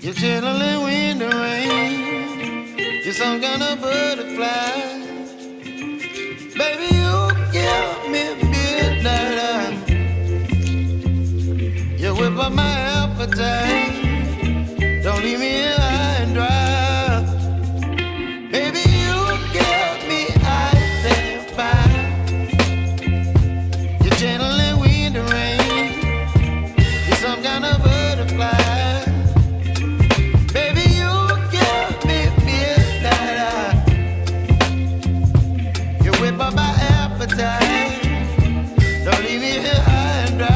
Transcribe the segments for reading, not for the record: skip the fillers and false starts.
You're chilling in the rain. You're some kind of butterfly. Baby, you give me midnight. You whip up my appetite. Don't leave me here high and dry. Baby, you give me ice and fire. You're channeling wind and rain. You're some kind of butterfly. Baby, you give me midnight. You whip up my appetite. Don't leave me here high and dry.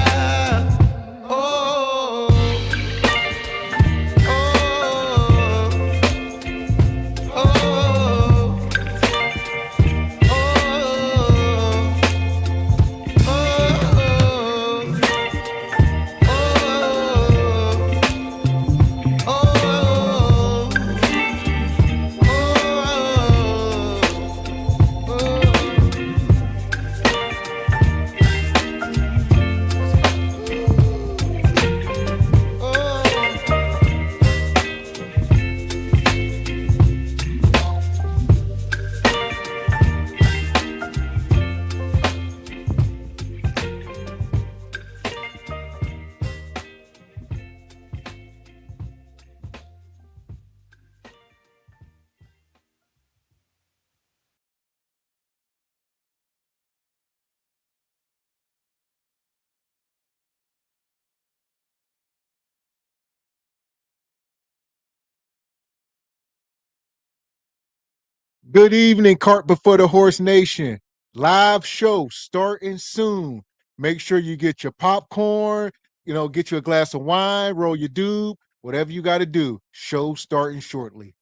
Good evening, Cart Before the Horse Nation. Live show starting soon. Make sure you get your popcorn, get you a glass of wine, roll your doob, whatever you got to do. Show starting shortly.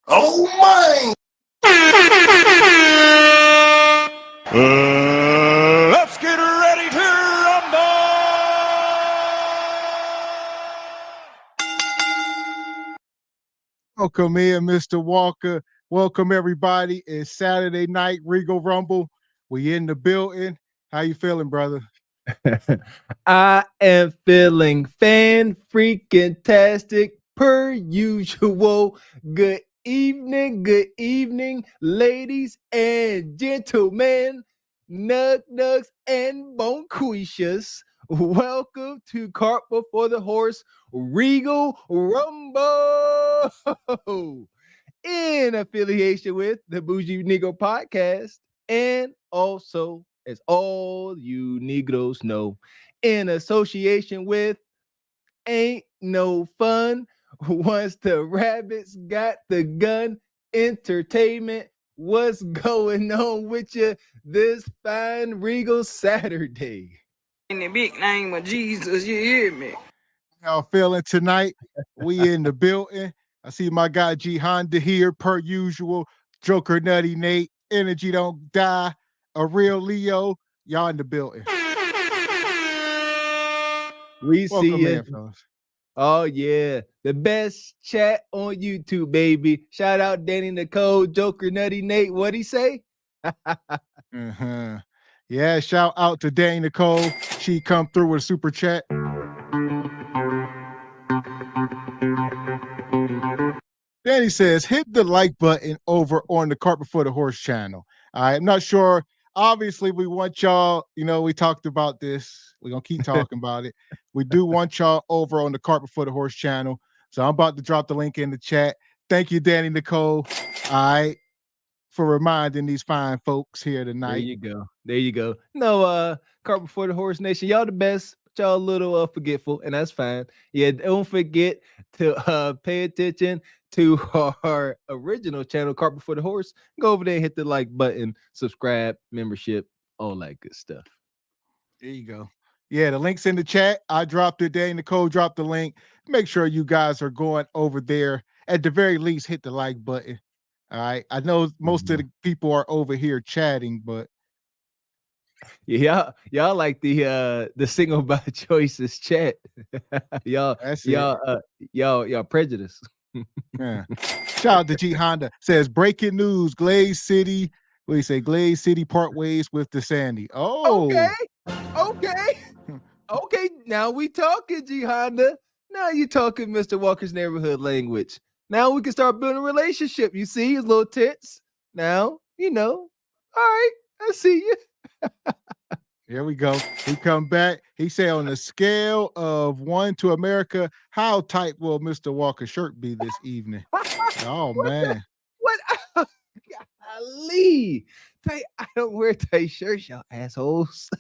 Oh my! Let's get ready to rumble! Welcome in, Mr. Walker. Welcome, everybody. It's Saturday night, Regal Rumble. We in the building. How you feeling, brother? I am feeling fan-freaking-tastic per usual. Good evening, ladies and gentlemen, nugs and bonquishas. Welcome to Cart Before the Horse Regal Rumble in affiliation with the Bougie Negro Podcast, and also, as all you Negroes know, in association with Ain't No Fun Once the Rabbits Got the Gun Entertainment. What's going on with you this fine Regal Saturday? In the big name of Jesus, you hear me? How feeling tonight? We in the building. I see my guy G Honda here, per usual. Joker Nutty Nate, Energy Don't Die, a real Leo. Y'all in the building. We Welcome see you. in, fellas. Oh, yeah. The best chat on YouTube, baby. Shout out Danny Nicole, Joker Nutty Nate. What'd he say? Yeah, shout out to Danny Nicole. She come through with a super chat. Danny says, hit the like button over on the Cart Before the Horse channel. I'm not sure. Obviously, we want y'all, we talked about this. We're going to keep talking about it. We do want y'all over on the Cart Before the Horse channel. So I'm about to drop the link in the chat. Thank you, Danny Nicole. All right, for reminding these fine folks here tonight. There you go. No, Cart Before the Horse Nation, y'all the best. Y'all a little forgetful, and that's fine. Yeah, don't forget to pay attention to our original channel, Cart Before the Horse. Go over there and hit the like button, subscribe, membership, all that good stuff. There you go. Yeah, the link's in the chat. I dropped it there. Nicole dropped the link. Make sure you guys are going over there. At the very least, hit the like button. All right. I know most of the people are over here chatting, but y'all like the single by choices chat. y'all prejudice. Yeah. Shout out to G Honda. Says breaking news: Glaze City. What do you say? Glaze City part ways with the Sandy. Oh, okay. Now we talking, G Honda. Now you talking Mr. Walker's neighborhood language. Now we can start building a relationship. You see his little tits. Now you know. All right, I see you. Here we go. He come back. He said, on the scale of 1 to America, how tight will Mr. Walker's shirt be this evening? Oh man. What? Golly. I don't wear tight shirts, y'all assholes.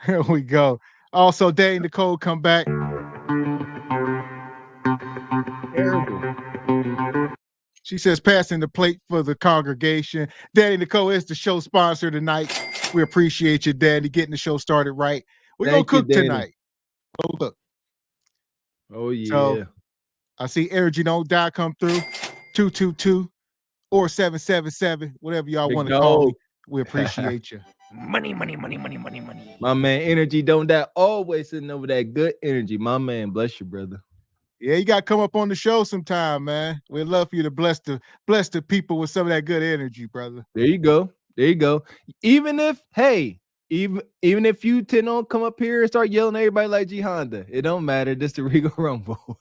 Here we go. Also, Danny Nicole come back. Terrible. She says, passing the plate for the congregation. Danny Nicole is the show sponsor tonight. We appreciate you, Danny, getting the show started right. We're going to cook tonight. Oh, look. Oh, yeah. So, I see Energy Don't Die come through. 222 or 777, whatever y'all want to call me. We appreciate you. Money. My man, Energy Don't Die. Always sitting over that good energy. My man, bless you, brother. Yeah, you got to come up on the show sometime, man. We'd love for you to bless the people with some of that good energy, brother. There you go. Even if you tend to come up here and start yelling at everybody like G Honda, it don't matter. This the Regal Rumble.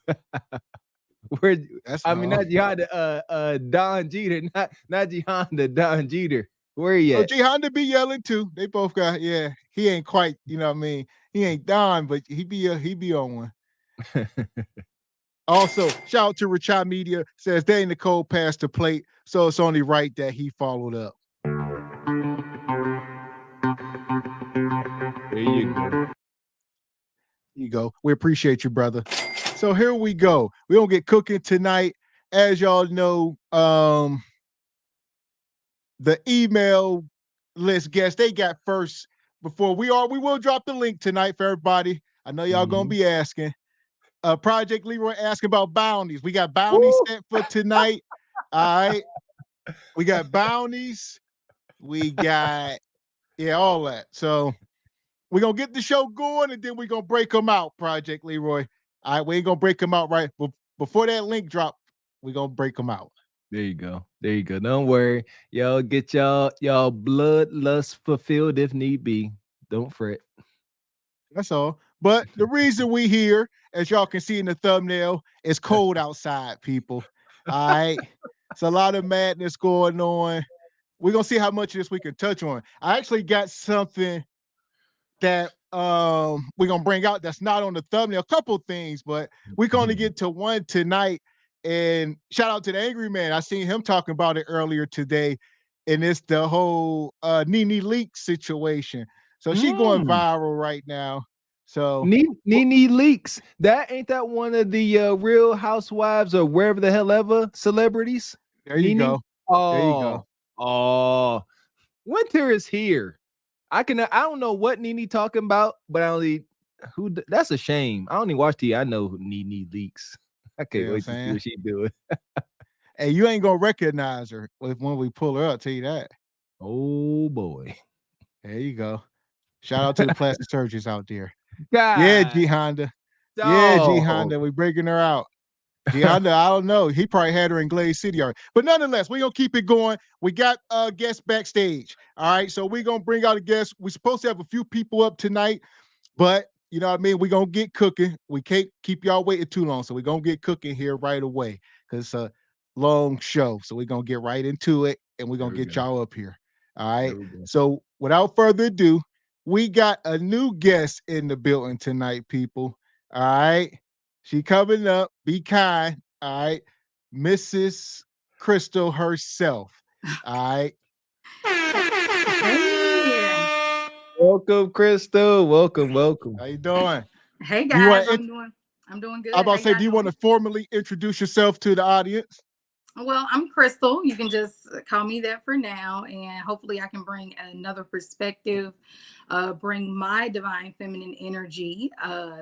Not G Honda, Don Jeter, not G Honda, Don Jeter. Where you at? G Honda be yelling too. They both got, yeah. He ain't quite, you know what I mean? He ain't Don, but he be on one. Also, shout out to Richard Media. Says Danny Nicole passed the plate, so it's only right that he followed up. There you go. Here you go. We appreciate you, brother. So here we go. We're gonna get cooking tonight. As y'all know, the email list guests, they got first before we will drop the link tonight for everybody. I know y'all gonna be asking. Project Leroy asking about bounties. We got bounties set for tonight. All right. We got bounties. We got, all that. So we're going to get the show going and then we're going to break them out, Project Leroy. All right. We ain't going to break them out right before that link drop. We're going to break them out. There you go. Don't worry. Y'all get y'all bloodlust fulfilled if need be. Don't fret. That's all. But the reason we here, as y'all can see in the thumbnail, it's cold outside, people. All right. It's a lot of madness going on. We're going to see how much of this we can touch on. I actually got something that we're going to bring out that's not on the thumbnail. A couple things, but we're going to get to one tonight. And shout out to the Angry Man. I seen him talking about it earlier today. And it's the whole Nene Leakes situation. So she going viral right now. So Nene Leakes, that one of the Real Housewives or wherever the hell ever celebrities. There you go. There you go. Oh, winter is here. I don't know what Nene talking about, but that's a shame. I don't even watch TV. I know who Nene Leakes. I can't wait to see what she doing. Hey, you ain't gonna recognize her when we pull her up. Tell you that. Oh boy. There you go. Shout out to the plastic surgeons out there. God. Yeah, G Honda. Oh. Yeah, G Honda. We breaking her out. G Honda, I don't know. He probably had her in Glaze City already. But nonetheless, we're gonna keep it going. We got guests backstage. All right. So we're gonna bring out a guest. We're supposed to have a few people up tonight, but you know what I mean? We're gonna get cooking. We can't keep y'all waiting too long. So we're gonna get cooking here right away because it's a long show. So we're gonna get right into it and we're gonna get y'all up here. All right. So without further ado, we got a new guest in the building tonight, people. All right. She coming up. Be kind. All right. Mrs. Crystal herself. All right. Hey. Welcome, Crystal. Welcome. How you doing? Hey guys, I'm doing good. I'm about to say, do you want to formally introduce yourself to the audience? Well, I'm Crystal. You can just call me that for now. And hopefully, I can bring another perspective, bring my divine feminine energy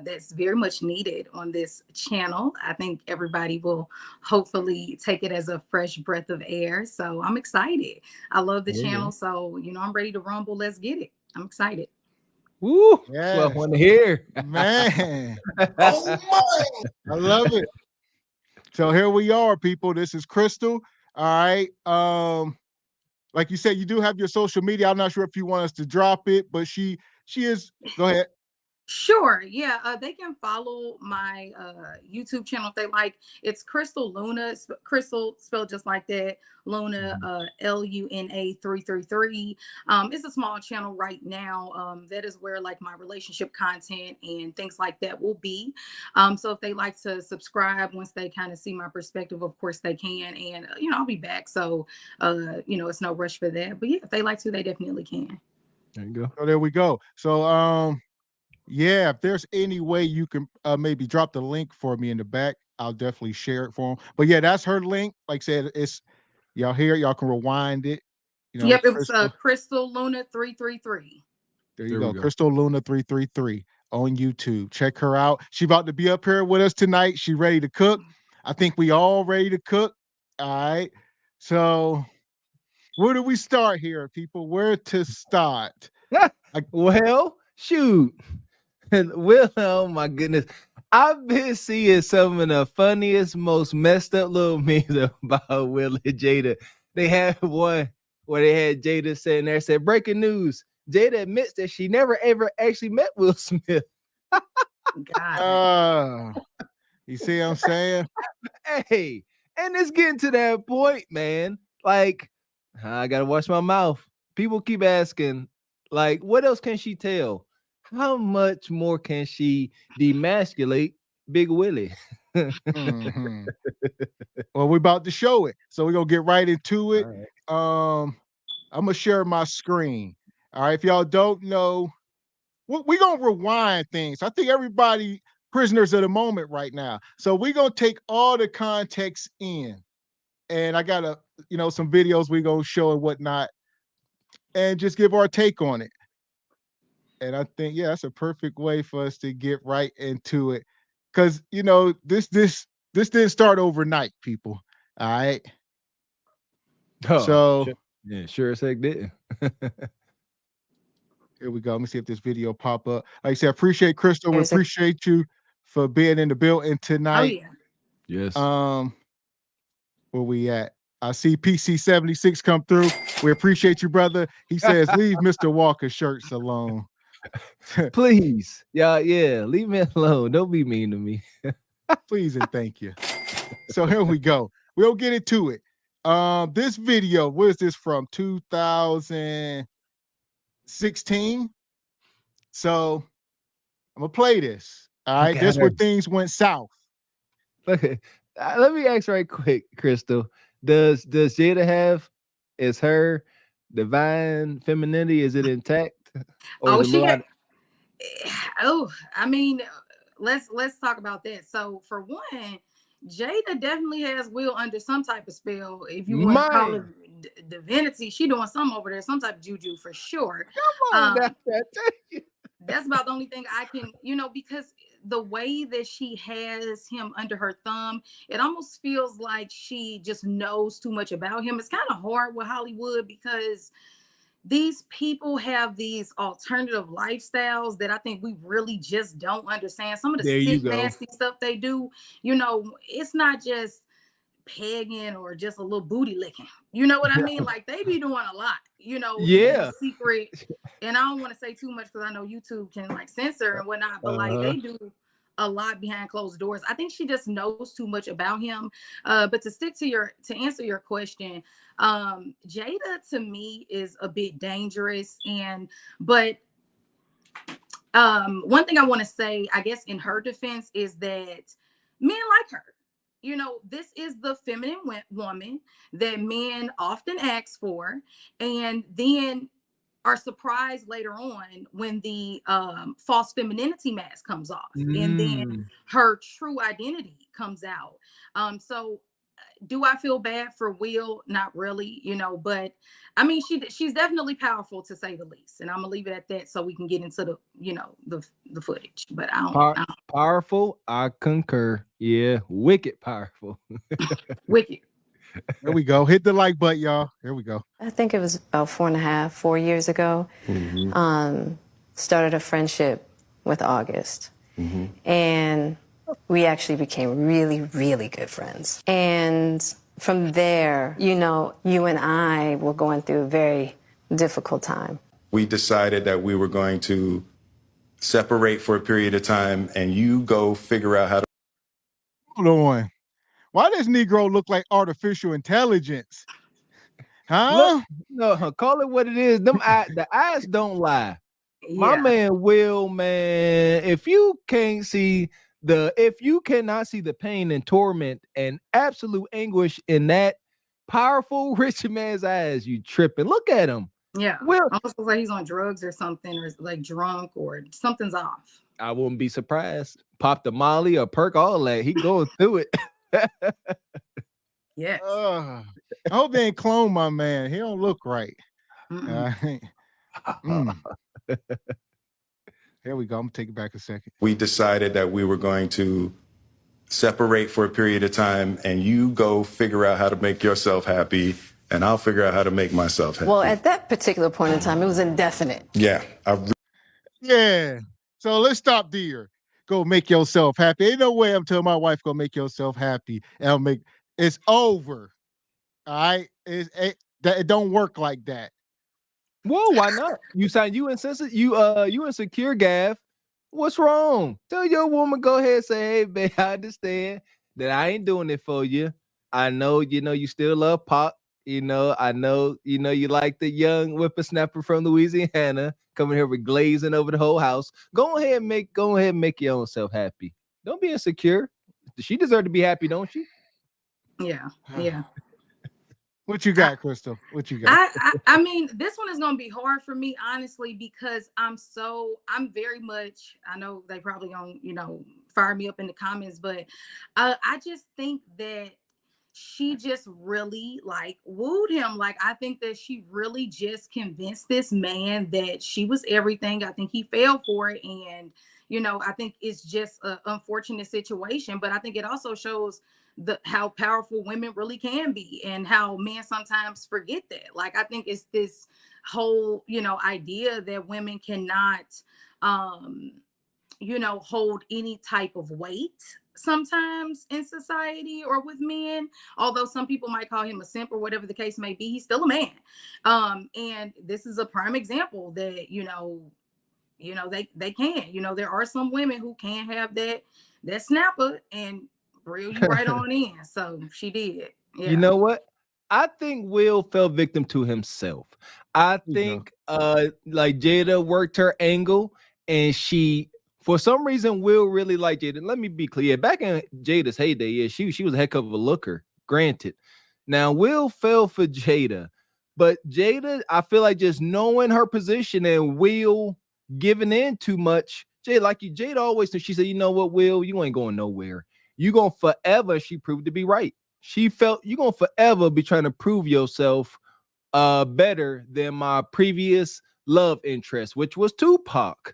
that's very much needed on this channel. I think everybody will hopefully take it as a fresh breath of air. So I'm excited. I love the There you channel. go. So, I'm ready to rumble. Let's get it. I'm excited. Woo! That's what I Yes, want to hear. man. Oh my! I love it. So here we are, people. This is Crystal. All right. Like you said, you do have your social media. I'm not sure if you want us to drop it, but she is. Go ahead. Sure. Yeah. They can follow my YouTube channel if they like. It's Crystal Luna. Crystal spelled just like that. Luna, Luna 333. It's a small channel right now. That is where like my relationship content and things like that will be. So if they like to subscribe once they kind of see my perspective, of course they can. And I'll be back. So it's no rush for that. But yeah, if they like to, they definitely can. There you go. So there we go. So yeah, if there's any way you can maybe drop the link for me in the back, I'll definitely share it for them. But yeah, that's her link. Like I said, it's y'all here. Y'all can rewind it. Yep, it's Crystal. Crystal Luna 333. There you There go. we go. Crystal Luna 333 on YouTube. Check her out. She about to be up here with us tonight. She ready to cook. I think we all ready to cook. All right. So where do we start here, people? Where to start? Well, shoot. Will, oh my goodness. I've been seeing some of the funniest, most messed up little memes about Will and Jada. They had one where they had Jada sitting there, said, breaking news. Jada admits that she never ever actually met Will Smith. God. You see what I'm saying? Hey, and it's getting to that point, man. Like, I gotta watch my mouth. People keep asking, like, what else can she tell? How much more can she demasculate Big Willie? Mhm. Well, we're about to show it. So we're gonna get right into it. All I'm gonna share my screen. All right. If y'all don't know, we're gonna rewind things. I think everybody prisoners of the moment right now. So we're gonna take all the context in. And I got some videos we're gonna show and whatnot, and just give our take on it. And I think, yeah, that's a perfect way for us to get right into it. Cause this didn't start overnight, people. All right. Oh, So yeah, sure as heck didn't. here we go. Let me see if this video pop up. Like I said, appreciate Crystal. We Yes. appreciate you for being in the building Oh tonight. yeah. Yes. Where we at? I see PC76 come through. We appreciate you, brother. He says, leave Mr. Walker's shirts alone. Please. Yeah, leave me alone. Don't be mean to me. Please and thank you. So here we go. We'll get into it. This video, where is this from? 2016. So I'm gonna play this. All right, this where things went south. Okay. Let me ask right quick, Crystal. Does Jada have is her divine femininity? Is it intact? Or Oh, is it she more had. Oh, I mean, let's talk about that. So for one, Jada definitely has Will under some type of spell. If you want to call it divinity, she doing something over there, some type of juju for sure. Come on, That's about the only thing I can, because the way that she has him under her thumb, it almost feels like she just knows too much about him. It's kind of hard with Hollywood because these people have these alternative lifestyles that I think we really just don't understand. Some of the sick, nasty stuff they do, it's not just pegging or just a little booty licking. You know what I mean? Like they be doing a lot, Yeah. secret. And I don't want to say too much because I know YouTube can like censor and whatnot, but like they do a lot behind closed doors. I think she just knows too much about him. But to answer your question, Jada to me is a bit dangerous. But one thing I want to say, I guess in her defense, is that men like her. This is the feminine woman that men often ask for, and then are surprised later on when the false femininity mask comes off, and then her true identity comes out. So do I feel bad for Will? Not really, but I mean, she's definitely powerful to say the least. And I'm gonna leave it at that so we can get into the footage. But I don't Powerful, I concur. Yeah, wicked powerful. wicked. There we go. Hit the like button, y'all. Here we go. I think it was about 4 years ago. Started a friendship with August. And we actually became really, really good friends. And from there, you and I were going through a very difficult time. We decided that we were going to separate for a period of time and you go figure out how to. Hold on. Why does Negro look like artificial intelligence? Huh? No, call it what it is. The eyes don't lie. Yeah. My man Will, man, if you cannot see the pain and torment and absolute anguish in that powerful rich man's eyes, you tripping. Look at him. Yeah. Will almost looks like he's on drugs or something, or like drunk, or something's off. I wouldn't be surprised. Pop the Molly or perk, all that. He going through it. Yes. I hope they ain't clone my man. He don't look right. Here we go. I'm gonna take it back a second. We decided that we were going to separate for a period of time and you go figure out how to make yourself happy and I'll figure out how to make myself happy. Well, at that particular point in time, it was indefinite. Yeah. Yeah. So let's stop there. Go make yourself happy. Ain't no way I'm telling my wife go make yourself happy. And it's over. All right. It don't work like that. Whoa, why not? You insecure, Gav. What's wrong? Tell your woman, go ahead and say, hey, babe, I understand that I ain't doing it for you. I know, you still love Pop. I know, you like the young whippersnapper from Louisiana coming here with glazing over the whole house. Go ahead and make your own self happy. Don't be insecure. She deserves to be happy, don't she? Yeah. What you got, Crystal? What you got? I mean, this one is going to be hard for me, honestly, because I'm very much, I know they probably going to, fire me up in the comments, but I just think that she just really wooed him. I think that she really just convinced this man that she was everything. I think he fell for it. And, I think it's just an unfortunate situation, but I think it also shows how powerful women really can be and how men sometimes forget that. I think it's this whole, idea that women cannot, hold any type of weight sometimes in society or with men, although some people might call him a simp or whatever the case may be. He's still a man. And this is a prime example that, they can, there are some women who can have that snapper and reel you right on in. So she did. Yeah. You know what? I think Will fell victim to himself. I think Jada worked her angle and for some reason, Will really liked Jada. Let me be clear. Back in Jada's heyday, she was a heck of a looker, granted. Now, Will fell for Jada. But Jada, I feel like just knowing her position and Will giving in too much, Jada always said, she said, you know what, Will, you ain't going nowhere. You gonna forever, she proved to be right. She felt you gonna forever be trying to prove yourself better than my previous love interest, which was Tupac.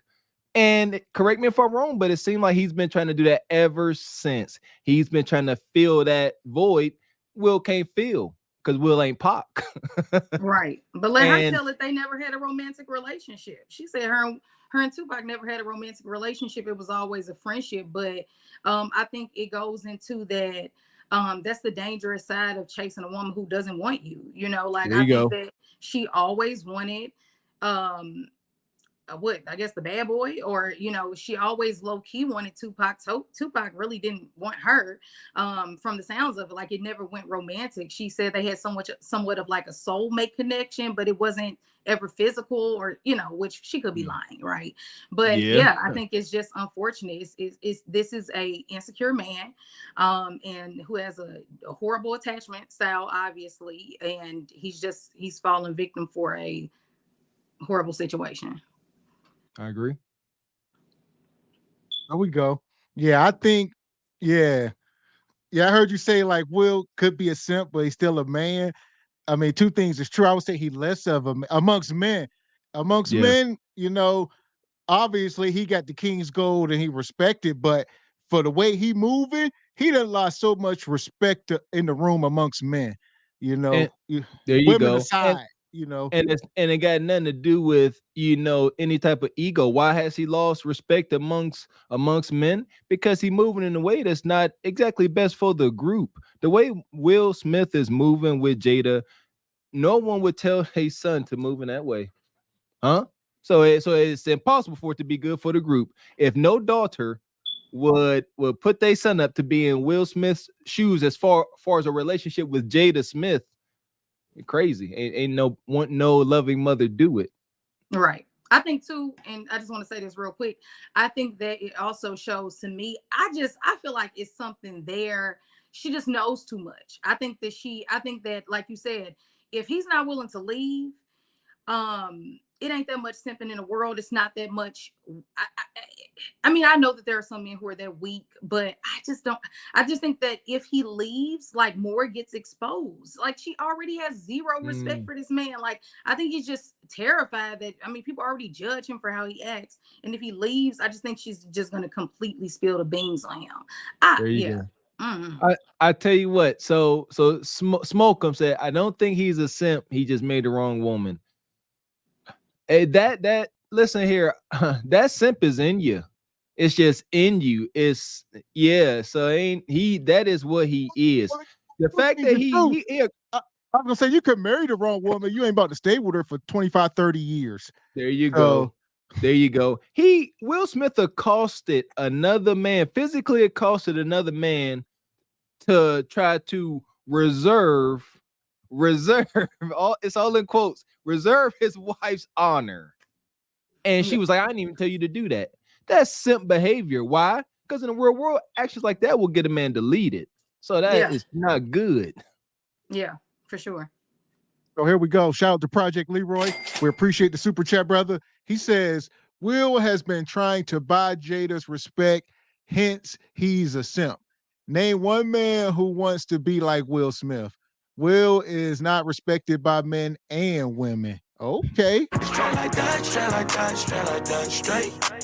And correct me if I'm wrong, but it seemed like he's been trying to do that ever since. He's been trying to fill that void Will can't fill because Will ain't Pac. Right. But let her tell it they never had a romantic relationship. She said her and Tupac never had a romantic relationship. It was always a friendship. But I think it goes into that. That's the dangerous side of chasing a woman who doesn't want you. I think that she always wanted the bad boy, or she always low-key wanted Tupac. Tupac really didn't want her, from the sounds of it. It never went romantic. She said they had somewhat of a soulmate connection, but it wasn't ever physical, or which she could be lying, right? But I think it's just unfortunate. This is a insecure man, and who has a horrible attachment style, obviously, and he's fallen victim for a horrible situation. I agree. There we go. Yeah, I think, Yeah, I heard you say like Will could be a simp, but he's still a man. I mean, two things is true. I would say he less of a amongst men. Amongst Yes. men, obviously he got the king's gold and he respected, but for the way he moving, he done lost so much respect in the room amongst men. And there you Women go. aside, And it got nothing to do with any type of ego. Why has he lost respect amongst men? Because he moving in a way that's not exactly best for the group. The way Will Smith is moving with Jada, no one would tell his son to move in that way, huh? So it's impossible for it to be good for the group. If no daughter would put their son up to be in Will Smith's shoes as far as a relationship with Jada Smith, crazy. Ain't no loving mother do it. Right. I think too, and I just want to say this real quick. I think that it also shows to me, I feel like it's something there. She just knows too much. I think that, like you said, if he's not willing to leave, it ain't that much simping in the world. It's not that much. I mean, I know that there are some men who are that weak, but I just think that if he leaves, like, more gets exposed. Like, she already has zero respect for this man. Like, I think he's just terrified that, people already judge him for how he acts. And if he leaves, I just think she's just going to completely spill the beans on him. There you go. I tell you what, so Smoke'em said, I don't think he's a simp. He just made the wrong woman. Hey, that listen here, that simp is in you. It's just in you. So that is what he is. The fact that I'm gonna say you could marry the wrong woman. You ain't about to stay with her for 25, 30 years. There you go. Will Smith physically accosted another man to try to reserve it's all in quotes, reserve his wife's honor. And she was like, I didn't even tell you to do that. That's simp behavior. Why? Because in the real world, actions like that will get a man deleted. So that is not good. Yeah, for sure. So here we go. Shout out to Project Leroy. We appreciate the super chat, brother. He says, Will has been trying to buy Jada's respect, hence he's a simp. Name one man who wants to be like Will Smith. Will is not respected by men and women. Okay.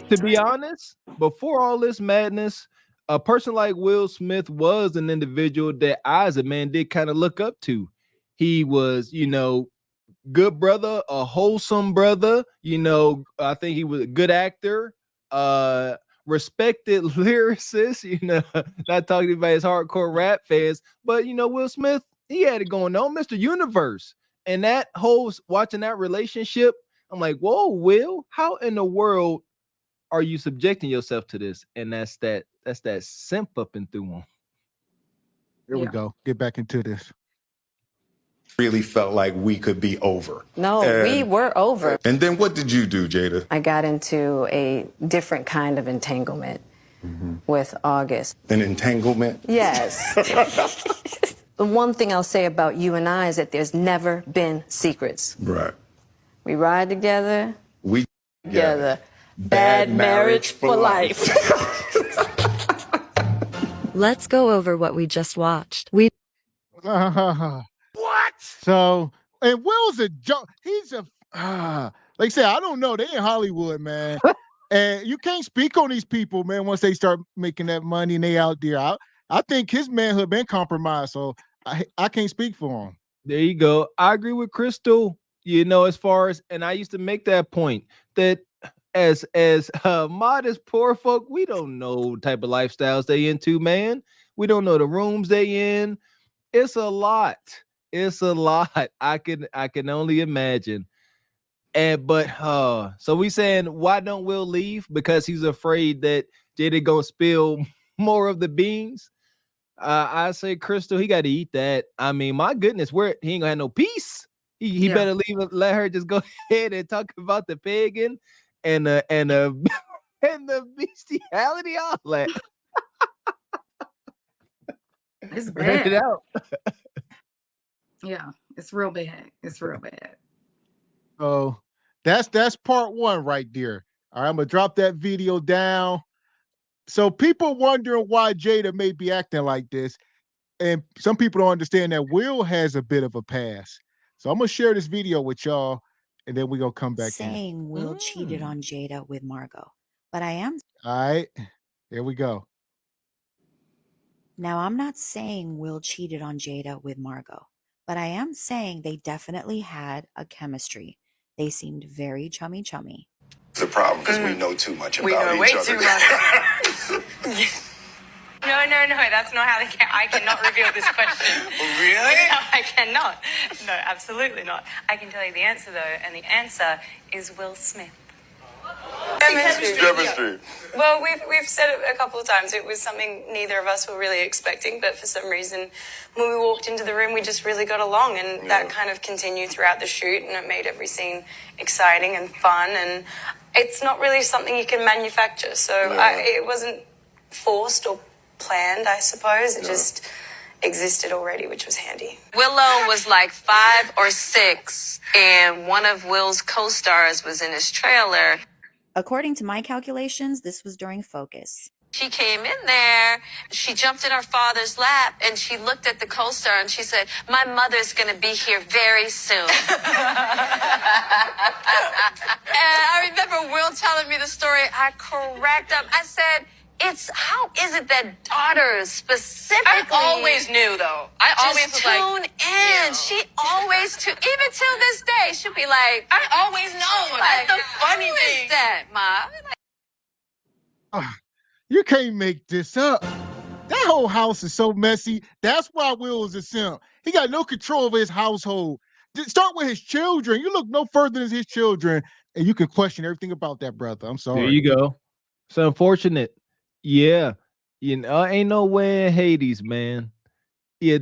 To be honest, before all this madness, a person like Will Smith was an individual that I, as a man, did kind of look up to. He was, good brother, a wholesome brother. I think he was a good actor, respected lyricist, not talking about his hardcore rap fans, but Will Smith, he had it going on, Mr. Universe. And that whole watching that relationship, I'm like, whoa, Will, how in the world are you subjecting yourself to this? And that's that simp up and through him. Here we go. Get back into this. Really felt like we could be over. No, we were over. And then what did you do, Jada? I got into a different kind of entanglement with August. An entanglement? Yes. The one thing I'll say about you and I is that there's never been secrets. Right. We ride together. We together. Bad marriage for life. Let's go over what we just watched. What? So, and Will's a joke. He's a, like I said, I don't know. They in Hollywood, man. And you can't speak on these people, man, once they start making that money and they out there. I think his manhood been compromised, so I can't speak for him. There you go. I agree with Crystal, as far as, and I used to make that point that as modest poor folk, we don't know the type of lifestyles they into, man. We don't know the rooms they in. It's a lot. I can only imagine. So we saying, why don't Will leave? Because he's afraid that Jada gonna spill more of the beans. I say, Crystal, he got to eat that. I mean, my goodness, he ain't gonna have no peace. He better leave it, let her just go ahead and talk about the pagan and the bestiality, all that. It's bad. Let it out. Yeah, it's real bad. It's real bad. So that's part one right there. All right, I'm gonna drop that video down. So people wondering why Jada may be acting like this. and some people don't understand that Will has a bit of a past. So I'm gonna share this video with y'all, and then we're gonna come back in. Saying Will cheated on Jada with Margot, but I am. All right, here we go. Now, I'm not saying Will cheated on Jada with Margot, but I am saying they definitely had a chemistry. They seemed very chummy. It's a problem because we know too much about each other. We know way too much. No, that's not how I cannot reveal this question. Really? No, I cannot. No, absolutely not. I can tell you the answer, though, and the answer is Will Smith. Chemistry. Well, we've said it a couple of times. It was something neither of us were really expecting, but for some reason, when we walked into the room, we just really got along, and that kind of continued throughout the shoot, and it made every scene exciting and fun, and it's not really something you can manufacture, so it wasn't forced or planned, I suppose. It just existed already, which was handy. Willow was like 5 or 6, and one of Will's co-stars was in his trailer. According to my calculations, this was during Focus. She came in there, she jumped in her father's lap, and she looked at the co-star and she said, "My mother's going to be here very soon." And I remember Will telling me the story. I cracked up. I said, how is it that daughters specifically... I always knew, though. I always was like... tune in. She always even till this day, she'll be like... I always know. That's the funny thing. Who is that, Ma? You can't make this up. That whole house is so messy. That's why Will is a simp. He got no control over his household. Just start with his children. You look no further than his children, and you can question everything about that brother. I'm sorry. There you go. It's unfortunate. Yeah. Ain't no way in Hades, man. Yeah.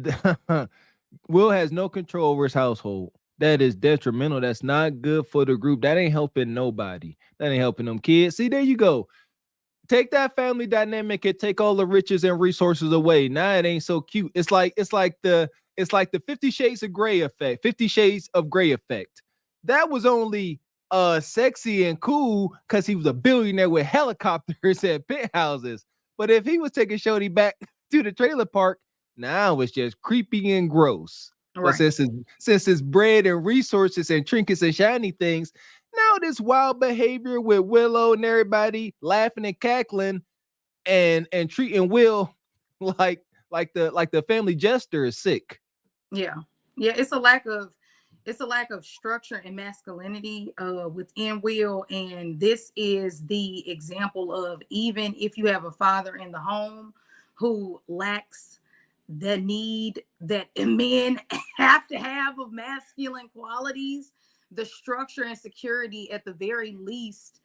Will has no control over his household. That is detrimental. That's not good for the group. That ain't helping nobody. That ain't helping them kids. See, there you go. Take that family dynamic and take all the riches and resources away. Now it ain't so cute. It's like the 50 Shades of Grey effect. 50 Shades of Grey effect. That was only sexy and cool because he was a billionaire with helicopters and penthouses. But if he was taking Shorty back to the trailer park, now it's just creepy and gross. Right. But since it's bread and resources and trinkets and shiny things, now this wild behavior with Willow and everybody laughing and cackling and treating Will like the family jester is sick. Yeah. It's a lack of structure and masculinity within Will, and this is the example of, even if you have a father in the home who lacks the need that men have to have of masculine qualities, the structure and security at the very least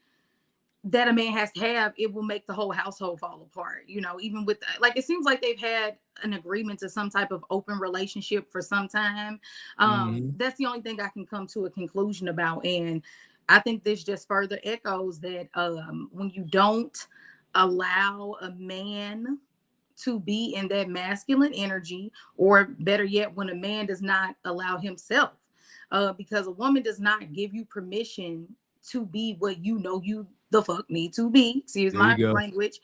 that a man has to have, it will make the whole household fall apart. Even with, like, it seems like they've had an agreement to some type of open relationship for some time. That's the only thing I can come to a conclusion about. And I think this just further echoes that when you don't allow a man to be in that masculine energy, or better yet, when a man does not allow himself, because a woman does not give you permission to be what you the fuck need to be. Excuse my language.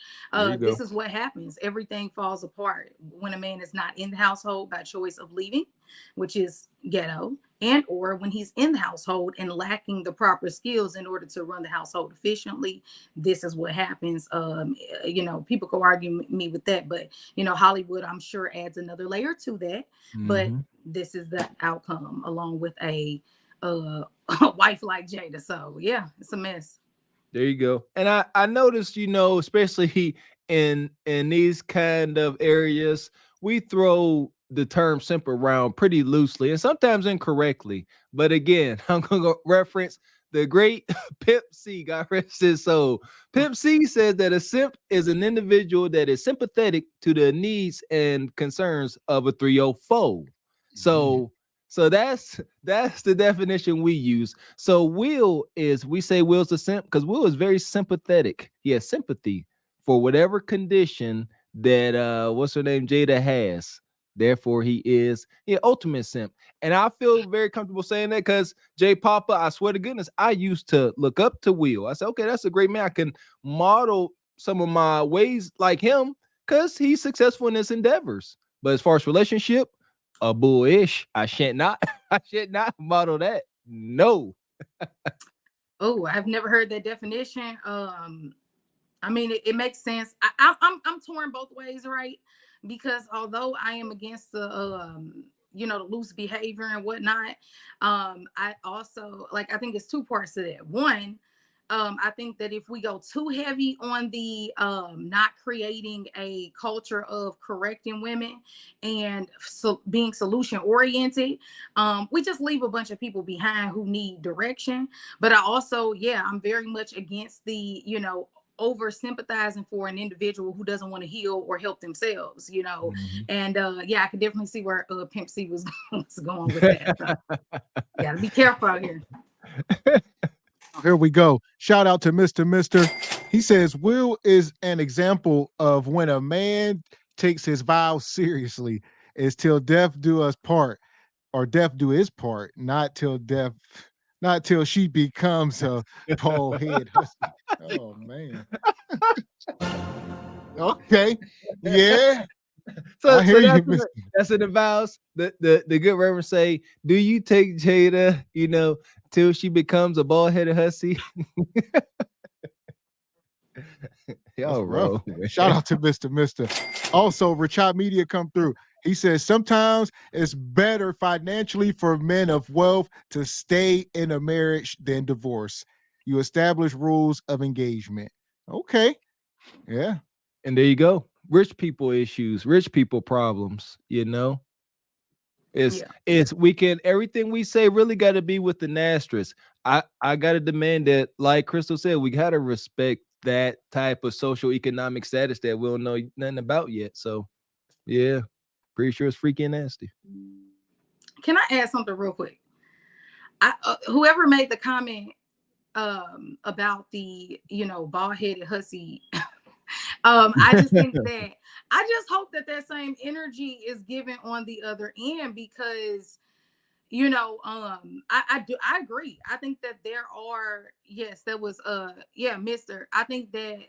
This is what happens. Everything falls apart when a man is not in the household by choice of leaving, which is ghetto, and or when he's in the household and lacking the proper skills in order to run the household efficiently. This is what happens. People can argue me with that, but Hollywood, I'm sure, adds another layer to that. But this is the outcome, along with a wife like Jada. So yeah, it's a mess. There you go. And I noticed, especially in these kind of areas, we throw the term simp around pretty loosely and sometimes incorrectly. But again, I'm going to reference the great Pimp C, God rest his soul. Pimp C says that a simp is an individual that is sympathetic to the needs and concerns of a 304. So that's the definition we use. So we say Will's a simp because Will is very sympathetic. He has sympathy for whatever condition that what's her name, Jada has. Therefore, he is the ultimate simp. And I feel very comfortable saying that because J Papa, I swear to goodness, I used to look up to Will. I said, okay, that's a great man. I can model some of my ways like him because he's successful in his endeavors. But as far as relationship, a bullish. I should not model that. No. Oh, I've never heard that definition. I mean, it makes sense. I'm torn both ways, right? Because although I am against the the loose behavior and whatnot, I also I think it's two parts to that. One, I think that if we go too heavy on the not creating a culture of correcting women and being solution oriented, we just leave a bunch of people behind who need direction. But I also, I'm very much against the, over sympathizing for an individual who doesn't want to heal or help themselves, and I could definitely see where Pimp C was going with that. So, gotta be careful out here. Here we go. Shout out to Mr. He says, Will is an example of when a man takes his vows seriously. Is till death do us part, or death do his part, not till she becomes a bald head. Oh, man. Okay. Yeah. So that's in the vows. The good reverend say, do you take Jada, till she becomes a bald-headed hussy? Yo, bro. Shout out to Mr. Also, Richard Media come through. He says sometimes it's better financially for men of wealth to stay in a marriage than divorce. You establish rules of engagement. Okay. Yeah. And there you go. Rich people issues, rich people problems, It's everything we say really got to be with an asterisk. I got to demand that, like Crystal said, we got to respect that type of social economic status that we don't know nothing about yet. So, yeah, pretty sure it's freaking nasty. Can I add something real quick? Whoever made the comment about the, bald-headed hussy, I just think that I just hope that same energy is given on the other end, because I agree. I think that there are, yes, that was Mr. I think that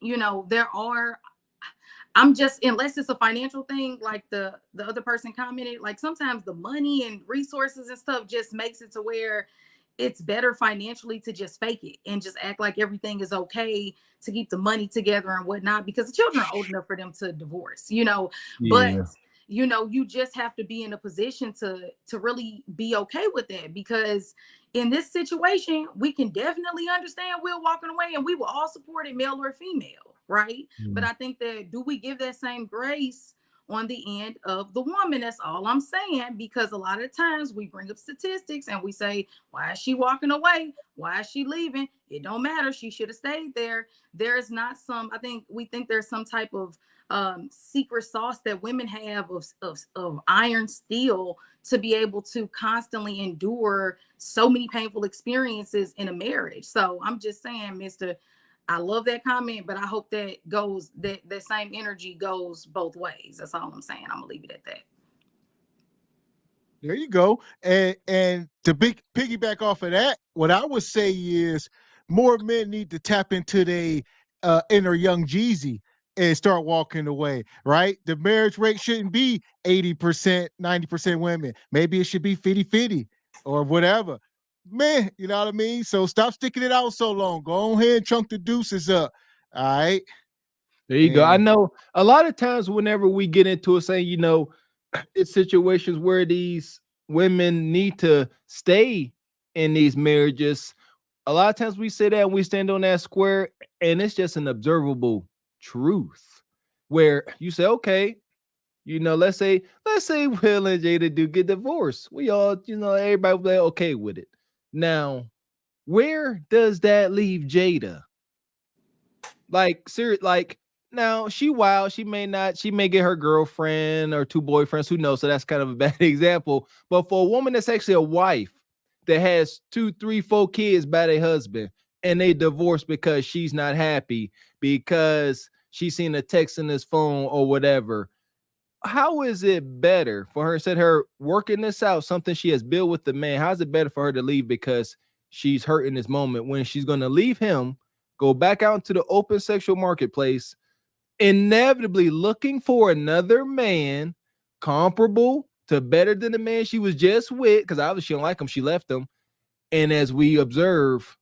there are, I'm just, unless it's a financial thing, like the other person commented, like sometimes the money and resources and stuff just makes it to where it's better financially to just fake it and just act like everything is okay to keep the money together and whatnot, because the children are old enough for them to divorce, but you just have to be in a position to really be okay with that, because in this situation, we can definitely understand Will walking away and we will all support it, male or female, right? But I think that, do we give that same grace on the end of the woman? That's all I'm saying, because a lot of times we bring up statistics and we say, why is she walking away? Why is she leaving? It don't matter. She should have stayed there. There's not we think there's some type of secret sauce that women have of iron steel to be able to constantly endure so many painful experiences in a marriage. So I'm just saying, Mr. I love that comment, but I hope that same energy goes both ways. That's all I'm saying. I'm gonna leave it at that. There you go. And to piggyback off of that, what I would say is more men need to tap into their inner young Jeezy and start walking away, right? The marriage rate shouldn't be 80%, 90% women. Maybe it should be 50-50 or whatever. Man, you know what I mean? So stop sticking it out so long. Go ahead and chunk the deuces up. All right. There you go. I know a lot of times whenever we get into it saying, it's situations where these women need to stay in these marriages. A lot of times we say that and we stand on that square, and it's just an observable truth where you say, okay, let's say Will and Jada do get divorced. We all, everybody will be okay with it. Now, where does that leave Jada? Now she wild. She may get her girlfriend or two boyfriends, who knows? So that's kind of a bad example. But for a woman that's actually a wife that has 2, 3, 4 kids by their husband, and they divorce because she's not happy because she's seen a text in his phone or whatever. How is it better for her, instead of her working this out, something she has built with the man? How is it better for her to leave because she's hurt in this moment, when she's going to leave him, go back out into the open sexual marketplace, inevitably looking for another man comparable to better than the man she was just with, because obviously she don't like him, she left him. And as we observe,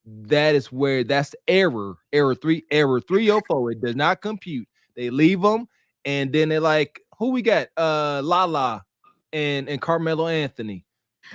that's the error 304. It does not compute. They leave them, and then they're like, who we got? Lala and Carmelo Anthony.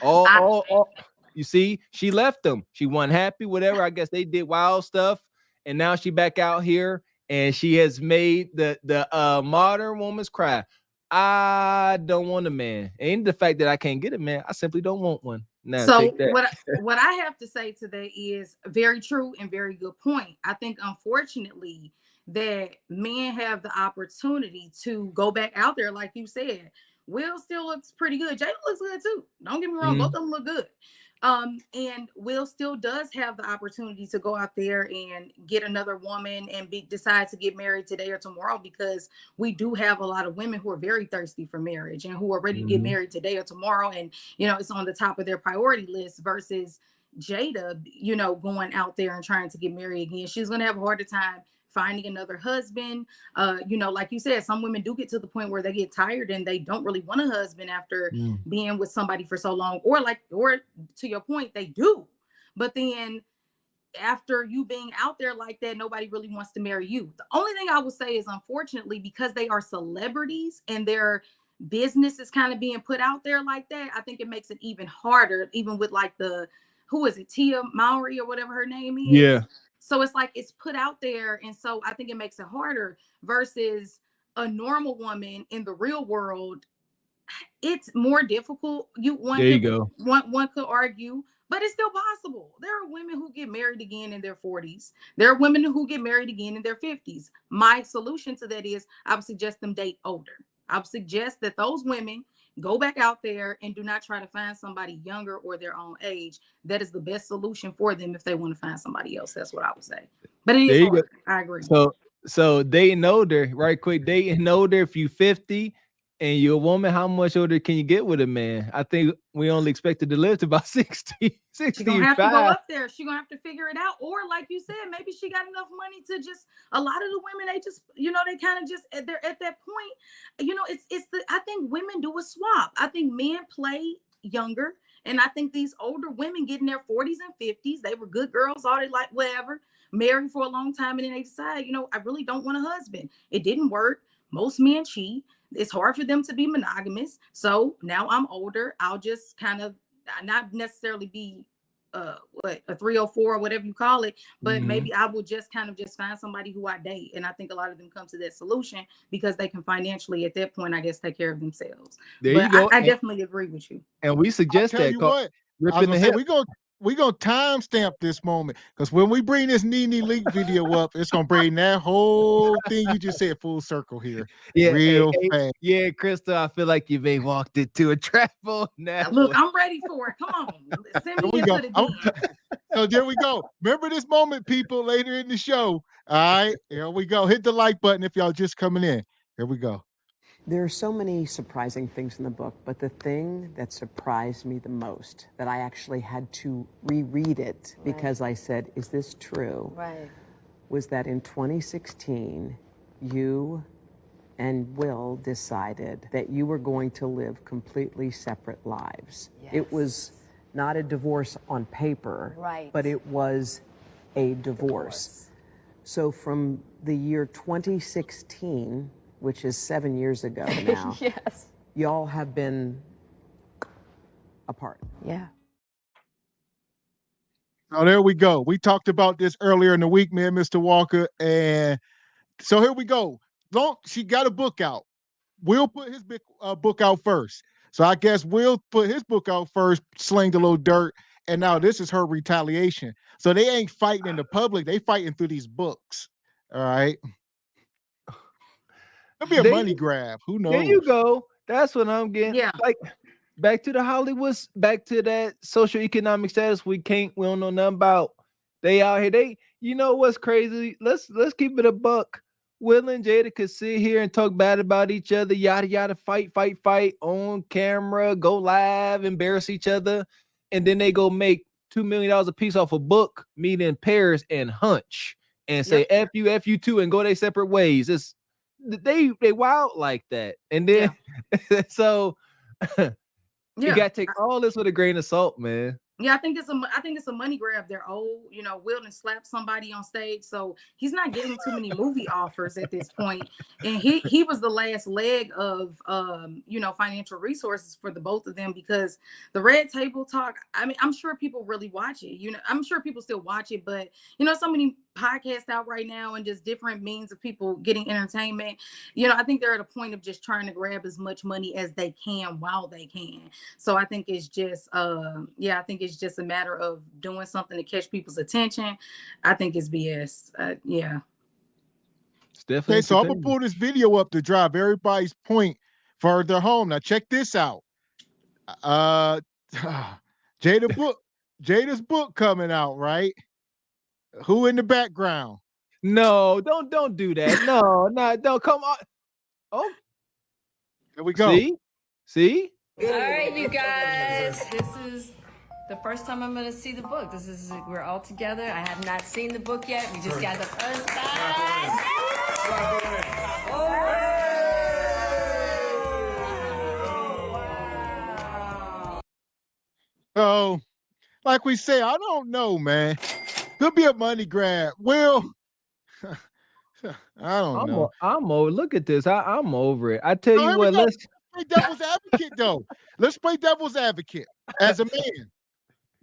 All you see, she left them. She wasn't happy, whatever. I guess they did wild stuff, and now she back out here, and she has made the modern woman's cry. I don't want a man. Ain't the fact that I can't get a man. I simply don't want one. Now, so what I have to say to that is very true and very good point. I think, unfortunately, that men have the opportunity to go back out there, like you said. Will still looks pretty good. Jada looks good too. Don't get me wrong, both of them look good. And Will still does have the opportunity to go out there and get another woman and decide to get married today or tomorrow, because we do have a lot of women who are very thirsty for marriage and who are ready to get married today or tomorrow, and it's on the top of their priority list, versus Jada, going out there and trying to get married again. She's gonna have a harder time finding another husband. Like you said, some women do get to the point where they get tired and they don't really want a husband after being with somebody for so long, or to your point, they do. But then after you being out there like that, nobody really wants to marry you. The only thing I would say is, unfortunately, because they are celebrities and their business is kind of being put out there like that, I think it makes it even harder, even with like who is it, Tia Mowry or whatever her name is. Yeah. So it's like it's put out there, and so I think it makes it harder, versus a normal woman in the real world. It's more difficult. One could argue, but it's still possible. There are women who get married again in their 40s. There are women who get married again in their 50s. My solution to that is I would suggest them date older. I would suggest that those women go back out there and do not try to find somebody younger or their own age. That is the best solution for them if they want to find somebody else. That's what I would say. But it is hard. I agree. So dating older, right quick, dating older, if you 50 and you're a woman, how much older can you get with a man? I think we only expected to live to about 60, 65. She's going to have to go up there. She's going to have to figure it out. Or like you said, maybe she got enough money to just, a lot of the women, they just, they kind of just, they're at that point, I think women do a swap. I think men play younger. And I think these older women get in their 40s and 50s. They were good girls, all they like, whatever, married for a long time. And then they decide, I really don't want a husband. It didn't work. Most men cheat. It's hard for them to be monogamous. So now I'm older. I'll just kind of not necessarily be a 304 or whatever you call it, but maybe I will just kind of just find somebody who I date. And I think a lot of them come to that solution because they can financially, at that point, I guess, take care of themselves. You go. I definitely agree with you. And we suggest that. We're going to timestamp this moment, because when we bring this Nene Leakes video up, it's going to bring that whole thing you just said full circle here. Yeah, fast. Yeah, Crystal, I feel like you may walked into a trap on now. Look, I'm ready for it. Come on. Send me into the DM. So there we go. Remember this moment, people, later in the show. All right, here we go. Hit the like button if y'all just coming in. Here we go. There are so many surprising things in the book, but the thing that surprised me the most, that I actually had to reread it because I said, is this true? Right. Was that in 2016, you and Will decided that you were going to live completely separate lives. Yes. It was not a divorce on paper, right, but it was a divorce. So from the year 2016, which is 7 years ago now, yes, y'all have been apart. Yeah. Oh, there we go. We talked about this earlier in the week, man, Mr. Walker. And so here we go. She got a book out. Will put his book out first. So I guess Will put his book out first, slinged a little dirt, and now this is her retaliation. So they ain't fighting in the public. They fighting through these books. All right. It'll be a money grab. Who knows? There you go. That's what I'm getting. Yeah. Like, back to the Hollywood, back to that socioeconomic status we don't know nothing about. They out here. You know what's crazy? Let's keep it a buck. Will and Jada could sit here and talk bad about each other, yada yada, fight on camera, go live, embarrass each other, and then they go make $2 million a piece off a book, meet in Paris and hunch. and say F you too and go their separate ways. It's they wild like that. And then so you gotta take all this with a grain of salt, man. Yeah, I think it's a money grab. They're old, you know. Will done slapped somebody on stage, so he's not getting too many movie offers at this point. And he was the last leg of you know, financial resources for the both of them, because the Red Table Talk, I mean, I'm sure people really watch it. You know, I'm sure people still watch it, but you know, so many podcasts out right now and just different means of people getting entertainment. You know, I think they're at a point of just trying to grab as much money as they can while they can. So I think it's just I think it's just a matter of doing something to catch people's attention. I think it's BS. Yeah. It's definitely okay, so I'm gonna pull this video up to drive everybody's point further home. Now check this out. Jada's book coming out, right? Who in the background? No, don't do that. No, don't come on. Oh, there we go. See? All right, you guys. This is the first time I'm going to see the book. We're all together. I have not seen the book yet. We just got the first time. So, like we say, I don't know, man. Could be a money grab. Will, I don't know. I'm over. Look at this. I'm over it. I tell you what. Let's play devil's advocate, though. Let's play devil's advocate. As a man,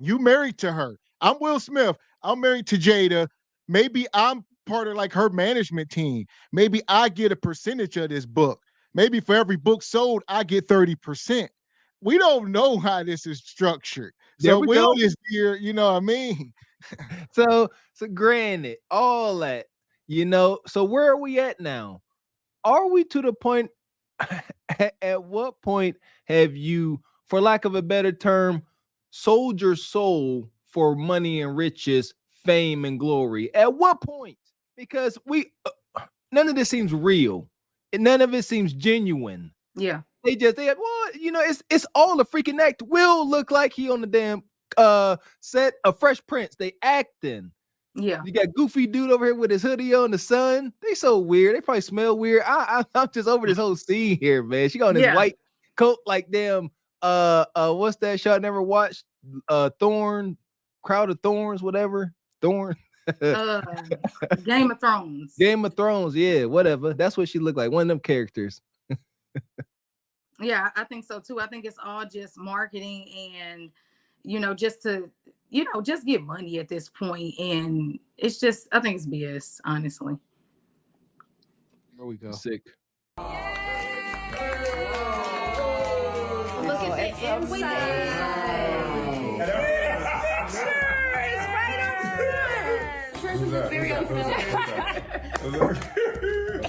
you married to her. I'm Will Smith. I'm married to Jada. Maybe I'm part of like her management team. Maybe I get a percentage of this book. Maybe for every book sold, I get 30%. We don't know how this is structured. So Will is here, you know what I mean? So granted, all that, you know, so where are we at now? Are we to the point, at what point have you, for lack of a better term, sold your soul for money and riches, fame and glory? At what point? Because none of this seems real and none of it seems genuine. Yeah. They well, you know, it's all a freaking act. Will look like he on the damn set of Fresh Prince. They acting. Yeah. You got Goofy dude over here with his hoodie on, the sun. They so weird. They probably smell weird. I'm just over this whole scene here, man. She got on this white coat like damn what's that show I never watched? Crowd of Thorns, whatever. Thorn. Game of Thrones. Game of Thrones, yeah, whatever. That's what she looked like. One of them characters. Yeah, I think so too. I think it's all just marketing and, you know, just to, you know, just get money at this point. And it's just, I think it's BS, honestly. There we go. Sick. Look at the inside.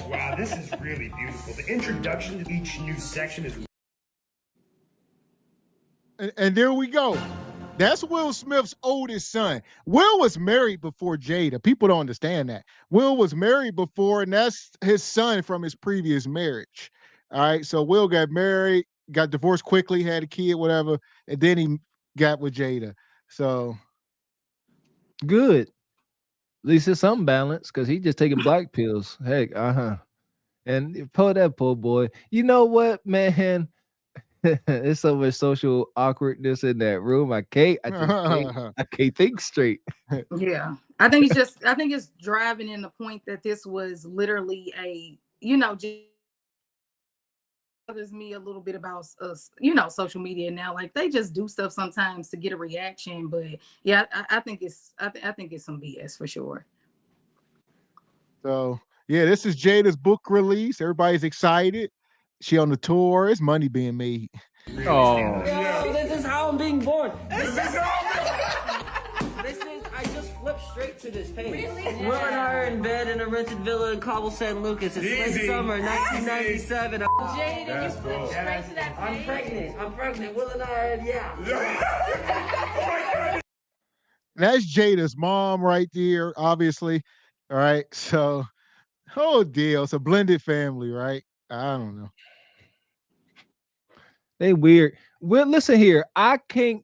Wow, this is really beautiful. The introduction to each new section is... And there we go. That's Will Smith's oldest son. Will was married before Jada. People don't understand that. Will was married before, and that's his son from his previous marriage. All right, so Will got married, got divorced quickly, had a kid, whatever, and then he got with Jada. So good. At least it's some balance, because he just taking black pills. Heck, and pull that poor boy. You know what, man? It's so much social awkwardness in that room. I can't think straight. Yeah, I think it's driving in the point that this was literally a, you know, just bothers me a little bit about you know, social media now. Like, they just do stuff sometimes to get a reaction. But yeah, I think it's some BS for sure. So yeah, this is Jada's book release. Everybody's excited. She on the tour. It's money being made. Oh, yo, this is how I'm being born. I just flipped straight to this page. Really? Will and I are in bed in a rented villa in Cabo San Lucas. It's late summer, 1997. Jada, you flipped straight to that page. I'm pregnant. Will and I are, That's Jada's mom right there, obviously. All right, so whole deal. It's a blended family, right? I don't know. They weird. Well, listen here. I can't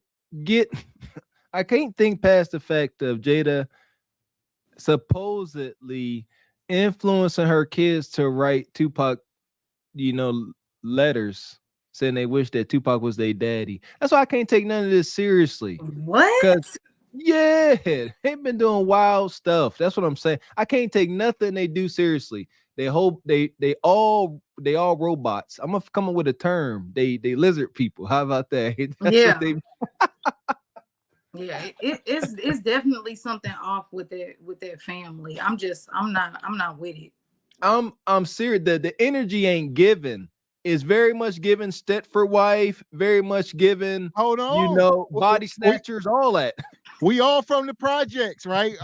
think past the fact of Jada supposedly influencing her kids to write Tupac, letters saying they wish that Tupac was their daddy. That's why I can't take none of this seriously. What? Yeah, they've been doing wild stuff. That's what I'm saying. I can't take nothing they do seriously. They all robots. I'm gonna come up with a term. They lizard people. How about that? That's Yeah. what they Yeah, it's definitely something off with their family. I'm not with it. I'm serious. The energy ain't given. It's very much given Stepford wife, very much given, Hold on. body snatchers, all that. We all from the projects, right?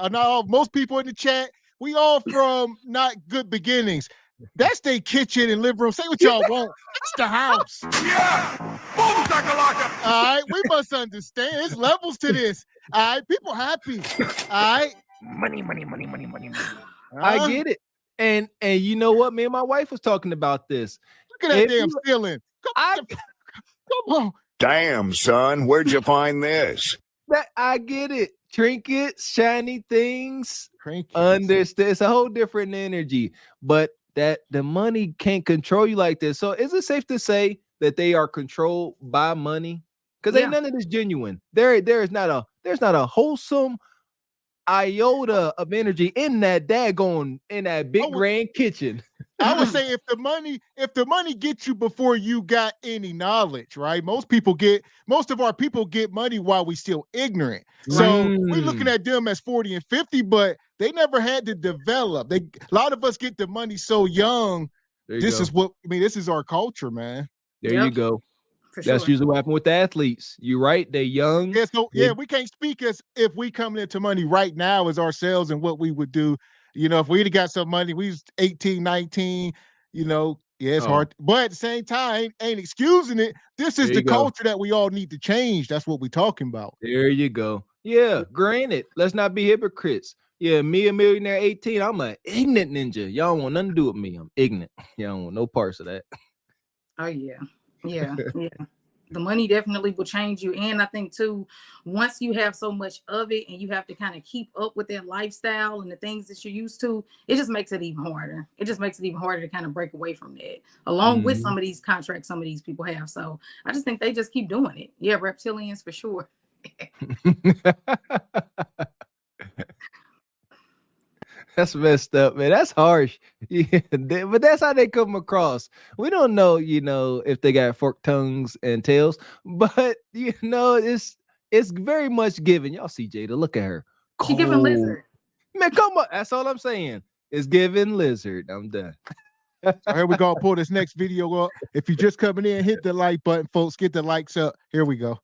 Most people in the chat, we all from not good beginnings. That's their kitchen and living room. Say what y'all want. It's the house. Yeah! Boom, shakalaka! All right, we must understand. There's levels to this. All right, people happy. All right. Money. I get it. And you know what? Me and my wife was talking about this. Look at that damn ceiling. Come on. Damn, son, where'd you find this? I get it. Trinkets, shiny things. Trinkets. Understand. It's a whole different energy. But that the money can't control you like this. So is it safe to say that they are controlled by money? Because ain't none of this genuine. There's not a wholesome iota of energy in that big grand kitchen. I would say if the money gets you before you got any knowledge, right? Most of our people get money while we still ignorant. So we're looking at them as 40 and 50, but they never had to develop. A lot of us get the money so young. This is our culture, man. There you go. That's sure. usually what happened with the athletes. You're right. They're young. Yeah, so we can't speak as if we coming into money right now as ourselves and what we would do. If we'd have got some money, we was 18, 19, it's hard. But at the same time, ain't excusing it. This is the culture that we all need to change. That's what we're talking about. There you go. Yeah, granted, let's not be hypocrites. Yeah, me a millionaire 18, I'm an ignorant ninja. Y'all don't want nothing to do with me. I'm ignorant. Y'all don't want no parts of that. Oh, yeah. Yeah. The money definitely will change you. And I think too, once you have so much of it and you have to kind of keep up with that lifestyle and the things that you're used to, it just makes it even harder. It just makes it even harder to kind of break away from that, along with some of these contracts some of these people have. So I just think they just keep doing it. Yeah, reptilians for sure. That's messed up, man. That's harsh. Yeah, but that's how they come across. We don't know, if they got forked tongues and tails, but it's very much given. Y'all see Jada, look at her. She giving lizard. Man, come on. That's all I'm saying. It's giving lizard. I'm done. Here we go. Pull this next video up. If you're just coming in, hit the like button, folks. Get the likes up. Here we go.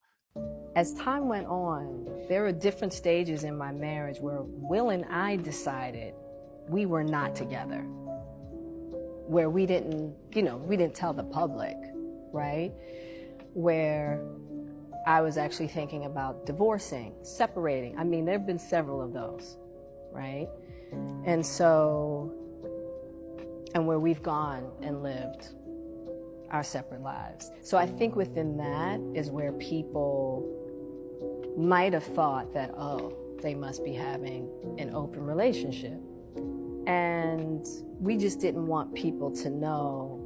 As time went on, there were different stages in my marriage where Will and I decided we were not together, where we didn't tell the public, right? Where I was actually thinking about divorcing, separating. I mean, there have been several of those, right? And where we've gone and lived our separate lives. So I think within that is where people might have thought that, they must be having an open relationship. And we just didn't want people to know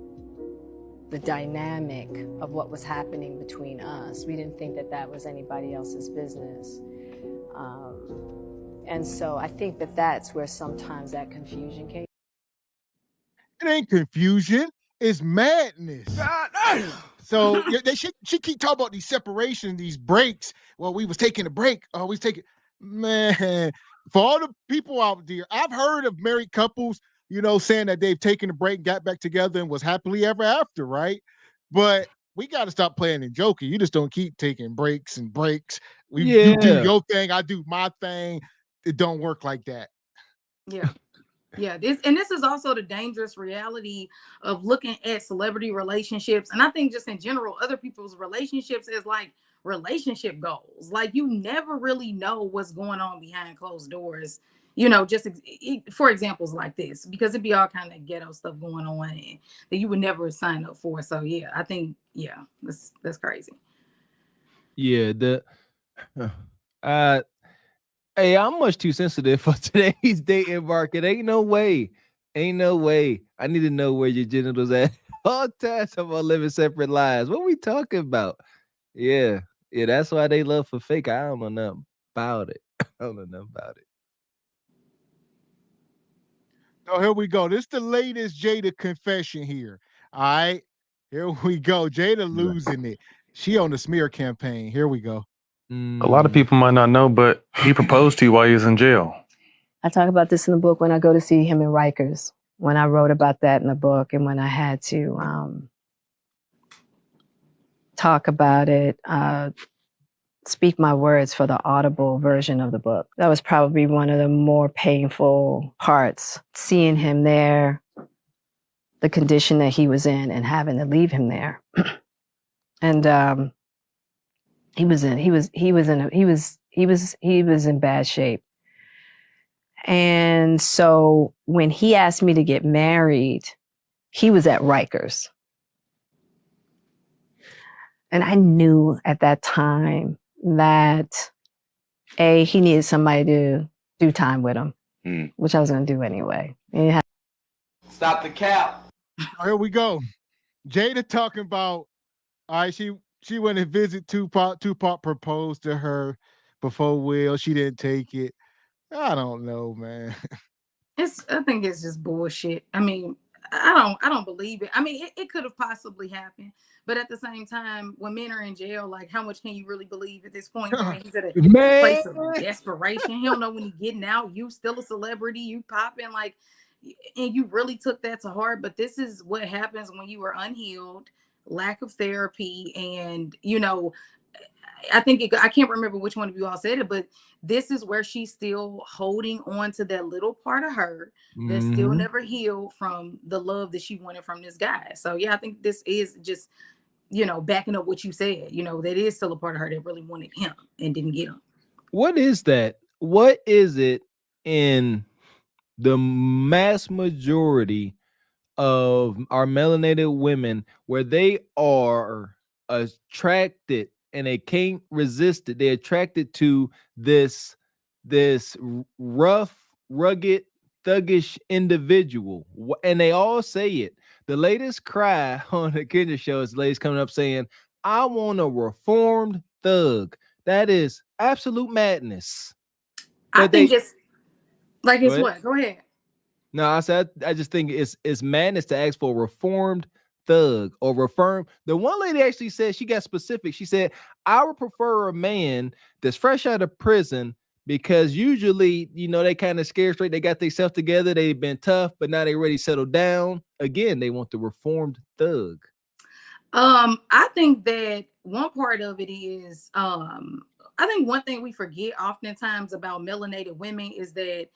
the dynamic of what was happening between us. We didn't think that was anybody else's business. And so I think that's where sometimes that confusion came. It ain't confusion. It's madness. So she keep talking about these separations, these breaks. Well, we was taking a break. Man, for all the people out there, I've heard of married couples, saying that they've taken a break, got back together, and was happily ever after, right? But we got to stop playing and joking. You just don't keep taking breaks and breaks. You do your thing, I do my thing. It don't work like that. Yeah. Yeah, this is also the dangerous reality of looking at celebrity relationships. And I think just in general, other people's relationships as like relationship goals. Like you never really know what's going on behind closed doors, just for examples like this, because it'd be all kind of ghetto stuff going on and that you would never sign up for. So yeah, I think, that's crazy. Yeah, Hey, I'm much too sensitive for today's dating market. Ain't no way. Ain't no way. I need to know where your genitals at. All times I'm gonna living separate lives. What we talking about? Yeah. Yeah, that's why they love for fake. I don't know nothing about it. I don't know nothing about it. So here we go. This is the latest Jada confession here. All right. Here we go. Jada losing it. She on the smear campaign. Here we go. A lot of people might not know, but he proposed to you while he was in jail. I talk about this in the book when I go to see him in Rikers, when I wrote about that in the book, and when I had to talk about it, speak my words for the audible version of the book. That was probably one of the more painful parts, seeing him there, the condition that he was in, and having to leave him there. And he was in bad shape. And so when he asked me to get married, he was at Rikers. And I knew at that time that he needed somebody to do time with him, which I was going to do anyway. Stop the cap. Here we go. Jada talking about, all right, she went and visit Tupac. Tupac proposed to her before Will. She didn't take it. I don't know, man. I think it's just bullshit. I mean, I don't believe it. I mean, it could have possibly happened, but at the same time, when men are in jail, like, how much can you really believe at this point? I mean, he's at a place of desperation. He don't know when he's getting out. You still a celebrity. You popping, like, and you really took that to heart. But this is what happens when you are unhealed, lack of therapy, and I think I can't remember which one of you all said it, but this is where she's still holding on to that little part of her that still never healed from the love that she wanted from this guy. So yeah, I think this is just, backing up what you said, that is still a part of her that really wanted him and didn't get him. What is that? What is it in the mass majority of our melanated women where they are attracted and they can't resist it? They're attracted to this rough, rugged, thuggish individual, and they all say it. The latest cry on the Kendra show is the ladies coming up saying, "I want a reformed thug." That is absolute madness. I think it's like it's what? Go ahead. No, I said I just think it's madness to ask for a reformed thug or reform. The one lady actually said, she got specific. She said, "I would prefer a man that's fresh out of prison because usually, they kind of scared straight. They got themselves together. They've been tough, but now they ready settled down. Again, they want the reformed thug." I think that one part of it is, I think one thing we forget oftentimes about melanated women is that,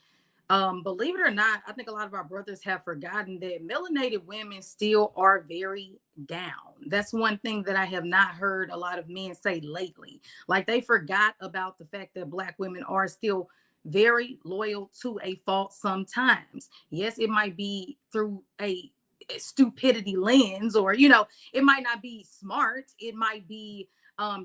believe it or not, I think a lot of our brothers have forgotten that melanated women still are very down. That's one thing that I have not heard a lot of men say lately. Like, they forgot about the fact that Black women are still very loyal to a fault sometimes. Yes, it might be through a stupidity lens, or it might not be smart, it might be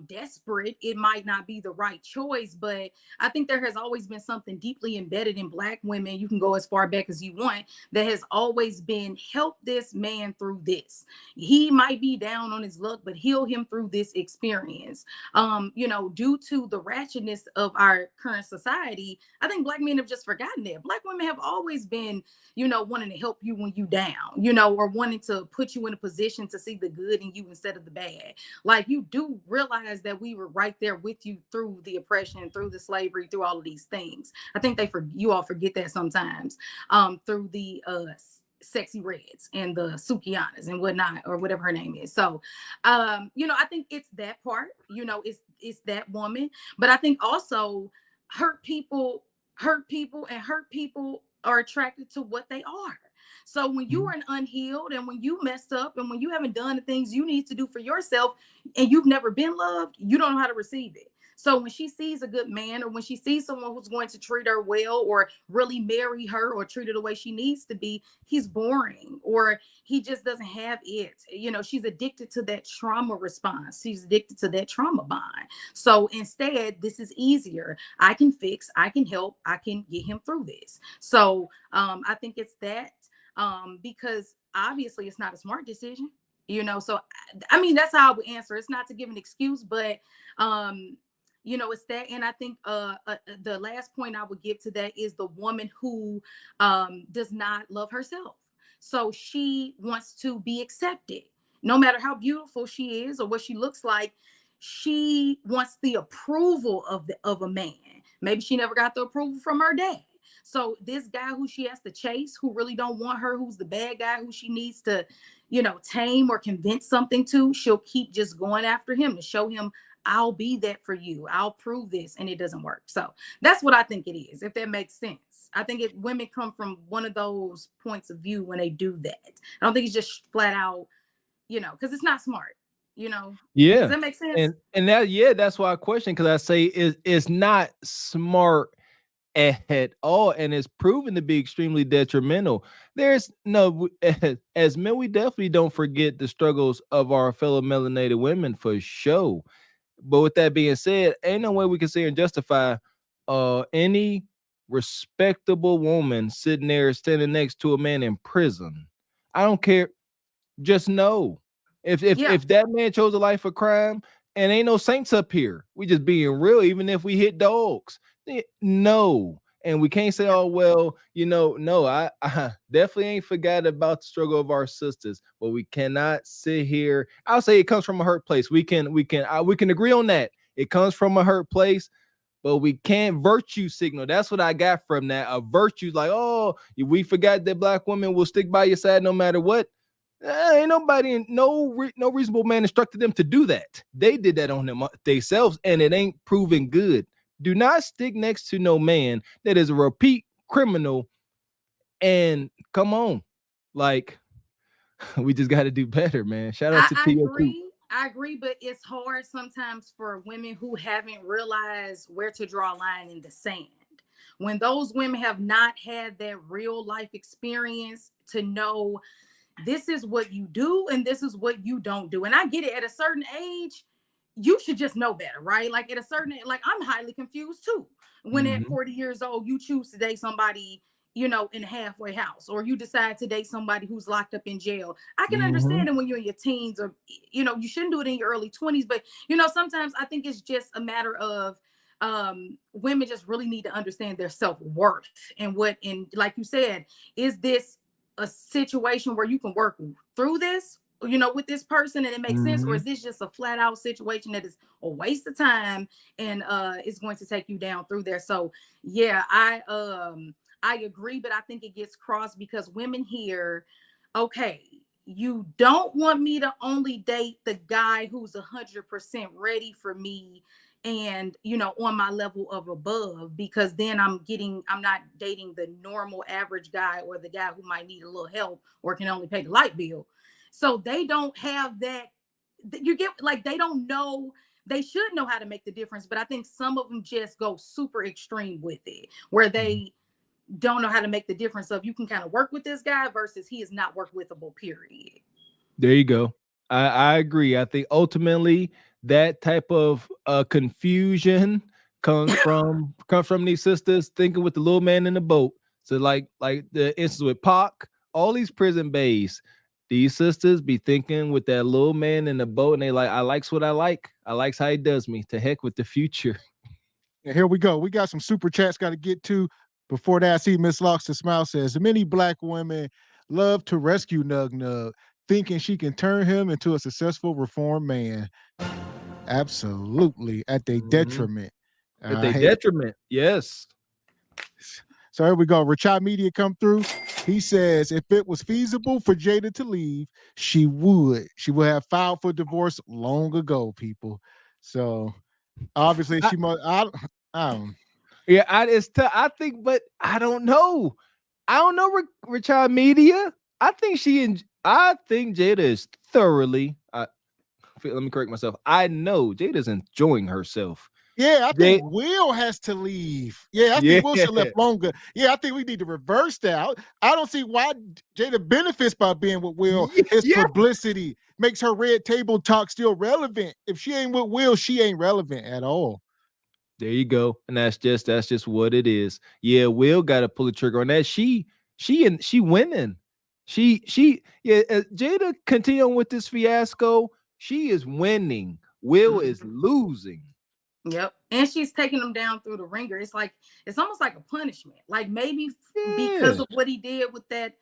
desperate, it might not be the right choice, but I think there has always been something deeply embedded in Black women. You can go as far back as you want, that has always been, help this man through this. He might be down on his luck, but heal him through this experience. Due to the ratchetness of our current society, I think Black men have just forgotten that. Black women have always been, wanting to help you when you down, or wanting to put you in a position to see the good in you instead of the bad. Like, you do realize that we were right there with you through the oppression, through the slavery, through all of these things. I think you all forget that sometimes, through the Sexy Reds and the Sukianas and whatnot, or whatever her name is. So, I think it's that part, it's that woman. But I think also hurt people are attracted to what they are. So when you are unhealed, and when you messed up, and when you haven't done the things you need to do for yourself, and you've never been loved, you don't know how to receive it. So when she sees a good man, or when she sees someone who's going to treat her well or really marry her or treat her the way she needs to be, he's boring, or he just doesn't have it. You know, she's addicted to that trauma response. She's addicted to that trauma bond. So instead, this is easier. I can fix, I can help, I can get him through this. So I think it's that, because obviously it's not a smart decision, you know. So I mean, that's how I would answer. It's not to give an excuse, but you know, it's that. And I think the last point I would give to that is the woman who does not love herself. So she wants to be accepted, no matter how beautiful she is or what she looks like. She wants the approval of a man. Maybe she never got the approval from her dad. So this guy who she has to chase, who really don't want her, who's the bad guy, who she needs to, you know, tame or convince something to, she'll keep just going after him to show him, I'll be that for you, I'll prove this, and it doesn't work. So that's what I think it is, if that makes sense. I think women come from one of those points of view when they do that. I don't think it's just flat out, you know, because it's not smart, you know. Yeah. Does that make sense? And that, yeah, that's why I question, because I say it's not smart at all, and it's proven to be extremely detrimental. There's no, as men, we definitely don't forget the struggles of our fellow melanated women, for sure. But with that being said, ain't no way we can say and justify any respectable woman sitting there standing next to a man in prison. I don't care. Just know, if that man chose a life of crime, and ain't no saints up here, we just being real, even if we hit dogs. No. And we can't say, oh, well, you know, no, I definitely ain't forgot about the struggle of our sisters, but we cannot sit here. I'll say it comes from a hurt place. We can agree on that. It comes from a hurt place, but we can't virtue signal. That's what I got from that. A virtue, like, oh, we forgot that black women will stick by your side no matter what. Ain't nobody, no reasonable man instructed them to do that. They did that on them themselves, and it ain't proven good. Do not stick next to no man that is a repeat criminal. And come on, like, we just got to do better, man. Shout out to I agree, but it's hard sometimes for women who haven't realized where to draw a line in the sand. When those women have not had that real life experience to know this is what you do and this is what you don't do. And I get it, at a certain age, you should just know better, right? Like at a certain, like I'm highly confused too. When at 40 years old, you choose to date somebody, you know, in a halfway house, or you decide to date somebody who's locked up in jail. I can understand it when you're in your teens, or, you know, you shouldn't do it in your early 20s. But, you know, sometimes I think it's just a matter of women just really need to understand their self-worth and like you said, is this a situation where you can work through this, you know, with this person and it makes sense, or is this just a flat out situation that is a waste of time and is going to take you down through there? So yeah, I agree, but I think it gets crossed because women here, okay, you don't want me to only date the guy who's 100% ready for me and, you know, on my level of above, because then I'm not dating the normal average guy or the guy who might need a little help or can only pay the light bill. So they don't have that. You get, like, they don't know. They should know how to make the difference, but I think some of them just go super extreme with it, where they don't know how to make the difference of you can kind of work with this guy versus he is not work withable, period. There you go. I agree. I think ultimately that type of confusion comes from these sisters thinking with the little man in the boat. So like the instance with Pac, all these prison bays, these sisters be thinking with that little man in the boat, and they like, I likes what I like. I likes how he does me. To heck with the future. And here we go. We got some super chats got to get to. Before that, I see Miss Locks to Smile says, many black women love to rescue Nug Nug, thinking she can turn him into a successful reformed man. Absolutely. At their detriment. At their detriment. Yes. So here we go. Rachad Media come through. He says, if it was feasible for Jada to leave, she would. She would have filed for divorce long ago, people. So obviously she must. I don't. Yeah, I think, but I don't know. I don't know, Rachad Media. I think Jada is thoroughly. Let me correct myself. I know Jada's enjoying herself. Yeah, I think Will has to leave. Yeah, I think Will should have left longer. Yeah, I think we need to reverse that. I don't see why Jada benefits by being with Will. His publicity makes her red table talk still relevant. If she ain't with Will, she ain't relevant at all. There you go. And that's just what it is. Yeah, Will got to pull the trigger on that. She winning. Jada continuing with this fiasco. She is winning. Will is losing. Yep. And she's taking him down through the ringer. It's almost like a punishment. Like maybe because of what he did with that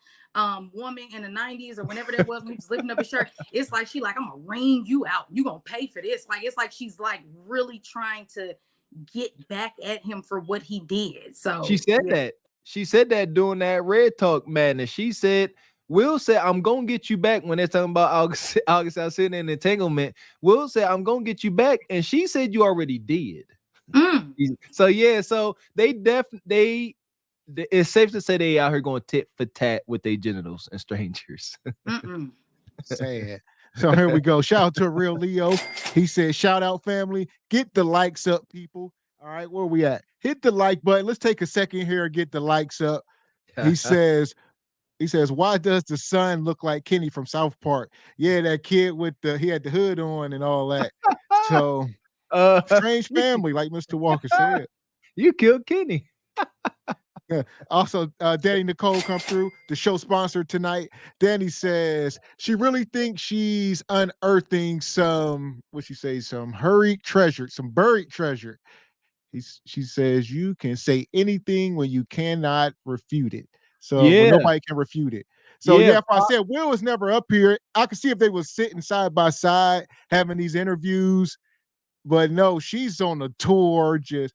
woman in the 90s or whenever that was when he was lifting up his shirt. It's like I'm gonna ring you out. You gonna pay for this. Like it's like she's like really trying to get back at him for what he did. So she said that. She said that during that Red Talk Madness. She said, Will said, I'm gonna get you back when they're talking about August Alsina and entanglement. Will said, I'm gonna get you back, and she said you already did. So so it's safe to say they out here going tit for tat with their genitals and strangers. Sad. So here we go. Shout out to Real Leo. He said, shout out family. Get the likes up, people. All right, where we at? Hit the like button. Let's take a second here and get the likes up. He says, why does the son look like Kenny from South Park? Yeah, that kid he had the hood on and all that. So strange family, like Mr. Walker said. You killed Kenny. Also, Danny Nicole come through, the show sponsor tonight. Danny says she really thinks she's unearthing some buried treasure. She says you can say anything when you cannot refute it. So nobody can refute it. So if I said Will was never up here, I could see if they was sitting side by side having these interviews, but no, she's on a tour just.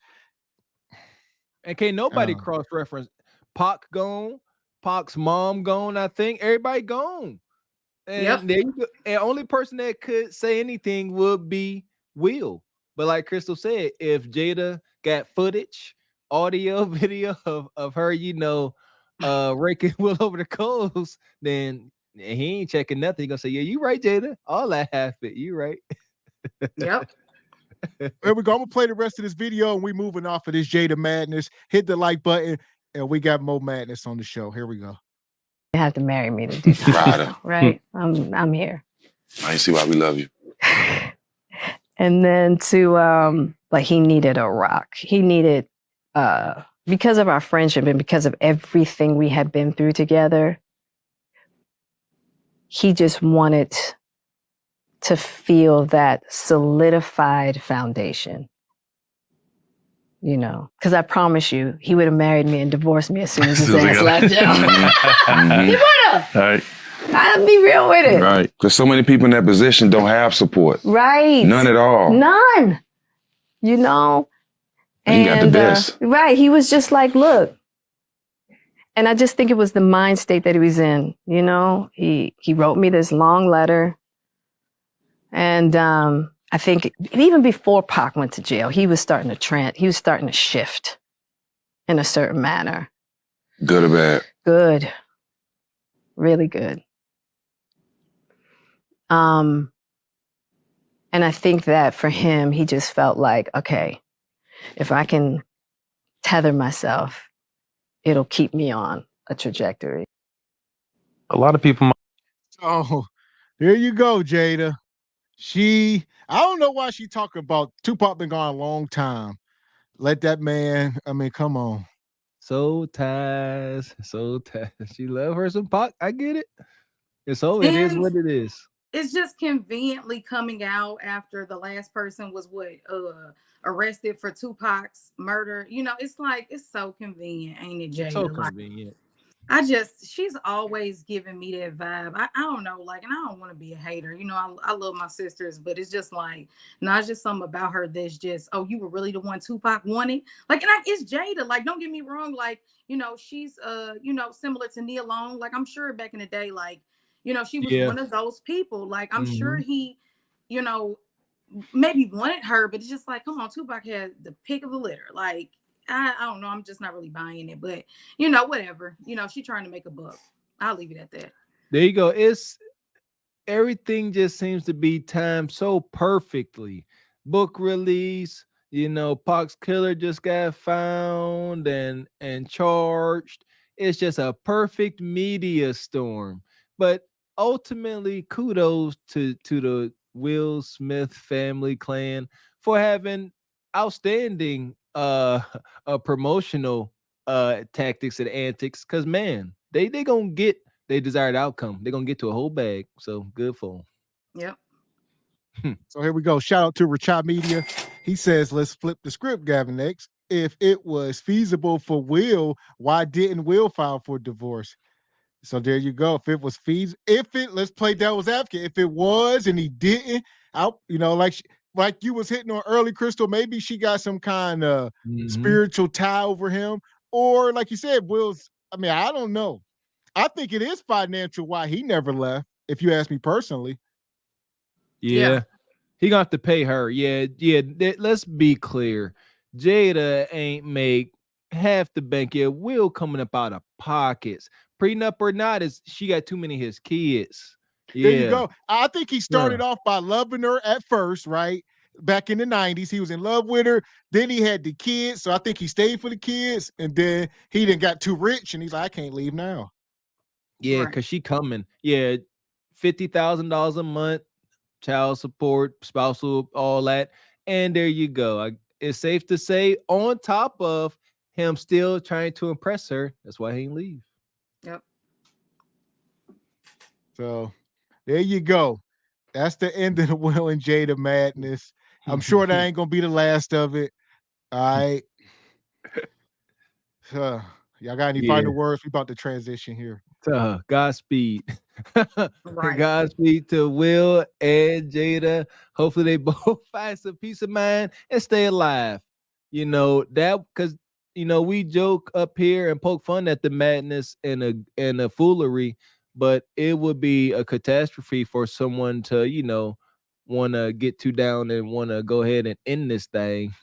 And can't nobody cross-reference. Pac gone, Pac's mom gone, I think. Everybody gone. And the only person that could say anything would be Will. But like Crystal said, if Jada got footage, audio, video of her, raking Will over the coals, then he ain't checking nothing. He gonna say, yeah, you right, Jada. All that happened. You right. Yep. Here we go. I'm gonna play the rest of this video and we moving off of this Jada madness. Hit the like button and we got more madness on the show. Here we go. You have to marry me to do that. Right? I'm here. I see why we love you. And then he needed a rock. He needed because of our friendship and because of everything we had been through together, he just wanted to feel that solidified foundation, because I promise you, he would have married me and divorced me as soon as his ass left jail. He would have. Right. I'll be real with it. Right. Because so many people in that position don't have support. Right. None at all. None. And he got the best. Right. He was just like, look. And I just think it was the mind state that he was in. He wrote me this long letter. And I think even before Pac went to jail, he was starting to shift in a certain manner. Good or bad? Good. Really good. And I think that for him, he just felt like, okay, if I can tether myself, it'll keep me on a trajectory. A lot of people. Oh, there you go, Jada. I don't know why she talking about Tupac been gone a long time. Let that man, come on. So Taz. She love her some Pac. I get it. It is what it is. It's just conveniently coming out after the last person was arrested for Tupac's murder. It's so convenient, ain't it, Jada? So convenient. She's always giving me that vibe. I don't know, and I don't want to be a hater. I love my sisters, but it's just it's just something about her that's just, oh, you were really the one Tupac wanted. It's Jada. Don't get me wrong. She's similar to Nia Long. I'm sure back in the day, she was one of those people. I'm sure he, maybe wanted her, but it's just come on, Tupac had the pick of the litter. I don't know. I'm just not really buying it, but whatever. She's trying to make a buck. I'll leave it at that. There you go. Everything just seems to be timed so perfectly. Book release, Pac's killer just got found and charged. It's just a perfect media storm. But ultimately, kudos to the Will Smith family clan for having outstanding promotional tactics and antics. Cause man, they gonna get their desired outcome. They're gonna get to a whole bag. So good for them. Yep. So here we go. Shout out to Rachad Media. He says, let's flip the script, Gavin X. If it was feasible for Will, why didn't Will file for divorce? So there you go. If it was let's play devil's advocate. If it was and he didn't, like you was hitting on early, Crystal, maybe she got some kind of spiritual tie over him. Or like you said, I don't know. I think it is financial why he never left, if you ask me personally. Yeah. He gonna have to pay her. Yeah. Let's be clear. Jada ain't make half the bank. Yeah, Will coming up out of pockets. Prenup or not, she got too many of his kids. Yeah. There you go. I think he started off by loving her at first, right? Back in the 90s, he was in love with her. Then he had the kids, so I think he stayed for the kids. And then he done got too rich, and he's like, I can't leave now. Yeah, because she coming. Yeah, $50,000 a month, child support, spousal, all that. And there you go. It's safe to say, on top of him still trying to impress her, that's why he didn't leave. Yep. So there you go. That's the end of the Will and Jada madness. I'm sure that ain't gonna be the last of it. All right. Y'all got any final words? We about to transition here. Godspeed. Right. Godspeed to Will and Jada. Hopefully they both find some peace of mind and stay alive. That because we joke up here and poke fun at the madness and the foolery, but it would be a catastrophe for someone to want to get too down and want to go ahead and end this thing.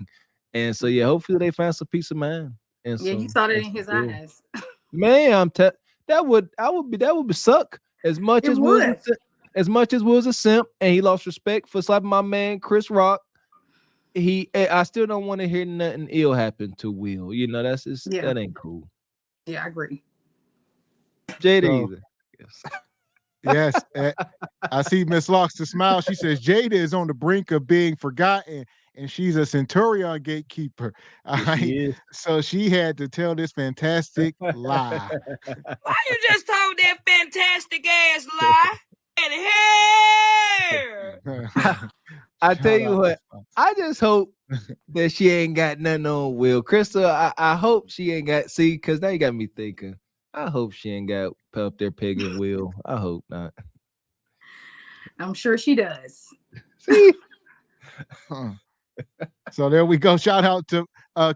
And so hopefully they find some peace of mind. And you saw that in his eyes. Man, that would suck as much as Will's a simp and he lost respect for slapping my man Chris Rock. I still don't want to hear nothing ill happen to Will. That ain't cool. Yeah, I agree. Jada either. Yes. I see Miss Locks to smile. She says Jada is on the brink of being forgotten, and she's a Centurion gatekeeper. So she had to tell this fantastic lie. Why you just told that fantastic ass lie? And here. I tell you what, I just hope that she ain't got nothing on Will. Crystal, I hope she ain't got, because now you got me thinking. I hope she ain't got up there pegging Will. I hope not. I'm sure she does. See? So there we go. Shout out to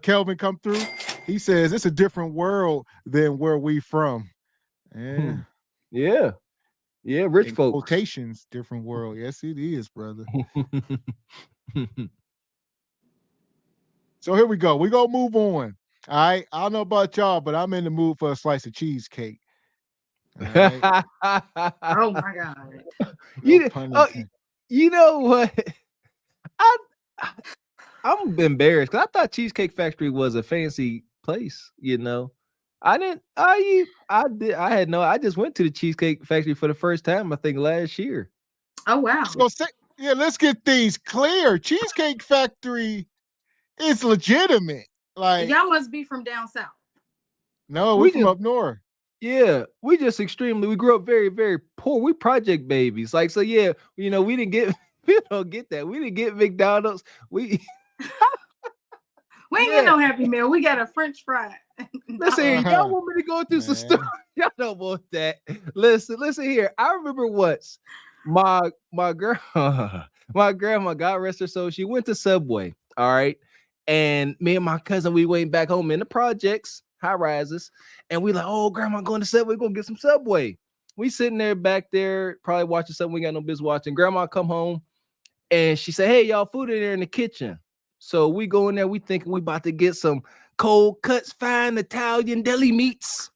Kelvin come through. He says it's a different world than where we from. Yeah. Yeah, rich folks. Quotations, different world. Yes, it is, brother. So here we go. We're going to move on. All right. I don't know about y'all, but I'm in the mood for a slice of cheesecake. Right? Oh, my God. You know what? I'm embarrassed because I thought Cheesecake Factory was a fancy place, I just went to the Cheesecake Factory for the first time, I think last year. Oh, wow. Let's get these clear. Cheesecake Factory is legitimate. Like, y'all must be from down south. No, we from up north. Yeah, we just we grew up very, very poor. We project babies. We didn't get we don't get that. We didn't get McDonald's. We ain't get no Happy Meal. We got a French fry. Listen, y'all want me to go through some stuff? Y'all don't want that. Listen here. I remember once my grandma, God rest her soul, she went to Subway. All right. And me and my cousin, we went back home in the projects, high rises, and we like, oh, grandma going to Subway, go get some Subway. We sitting there back there, probably watching something we got no business watching. Grandma come home and she said, hey, y'all, food in there in the kitchen. So we go in there, we thinking we about to get some cold cuts, fine Italian deli meats.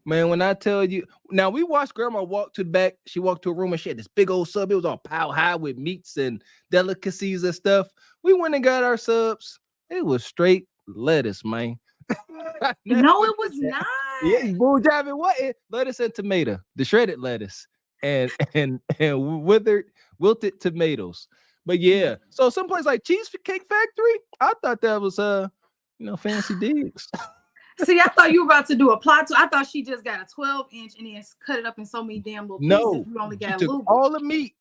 Man, when I tell you, now we watched Grandma walk to the back. She walked to a room and she had this big old sub. It was all piled high with meats and delicacies and stuff. We went and got our subs. It was straight lettuce, man. No, it was not. Yeah, bull driving what? Lettuce and tomato, the shredded lettuce, and wilted tomatoes. But yeah, so someplace like Cheesecake Factory, I thought that was fancy digs. See, I thought you were about to do a plot. I thought she just got a 12-inch and then cut it up in so many damn little pieces. No, You only she got a took little. all the meat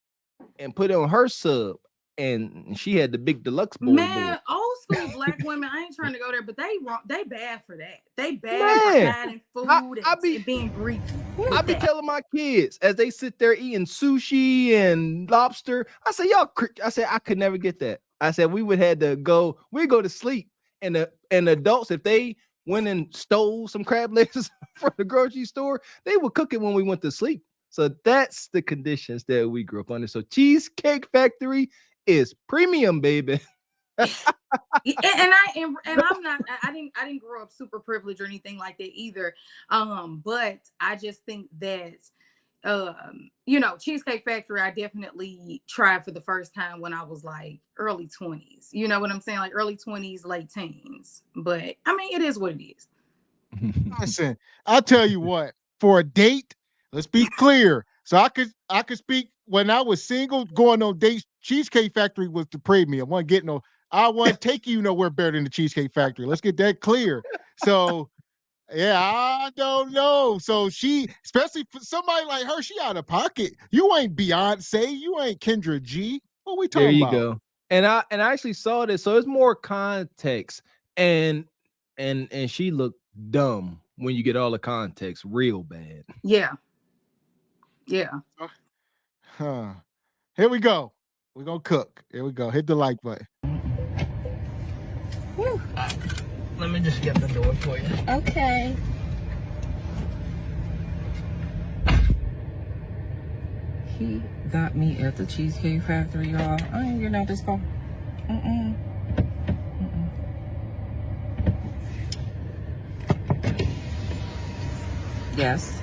and put it on her sub, and she had the big deluxe bowl. Man, old school black women. I ain't trying to go there, but they bad for that. They bad for hiding food and being greedy. I be telling my kids as they sit there eating sushi and lobster. I say, I could never get that. I said we go to sleep, and the adults, if they went and stole some crab legs from the grocery store, they would cook it when we went to sleep. So that's the conditions that we grew up under. So Cheesecake Factory is premium, baby. and I'm not. I didn't grow up super privileged or anything like that either. But I just think that Cheesecake Factory, I definitely tried for the first time when I was like early 20s. You know what I'm saying? Like early 20s, late teens. But I mean, it is what it is. Listen, I'll tell you what, for a date, let's be clear. So I could speak when I was single, going on dates, Cheesecake Factory was the premium. I wasn't taking you nowhere better than the Cheesecake Factory. Let's get that clear. So yeah, I don't know. So she, especially for somebody like her, she out of pocket. You ain't Beyonce. You ain't Kendra G. What we talking about? There you go. And I actually saw this, so it's more context. And she looked dumb when you get all the context, real bad. Yeah. Here we go. We're gonna cook. Here we go. Hit the like button. Whew. Let me just get the door for you. Okay. He got me at the Cheesecake Factory, y'all. I ain't getting out this car. Yes.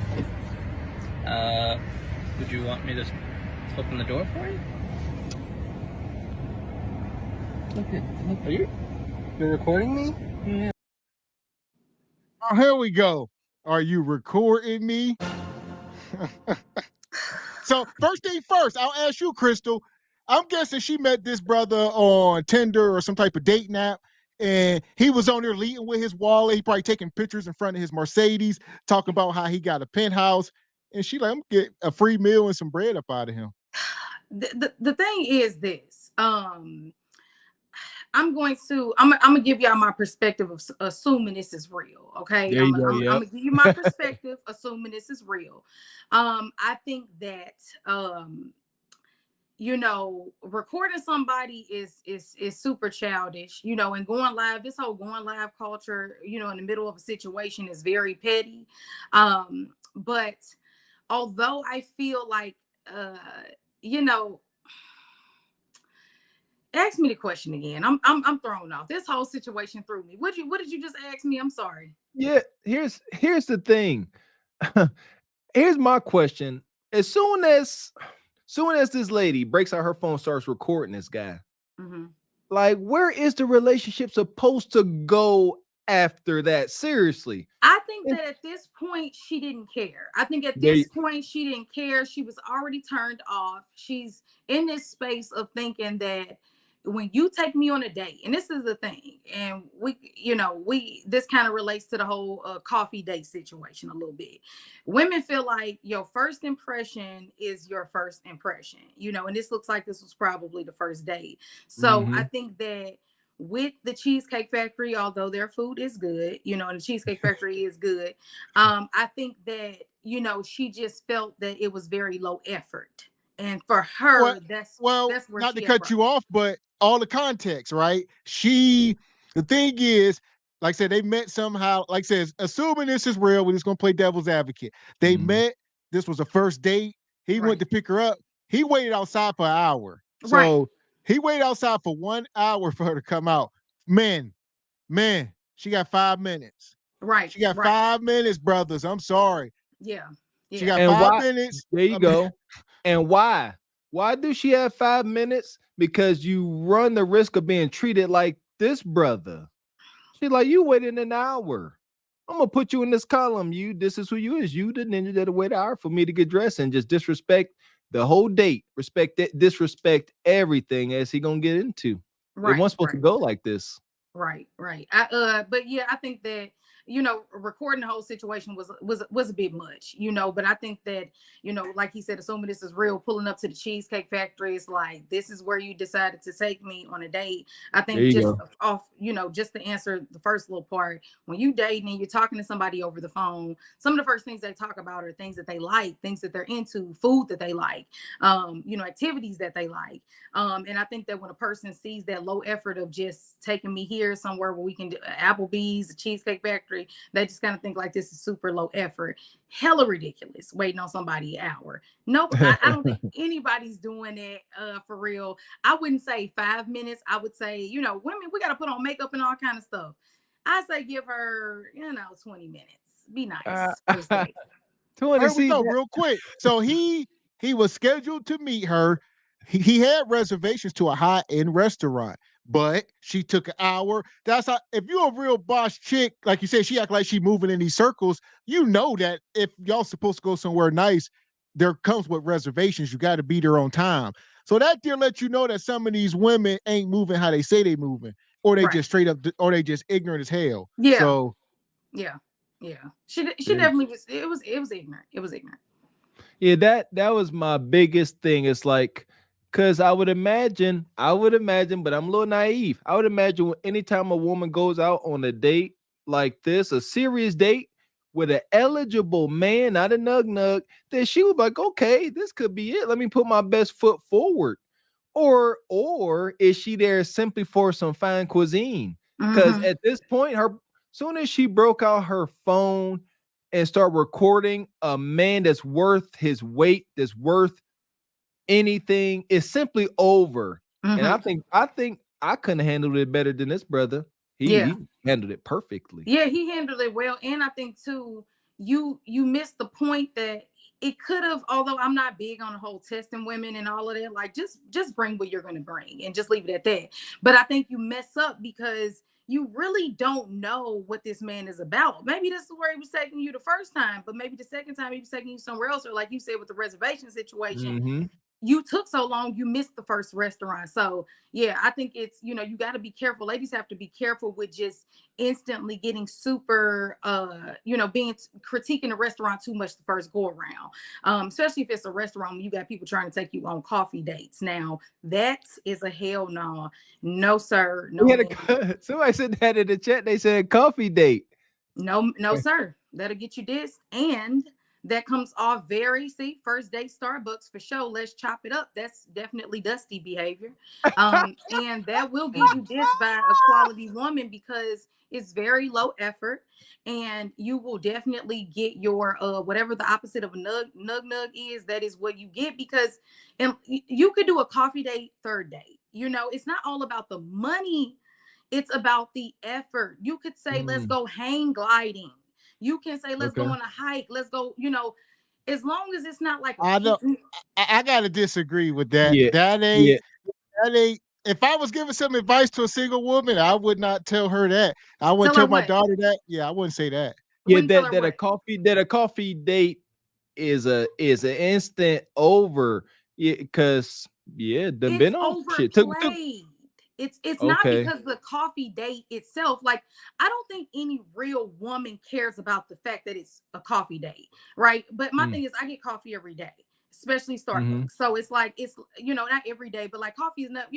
Would you want me to open the door for you? Are you're recording me? Yeah. Oh, here we go. Are you recording me? So first thing first, I'll ask you, Crystal. I'm guessing she met this brother on Tinder or some type of dating app, and he was on there leading with his wallet. He probably taking pictures in front of his Mercedes, talking about how he got a penthouse. And she like, I'm gonna get a free meal and some bread up out of him. The thing is this. I'm gonna give y'all my perspective of assuming this is real. Okay, I'm gonna give you my perspective, assuming this is real. I think that recording somebody is super childish. And going live, this whole going live culture, in the middle of a situation is very petty. But although I feel like ask me the question again. I'm thrown off. This whole situation threw me. What did you just ask me? I'm sorry. Yeah, here's the thing. Here's my question. As soon as this lady breaks out her phone, starts recording this guy, like, where is the relationship supposed to go after that? Seriously. I think that at this point she didn't care. She didn't care. She was already turned off. She's in this space of thinking that when you take me on a date, and this is the thing, and this kind of relates to the whole coffee date situation a little bit. Women feel like your first impression is your first impression, and this looks like this was probably the first date. So I think that with the Cheesecake Factory, although their food is good, and the Cheesecake Factory is good, I think that, she just felt that it was very low effort. And for her, that's where not to cut you off, but all the context, right? The thing is, like I said, they met somehow, like I said, assuming this is real, we're just going to play devil's advocate. They met, this was a first date. He went to pick her up. He waited outside for an hour. So he waited outside for 1 hour for her to come out. Man, she got 5 minutes. Right. She got right. 5 minutes, brothers. I'm sorry. Yeah. She got And 5 why- minutes. There you go. And why? Why do she have 5 minutes? Because you run the risk of being treated like this brother. She's like, you waited an hour. I'm gonna put you in this column. This is who you is. You the ninja that waited an hour for me to get dressed and just disrespect the whole date. Disrespect everything as he gonna get into. Right. They weren't supposed to go like this. Right. But yeah, I think that, recording the whole situation was a bit much, but I think that, like he said, assuming this is real, pulling up to the Cheesecake Factory, it's like, this is where you decided to take me on a date. I think just to answer the first little part, when you dating and you're talking to somebody over the phone, some of the first things they talk about are things that they like, things that they're into, food that they like, activities that they like. And I think that when a person sees that low effort of just taking me here somewhere where we can do Applebee's, the Cheesecake Factory, they just kind of think like this is super low effort, hella ridiculous, waiting on somebody an hour. Nope, I don't think anybody's doing it for real. I wouldn't say 5 minutes. I would say, women, we got to put on makeup and all kind of stuff. I say give her, 20 minutes. Be nice. 20. Here we go, real quick. So he was scheduled to meet her. He had reservations to a high-end restaurant, but she took an hour. That's how, if you're a real boss chick, like you said, she act like she moving in these circles. You know that if y'all supposed to go somewhere nice, there comes with reservations. You got to be there on time. So that there lets you know that some of these women ain't moving how they say they moving, or they just straight up, or they just ignorant as hell. Yeah. So yeah. She definitely was. It was ignorant. It was ignorant. Yeah, that was my biggest thing. It's like, because I would imagine, but I'm a little naive. I would imagine anytime a woman goes out on a date like this, a serious date with an eligible man, not a nug, that she would be like, okay, this could be it. Let me put my best foot forward. Or is she there simply for some fine cuisine? Because at this point, soon as she broke out her phone and start recording a man that's worth his weight, that's worth anything, is simply over. And I think I couldn't handle it better than this brother. He handled it perfectly. Yeah, he handled it well. And I think too, you missed the point that it could have, although I'm not big on the whole testing women and all of that, like just bring what you're going to bring and just leave it at that. But I think you mess up because you really don't know what this man is about. Maybe this is where he was taking you the first time, but maybe the second time he was taking you somewhere else, or like you said with the reservation situation, you took so long, you missed the first restaurant. So yeah, I think it's, you got to be careful. Ladies have to be careful with just instantly getting super, being critiquing the restaurant too much the first go around. Especially if it's a restaurant where you got people trying to take you on coffee dates. Now that is a hell no. No, sir. No. Somebody said that in the chat. They said coffee date. No, sir. That'll get you this. And that comes off first date Starbucks for sure. Let's chop it up. That's definitely dusty behavior. And that will get you this by a quality woman because it's very low effort, and you will definitely get your whatever the opposite of a nug is. That is what you get, because you could do a coffee date third date. It's not all about the money. It's about the effort. You could say, let's go hang gliding. You can say, let's go on a hike. Let's go, as long as it's not like. I got to disagree with that. Yeah. That ain't. If I was giving some advice to a single woman, I would not tell her that. I wouldn't tell my daughter that. Yeah, I wouldn't say that. Yeah, that a coffee date is an instant over. Yeah, because done been on shit. It's not because the coffee date itself. Like, I don't think any real woman cares about the fact that it's a coffee date, right? But my thing is, I get coffee every day, especially Starbucks. So it's like, it's, not every day, but like coffee is not,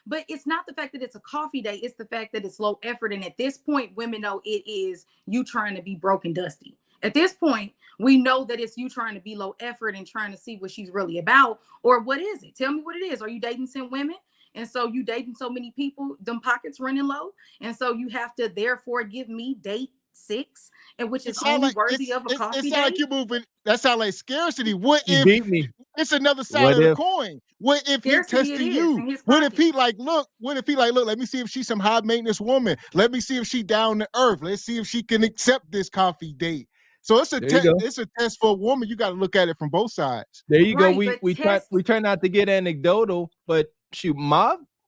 but it's not the fact that it's a coffee date. It's the fact that it's low effort. And at this point, women know it is you trying to be broke and dusty. At this point, we know that it's you trying to be low effort and trying to see what she's really about. Or what is it? Tell me what it is. Are you dating some women? And so you dating so many people, them pockets running low. And so you have to therefore give me date 6, and which is only worthy of a coffee It date. sounds like you're moving. That sounds like scarcity. What You if beat me. it's another side What of the if? coin? What if he Scarcity it testing is you? in his What if he pockets. like, look? What if he like, look? Let me see if she's some high maintenance woman. Let me see if she down to earth. Let's see if she can accept this coffee date. So it's a There you go. it's a test for a woman. You got to look at it from both sides. There you go. Right, We try not to get anecdotal, but shoot,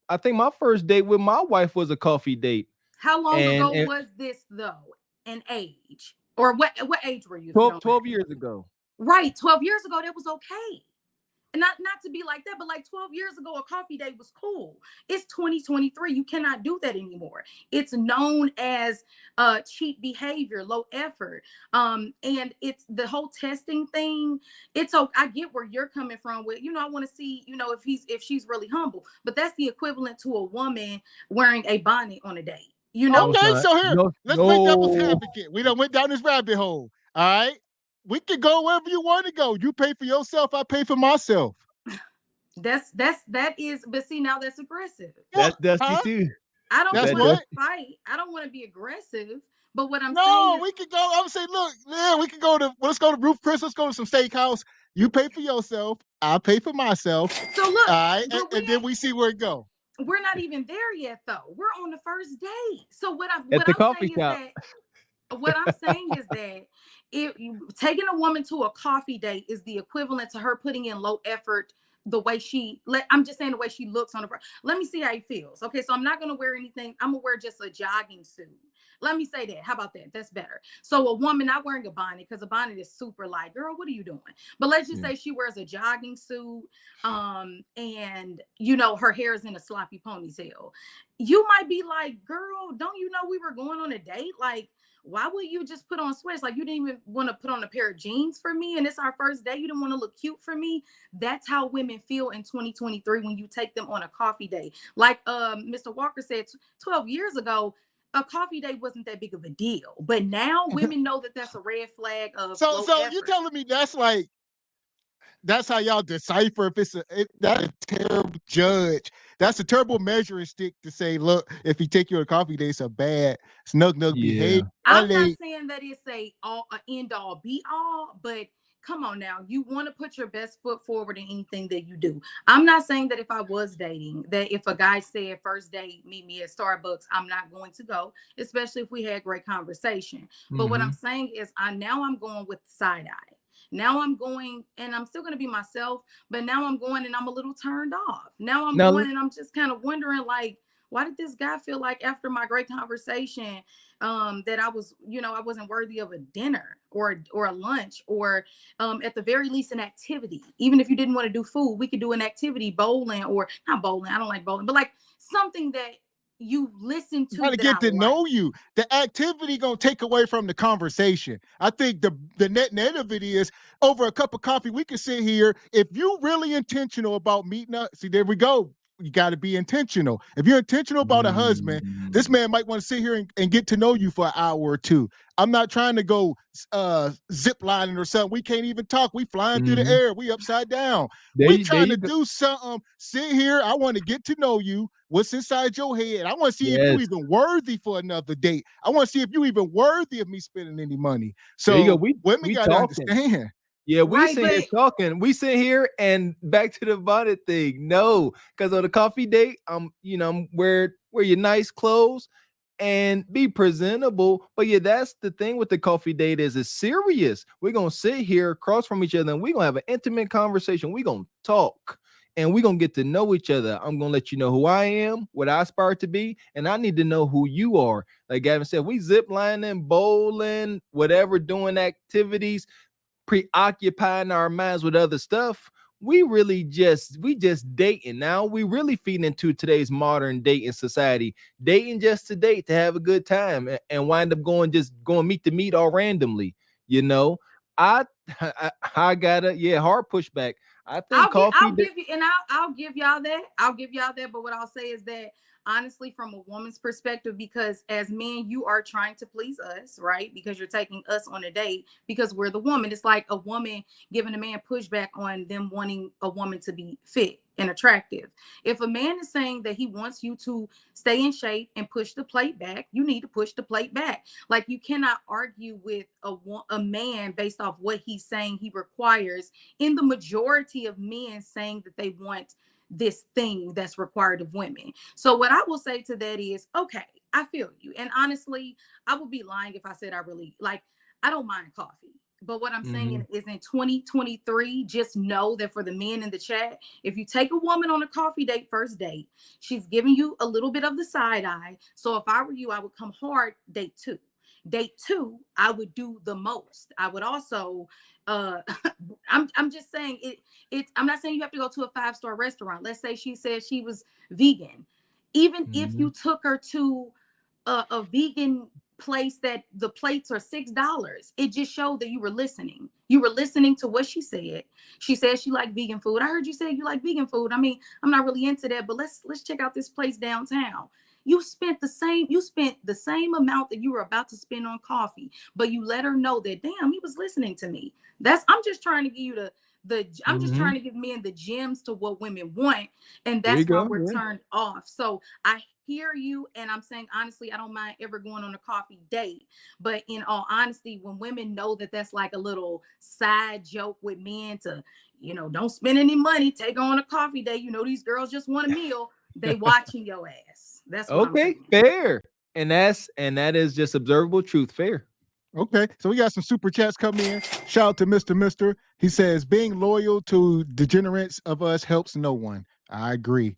I think my first date with my wife was a coffee date. How long ago was this though? In age, or what age were you? 12 years ago. Right, 12 years ago, that was okay. And not to be like that, but like 12 years ago, a coffee date was cool. It's 2023. You cannot do that anymore. It's known as cheap behavior, low effort. And it's the whole testing thing. It's okay. I get where you're coming from with, I want to see, if she's really humble, but that's the equivalent to a woman wearing a bonnet on a date. Okay, so here, let's play devil's advocate. We done went down this rabbit hole. All right. We can go wherever you want to go. You pay for yourself, I pay for myself. That is, but see, now that's aggressive. That's dusty too. I don't That's want what? to fight. I don't want to be aggressive. But what I'm saying No, is, we could go. I'm saying, look, yeah, we could go to let's go to Roof Chris. Let's go to some steakhouse. You pay for yourself, I pay for myself. So look, all right, and then we see where it go. We're not even there yet, though. We're on the first date. So what I'm saying is that taking a woman to a coffee date is the equivalent to her putting in low effort. I'm just saying the way she looks on the front. Let me see how he feels. Okay, so I'm not gonna wear anything. I'm gonna wear just a jogging suit. Let me say that. How about that? That's better. So a woman not wearing a bonnet, because a bonnet is super light. Girl, what are you doing? But let's just say she wears a jogging suit, and her hair is in a sloppy ponytail. You might be like, girl, don't you know we were going on a date? Like, why would you just put on sweats? Like, you didn't even want to put on a pair of jeans for me, and it's our first day. You didn't want to look cute for me. That's how women feel in 2023 when you take them on a coffee date. Like Mr. Walker said, 12 years ago, a coffee date wasn't that big of a deal. But now women know that that's a red flag of So you're telling me that's how y'all decipher if that's a terrible judge. That's a terrible measuring stick to say, look, if he take you to a coffee date, it's a bad snug behavior. I'm not saying that it's a end all be all, but come on now, you want to put your best foot forward in anything that you do. I'm not saying that if I was dating, that if a guy said first date, meet me at Starbucks, I'm not going to go, especially if we had great conversation. But what I'm saying is I'm going with side eye. Now I'm going, and I'm still going to be myself, but now I'm going and I'm a little turned off. Now I'm going and I'm just kind of wondering, like, why did this guy feel like after my great conversation that I was, I wasn't worthy of a dinner or a lunch or at the very least an activity. Even if you didn't want to do food, we could do an activity, bowling, or not bowling. I don't like bowling, but like something that you listen to. Trying to get to know you. The activity gonna take away from the conversation. I think the net of it is over a cup of coffee. We can sit here. If you really intentional about meeting up, see, there we go. You got to be intentional. If you're intentional about a husband, this man might want to sit here and get to know you for an hour or two. I'm not trying to go zip lining or something. We can't even talk. We flying through the air. We upside down. We trying to do something. Sit here. I want to get to know you. What's inside your head? I want to see if you even worthy for another date. I want to see if you even worthy of me spending any money. So women got to understand. Yeah, we sit here talking. We sit here and back to the bonnet thing. No, because on the coffee date, I'm wear your nice clothes and be presentable. But yeah, that's the thing with the coffee date is it's serious. We're gonna sit here across from each other and we're gonna have an intimate conversation. We're gonna talk and we're gonna get to know each other. I'm gonna let you know who I am, what I aspire to be, and I need to know who you are. Like Gavin said, we zip lining, bowling, whatever, doing activities, preoccupying our minds with other stuff. We just dating now. We really feeding into today's modern dating society, dating just to date, to have a good time, and wind up going meet to meet all randomly. I gotta hard pushback. I think I'll give y'all that. But what I'll say is that honestly, from a woman's perspective, because as men, you are trying to please us, right? Because you're taking us on a date because we're the woman. It's like a woman giving a man pushback on them wanting a woman to be fit and attractive. If a man is saying that he wants you to stay in shape and push the plate back, you need to push the plate back. Like, you cannot argue with a man based off what he's saying he requires, in the majority of men saying that they want this thing that's required of women. So what I will say to that is, okay, I feel you. And honestly, I would be lying if I said I don't mind coffee. But what I'm saying is, in 2023, just know that for the men in the chat, if you take a woman on a coffee date, first date, she's giving you a little bit of the side eye. So if I were you, I would come hard date 2. Date 2, I would do the most. I would also, I'm just saying I'm not saying you have to go to a 5-star restaurant. Let's say she said she was vegan. Even if you took her to a vegan place that the plates are $6, it just showed that you were listening. You were listening to what she said. She said she liked vegan food. I heard you say you like vegan food. I mean, I'm not really into that, but let's check out this place downtown. You spent the same amount that you were about to spend on coffee, but you let her know that, damn, he was listening to me. I'm just trying to give you I'm just trying to give men the gems to what women want, and that's why we're turned off. So I hear you, and I'm saying, honestly, I don't mind ever going on a coffee date, but in all honesty, when women know that that's like a little side joke with men to, don't spend any money, take on a coffee date, these girls just want a meal, they watching your ass. That's what okay, fair. And that is just observable truth. Fair. Okay, so we got some super chats coming in. Shout out to Mr. He says, being loyal to degenerates of us helps no one. I agree.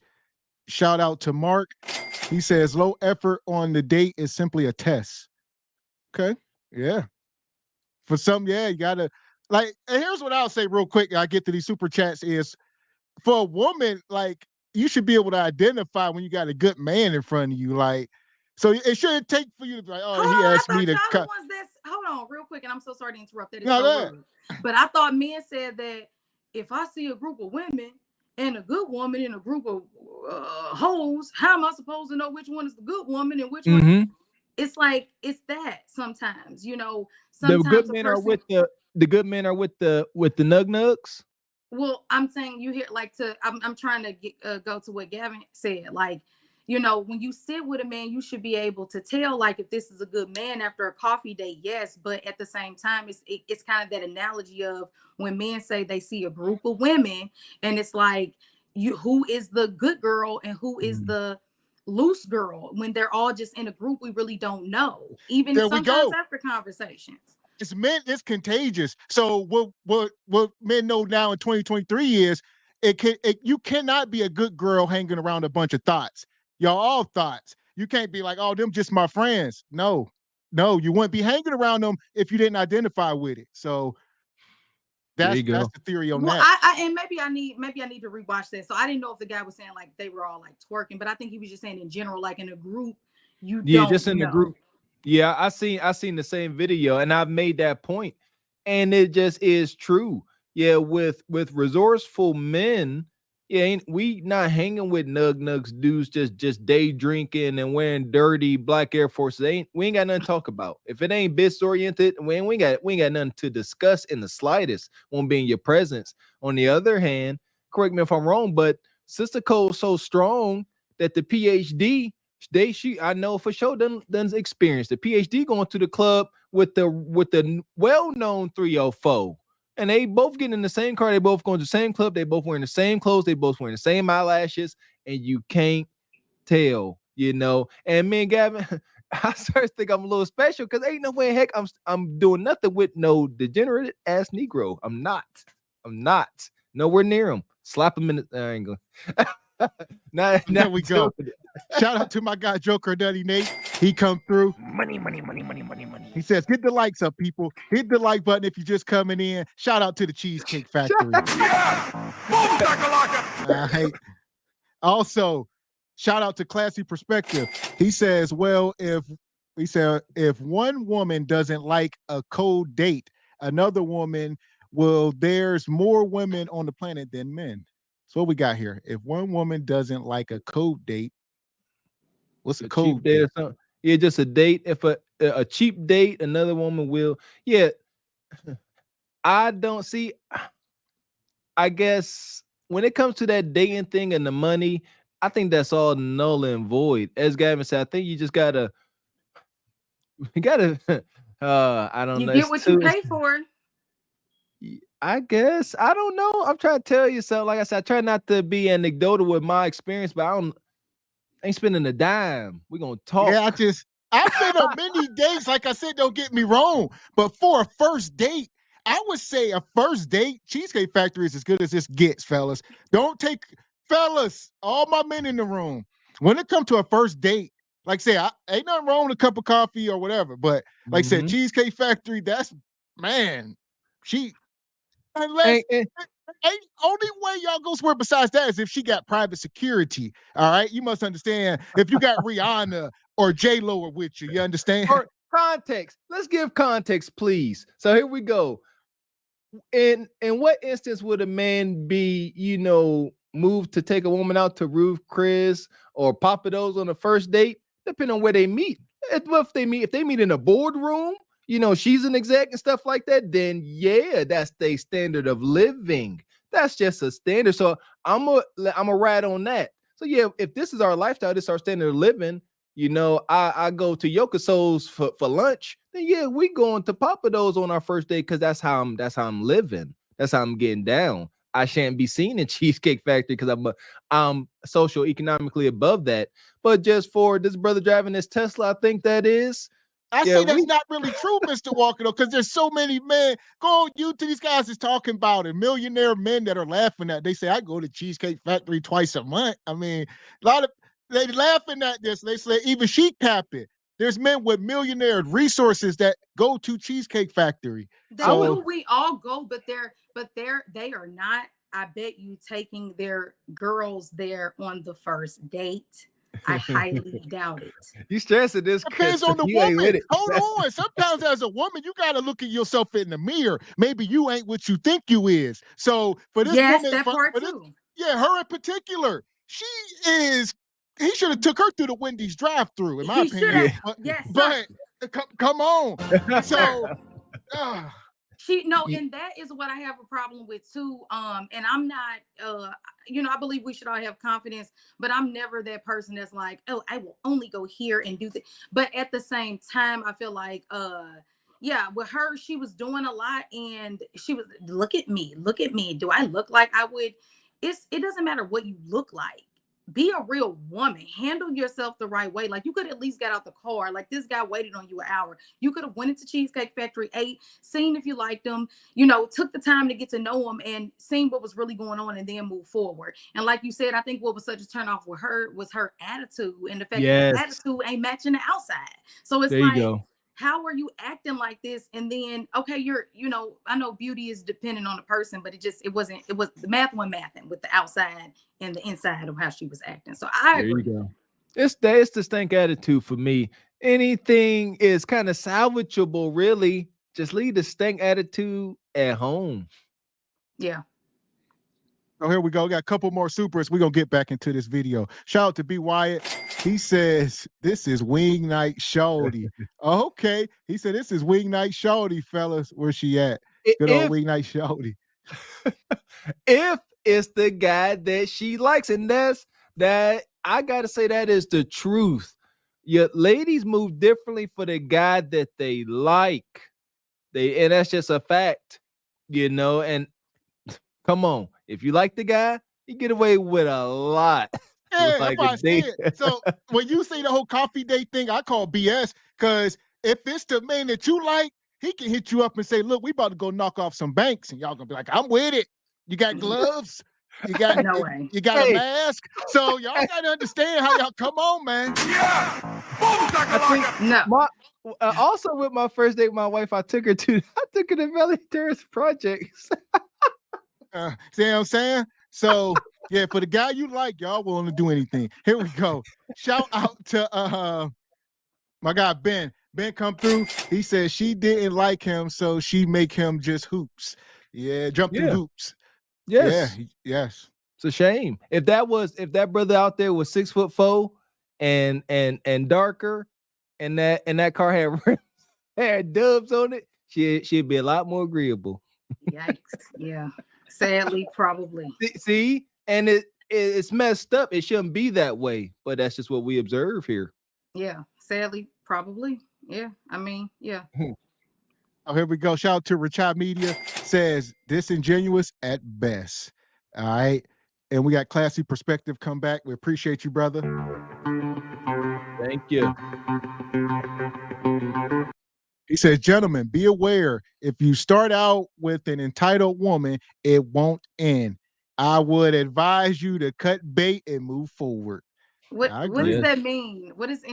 Shout out to Mark. He says, low effort on the date is simply a test. Okay, yeah. For some, you gotta, and here's what I'll say real quick. I get to these super chats is, for a woman, you should be able to identify when you got a good man in front of you. So it shouldn't take for you to be like, he asked me to cut. Hold on real quick, and I'm so sorry to interrupt. That is so rude. But I thought men said that if I see a group of women and a good woman in a group of hoes, how am I supposed to know which one is the good woman and which one? It's that sometimes, sometimes the good men are with the good men are with the nug nugs. Well, I'm saying you hear I'm trying to go to what Gavin said. When you sit with a man, you should be able to tell if this is a good man after a coffee date, yes. But at the same time, it's kind of that analogy of when men say they see a group of women, and it's who is the good girl and who is the loose girl, when they're all just in a group we really don't know, even sometimes after conversations. It's contagious. So what men know now in 2023 is you cannot be a good girl hanging around a bunch of thoughts. Y'all all thoughts. You can't be like, oh, them just my friends. No, you wouldn't be hanging around them if you didn't identify with it. So that's the theory on that. And maybe I need to rewatch that. So I didn't know if the guy was saying they were all twerking, but I think he was just saying in general, in a group, just in the group. Yeah, I seen the same video, and I've made that point, and it just is true. Yeah, with resourceful men, we not hanging with nugs dudes just day drinking and wearing dirty black Air Forces. We ain't got nothing to talk about. If it ain't business oriented, we ain't got nothing to discuss in the slightest. Won't be in your presence. On the other hand, correct me if I'm wrong, but Sister Cole's so strong that the PhD. I know for sure done experience the PhD going to the club with the well-known 304, and they both getting in the same car, they both going to the same club, they both wearing the same clothes, they both wearing the same eyelashes, and you can't tell, And me and Gavin, I started to think I'm a little special because ain't no way heck I'm doing nothing with no degenerate ass Negro. I'm not nowhere near him. Slap him in the I ain't going. There we go. Shout out to my guy Joker Nutty Nate. He come through. Money. He says, "Hit the likes up, people. Hit the like button if you're just coming in." Shout out to the Cheesecake Factory. Also, shout out to Classy Perspective. He says, "Well, if one woman doesn't like a cold date, another woman will. There's more women on the planet than men." So what we got here? If one woman doesn't like a cold date, what's a cold date? Or something? Yeah, just a date. If a cheap date, another woman will. Yeah, I don't see. I guess when it comes to that dating thing and the money, I think that's all null and void. As Gavin said, I think you just gotta, I don't You know. get what you pay for. I guess I don't know. I'm trying to tell you something. Like I said, I try not to be anecdotal with my experience, but I ain't spending a dime. We're gonna talk. Yeah, I've been on many dates. Like I said, don't get me wrong, but for a first date, I would say a first date, Cheesecake Factory is as good as this gets, fellas. Fellas, all my men in the room. When it comes to a first date, like say, ain't nothing wrong with a cup of coffee or whatever, but like I said, Cheesecake Factory, unless ain't only way y'all go somewhere besides that is if she got private security. All right, you must understand. If you got Rihanna or J-Lo with you understand? Or context. Let's give context, please. So here we go. In what instance would a man be, moved to take a woman out to Ruth Chris or Papa Do's on the first date? Depending on where they meet. If they meet in a boardroom, she's an exec and stuff like that, then yeah, that's their standard of living. That's just a standard. So I'm a ride on that. So yeah, if this is our lifestyle, this is our standard of living, I go to Yokoso's for lunch, then yeah, we going to Papa Do's on our first date because that's how I'm living. That's how I'm getting down. I shan't be seen in Cheesecake Factory because I'm social economically above that. But just for this brother driving this Tesla, I think that is. I say that's not really true, Mr. Walker, though, because there's so many men. Go on YouTube, these guys is talking about it. Millionaire men that are laughing at. They say, I go to Cheesecake Factory twice a month. I mean, they laughing at this. They say, even she capped it. There's men with millionaire resources that go to Cheesecake Factory. We all go, but they are not, I bet you, taking their girls there on the first date. I highly doubt it. You stressing this? Depends on the woman. Hold on. Sometimes as a woman, you got to look at yourself in the mirror. Maybe you ain't what you think you is. So for this woman, that part too. Her in particular, he should have took her through the Wendy's drive-through, in my opinion. But come on. So and that is what I have a problem with too. And I'm not, I believe we should all have confidence, but I'm never that person that's like, oh, I will only go here and do that. But at the same time, I feel like, with her, she was doing a lot, and she was, look at me. Do I look like I would? It doesn't matter what you look like. Be a real woman. Handle yourself the right way. Like, you could at least get out the car. Like, this guy waited on you an hour. You could have went into Cheesecake Factory, ate, seen if you liked them, took the time to get to know them and seen what was really going on and then move forward. And like you said, I think what was such a turnoff with her was her attitude and the fact that the attitude ain't matching the outside. So it's how are you acting like this? And then, okay, I know beauty is dependent on the person, but it was the math wasn't mathing with the outside and the inside of how she was acting. So I agree. There you go. It's the stink attitude for me. Anything is kind of salvageable, really. Just leave the stink attitude at home. Yeah. Oh, here we go. We got a couple more supers. We're going to get back into this video. Shout out to B. Wyatt. He says, this is Wing Night Shorty. Okay. He said, this is Wing Night Shorty, fellas. Where's she at? Good old Wing Night Shorty. If it's the guy that she likes, and that I got to say that is the truth. Your ladies move differently for the guy that they like. And that's just a fact, and come on. If you like the guy, you get away with a lot. Yeah, so when you say the whole coffee date thing, I call BS, because if it's the man that you like, he can hit you up and say, look, we about to go knock off some banks. And y'all gonna be like, I'm with it. You got gloves? You got no way. You got a mask? So y'all got to understand how y'all come on, man. Yeah. Boom, also with my first date with my wife, I took her to the Valley Terrace projects. See what I'm saying? So yeah, for the guy you like, y'all willing to do anything. Here we go. Shout out to my guy Ben. Ben come through. He said she didn't like him, so she make him just hoops. Yeah, jump through hoops. Yes. Yeah, yes. It's a shame. If that brother out there was 6'4" and darker, and that car had dubs on it, she'd be a lot more agreeable. Yikes. Yeah. Sadly, probably. See, and it's messed up. It shouldn't be that way, but that's just what we observe here. Yeah, sadly, probably. Yeah, I mean, yeah. Oh, here we go. Shout out to Richard Media. Says disingenuous at best. All right. And we got Classy Perspective come back. We appreciate you, brother. Thank you. He says, gentlemen, be aware. If you start out with an entitled woman, it won't end. I would advise you to cut bait and move forward. What does that mean? Because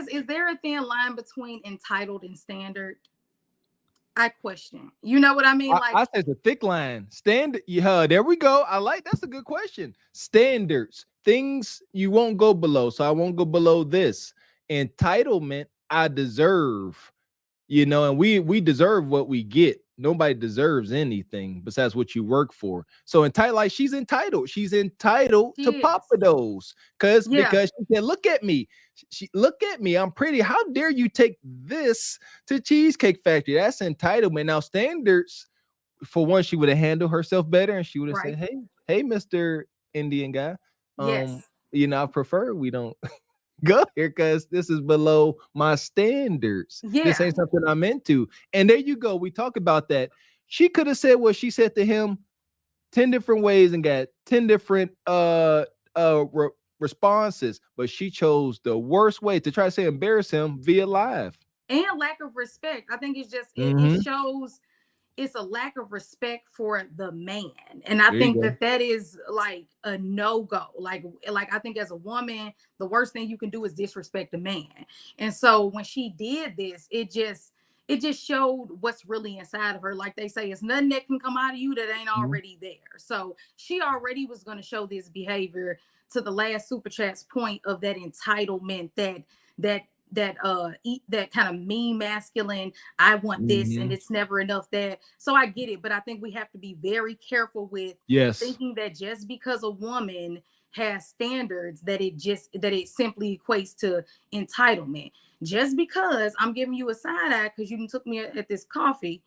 is there a thin line between entitled and standard? I question. You know what I mean? I said the thick line. Standard. Yeah, there we go. That's a good question. Standards, things you won't go below. So I won't go below this. Entitlement, I deserve. And we deserve what we get. Nobody deserves anything besides what you work for. So entitled, she's entitled. She's entitled to Papados because she said, "Look at me. Look at me. I'm pretty. How dare you take this to Cheesecake Factory?" That's entitlement. Now standards, for one, she would have handled herself better, and she would have said, "Hey, Mr. Indian guy. I prefer we don't." Go here because this is below my standards. This ain't something I'm into. And there you go. We talk about that. She could have said what she said to him 10 different ways and got 10 different responses, but she chose the worst way to try to say embarrass him via live. And lack of respect. I think it's just it shows it's a lack of respect for the man. And I think that is like a no-go. Like I think as a woman, the worst thing you can do is disrespect a man. And so when she did this, it just showed what's really inside of her. Like they say, it's nothing that can come out of you that ain't already there. So she already was going to show this behavior to the last super chat's point of that entitlement, that kind of mean masculine, I want this and it's never enough that. So I get it, but I think we have to be very careful with thinking that just because a woman has standards that it simply equates to entitlement. Just because I'm giving you a side eye because you took me at this coffee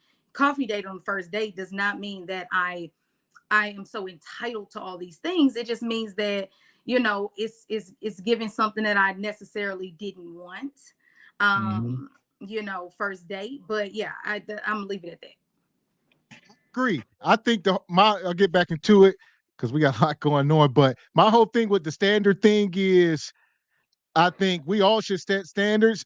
date on the first date does not mean that I am so entitled to all these things. It just means that it's giving something that I necessarily didn't want, first date. But yeah, I'm gonna leave it at that. Agree. I think I'll get back into it because we got a lot going on. But my whole thing with the standard thing is, I think we all should set standards.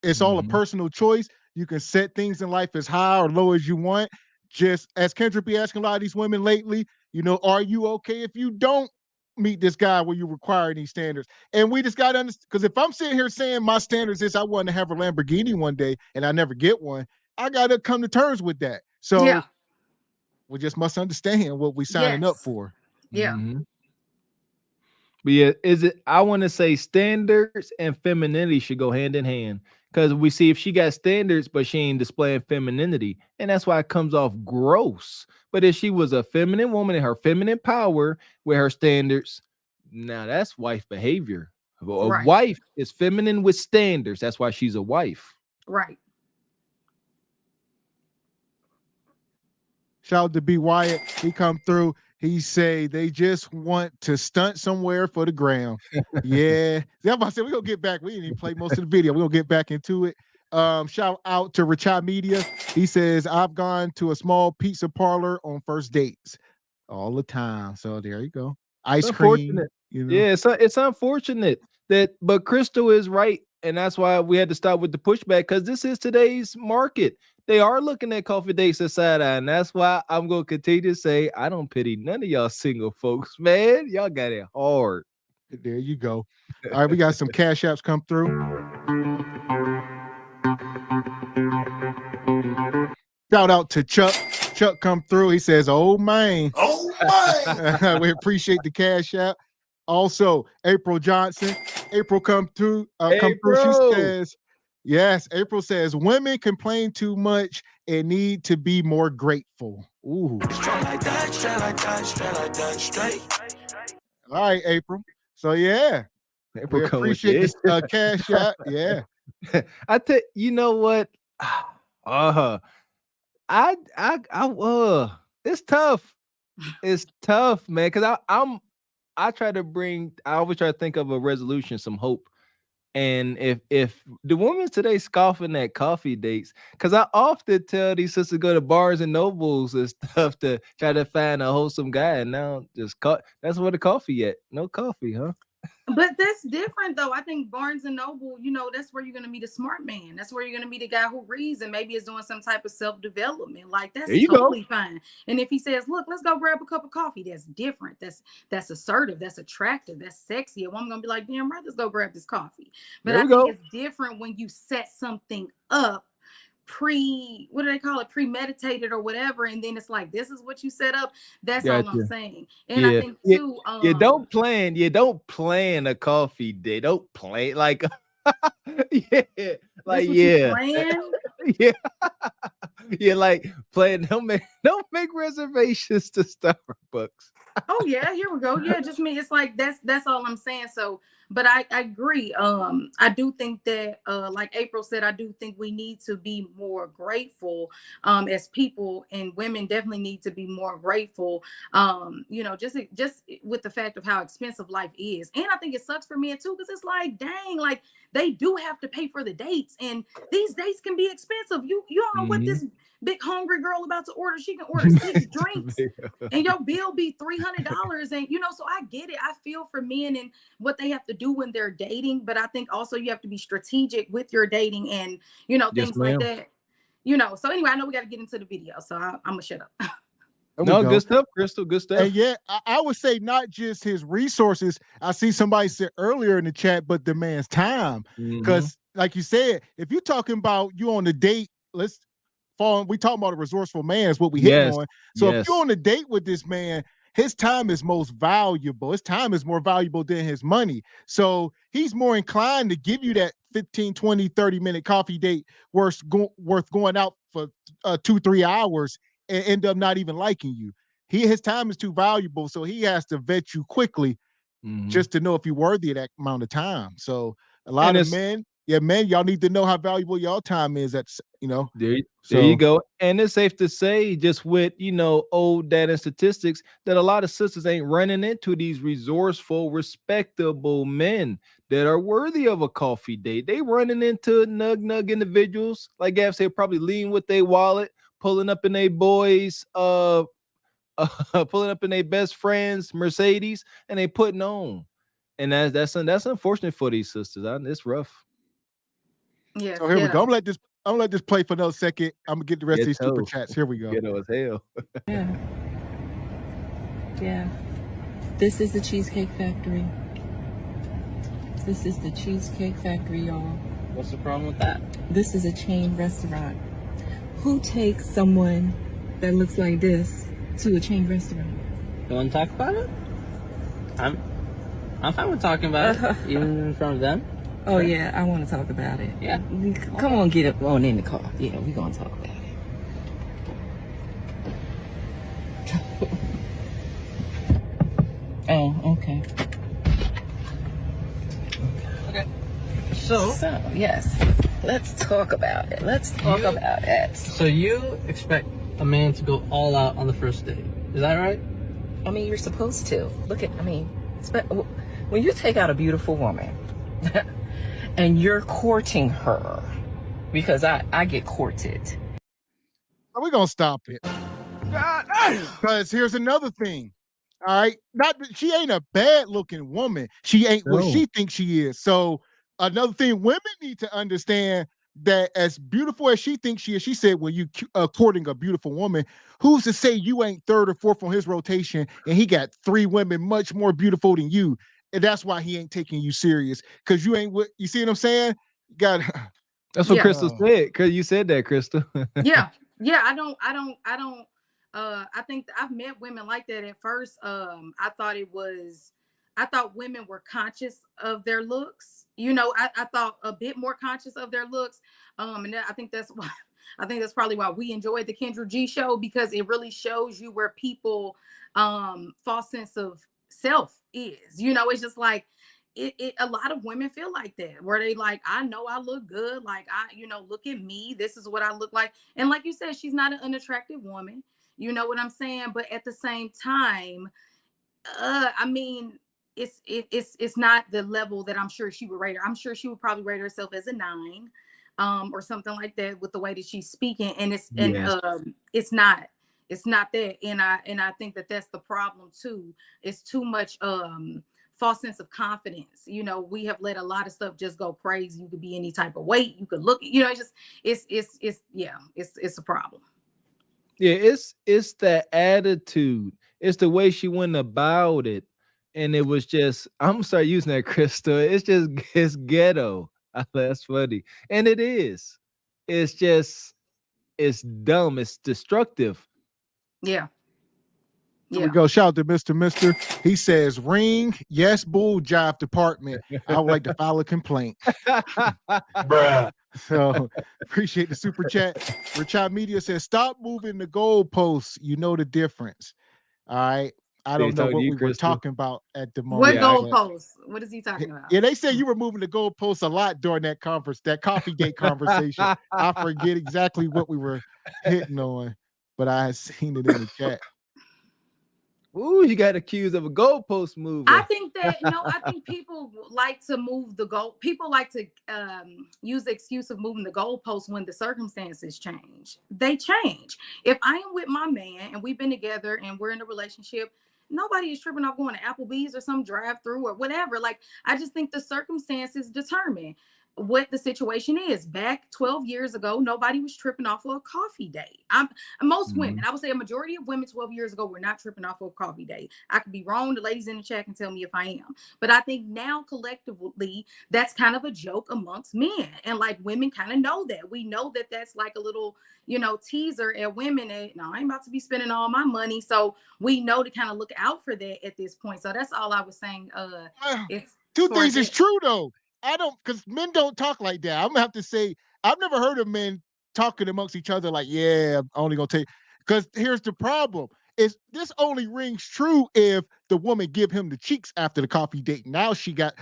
It's all a personal choice. You can set things in life as high or low as you want. Just as Kendrick be asking a lot of these women lately, are you okay if you don't meet this guy where you require these standards? And we just got to understand, because if I'm sitting here saying my standards is I want to have a Lamborghini one day and I never get one, I got to come to terms with that. So we just must understand what we signing up for. Yeah. But yeah, I want to say standards and femininity should go hand in hand, because we see if she got standards, but she ain't displaying femininity, and that's why it comes off gross. But if she was a feminine woman in her feminine power with her standards, now that's wife behavior. A wife is feminine with standards. That's why she's a wife. Right. Shout out to B. Wyatt. He come through. He say they just want to stunt somewhere for the gram. Yeah. That's why I said we're going to get back. We didn't even play most of the video. We're going to get back into it. Shout out to Richard Media. He says, I've gone to a small pizza parlor on first dates all the time. So there you go. Ice cream. Yeah, it's unfortunate but Crystal is right. And that's why we had to start with the pushback, because this is today's market. They are looking at coffee dates as side eye, and that's why I'm going to continue to say I don't pity none of y'all single folks, man. Y'all got it hard. There you go. All right, we got some cash apps come through. Shout out to Chuck. Chuck come through. He says, "Oh man, we appreciate the cash app." Also, April Johnson. April come through. She says, yes, April says, women complain too much and need to be more grateful. Ooh. Straight like that, straight like that, straight like that, straight. All right, April. So yeah, April, we appreciate this cash app. Yeah. You know what? It's tough. It's tough, man. Because I always try to think of a resolution, some hope. And if the women today scoffing at coffee dates, because I often tell these sisters go to Barnes and Nobles and stuff to try to find a wholesome guy, and now that's where the coffee at. No coffee, huh? But that's different though. I think Barnes and Noble, that's where you're gonna meet a smart man. That's where you're gonna meet a guy who reads and maybe is doing some type of self-development. Like that's totally fine. And if he says, "Look, let's go grab a cup of coffee," that's different. That's assertive. That's attractive. That's sexy. A woman gonna be like, "Damn right, let's go grab this coffee." But I think it's different when you set something up premeditated or whatever, and then it's like, this is what you set up. That's all I'm saying. And I think too, you don't plan a coffee date. Don't plan like like plan. Don't make reservations to Starbucks. Oh yeah, here we go. Yeah, just me. It's like that's all I'm saying. So, but I agree. I do think that, like April said, I do think we need to be more grateful as people, and women definitely need to be more grateful. Just with the fact of how expensive life is, and I think it sucks for men too, because it's like, dang, like they do have to pay for the dates, and these dates can be expensive. You don't know what this big hungry girl about to order. She can order 6 drinks and your bill be $300. And so I get it. I feel for men and what they have to do when they're dating, but I think also you have to be strategic with your dating and things like that. So anyway, I know we got to get into the video, so I'm gonna shut up. No, good stuff, Crystal. Good stuff. And yeah, I would say not just his resources. I see somebody said earlier in the chat, but the man's time. Because like you said, if you're talking about you on a date, we talking about a resourceful man is what we hit on. So if you're on a date with this man, his time is most valuable. His time is more valuable than his money. So he's more inclined to give you that 15, 20, 30-minute coffee date worth going out for 2-3 hours and end up not even liking you. His time is too valuable, so he has to vet you quickly just to know if you're worthy of that amount of time. So a lot of men, y'all need to know how valuable y'all time is. There you go. And it's safe to say, just with old data and statistics, that a lot of sisters ain't running into these resourceful, respectable men that are worthy of a coffee date. They running into nug individuals, like Gav said, probably lean with their wallet, pulling up in their boys, pulling up in their best friend's Mercedes, and they putting on. And that's unfortunate for these sisters. It's rough. Yeah. So here we go. I'm gonna let this play for another second. I'm gonna get the rest of these super chats. Here we go. Ghetto as hell. Yeah. This is the Cheesecake Factory. This is the Cheesecake Factory, y'all. What's the problem with that? This is a chain restaurant. Who takes someone that looks like this to a chain restaurant? You want to talk about it? I'm fine with talking about it, even in front of them. Oh yeah, I want to talk about it. Yeah. Come on, get up on in the car. Yeah, we're gonna talk about it. Oh, okay. Okay. So yes, let's talk about it. Let's talk about it. So you expect a man to go all out on the first date? Is that right? I mean, you're supposed to. When you take out a beautiful woman and you're courting her, because I get courted. We're going to stop it. Because here's another thing. All right. She ain't a bad looking woman. She ain't what she thinks she is. So another thing, women need to understand that as beautiful as she thinks she is, she said, when you courting a beautiful woman, who's to say you ain't third or fourth on his rotation and he got 3 women much more beautiful than you? And that's why he ain't taking you serious, because you ain't what you see what I'm saying? You got that's what Crystal said, because you said that, Crystal. Yeah. I think I've met women like that at first. I thought women were conscious of their looks. I thought a bit more conscious of their looks. And I think that's probably why we enjoyed the Kendra G show, because it really shows you where people false sense of self is. It's just like a lot of women feel like that, where they like, I know I look good, like look at me, this is what I look like. And like you said, she's not an unattractive woman. You know what I'm saying? But at the same time, I mean, it's not the level that I'm sure she would rate her. I'm sure she would probably rate herself as a 9, or something like that, with the way that she's speaking. And it's not that. And I think that that's the problem too. It's too much false sense of confidence. You know, we have let a lot of stuff just go crazy. You could be any type of weight. You could look. You know, it's a problem. Yeah, it's the attitude. It's the way she went about it. And it was just, I'm sorry using that, Crystal. It's ghetto. That's funny. And it is. It's dumb. It's destructive. Yeah. Here we go. Shout out to Mr. He says, ring, yes, bull jive department. I would like to file a complaint. Bruh. So appreciate the super chat. Richard Media says, stop moving the goalposts. You know the difference. All right. I don't know what we were talking about at the moment. What goalposts? What is he talking about? Yeah, they said you were moving the goalposts a lot during that coffee date conversation. I forget exactly what we were hitting on, but I had seen it in the chat. Ooh, you got accused of a goalpost move. I think people like to move the goal. People like to use the excuse of moving the goalposts when the circumstances change. They change. If I am with my man and we've been together and we're in a relationship, nobody is tripping off going to Applebee's or some drive-through or whatever. Like, I just think the circumstances determine what the situation is. Back 12 years ago, nobody was tripping off of a coffee date. Most women, I would say a majority of women 12 years ago were not tripping off of a coffee date. I could be wrong. The ladies in the chat can tell me if I am. But I think now collectively, that's kind of a joke amongst men. And like, women kind of know that. We know that that's like a little, teaser at women. And I ain't about to be spending all my money. So we know to kind of look out for that at this point. So that's all I was saying. Two things is true though. Because men don't talk like that. I'm gonna have to say, I've never heard of men talking amongst each other like, yeah, I'm only gonna take. Because here's the problem: is this only rings true if the woman give him the cheeks after the coffee date. Now she got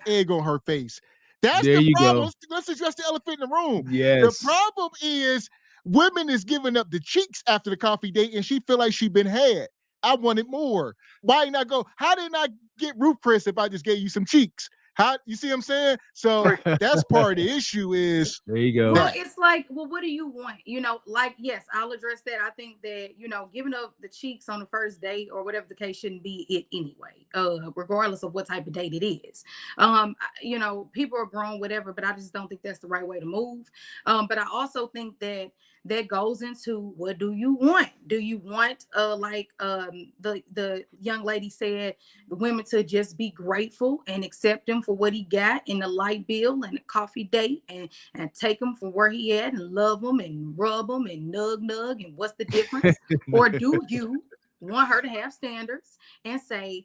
egg on her face. That's the problem. Let's address the elephant in the room. Yes. The problem is women is giving up the cheeks after the coffee date, and she feel like she been had. I wanted more. Why not go? How did I get Ruth Chris if I just gave you some cheeks? How you see what I'm saying? So that's part of the issue is there you go. Well, it's like, well, what do you want? Like, yes, I'll address that. I think that, giving up the cheeks on the first date or whatever the case shouldn't be it anyway, regardless of what type of date it is. People are grown, whatever, but I just don't think that's the right way to move. But I also think that goes into, what do you want? Do you want the young lady said, the women to just be grateful and accept him for what he got in the light bill and the coffee date and take him from where he at and love him and rub him and nug and what's the difference? Or do you want her to have standards and say,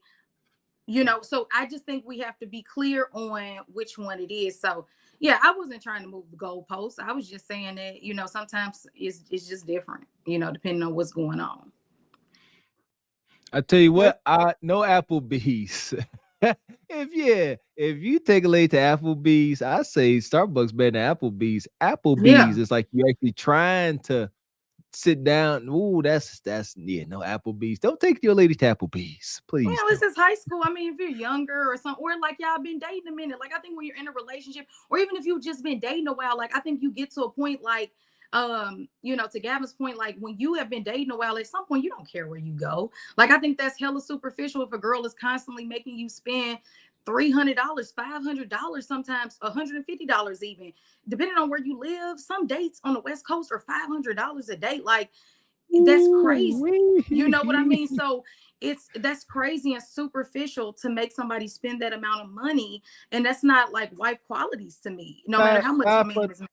so I just think we have to be clear on which one it is. So yeah, I wasn't trying to move the goalposts. I was just saying that, sometimes it's just different, depending on what's going on. I tell you what, no Applebee's. If you take a lady to Applebee's, I say Starbucks better than Applebee's. Applebee's is like you actually trying to sit down. Ooh, that's no Applebee's. Don't take your lady to Applebee's, please. This is high school. I mean, if you're younger or something, or like y'all been dating a minute, like I think when you're in a relationship, or even if you've just been dating a while, like I think you get to a point like, to Gavin's point, like when you have been dating a while, at some point you don't care where you go. Like I think that's hella superficial if a girl is constantly making you spend $300, $500, sometimes $150 even, depending on where you live. Some dates on the West Coast are $500 a date. Like that's crazy. You know what I mean? So that's crazy and superficial to make somebody spend that amount of money, and that's not like wife qualities to me. No matter how much a man is making.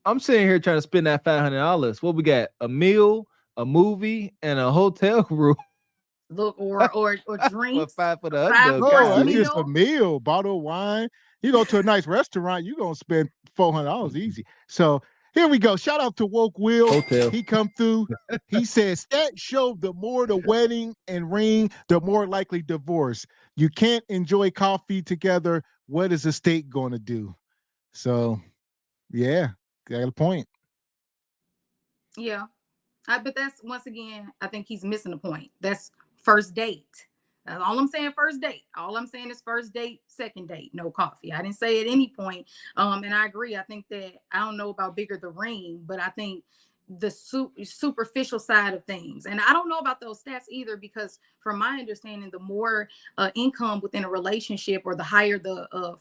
I'm sitting here trying to spend that $500. What we got? A meal, a movie, and a hotel room. Look, or drinks. That's just a meal, bottle of wine. You go to a nice restaurant, you're gonna spend $400 easy. So here we go. Shout out to Woke Will. Hotel. He come through. He says that show, the more the wedding and ring, the more likely divorce. You can't enjoy coffee together. What is the state going to do? So, yeah, got a point. Yeah. But that's, once again, I think he's missing the point. That's first date. That's all I'm saying. First date. All I'm saying is first date, second date, no coffee. I didn't say at any point. And I agree. I think that, I don't know about bigger the ring, but I think the superficial side of things. And I don't know about those stats either, because from my understanding, the more income within a relationship, or the higher the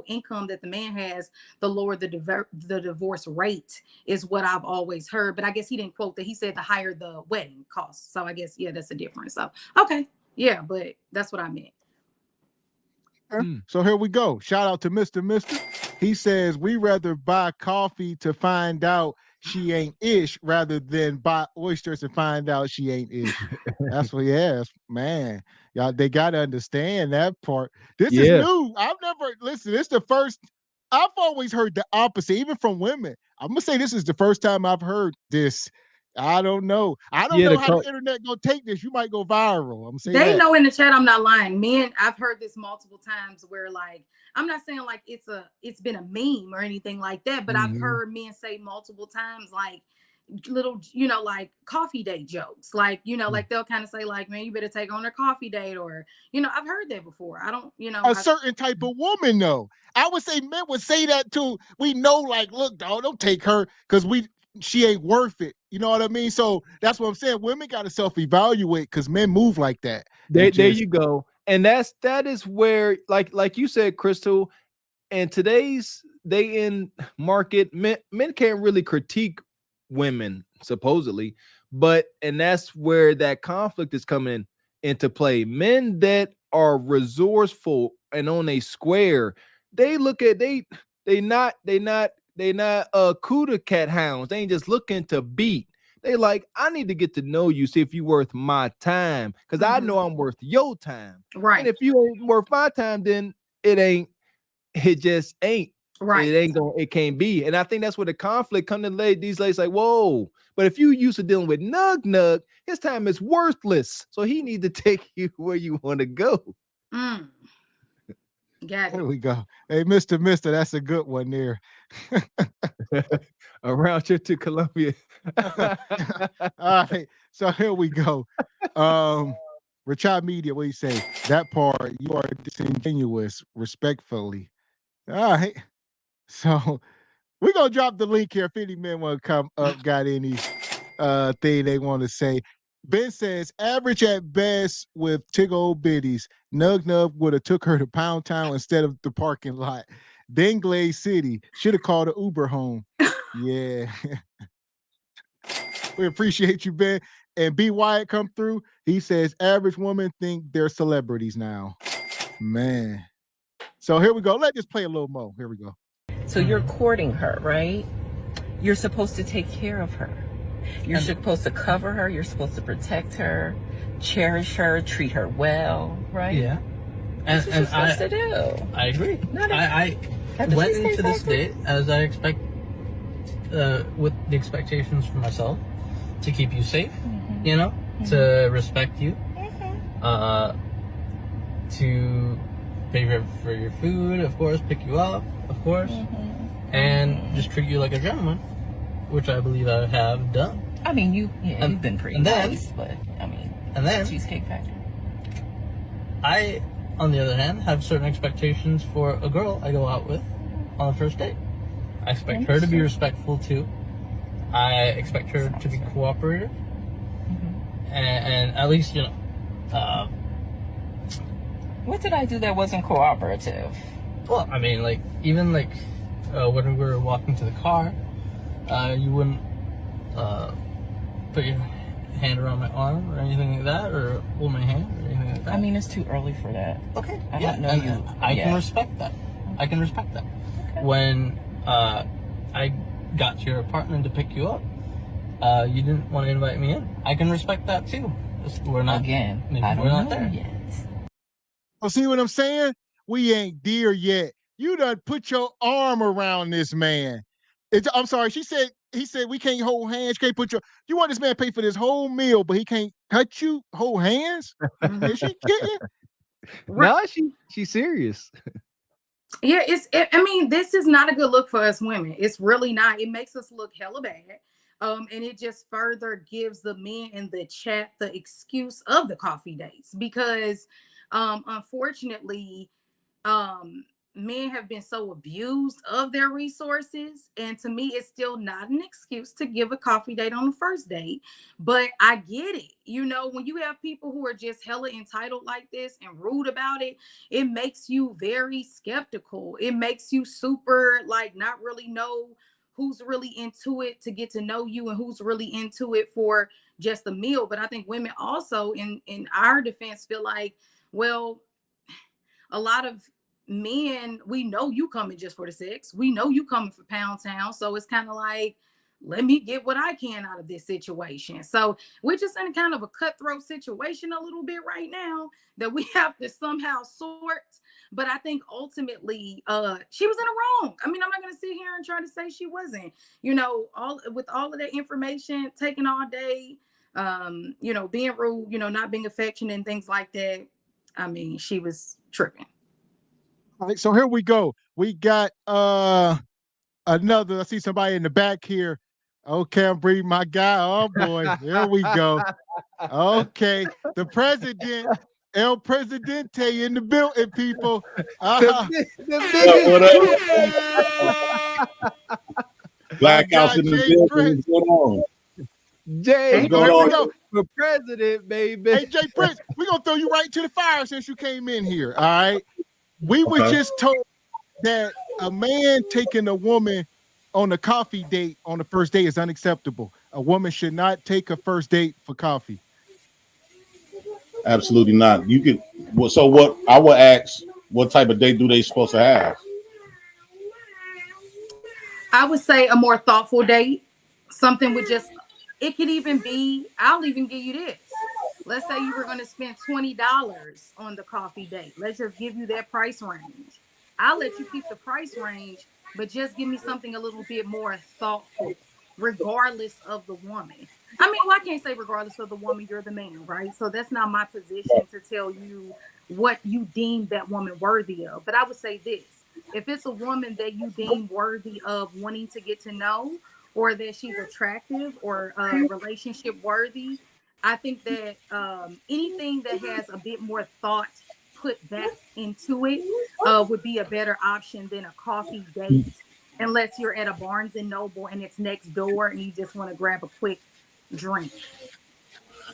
income that the man has, the lower the divorce rate is what I've always heard. But I guess he didn't quote that. He said the higher the wedding costs. So I guess, yeah, that's a difference. So, okay. Yeah, but that's what I meant. So here we go. Shout out to Mr. He says, we rather buy coffee to find out she ain't ish rather than buy oysters and find out she ain't ish. That's what he asked. Man, y'all, they got to understand that part. This is new. I've never, listen, this is the first, I've always heard the opposite, even from women. I'm going to say this is the first time I've heard this. I don't know. I don't know how the internet gonna take this. You might go viral. I'm saying they know in the chat. I'm not lying. Men, I've heard this multiple times where, like, I'm not saying like it's been a meme or anything like that, but I've heard men say multiple times, like, little, like coffee date jokes. Like, like they'll kind of say like, man, you better take on a coffee date, or, I've heard that before. I don't, a certain type of woman though. I would say men would say that too. We know, like, look, dog, don't take her because she ain't worth it. You know what I mean? So that's what I'm saying. Women got to self-evaluate because men move like that. There you go. And that is where, like you said, Crystal, and today's day in market, men can't really critique women, supposedly, and that's where that conflict is coming into play. Men that are resourceful and on a square, they look at they not cuda cat hounds. They ain't just looking to beat. They like, I need to get to know you, see if you worth my time, because I know I'm worth your time. Right. And if you ain't worth my time, then it just ain't. Right. It can't be. And I think that's where the conflict come to these ladies like, whoa. But if you used to dealing with Nug, his time is worthless. So he need to take you where you want to go. Got it. There we go. Hey, Mr. That's a good one there. A round trip to Colombia. All right. So here we go. Richard Media, what do you say? That part, you are disingenuous, respectfully. All right. So we're going to drop the link here if any men want to come up, got any thing they want to say. Ben says, average at best with tig old biddies. Nug would have took her to Pound Town instead of the parking lot. Then Glaze City. Should have called an Uber home. Yeah. We appreciate you, Ben. And B. Wyatt come through. He says, average women think they're celebrities now. Man. So here we go. Let's just play a little more. Here we go. So you're courting her, right? You're supposed to take care of her. You're supposed to cover her. You're supposed to protect her, cherish her, treat her well, right? Yeah. That's what you're supposed to do. I agree. I went into this date as I expect, with the expectations for myself, to keep you safe, to respect you, to pay for your food, of course, pick you up, of course, and just treat you like a gentleman, which I believe I have done. I mean, you've been pretty nice, but I mean, and then Cheesecake Factory. I, on the other hand, have certain expectations for a girl I go out with on the first date. I expect her to be respectful too. I expect her to be cooperative, and at least what did I do that wasn't cooperative? Well, I mean, like even like when we were walking to the car, you wouldn't put your hand around my arm or anything like that, or hold my hand or anything like that. I mean, it's too early for that. Okay. I don't know you. I can respect that. I can respect that. Okay. When I got to your apartment to pick you up, you didn't want to invite me in. I can respect that too. We're not again. We're not there yet. Oh, see what I'm saying? We ain't dear yet. You done put your arm around this man. I'm sorry. He said we can't hold hands. Can't put you want this man to pay for this whole meal, but he can't touch you, hold hands? Is she kidding? No, she's serious. Yeah, I mean, this is not a good look for us women. It's really not. It makes us look hella bad. And it just further gives the men in the chat the excuse of the coffee dates because unfortunately, men have been so abused of their resources. And to me, it's still not an excuse to give a coffee date on the first date. But I get it. You know, when you have people who are just hella entitled like this and rude about it, it makes you very skeptical. It makes you super like not really know who's really into it to get to know you and who's really into it for just a meal. But I think women also in our defense feel like, well, a lot of men, we know you coming just for the sex. We know you coming for Pound Town. So it's kind of like, let me get what I can out of this situation. So we're just in kind of a cutthroat situation a little bit right now that we have to somehow sort. But I think ultimately she was in the wrong. I mean, I'm not going to sit here and try to say she wasn't, you know, all of that information taken all day, you know, being rude, you know, not being affectionate and things like that. I mean, she was tripping. All right, so here we go. We got another. I see somebody in the back here. Okay, I'm breathing my guy. Oh boy, there we go. Okay, the president, El Presidente in the building, people. Blackouts in the building. What's going on? Jay, what's going on? Go for president, baby. Hey, Jay Prince, we're gonna throw you right to the fire since you came in here. All right. We were just told that a man taking a woman on a coffee date on the first date is unacceptable. A woman should not take a first date for coffee. Absolutely not. You could. So what I would ask, what type of date do they supposed to have? I would say a more thoughtful date. Something with just, it could even be, I'll even give you this. Let's say you were going to spend $20 on the coffee date. Let's just give you that price range. I'll let you keep the price range, but just give me something a little bit more thoughtful, regardless of the woman. I mean, well, I can't say regardless of the woman, you're the man, right? So that's not my position to tell you what you deem that woman worthy of. But I would say this. If it's a woman that you deem worthy of wanting to get to know, or that she's attractive or relationship worthy, I think that anything that has a bit more thought put back into it would be a better option than a coffee date, unless you're at a Barnes and Noble and it's next door and you just want to grab a quick drink.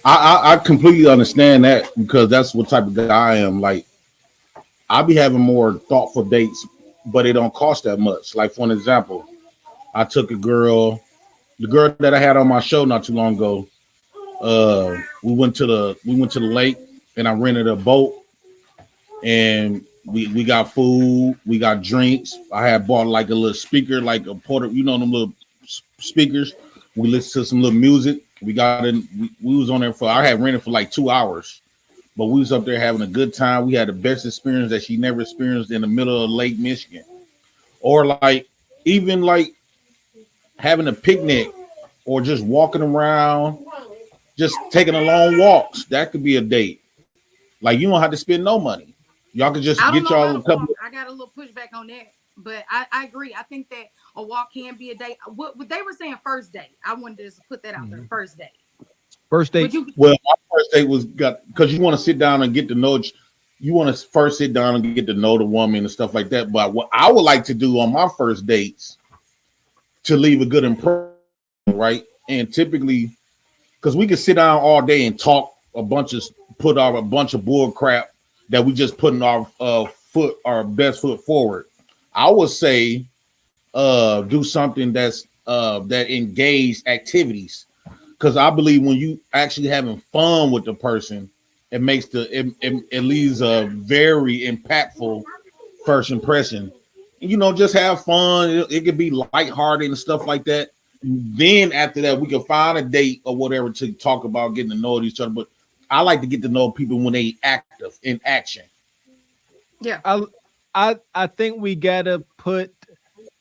I completely understand that because that's what type of guy I am. Like, I'll be having more thoughtful dates, but it don't cost that much. Like, for an example, I took the girl that I had on my show not too long ago. We went to the lake and I rented a boat and we got food, we got drinks. I had bought like a little speaker, like a porter, you know, them little speakers. We listened to some little music. We got in, we was on there I had rented for like 2 hours, but we was up there having a good time. We had the best experience that she never experienced in the middle of Lake Michigan. Or like, even like having a picnic or just walking around, just taking a long walks. That could be a date. Like, you don't have to spend no money. Y'all can just get y'all a couple. I got a little pushback on that, but I agree. I think that a walk can be a date. What they were saying first date. I wanted to just put that out there. First date. First date. Well, my first date was because you want to sit down and get to know. You want to first sit down and get to know the woman and stuff like that. But what I would like to do on my first dates to leave a good impression, right? And typically, because we can sit down all day and talk a bunch of bull crap that we just putting our best foot forward. I would say do something that's that engaged activities, because I believe when you actually having fun with the person, it makes it leaves a very impactful first impression. You know, just have fun. It could be lighthearted and stuff like that. Then after that, we can find a date or whatever to talk about getting to know each other. But I like to get to know people when they active in action. Yeah, I think we gotta put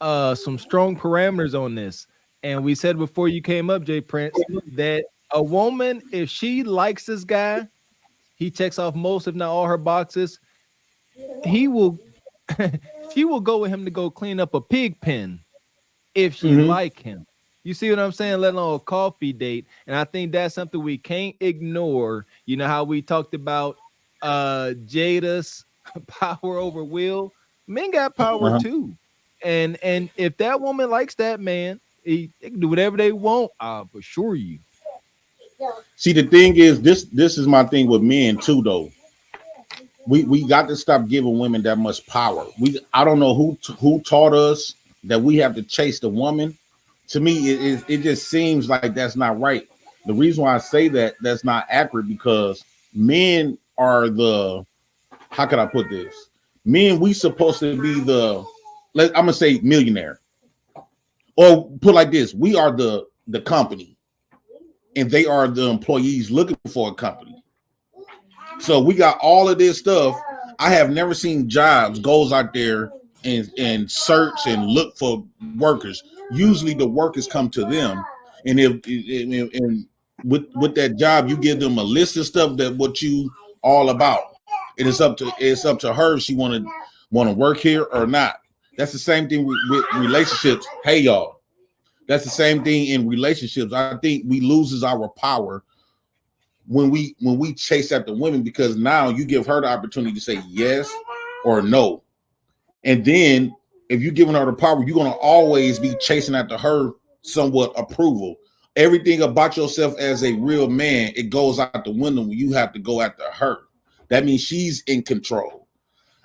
some strong parameters on this. And we said before you came up, Jay Prince, that a woman, if she likes this guy, he checks off most, if not all, her boxes. He will, she will go with him to go clean up a pig pen if she like him. You see what I'm saying? Let alone a coffee date. And I think that's something we can't ignore. You know how we talked about Jada's power over Will? Men got power too. And if that woman likes that man, they can do whatever they want. I'll assure you. See, the thing is, this is my thing with men too, though. We got to stop giving women that much power. I don't know who taught us that we have to chase the woman. To me, it just seems like that's not right. The reason why I say that's not accurate because men are how can I put this? Men, we supposed to be I'm gonna say millionaire. Or put like this, we are the company and they are the employees looking for a company. So we got all of this stuff. I have never seen jobs goes out there and search and look for workers. Usually the workers come to them, and with that job, you give them a list of stuff that what you all about. It is up to her if she want to work here or not. That's the same thing with relationships. Hey y'all, that's the same thing in relationships. I think we loses our power when we chase after women because now you give her the opportunity to say yes or no, and then. If you're giving her the power, you're going to always be chasing after her somewhat approval. Everything about yourself as a real man, it goes out the window when you have to go after her. That means she's in control.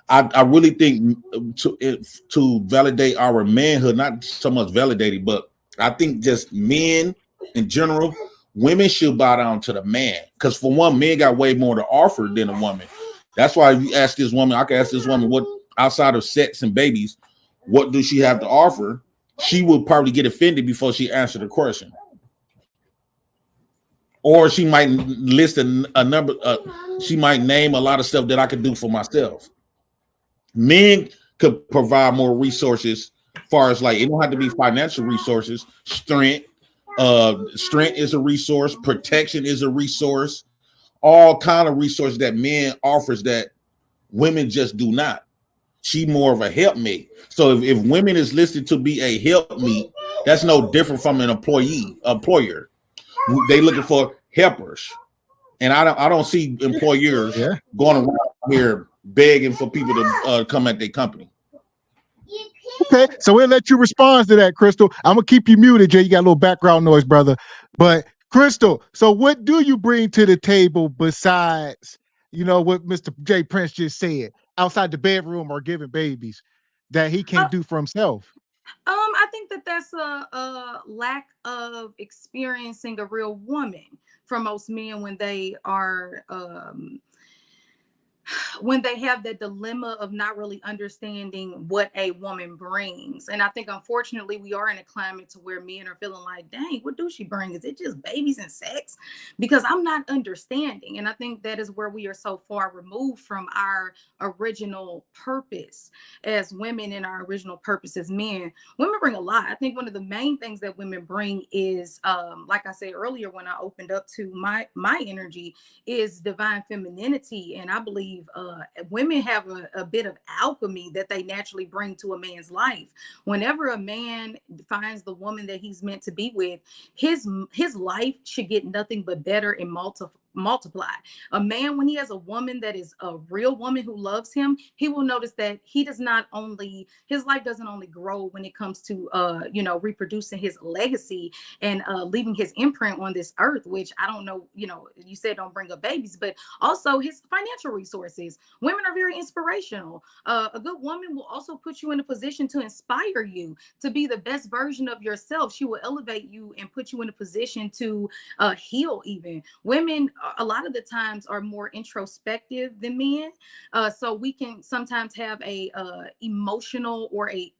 I really think to validate our manhood, not so much validated, but I think just men in general, women should bow down to the man. Because for one, men got way more to offer than a woman. That's why if you ask this woman, I can ask this woman what outside of sex and babies, what does she have to offer? She would probably get offended before she answered the question. Or she might list a number. She might name a lot of stuff that I could do for myself. Men could provide more resources as far as like, it don't have to be financial resources. Strength is a resource. Protection is a resource. All kind of resources that men offers that women just do not. She more of a helpmate. So if women is listed to be a helpmeet, that's no different from an employer. They looking for helpers, and I don't see employers going around here begging for people to come at their company. Okay, so we'll let you respond to that, Crystal. I'm gonna keep you muted, Jay. You got a little background noise, brother. But Crystal, so what do you bring to the table besides, what Mr. J. Prince just said? Outside the bedroom or giving babies that he can't do for himself? I think that's a lack of experiencing a real woman for most men when they are when they have that dilemma of not really understanding what a woman brings. And I think unfortunately we are in a climate to where men are feeling like, dang, what do she bring? Is it just babies and sex? Because I'm not understanding. And I think that is where we are so far removed from our original purpose as women and our original purpose as men. Women bring a lot. I think one of the main things that women bring is, like I said earlier, when I opened up to my energy, is divine femininity. And I believe women have a bit of alchemy that they naturally bring to a man's life. Whenever a man finds the woman that he's meant to be with, his life should get nothing but better and multiply. A man, when he has a woman that is a real woman who loves him, he will notice that his life doesn't only grow when it comes to reproducing his legacy and leaving his imprint on this earth, which I don't know, you said don't bring up babies, but also his financial resources. Women are very inspirational. A good woman will also put you in a position to inspire you to be the best version of yourself. She will elevate you and put you in a position to heal. Even women a lot of the times are more introspective than men, so we can sometimes have a emotional or a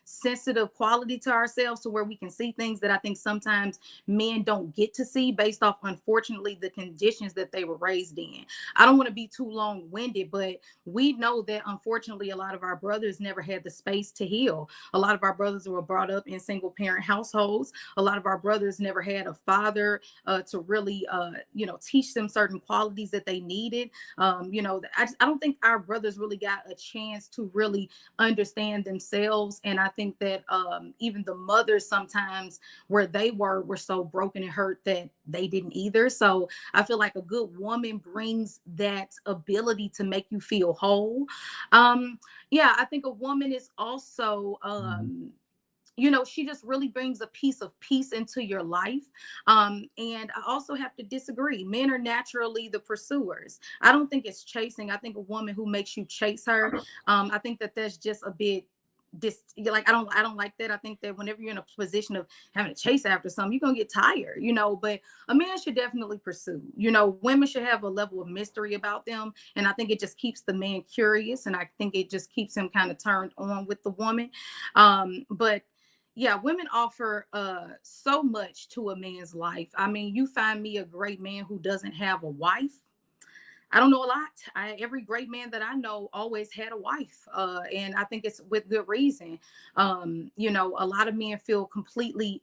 sensitive quality to ourselves, to where we can see things that I think sometimes men don't get to see based off, unfortunately, the conditions that they were raised in. I don't want to be too long-winded, but we know that unfortunately a lot of our brothers never had the space to heal. A lot of our brothers were brought up in single parent households. A lot of our brothers never had a father to really teach teach them certain qualities that they needed. You know, I don't think our brothers really got a chance to really understand themselves. And I think that even the mothers sometimes where they were so broken and hurt that they didn't either. So I feel like a good woman brings that ability to make you feel whole. Yeah, I think a woman is also you know, she just really brings a piece of peace into your life. And I also have to disagree. Men are naturally the pursuers. I don't think it's chasing. I think a woman who makes you chase her, I think that that's just a bit like I don't like that. I think that whenever you're in a position of having to chase after something, you're gonna get tired, you know. But a man should definitely pursue. You know, women should have a level of mystery about them, and I think it just keeps the man curious, and I think it just keeps him kind of turned on with the woman. But yeah, women offer so much to a man's life. I mean, you find me a great man who doesn't have a wife. I don't know a lot. Every great man that I know always had a wife. And I think it's with good reason. You know, a lot of men feel completely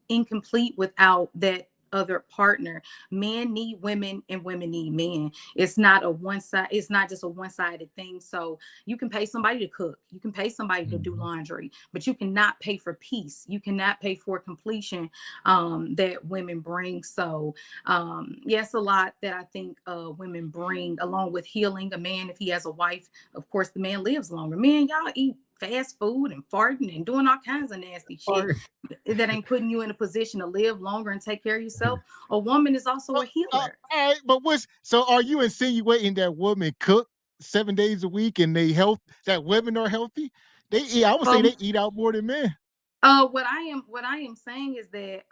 incomplete without that other partner. Men need women and women need men. It's not just a one-sided thing. So you can pay somebody to cook, you can pay somebody to do laundry, but you cannot pay for peace. You cannot pay for completion that women bring. So yes, a lot that I think women bring along with healing. A man, if he has a wife, of course the man lives longer. Men, y'all eat fast food and farting and doing all kinds of nasty shit that ain't putting you in a position to live longer and take care of yourself. A woman is also a healer. All right, but are you insinuating that women cook 7 days a week and that women are healthy? They eat, I would say they eat out more than men. What I am saying is that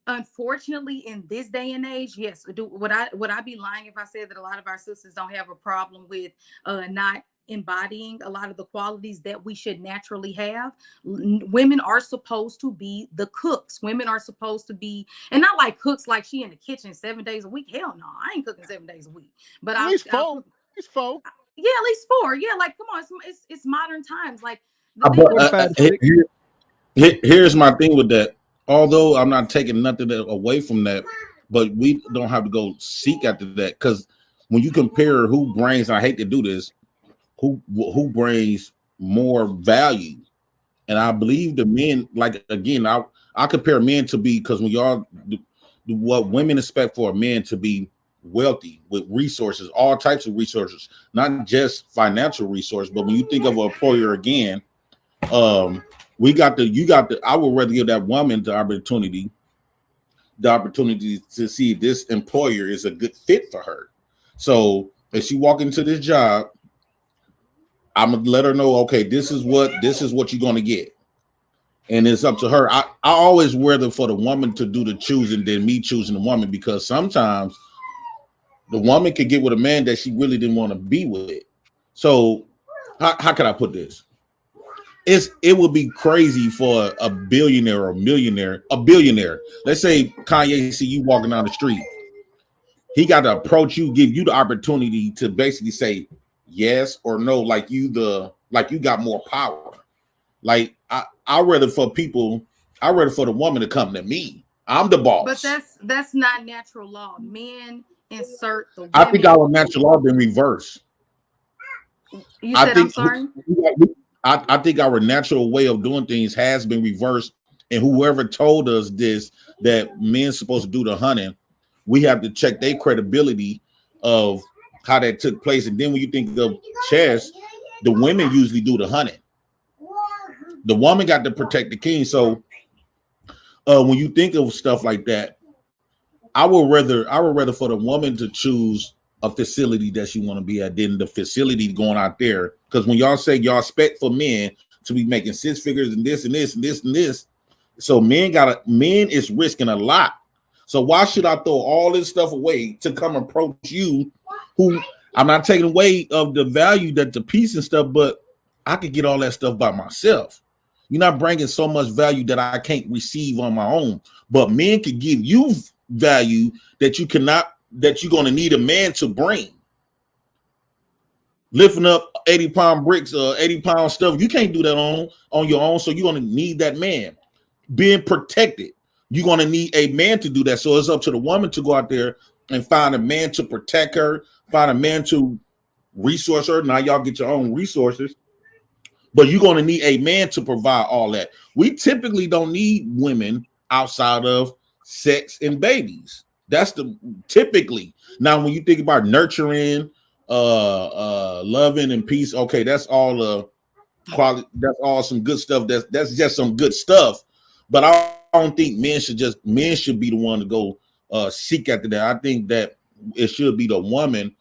unfortunately in this day and age, yes, would I be lying if I said that a lot of our sisters don't have a problem with not embodying a lot of the qualities that we should naturally have? Women are supposed to be the cooks. Women are supposed to be, and not like cooks like she in the kitchen 7 days a week. Hell no, I ain't cooking 7 days a week. But at least four. It's four. Yeah, at least 4. Yeah, like come on, it's modern times. Like here's my thing with that. Although I'm not taking nothing away from that, but we don't have to go seek after that, because when you compare who brings, I hate to do this, who brings more value, and I believe the men, like again, I compare men to be, because when y'all what women expect for a man to be wealthy with resources, all types of resources, not just financial resources, but when you think of an employer again, I would rather give that woman the opportunity to see if this employer is a good fit for her. So if she walk into this job, I'm gonna let her know, okay, this is what you're gonna get, and it's up to her. I always rather for the woman to do the choosing than me choosing the woman, because sometimes the woman could get with a man that she really didn't want to be with. So how can I put this? It would be crazy for a billionaire or a billionaire. Let's say Kanye see you walking down the street. He got to approach you, give you the opportunity to basically say yes or no, like you got more power. Like I'd rather for the woman to come to me. I'm the boss. But that's not natural law. Men insert the women. I think our natural law been reversed. You said I'm sorry? I think our natural way of doing things has been reversed, and whoever told us this, that men's supposed to do the hunting, we have to check their credibility of how that took place. And then when you think of chess, the women usually do the hunting. The woman got to protect the king. So when you think of stuff like that, I would rather for the woman to choose a facility that she want to be at than the facility going out there. Because when y'all say y'all expect for men to be making 6 figures and this and this and this and this, so men is risking a lot. So why should I throw all this stuff away to come approach you, who I'm not taking away of the value that the piece and stuff, but I could get all that stuff by myself. You're not bringing so much value that I can't receive on my own, but men can give you value that you're going to need a man to bring. Lifting up 80-pound bricks, 80-pound stuff, you can't do that on your own. So you're going to need that man. Being protected, you're going to need a man to do that. So it's up to the woman to go out there and find a man to protect her, find a man to resource her. Now y'all get your own resources, but you're going to need a man to provide all that. We typically don't need women outside of sex and babies. That's the typically. Now, when you think about nurturing, loving and peace, okay, that's all quality. That's all some good stuff. That's just some good stuff. But I don't think men should be the one to go seek after that. I think that it should be the woman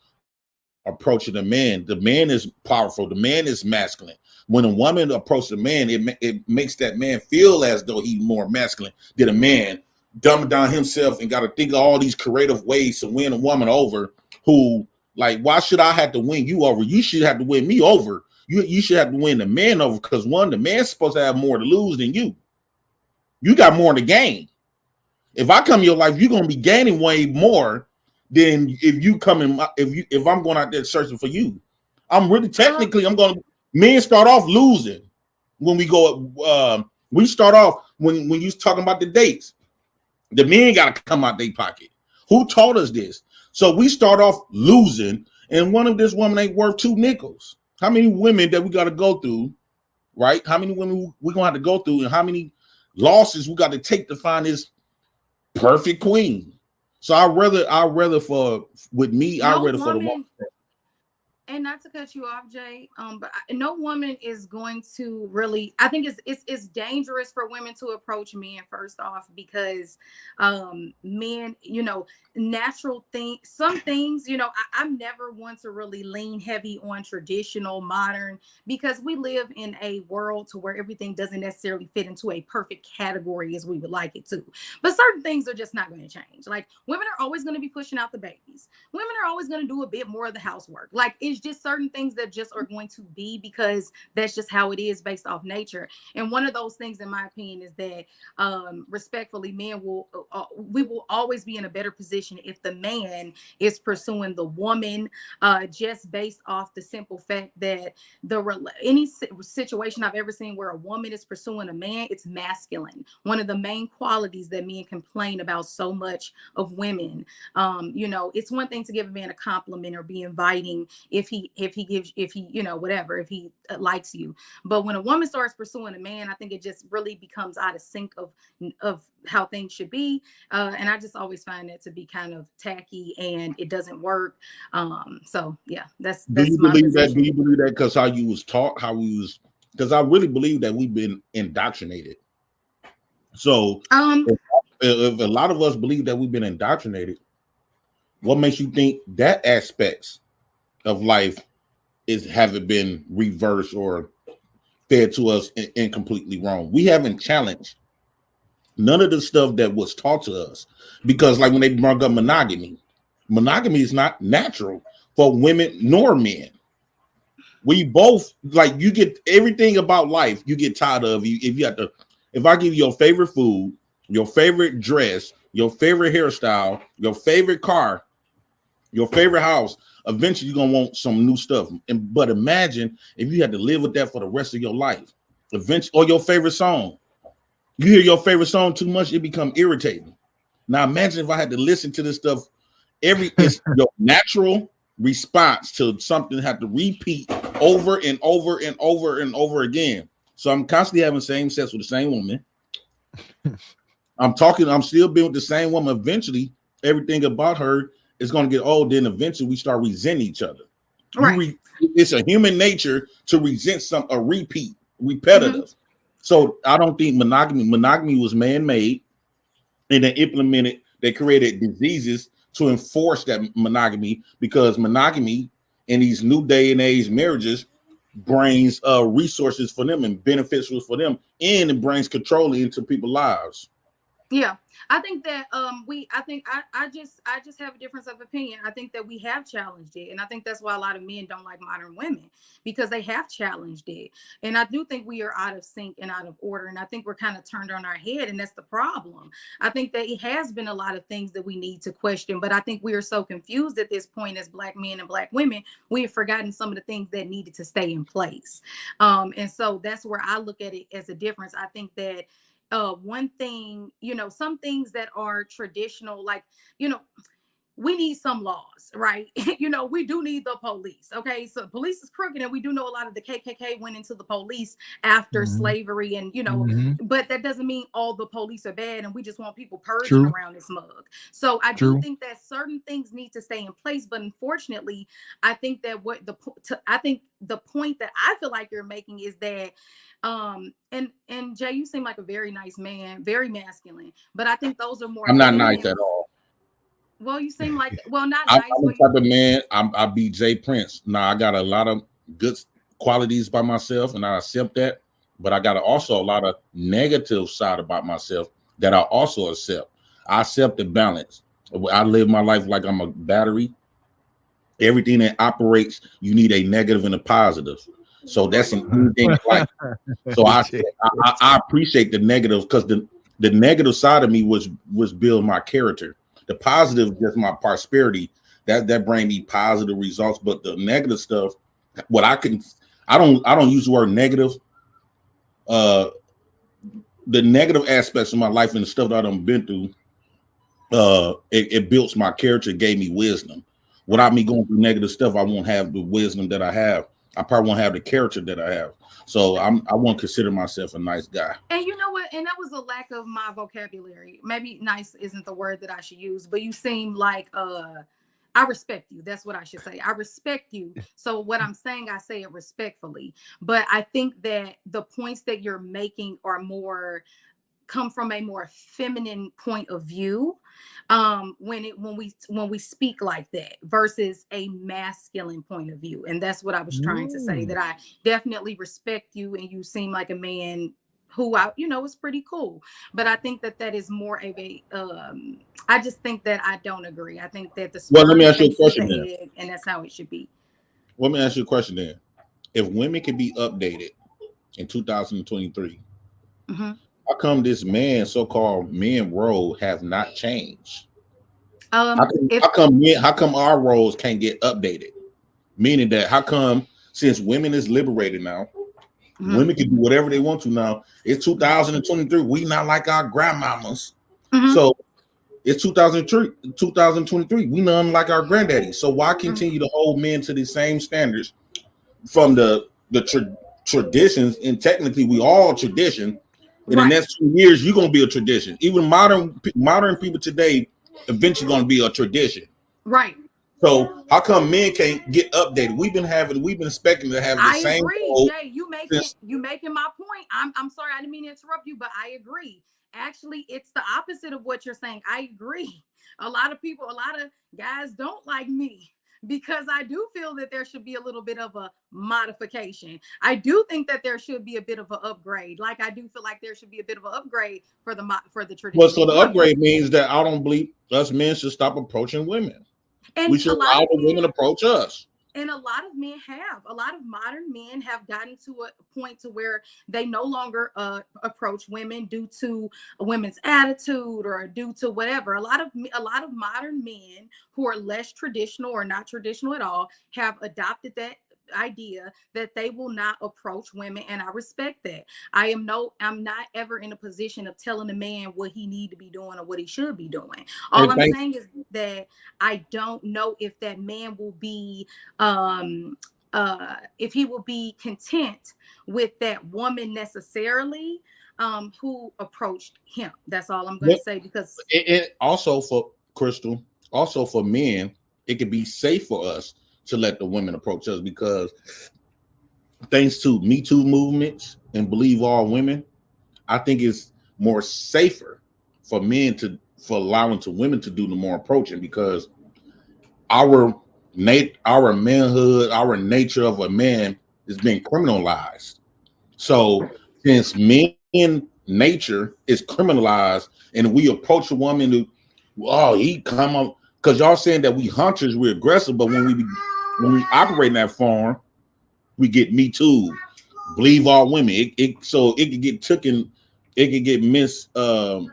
approaching the man. The man is powerful. The man is masculine. When a woman approaches a man, it makes that man feel as though he's more masculine than a man dumbing down himself and got to think of all these creative ways to win a woman over. Who, like, why should I have to win you over? You should have to win me over. You should have to win the man over, because the man's supposed to have more to lose than you. You got more to gain. If I come in your life, you're gonna be gaining way more than if you come in. If I'm going out there searching for you, I'm really technically men start off losing when we go. We start off when you talking about the dates. The men got to come out their pocket. Who taught us this? So we start off losing, and one of this woman ain't worth 2 nickels. How many women that we got to go through, right? How many women we gonna have to go through, and how many losses we got to take to find this perfect queen? So I'd rather for the woman. And not to cut you off, Jay, but no woman is going to really. I think it's dangerous for women to approach men first off, because men, natural things. Some things, I'm never one to really lean heavy on traditional, modern, because we live in a world to where everything doesn't necessarily fit into a perfect category as we would like it to. But certain things are just not going to change. Like, women are always going to be pushing out the babies. Women are always going to do a bit more of the housework. Like, it's just certain things that just are going to be, because that's just how it is based off nature. And one of those things, in my opinion, is that respectfully, men we will always be in a better position if the man is pursuing the woman, just based off the simple fact that any situation I've ever seen where a woman is pursuing a man, it's masculine. One of the main qualities that men complain about so much of women. It's one thing to give a man a compliment or be inviting if he likes you. But when a woman starts pursuing a man, I think it just really becomes out of sync of how things should be. And I just always find that to be kind of tacky, and it doesn't work. So yeah, that's Do you my believe position. that? Do you believe that because how you was taught, because I really believe that we've been indoctrinated. So if a lot of us believe that we've been indoctrinated, what makes you think that aspects of life haven't been reversed or fed to us and completely wrong? We haven't challenged none of the stuff that was taught to us, because like when they brought up monogamy is not natural for women nor men. We both, like, you get everything about life you get tired of. If I give you your favorite food, your favorite dress, your favorite hairstyle, your favorite car, your favorite house, eventually you're gonna want some new stuff. But imagine if you had to live with that for the rest of your life. Eventually, or your favorite song. You hear your favorite song too much, it become irritating. Now imagine if I had to listen to this stuff it's your natural response to something have to repeat over and over and over and over again. So I'm constantly having same sex with the same woman. I'm still being with the same woman. Eventually, everything about her is going to get old. Then eventually we start resenting each other. Right. It's a human nature to resent repetitive. Mm-hmm. So I don't think monogamy was man-made, and they implemented, they created diseases to enforce that monogamy, because monogamy in these new day and age marriages brings resources for them and benefits for them, and it brings control into people's lives. Yeah, I think that I just have a difference of opinion. I think that we have challenged it, and I think that's why a lot of men don't like modern women, because they have challenged it. And I do think we are out of sync and out of order, and I think we're kind of turned on our head, and that's the problem. I think that it has been a lot of things that we need to question, but I think we are so confused at this point as Black men and Black women, we have forgotten some of the things that needed to stay in place. And so that's where I look at it as a difference. I think that one thing, some things that are traditional, like, we need some laws, right? We do need the police. Okay, so police is crooked, and we do know a lot of the KKK went into the police after slavery, and but that doesn't mean all the police are bad, and we just want people purging around this mug. So I do think that certain things need to stay in place, but unfortunately, I think that the point that I feel like you're making is that and Jay, you seem like a very nice man, very masculine, but I think those are more. I'm not nice at all. Well, you seem like not I'm nice. the type of man. I be Jay Prince. Now I got a lot of good qualities by myself, and I accept that. But I got also a lot of negative side about myself that I also accept. I accept the balance. I live my life like I'm a battery. Everything that operates, you need a negative and a positive. So that's an thing. Like, so I appreciate the negative, because the negative side of me was build my character. The positive, just my prosperity, that bring me positive results. But the negative stuff, I don't use the word negative. The negative aspects of my life and the stuff that I've been through, it builds my character, gave me wisdom. Without me going through negative stuff, I won't have the wisdom that I have. I probably won't have the character that I have. So I won't consider myself a nice guy. And you know what? And that was a lack of my vocabulary. Maybe nice isn't the word that I should use, but you seem like I respect you. That's what I should say. I respect you. So what I'm saying, I say it respectfully. But I think that the points that you're making are come from a more feminine point of view when we speak like that versus a masculine point of view. And that's what I was trying to say, that I definitely respect you, and you seem like a man who is pretty cool. But I think that is more of a I just think that I don't agree. I think that let me ask you a question then. And that's how it should be. Let me ask you a question then. If women can be updated in 2023, how come this so-called men role have not changed? How come our roles can't get updated? Meaning that how come, since women is liberated now, women can do whatever they want to now. It's 2023. We not like our grandmamas. So it's 2023. We not like our granddaddies. So why continue to hold men to the same standards from the traditions? And technically, we all tradition. In the next 2 years, you're gonna be a tradition. Even modern people today, eventually gonna be a tradition. Right. So how come men can't get updated? We've been expecting to have the same. I agree, Jay. You making my point. I'm sorry, I didn't mean to interrupt you, but I agree. Actually, it's the opposite of what you're saying. I agree. A lot of guys don't like me, because I do feel that there should be a little bit of a modification. I do think that there should be a bit of an upgrade. Like, I do feel like there should be a bit of an upgrade for the tradition. Well, so the upgrade means that I don't believe us men should stop approaching women. And we should allow the women approach us. And a lot of modern men have gotten to a point to where they no longer approach women due to a women's attitude or due to whatever. A lot of modern men who are less traditional or not traditional at all have adopted that idea that they will not approach women, and I respect that. I'm not ever in a position of telling a man what he need to be doing or what he should be doing. All I'm saying is that I don't know if that man will be if he will be content with that woman necessarily who approached him. That's all I'm going to say, because it also for Crystal, also for men, it could be safe for us to let the women approach us, because thanks to Me Too movements and Believe All Women, I think it's more safer for allowing women to do the more approaching, because our manhood, our nature of a man is being criminalized. So since men nature is criminalized, and we approach a woman he come up, because y'all saying that we hunters, we're aggressive, but when we operate in that form, we get Me Too, Believe All Women. So it could get taken, it could get misconstrued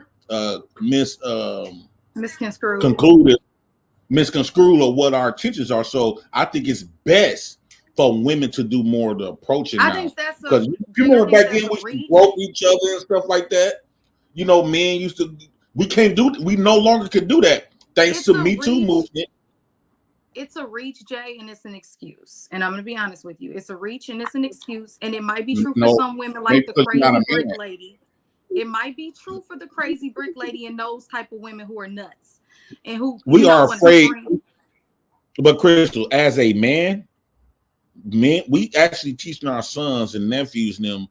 of what our intentions are. So I think it's best for women to do more of the approaching now. I think that's because you remember back then we broke each other and stuff like that. Men used to. We no longer can do that. thanks to Me Too movement. It's a reach, Jay, and it's an excuse. And I'm gonna be honest with you. It's a reach and it's an excuse. And it might be true for some women, like the crazy brick lady. It might be true for the crazy brick lady and those type of women who are nuts and who we are afraid. But Crystal, as a man, we actually teaching our sons and nephews them,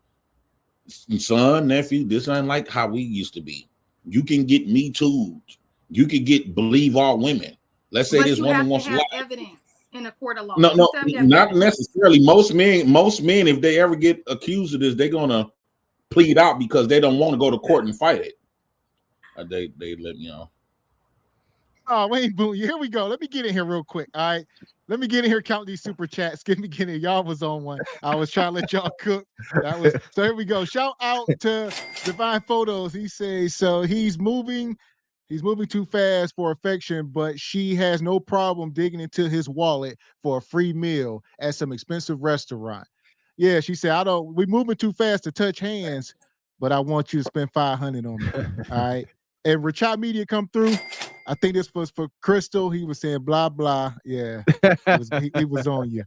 son, nephew, this ain't like how we used to be. You can get Me Too. You can get believe all women. Let's say this woman wants to lie. Evidence in a court of law. No, not necessarily. Most men, if they ever get accused of this, they're gonna plead out because they don't want to go to court and fight it. They let me know. Oh, wait, boom. Here we go. Let me get in here real quick. All right. Let me get in here, count these super chats. Get in here. Y'all was on one. I was trying to let y'all cook. So here we go. Shout out to Divine Photos. He says, so he's moving too fast for affection, but she has no problem digging into his wallet for a free meal at some expensive restaurant. Yeah, she said, we're moving too fast to touch hands, but I want you to spend $500 on me. All right. And Richard Media come through. I think this was for Crystal. He was saying blah blah. Yeah, he was on you.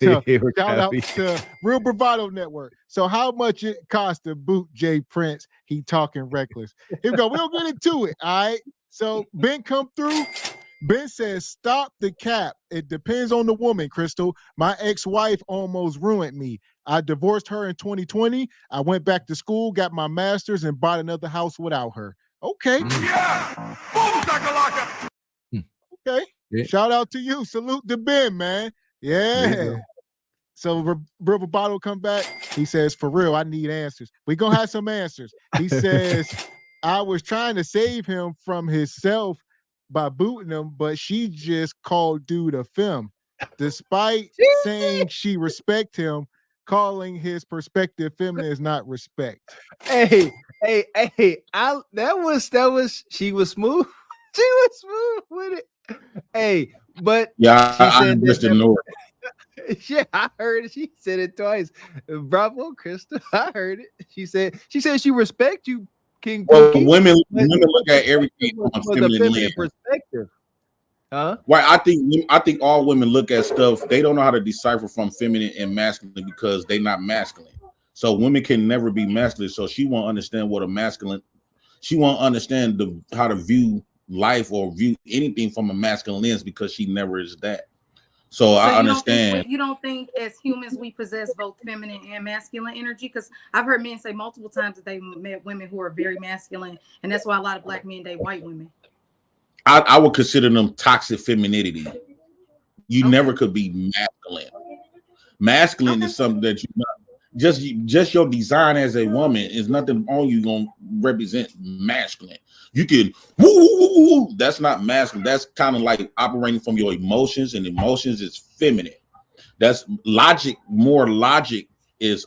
So shout out to Real Bravado Network. So how much it cost to boot Jay Prince? He talking reckless. Here we go. We'll get into it. All right. So Ben come through. Ben says, stop the cap. It depends on the woman, Crystal. My ex-wife almost ruined me. I divorced her in 2020. I went back to school, got my master's, and bought another house without her. Okay. Yeah. Boom, okay. Yeah. Shout out to you. Salute to Ben, man. Yeah. So River Bottle come back. He says, for real, I need answers. We're going to have some answers. He says, I was trying to save him from himself by booting him, but she just called dude a femme. Despite saying she respect him, calling his perspective feminine is not respect. Hey, that was she was smooth. She was smooth with it. Hey, but yeah, I just ignored it. Yeah, I heard it. She said it twice. Bravo, Crystal. I heard it. She said she respect you. Women look at everything from a feminine perspective. Huh? Well, I think all women look at stuff. They don't know how to decipher from feminine and masculine because they're not masculine. So women can never be masculine. So she won't understand what a masculine. She won't understand how to view life or view anything from a masculine lens because she never is that. So I understand. You don't think as humans we possess both feminine and masculine energy? Because I've heard men say multiple times that they met women who are very masculine, and that's why a lot of black men date white women. I would consider them toxic femininity. You never could be masculine. Masculine is something that you just your design as a woman is nothing on you gonna represent masculine. You can woo. That's not masculine. That's kind of like operating from your emotions, and emotions is feminine. That's logic. More logic is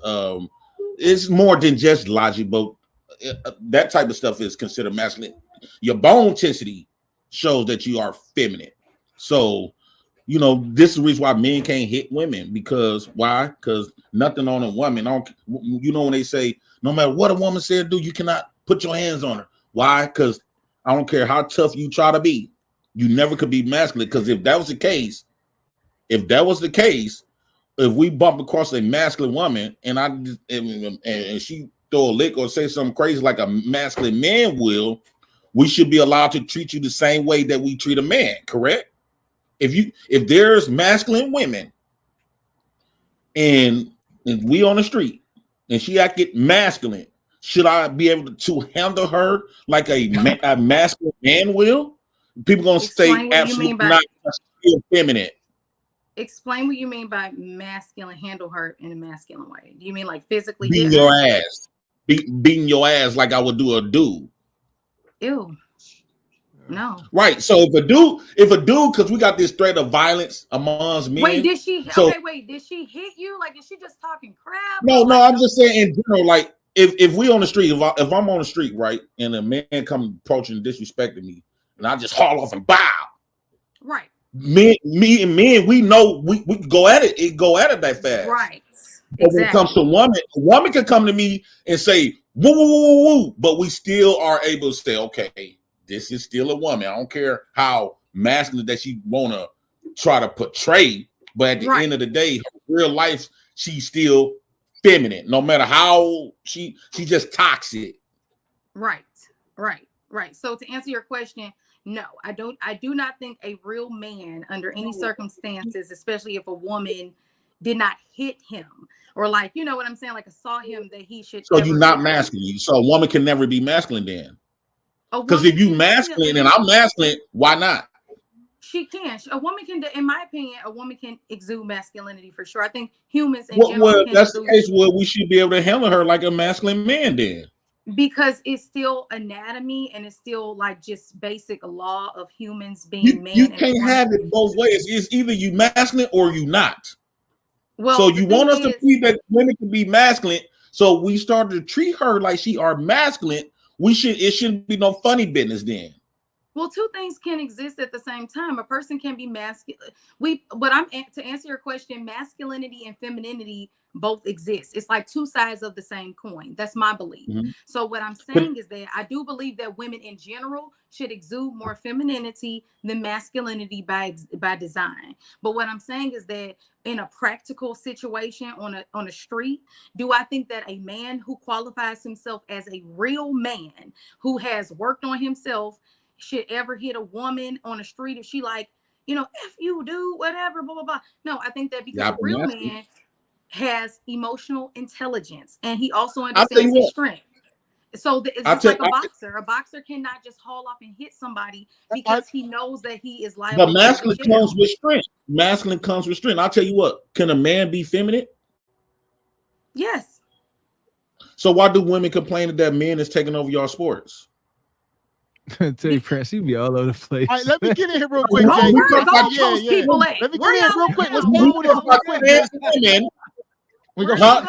it's more than just logic, but that type of stuff is considered masculine. Your bone density shows that you are feminine. So, this is the reason why men can't hit women. Because why? Because nothing on a woman. When they say no matter what a woman said do, you cannot put your hands on her. Why? Because I don't care how tough you try to be, you never could be masculine. Because if that was the case, if we bump across a masculine woman and she throw a lick or say something crazy like a masculine man will, we should be allowed to treat you the same way that we treat a man, correct? If there's masculine women and we on the street and she acted masculine, should I be able to handle her like a masculine man will? People gonna say absolutely not. Still feminine. Explain what you mean by masculine. Handle her in a masculine way. Do you mean like physically beating your ass, beating your ass like I would do a dude? Ew. No. Right. So if a dude, because we got this threat of violence amongst men. Wait, did she? Did she hit you? Like, is she just talking crap? No. I'm just saying in general. Like, if we on the street, if I'm on the street, right, and a man come approaching and disrespecting me, and I just haul off and bow. Right. Me and men, we know we go at it. It go at it that fast. Right. But when it comes to a woman can come to me and say woo woo woo woo, but we still are able to say, okay, this is still a woman. I don't care how masculine that she wanna try to portray, but at the end of the day, her real life, she's still feminine. No matter how she just toxic. Right. So to answer your question, no, I do not think a real man under any circumstances, especially if a woman did not hit him or like, you know what I'm saying? Like I saw him that he should. So you're not masculine. So a woman can never be masculine then. Because if you masculine and I'm masculine, why not? She can. A woman can, in my opinion, a woman can exude masculinity for sure. I think humans in general. Well, that's the case where we should be able to handle her like a masculine man then. Because it's still anatomy and it's still like just basic law of humans being man. You can't have it both ways. It's either you masculine or you not. Well, so you want us to see that women can be masculine. So we started to treat her like she are masculine. It shouldn't be no funny business then. Well, two things can exist at the same time. A person can be masculine. To answer your question, masculinity and femininity both exist. It's like two sides of the same coin. That's my belief. Mm-hmm. So what I'm saying is that I do believe that women in general should exude more femininity than masculinity by design. But what I'm saying is that in a practical situation on a street, do I think that a man who qualifies himself as a real man who has worked on himself should ever hit a woman on the street if she like, F you, dude, whatever, blah, blah, blah. No, I think that because a real man has emotional intelligence and he also understands his strength. So it's just like a boxer. A boxer cannot just haul off and hit somebody because he knows that he is liable. But masculine comes with strength. Masculine comes with strength. I'll tell you what, can a man be feminine? Yes. So why do women complain that men is taking over y'all sports? Tell you, Prince, you be all over the place. All right, let me get in here real quick. Let me get in here real quick. Let's go real quick.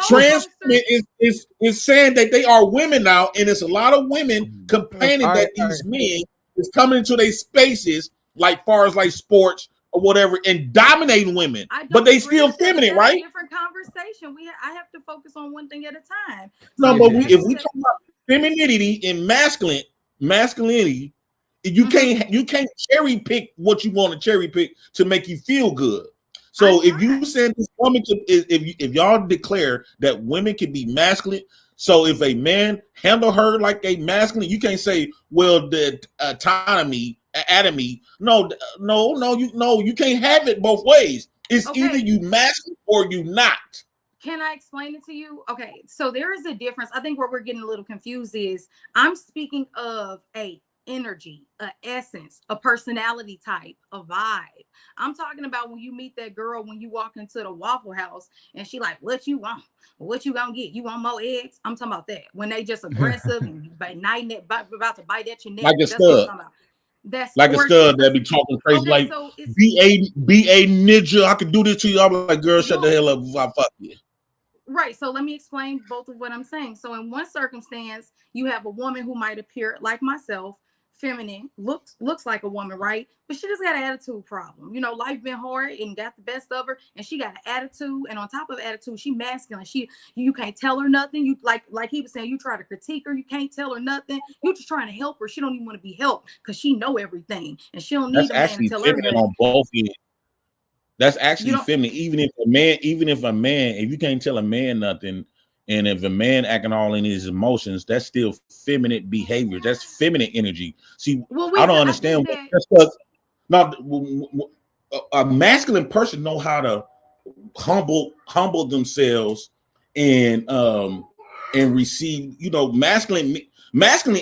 Trans women is saying that they are women now, and it's a lot of women complaining that these men is coming into their spaces, like far as like sports or whatever, and dominating women. But they still feminine, right? Different conversation. I have to focus on one thing at a time. No, but if we talk about femininity and masculinity, you can't cherry pick what you want to cherry pick to make you feel good. So if you said this woman if y'all declare that women can be masculine, so if a man handle her like a masculine, you can't say, well, the autonomy, no, you can't have it both ways. It's either you masculine or you not. Can I explain it to you? Okay, so there is a difference. I think where we're getting a little confused is I'm speaking of a energy, a essence, a personality type, a vibe. I'm talking about when you meet that girl when you walk into the Waffle House and she like, what you want? What you gonna get? You want more eggs? I'm talking about that. When they just aggressive and about to bite at your neck. Like a stud. What I'm talking about. That's like a stud that be talking crazy, okay, like so be a ninja. I can do this to you. I'm like, girl, shut the hell up before I fuck you. Right. So let me explain both of what I'm saying. So in one circumstance, you have a woman who might appear like myself, feminine, looks like a woman, right? But she just got an attitude problem. Life been hard and got the best of her, and she got an attitude. And on top of attitude, she masculine. You can't tell her nothing. You like he was saying, you try to critique her, you can't tell her nothing. You just trying to help her. She don't even want to be helped because she know everything, and she don't need a man to tell her everything. On both ends. That's actually feminine. Even if a man, if you can't tell a man nothing, and if a man acting all in his emotions, that's still feminine behavior. That's feminine energy. See, I don't understand. A masculine person know how to humble themselves and receive. Masculine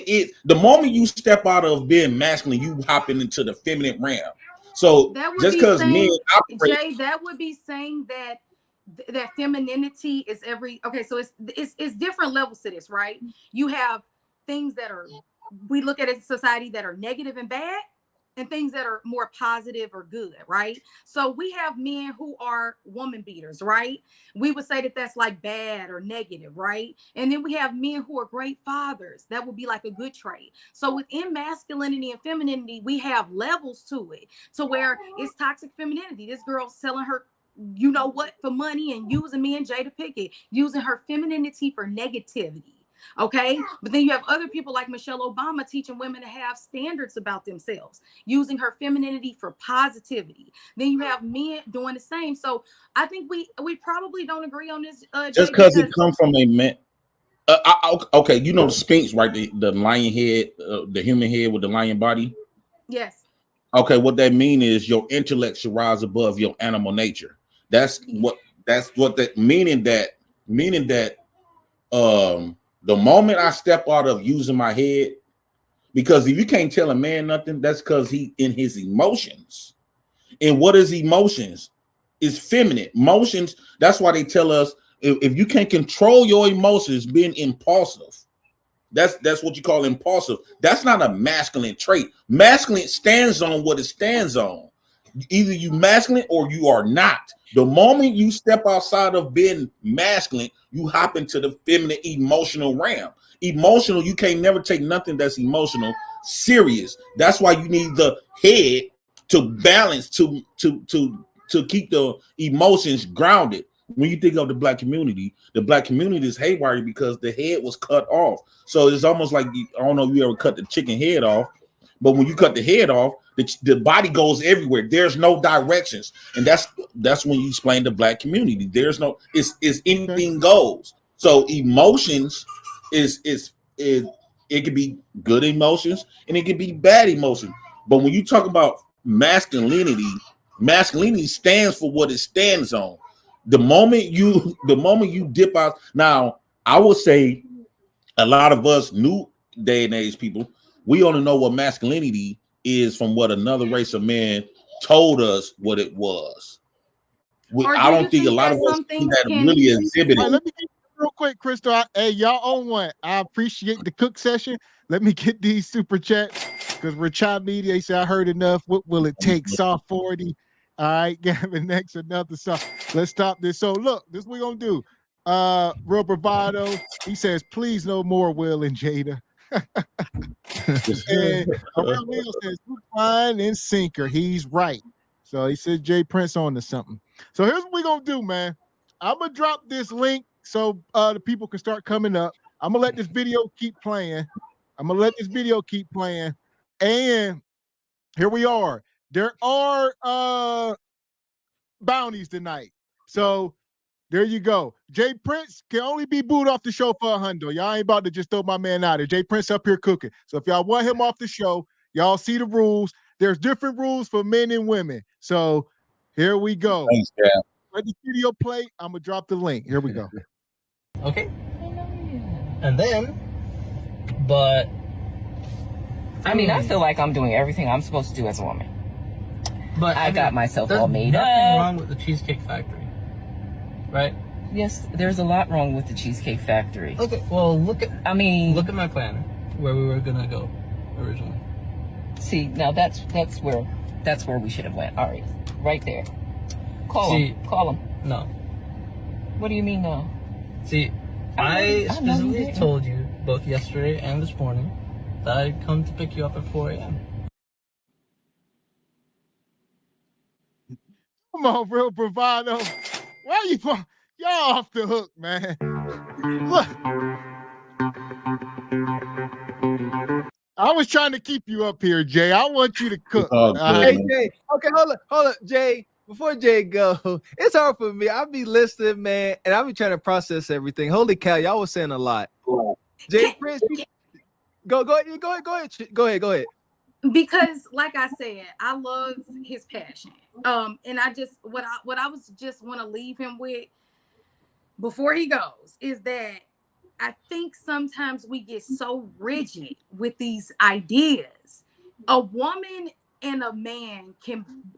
is the moment you step out of being masculine, you hopping into the feminine realm. So just because men operate, Jay, that would be saying that femininity is so it's different levels to this, right? You have things that we look at in society that are negative and bad, and things that are more positive or good, right? So we have men who are woman beaters, right? We would say that that's like bad or negative, right? And then we have men who are great fathers. That would be like a good trait. So within masculinity and femininity, we have levels to it, to where it's toxic femininity. This girl's selling her for money and using me and Jada Pickett, using her femininity for negativity. Okay. But then you have other people like Michelle Obama teaching women to have standards about themselves, using her femininity for positivity. Then you have men doing the same. So I think we probably don't agree on this. Just because it comes from a man. Okay, you know the Sphinx, right? The lion head, the human head with the lion body. Yes. Okay, what that mean is your intellect should rise above your animal nature. That's what that meaning that the moment I step out of using my head, because if you can't tell a man nothing, that's because he in his emotions. And what is emotions? It's feminine emotions. That's why they tell us if you can't control your emotions, being impulsive. That's what you call impulsive. That's not a masculine trait. Masculine stands on what it stands on. Either you masculine or you are not. The moment you step outside of being masculine, you hop into the feminine emotional realm. Emotional, you can't never take nothing that's emotional serious. That's why you need the head to balance, to keep the emotions grounded. When you think of the black community is haywire because the head was cut off. So it's almost like, I don't know if you ever cut the chicken head off, but when you cut the head off, the body goes everywhere. There's no directions. And that's when you explain the black community. There's no, it's anything goes. So emotions it can be good emotions and it can be bad emotions. But when you talk about masculinity stands for what it stands on. The moment you dip out, now I would say a lot of us new day and age people, we only know what masculinity is from what another race of men told us what it was. I don't think a lot of us that really exhibit it. Let me get real quick, Crystal. Hey, y'all own one. I appreciate the cook session. Let me get these super chats because we're Child Media. He said, I heard enough. What will it take? Soft 40. All right, Gavin X, another song. Let's stop this. So look, this is what we're gonna do. Real Bravado. He says, please no more Will and Jada. And Real Leo says, fine and sinker. He's right. So he said Jay Prince on to something. So here's what we're gonna do, man. I'm gonna drop this link so the people can start coming up. I'm gonna let this video keep playing. And here we are. There are bounties tonight. So there you go. Jay Prince can only be booed off the show for $100. Y'all ain't about to just throw my man out there. Jay Prince up here cooking. So if y'all want him off the show, y'all see the rules. There's different rules for men and women. So here we go. Thanks, Gav. Let the video play. I'm gonna drop the link. Here we go. Okay. And then, but I mean, I feel like I'm doing everything I'm supposed to do as a woman. But I got myself all made up. Nothing wrong with the Cheesecake Factory, right? Yes, there's a lot wrong with the Cheesecake Factory. Okay, well, look at my plan where we were gonna go originally. See, now that's where we should have went. All right there. Call him. No. What do you mean no? See, I specifically told you both yesterday and this morning that I'd come to pick you up at 4 a.m. Come on, Real Bravado. Why are y'all off the hook, man? Look. I was trying to keep you up here, Jay. I want you to cook. Hey, Jay. Okay, hold up, Jay. Before Jay go, it's hard for me. I'll be listening, man, and I'll be trying to process everything. Holy cow, y'all was saying a lot. Jay Prince, go ahead. Because like I said, I love his passion. And I just what I was just want to leave him with before he goes is that I think sometimes we get so rigid with these ideas. A woman and a man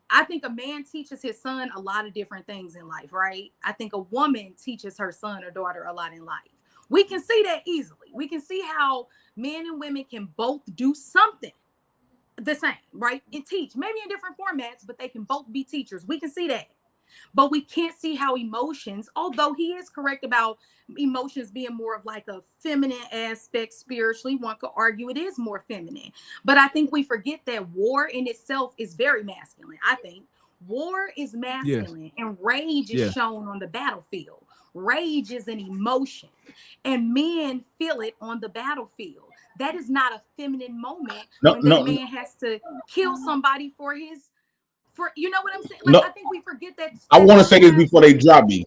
I think a man teaches his son a lot of different things in life, right? I think a woman teaches her son or daughter a lot in life. We can see that easily. We can see how men and women can both do something the same, right? And teach, maybe in different formats, but they can both be teachers. We can see that. But we can't see how emotions, although he is correct about emotions being more of like a feminine aspect spiritually, one could argue it is more feminine. But I think we forget that war in itself is very masculine. I think War is masculine and rage is shown on the battlefield. Rage is an emotion and men feel it on the battlefield. That is not a feminine moment when that man has to kill somebody for you know what I'm saying? Like, I think we forget that. I want to say this before they drop me.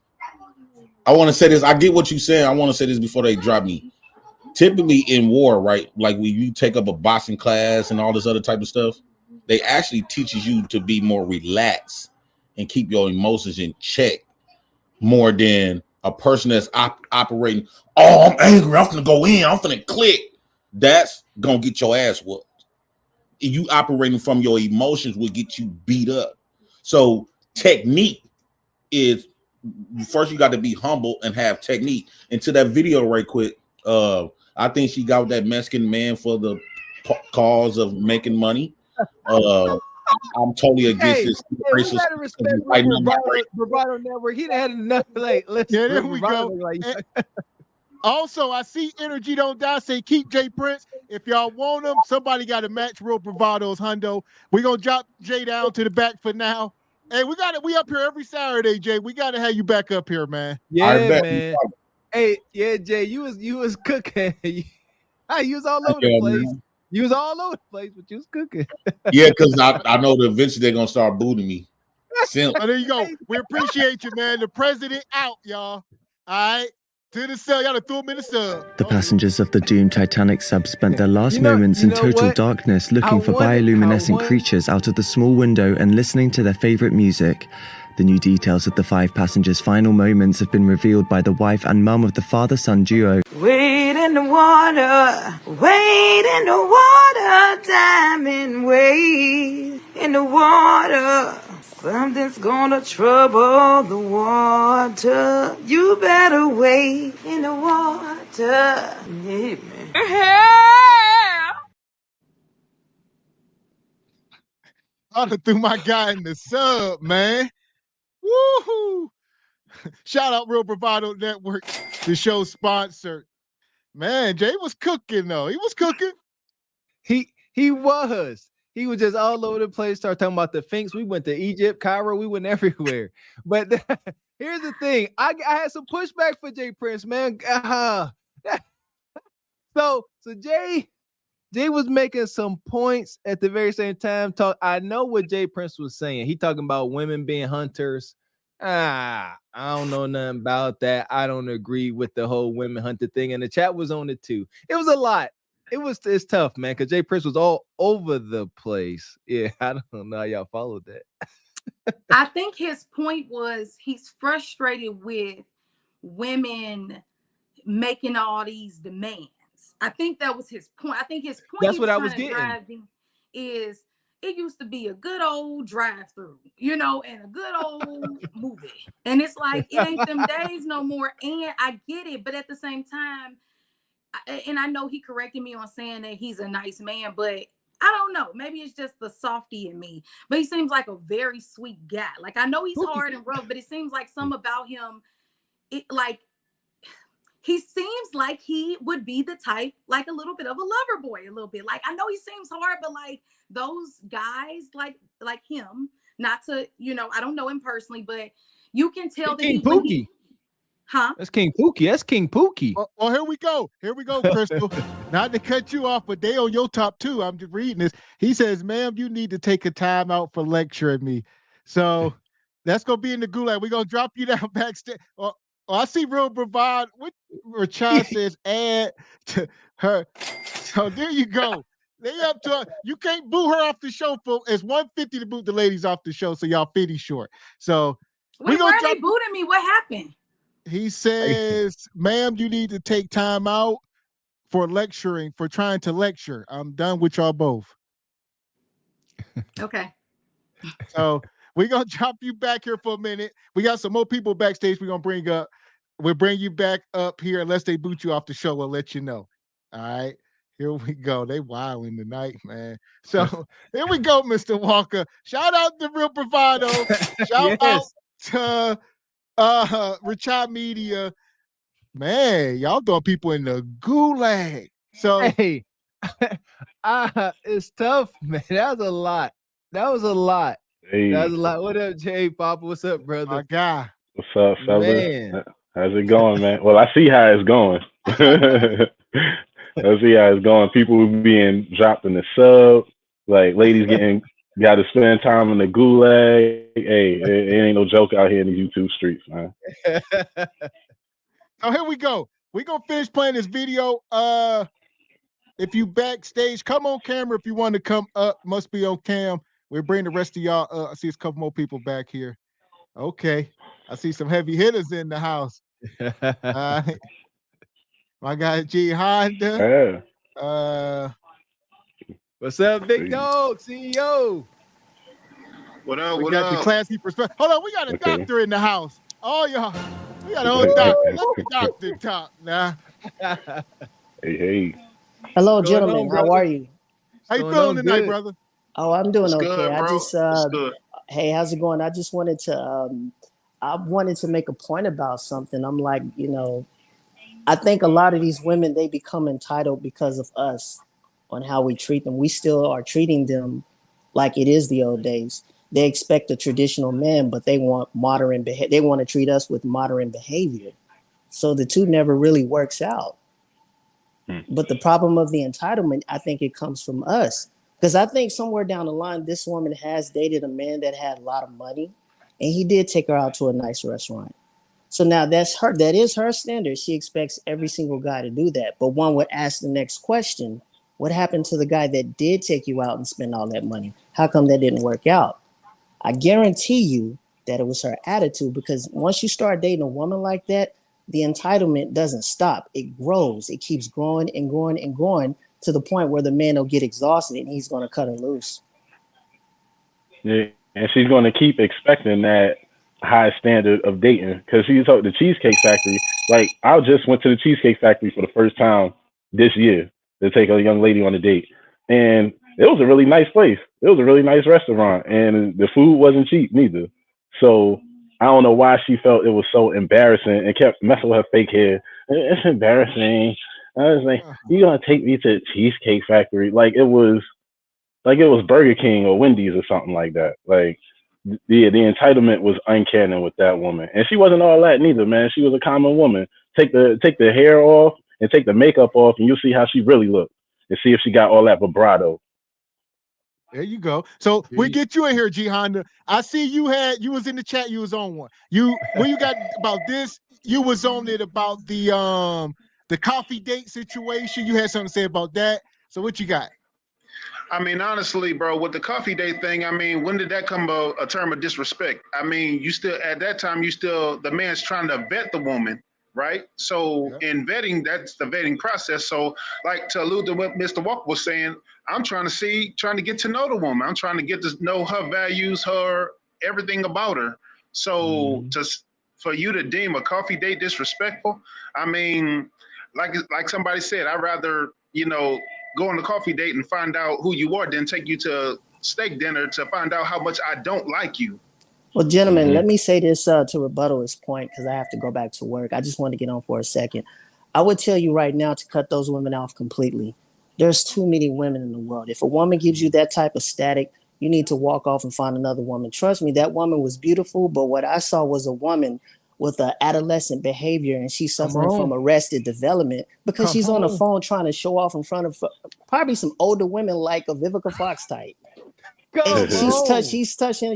I want to say this. I get what you're saying. I want to say this before they drop me. Typically in war, right? Like when you take up a boxing class and all this other type of stuff, they actually teaches you to be more relaxed and keep your emotions in check more than a person that's operating. Oh, I'm angry. I'm gonna go in. I'm gonna click. That's gonna get your ass whooped. You operating from your emotions will get you beat up. So technique is first you got to be humble and have technique. And to that video right quick, I think she got that Mexican man for the cause of making money. I'm totally against this. We gotta respect Bravado Network. He had enough. Like, there we go. Also, I see Energy Don't Die say keep Jay Prince. If y'all want him, somebody got to match Real Bravado's hundo. We're gonna drop Jay down to the back for now. Hey, we up here every Saturday, Jay. We gotta have you back up here, man. Yeah, man. Hey, yeah, Jay, you was cooking. You was all over the place. Man. You was all over the place, but you was cooking. Yeah, because I know that eventually they're gonna start booting me. Oh, there you go. We appreciate you, man. The president out, y'all. All right. To the cell, y'all threw him in the sub. The passengers of the doomed Titanic sub spent their last moments in total darkness looking for bioluminescent creatures out of the small window and listening to their favorite music. The new details of the 5 passengers' final moments have been revealed by the wife and mum of the father-son duo. Wade in the water, diamond, wade in the water. Something's gonna trouble the water. You better wade in the water. Yeah, man. I done threw my guy in the sub, man. Woohoo! Shout out Real Bravado Network, the show sponsor. Man, Jay was cooking though. He was cooking. He was. He was just all over the place. Start talking about the Finks. We went to Egypt, Cairo. We went everywhere. But here's the thing. I had some pushback for Jay Prince, man. So Jay was making some points at the very same time. I know what Jay Prince was saying. He talking about women being hunters. I don't know nothing about that. I don't agree with the whole women hunter thing. And the chat was on it too. It was a lot. It's tough, man, because Jay Prince was all over the place. Yeah, I don't know how y'all followed that. I think his point was he's frustrated with women making all these demands. I think that was his point. I think his point that's what I was getting is it used to be a good old drive-through, and a good old movie. And it's like, it ain't them days no more. And I get it, but at the same time, and I know he corrected me on saying that he's a nice man, but I don't know. Maybe it's just the softy in me. But he seems like a very sweet guy. Like, I know he's hard and rough, but it seems like some about him, he seems like he would be the type, like a little bit of a lover boy, a little bit. Like, I know he seems hard, but like those guys like him, not to, I don't know him personally, but you can tell that King Pookie. Huh? That's King Pookie. That's King Pookie. Oh, here we go. Here we go, Crystal. Not to cut you off, but they on your top 2. I'm just reading this. He says, ma'am, you need to take a time out for lecturing me. So that's going to be in the gulag. We're going to drop you down backstage. Oh, I see Real Bravado. What Rachad says, add to her. So there you go. They up to her. You can't boo her off the show. It's $150 to boot the ladies off the show, so y'all 50 short. So why are they booting me? What happened? He says, ma'am, you need to take time out for trying to lecture. I'm done with y'all both. Okay. So we're going to drop you back here for a minute. We got some more people backstage we're going to bring up. We'll bring you back up here unless they boot you off the show. We'll let you know. All right. Here we go. They wilding tonight, man. So here we go, Mr. Walker. Shout out to Real Bravado. Shout out to Rachad Media. Man, y'all throwing people in the gulag. So hey, it's tough, man. That was a lot. Hey, That's a lot. What up, Jay Papa? What's up, brother? My guy. what's up, fellas? Man. How's it going, man? Well, I see how it's going. I see how it's going. People being dropped in the sub, like ladies got to spend time in the gulag. Hey, it ain't no joke out here in these YouTube streets, man. So here we go. We're gonna finish playing this video. If you backstage, come on camera. If you want to come up, must be on cam. We'll bring the rest of y'all up. I see a couple more people back here. Okay. I see some heavy hitters in the house. My guy G Honda. Yeah. What's up, Big Dog, CEO? What up? We What got up? the classy perspective. Hold on, we got a Okay. doctor in the house. Oh, y'all. We got a whole doctor. Let the doctor talk now. Hey. Hello, What's going gentlemen. on, How brother? are you? How you Going feeling on tonight, good. brother? Oh, I'm doing What's okay. good, I bro? just What's good? hey, how's it going? I just wanted to make a point about something. I'm like, I think a lot of these women, they become entitled because of us on how we treat them. We still are treating them like it is the old days. They expect a traditional man, but they want modern behavior. They want to treat us with modern behavior. So the two never really works out. But the problem of the entitlement, I think it comes from us. Because I think somewhere down the line, this woman has dated a man that had a lot of money, and he did take her out to a nice restaurant. So now that is her standard. She expects every single guy to do that. But one would ask the next question, what happened to the guy that did take you out and spend all that money? How come that didn't work out? I guarantee you that it was her attitude, because once you start dating a woman like that, the entitlement doesn't stop. It grows. It keeps growing and growing and growing to the point where the man will get exhausted and he's going to cut her loose. Yeah, and she's going to keep expecting that high standard of dating because she's at the Cheesecake Factory. Like, I just went to the Cheesecake Factory for the first time this year to take a young lady on a date, and it was a really nice place. It was a really nice restaurant, and the food wasn't cheap neither. So I don't know why she felt it was so embarrassing and kept messing with her fake hair. It's embarrassing. I was like, "You gonna take me to the Cheesecake Factory?" Like it was Burger King or Wendy's or something like that. Like the entitlement was uncanny with that woman, and she wasn't all that neither, man. She was a common woman. Take the hair off and take the makeup off, and you'll see how she really looked, and see if she got all that vibrato. There you go. So we get you in here, G Honda. I see you was in the chat. You was on one. When you got about this, you was on it about the coffee date situation. You had something to say about that. So what you got? I mean, honestly, bro, with the coffee date thing, I mean, when did that come a term of disrespect? I mean, at that time, the man's trying to vet the woman, right? So in vetting, that's the vetting process. So like to allude to what Mr. Walker was saying, I'm trying to get to know the woman. I'm trying to get to know her values, everything about her. So for you to deem a coffee date disrespectful, I mean, like somebody said, I'd rather, go on a coffee date and find out who you are than take you to steak dinner to find out how much I don't like you. Well, gentlemen, let me say this to rebuttal his point, because I have to go back to work. I just want to get on for a second. I would tell you right now to cut those women off completely. There's too many women in the world. If a woman gives you that type of static, you need to walk off and find another woman. Trust me, that woman was beautiful, but what I saw was a woman with an adolescent behavior, and she's suffering from arrested development because she's on the phone trying to show off in front of probably some older women like a Vivica Fox type.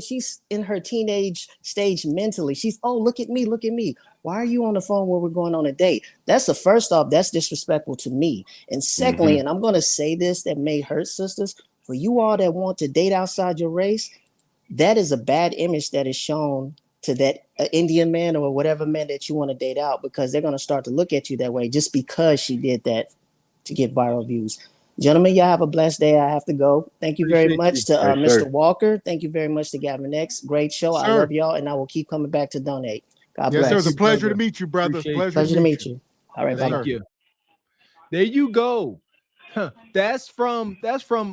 She's in her teenage stage mentally. Look at me. Why are you on the phone when we're going on a date? That's first off, that's disrespectful to me. And secondly, and I'm going to say this that may hurt sisters, for you all that want to date outside your race, that is a bad image that is shown to that Indian man or whatever man that you want to date out, because they're going to start to look at you that way just because she did that to get viral views. Gentlemen, y'all have a blessed day. I have to go. Thank you very much to Mr. Walker. Thank you very much to Gavin X. Great show. I love y'all, and I will keep coming back to donate. God bless. Yes, sir. It's a pleasure to meet you, brother. Pleasure to meet you. All right, thank you. There you go. That's from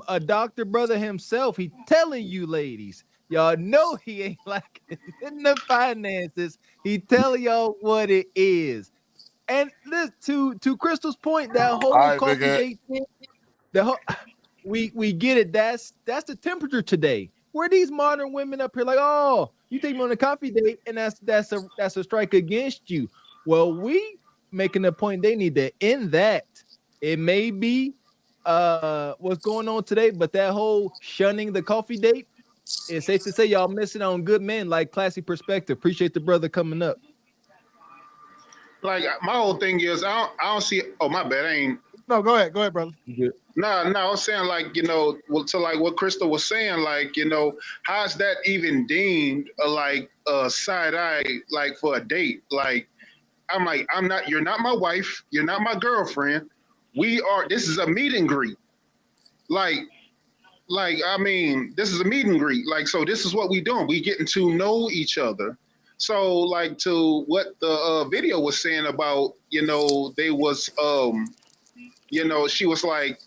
a doctor brother himself. He telling you, ladies, y'all know he ain't like in the finances. He telling y'all what it is. And listen, to Crystal's point, that whole coffee date thing, we get it. That's the temperature today. Where these modern women up here like, oh, you take me on a coffee date, and that's a strike against you. Well, we making a point they need to end that. It may be what's going on today, but that whole shunning the coffee date, it's safe to say y'all missing on good men like Classy Perspective. Appreciate the brother coming up. Like my whole thing is I don't see. Oh my bad, I ain't. No, go ahead, brother. No, I'm saying like to like what Crystal was saying, like how's that even deemed like a side eye like for a date? Like I'm like you're not my wife, you're not my girlfriend. This is a meet and greet. Like I mean, this is a meet and greet. Like so, this is what we doing. We getting to know each other. So like to what the video was saying about they was she was like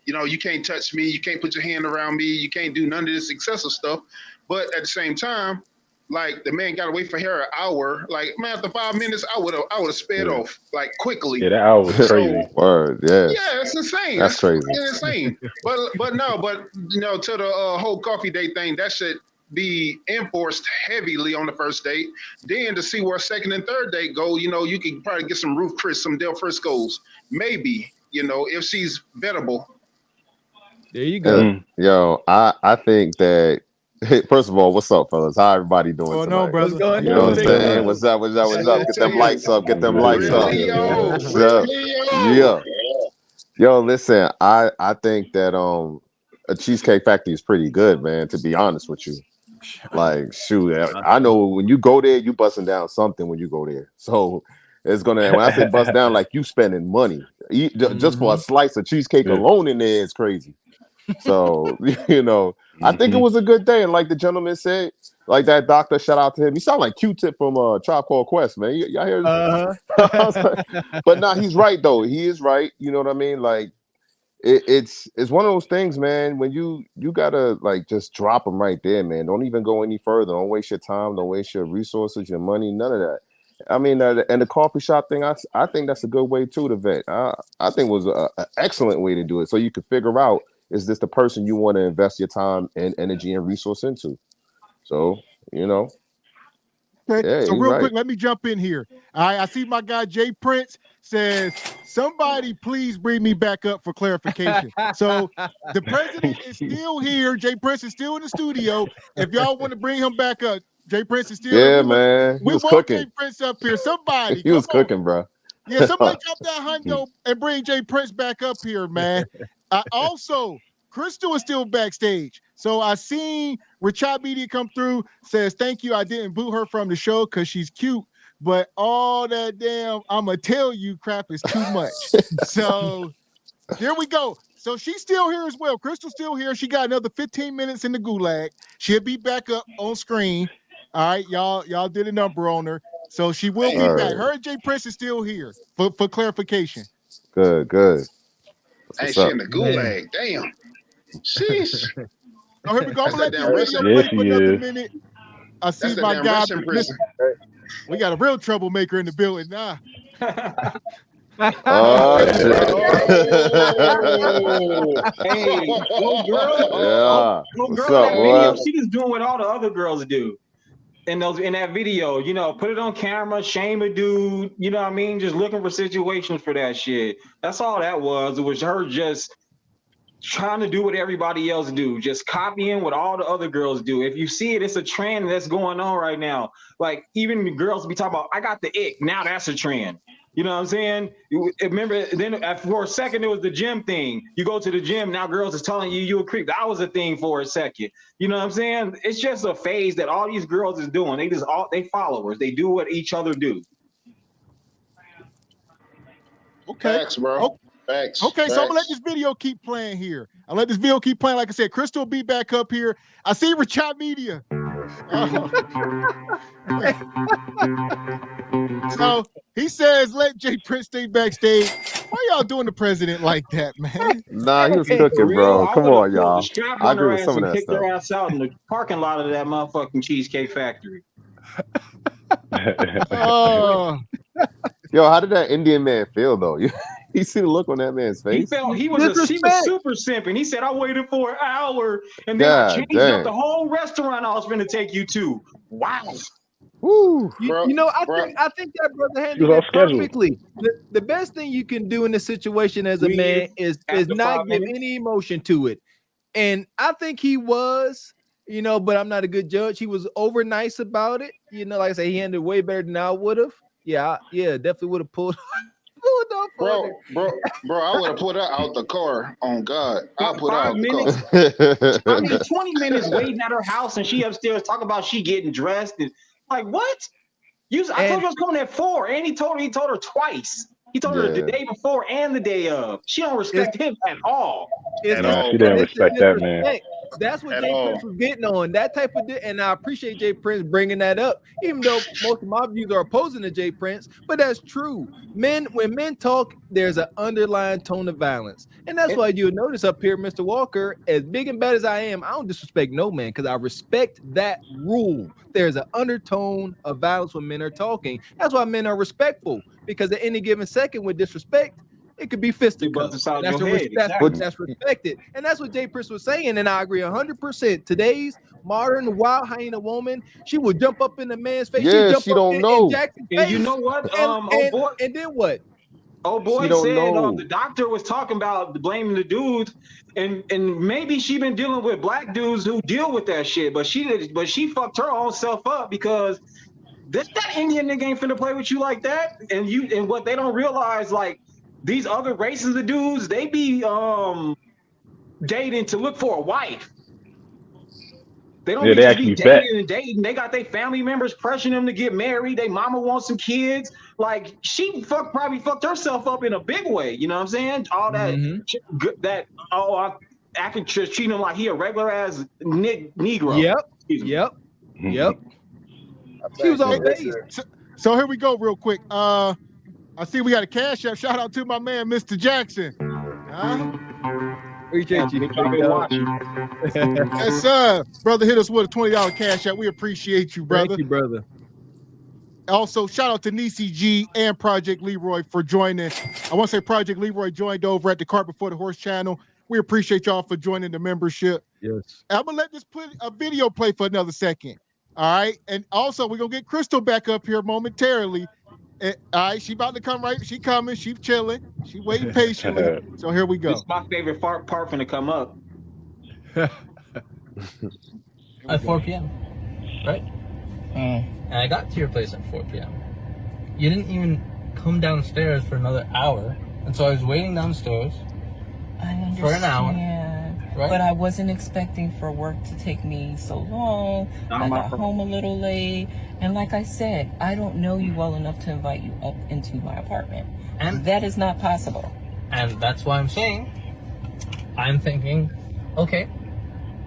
you can't touch me, you can't put your hand around me, you can't do none of this excessive stuff. But at the same time, like the man got to wait for her an hour. Like man, after 5 minutes, I would have sped off like quickly. Yeah, that hour was crazy. Word, yeah. Yeah, it's insane. That's crazy. It's insane. But to the whole coffee date thing, that should be enforced heavily on the first date. Then to see where second and third date go, you can probably get some Ruth Chris, some Del Frisco's, maybe. If she's bettable. There you go. Yo, I think that. First of all, what's up, fellas? How everybody doing tonight? No, brother. You know what I'm saying? What's up? Get them lights up. Get them lights up. Yeah. Yo, listen, I think that a Cheesecake Factory is pretty good, man, to be honest with you. Like, shoot, I know when you go there, you busting down something when you go there. So it's gonna, when I say bust down, like you spending money. Just for a slice of cheesecake alone in there is crazy. So, I think it was a good day. And like the gentleman said, like that doctor, shout out to him. He sound like Q-Tip from Tribe Called Quest, man. Y'all hear this? But nah, he's right, though. He is right. You know what I mean? Like, it's one of those things, man, when you gotta, like, just drop them right there, man. Don't even go any further. Don't waste your time. Don't waste your resources, your money, none of that. I mean, and the coffee shop thing, I think that's a good way, too, to vet. I think it was an excellent way to do it. So you could figure out, is this the person you want to invest your time and energy and resource into? So, Okay. Yeah, so real right. quick, let me jump in here. I see my guy Jay Prince says, somebody please bring me back up for clarification. So the president is still here. Jay Prince is still in the studio. If y'all want to bring him back up, Jay Prince is still here. Yeah, man. We want Jay Prince up here. Somebody. He was cooking, bro. Yeah, somebody drop that hundo and bring Jay Prince back up here, man. Also, Crystal is still backstage. So I seen Richard Media come through, says, thank you. I didn't boot her from the show because she's cute, but all that damn I'ma tell you crap is too much. So here we go. So she's still here as well. Crystal's still here. She got another 15 minutes in the gulag. She'll be back up on screen. All right, y'all did a number on her. So she will be back. Her and Jay Prince is still here for clarification. Good. Ain't she in the gulag? Damn. Sheesh. Oh, here we go. I'm gonna let this video play for another minute. I see my guy. We got a real troublemaker in the building now. Oh, shit. Hey, little girl. Yeah. Little What's girl up, in that boy? video, she just doing what all the other girls do. In that video, put it on camera, shame a dude, you know what I mean? Just looking for situations for that shit. That's all that was. It was her just trying to do what everybody else do, just copying what all the other girls do. If you see it, it's a trend that's going on right now. Like even the girls be talking about, I got the ick. Now that's a trend. You know what I'm saying? Remember, then for a second, it was the gym thing. You go to the gym, now girls is telling you a creep. That was a thing for a second. You know what I'm saying? It's just a phase that all these girls is doing. They followers. They do what each other do. Okay. Facts, bro. Facts. Okay, so I'm gonna let this video keep playing here. I'll let this video keep playing. Like I said, Crystal will be back up here. I see Richard Media. So he says, let Jay Prince stay backstage. Why y'all doing the president like that, man? Nah, he was cooking, bro. Come on, y'all. I agree with some of that kicked stuff. her ass out in the parking lot of that motherfucking Cheesecake Factory. Oh. Yo, how did that Indian man feel though? You see the look on that man's face? He was super simp, and he said, I waited for an hour, and then I changed up the whole restaurant I was going to take you to. Wow. Woo. I think that brother handled it perfectly. The best thing you can do in this situation as a man is not give any emotion to it. And I think he was, but I'm not a good judge. He was over nice about it. Like I say, he handled it way better than I would have. Yeah, definitely would have pulled off. Bro, I would have put her out the car. On God, I'll put her out the car. I mean, 20 minutes waiting at her house, and she upstairs talking about she getting dressed and like what? I told her I was coming at 4, and he told her twice. He told her the day before and the day of. She don't respect him at all. She didn't respect that man. That's what Jay Prince was getting on. That type of and I appreciate Jay Prince bringing that up, even though most of my views are opposing to Jay Prince. But that's true. When men talk, there's an underlying tone of violence, and that's why you'll notice up here, Mr. Walker, as big and bad as I am, I don't disrespect no man because I respect that rule. There's an undertone of violence when men are talking. That's why men are respectful, because at any given second with disrespect, it could be fisticuffs. That's respected. And that's what Jay Prince was saying. And I agree 100%. Today's modern wild hyena woman, she would jump up in the man's face. Yeah, she don't know. And you know what? And then what? Oh boy said the doctor was talking about blaming the dudes, and maybe she been dealing with black dudes who deal with that shit, but she fucked her own self up because that Indian nigga ain't finna play with you like that. And what they don't realize, like these other races of dudes, they be dating to look for a wife. They don't just be dating. They got their family members pressuring them to get married. They mama wants some kids. Like she probably fucked herself up in a big way. You know what I'm saying? All that I can treat him like he a regular ass Negro. Yep. She was on base. So here we go real quick. I see we got a cash app. Shout out to my man, Mr. Jackson. Appreciate you. Yes, sir. Brother, hit us with a $20 cash app. We appreciate you, brother. Thank you, brother. Also, shout out to Nisi G and Project Leroy for joining. I want to say Project Leroy joined over at the Cart Before the Horse channel. We appreciate y'all for joining the membership. Yes. I'm going to let this video play for another second. All right. And also, we're going to get Crystal back up here momentarily. All right, she about to come right. She coming. She chilling. She waiting patiently. So here we go. It's my favorite part finna come up. At 4 p.m. Right? And I got to your place at 4 p.m. You didn't even come downstairs for another hour, and so I was waiting downstairs for an hour. Right? But I wasn't expecting for work to take me so long. I got home a little late. And like I said, I don't know you well enough to invite you up into my apartment. And that is not possible. And that's why I'm saying, I'm thinking, okay,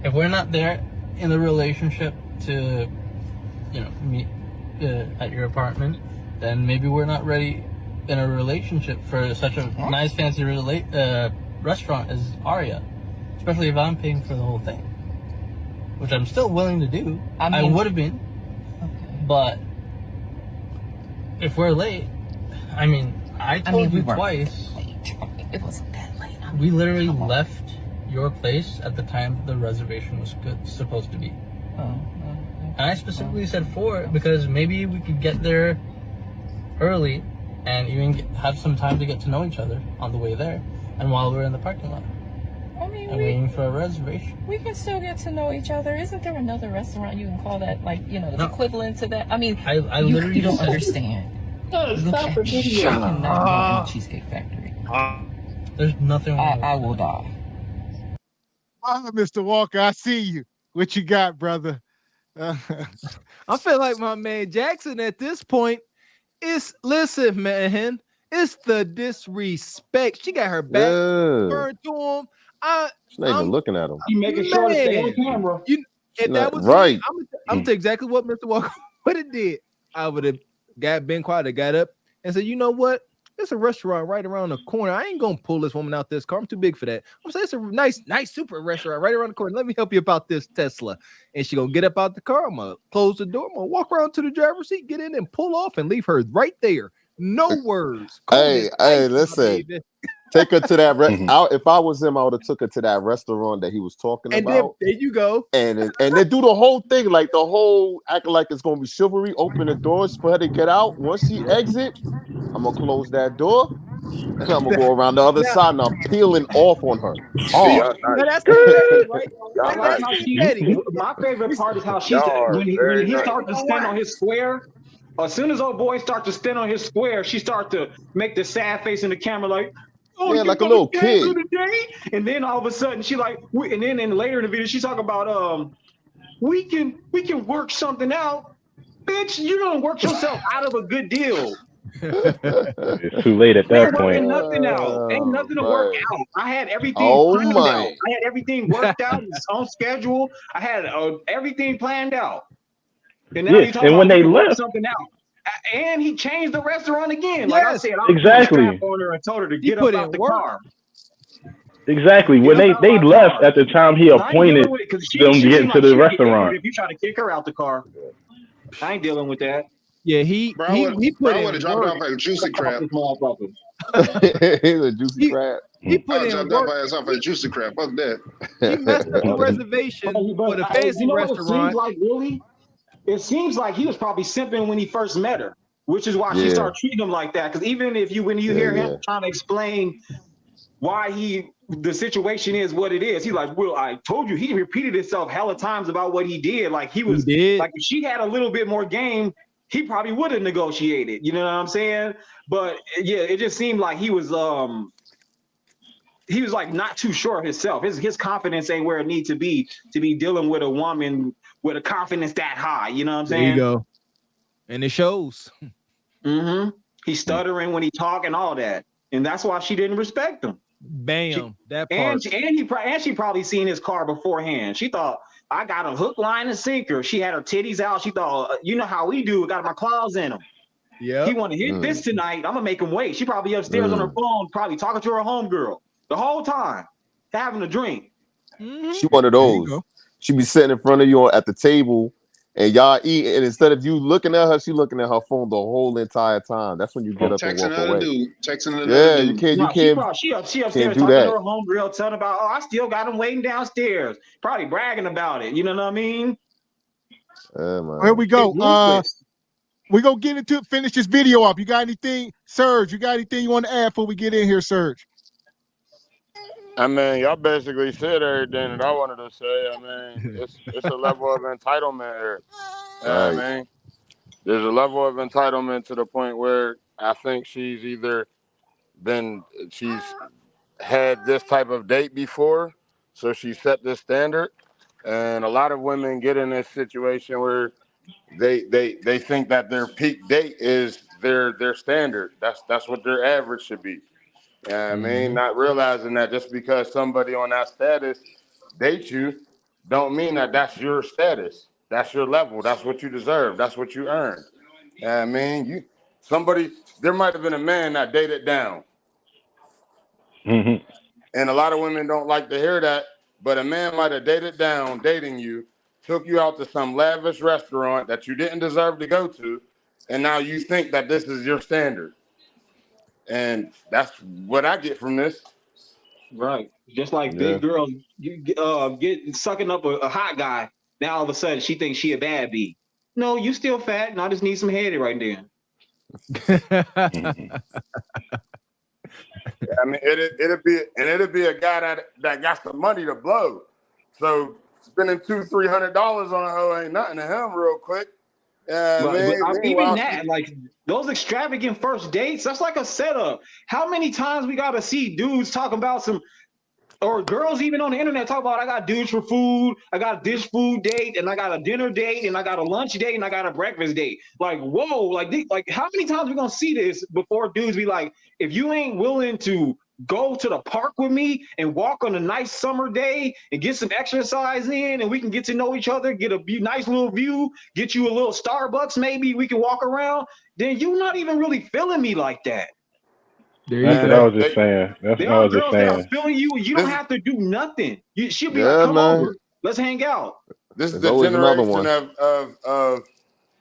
if we're not there in the relationship to, meet at your apartment, then maybe we're not ready in a relationship for such a nice, fancy restaurant as Aria. Especially if I'm paying for the whole thing, which I'm still willing to do. I would have been, but if we're late, I told you twice. It wasn't that late. We literally left your place at the time the reservation was supposed to be. And I specifically said 4 because maybe we could get there early and even have some time to get to know each other on the way there and while we're in the parking lot. Waiting for a reservation. We can still get to know each other. Isn't there another restaurant you can call that, the equivalent to that? I literally you don't understand. Stop it. You cannot go to Cheesecake Factory. There's nothing wrong. I will die. Mr. Walker, I see you. What you got, brother? I feel like my man Jackson at this point listen, man. It's the disrespect. She got her back turned to him. She's not even looking at him. You making sure to stay on camera. And that was right. I'm to exactly what Mr. Walker would have did. I would have been quiet. I got up and said, you know what? It's a restaurant right around the corner. I ain't gonna pull this woman out this car. I'm too big for that. I'm saying it's a nice super restaurant right around the corner. Let me help you about this Tesla. And she gonna get up out the car. I'm gonna close the door. I'm gonna walk around to the driver's seat, get in and pull off and leave her right there. No words. Hey, listen. Take her to that. If I was him, I would have took her to that restaurant that he was talking and about. Then, there you go. And they do the whole thing, like the whole acting like it's gonna be chivalry. Open the doors for her to get out. Once she exit, I'm gonna close that door. And I'm gonna go around the other side and I'm peeling off on her. Now that's petty, right? That's how my favorite part is how she when he starts to stand on his square. As soon as old boy starts to stand on his square, she starts to make the sad face in the camera, like, "Oh, yeah, like a little kid." And then all of a sudden, she like, and then later in the video, she talk about we can work something out, bitch. You don't work yourself out of a good deal. It's too late at that point. Ain't nothing out. Ain't nothing to work out. I had everything planned out. I had everything worked out. It's on schedule. I had everything planned out. And now you talking and when about they left, something out. And he changed the restaurant again. Like I said, I exactly. on her and told her to get up out the car. Exactly. When they left at the time he appointed them to get into the restaurant. If you try to kick her out the car, I ain't dealing with that. Yeah, he put in I would have dropped off like a juicy crab. He's a juicy crab. He put in dropped off my ass off a juicy crab. Fuck that. He messed up the reservation for the fancy restaurant. It seems like he was probably simping when he first met her, which is why she started treating him like that. Because even when you hear him trying to explain why the situation is what it is, he's like, "Well, I told you." He repeated himself hella times about what he did. Like like if she had a little bit more game, he probably would have negotiated. You know what I'm saying? But yeah, it just seemed like he was like not too sure of himself. His confidence ain't where it needs to be dealing with a woman with a confidence that high. You know what I'm saying? There you go. And it shows. Mm-hmm. He's stuttering when he talk and all that. And that's why she didn't respect him. Bam. That part. And she probably seen his car beforehand. She thought, I got a hook, line, and sinker. She had her titties out. She thought, you know how we do. Got my claws in them. Yeah. He want to hit this tonight. I'm gonna make him wait. She probably upstairs on her phone, probably talking to her homegirl the whole time, having a drink. She one of those. She be sitting in front of you at the table, and y'all eat, and instead of you looking at her, she looking at her phone the whole entire time. That's when you get up and walk away. Texting another dude. You can't. She upstairs talking to her homegirl, telling about, I still got him waiting downstairs. Probably bragging about it. You know what I mean? Here we go. We gonna finish this video up. You got anything, Serge? You got anything you want to add before we get in here, Serge? I mean, y'all basically said everything that I wanted to say. I mean, it's a level of entitlement here. I mean, there's a level of entitlement to the point where I think she's had this type of date before, so she set this standard. And a lot of women get in this situation where they think that their peak date is their standard. That's what their average should be. I mean, not realizing that just because somebody on that status dates you, don't mean that that's your status. That's your level. That's what you deserve. That's what you earned. I mean, there might have been a man that dated down. And a lot of women don't like to hear that, but a man might have dated down, dating you, took you out to some lavish restaurant that you didn't deserve to go to, and now you think that this is your standard. And that's what I get from this. Right. Just like big girls, you get sucking up a hot guy. Now all of a sudden she thinks she a bad bee. No, you still fat, and I just need some head right then. I mean, it'll be a guy that got some money to blow. So spending $200-$300 on a hoe ain't nothing to him real quick. Even that, like those extravagant first dates, that's like a setup. How many times we gotta see dudes talking about or girls even on the internet talk about, I got dudes for food, I got this food date, and I got a dinner date, and I got a lunch date, and I got a breakfast date. Like, whoa, like how many times we gonna see this before dudes be like, if you ain't willing to go to the park with me and walk on a nice summer day and get some exercise in, and we can get to know each other, get a nice little view, get you a little Starbucks, maybe we can walk around, then you're not even really feeling me like that. That's what I was just saying. There are girls that are feeling you. You don't have to do nothing. She'll be like, come over, let's hang out. This is the generation of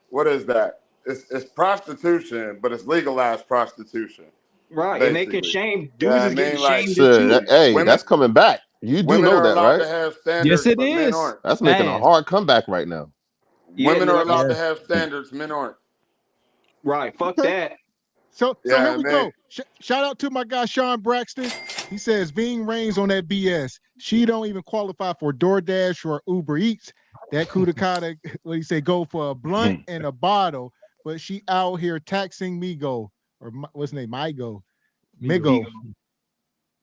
what is that? it's prostitution, but it's legalized prostitution. Right, basically. and they can shame dudes Yeah, is getting like, shamed Shit, too. hey, Women- that's coming back. You do women know are that, allowed right? to have standards, Yes, it but men is. aren't. That's making a Fast. hard comeback right now. Yeah, Women are like I allowed to said. have standards, men aren't. Right, fuck Okay. that. So Yeah, here we man. go. Shout out to my guy Sean Braxton. He says Ving Rhames on that BS. She don't even qualify for DoorDash or Uber Eats. That Kudakata, what do you say, go for a blunt and a bottle, but she out here taxing Migo, or what's his name, Migo.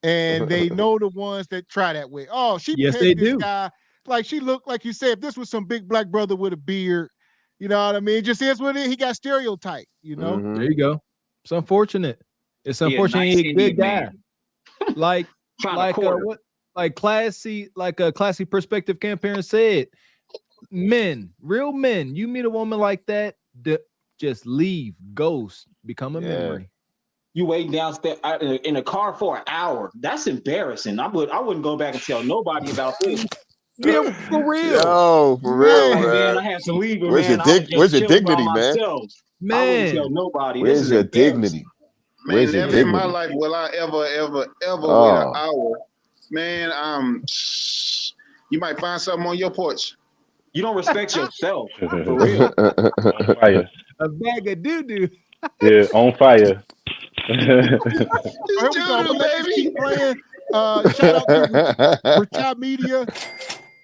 And they know the ones that try that way. Oh, she Yes, pegged they this do. guy. Like she looked, like you said, if this was some big black brother with a beard, you know what I mean? Just is what it is. He got stereotyped, you know? Mhm. There you go. It's unfortunate. It's He a unfortunate nice he's a good Indian guy. man. Like Trying to quarter. what like classy, like a classy perspective campaign said. Men, real men, you meet a woman like that, just leave, ghost, become a memory. You waiting downstairs in a car for an hour. That's embarrassing. I wouldn't go back and tell nobody about this. Yeah, for real. Yo, for real, Like, man, man. I had to leave, but Where's man, your I was just where's your chilling by dignity, man? myself. I Man, wouldn't tell nobody. Where's This is your embarrassing. dignity? Man, Where's your never in my dignity? life will I ever wait an Oh, hour. Man, you might find something on your porch. You don't respect yourself, for real. On fire. a bag of doo-doo. Yeah, on fire. Here we go. We'll let this keep playing. Shout out to Rachad Media.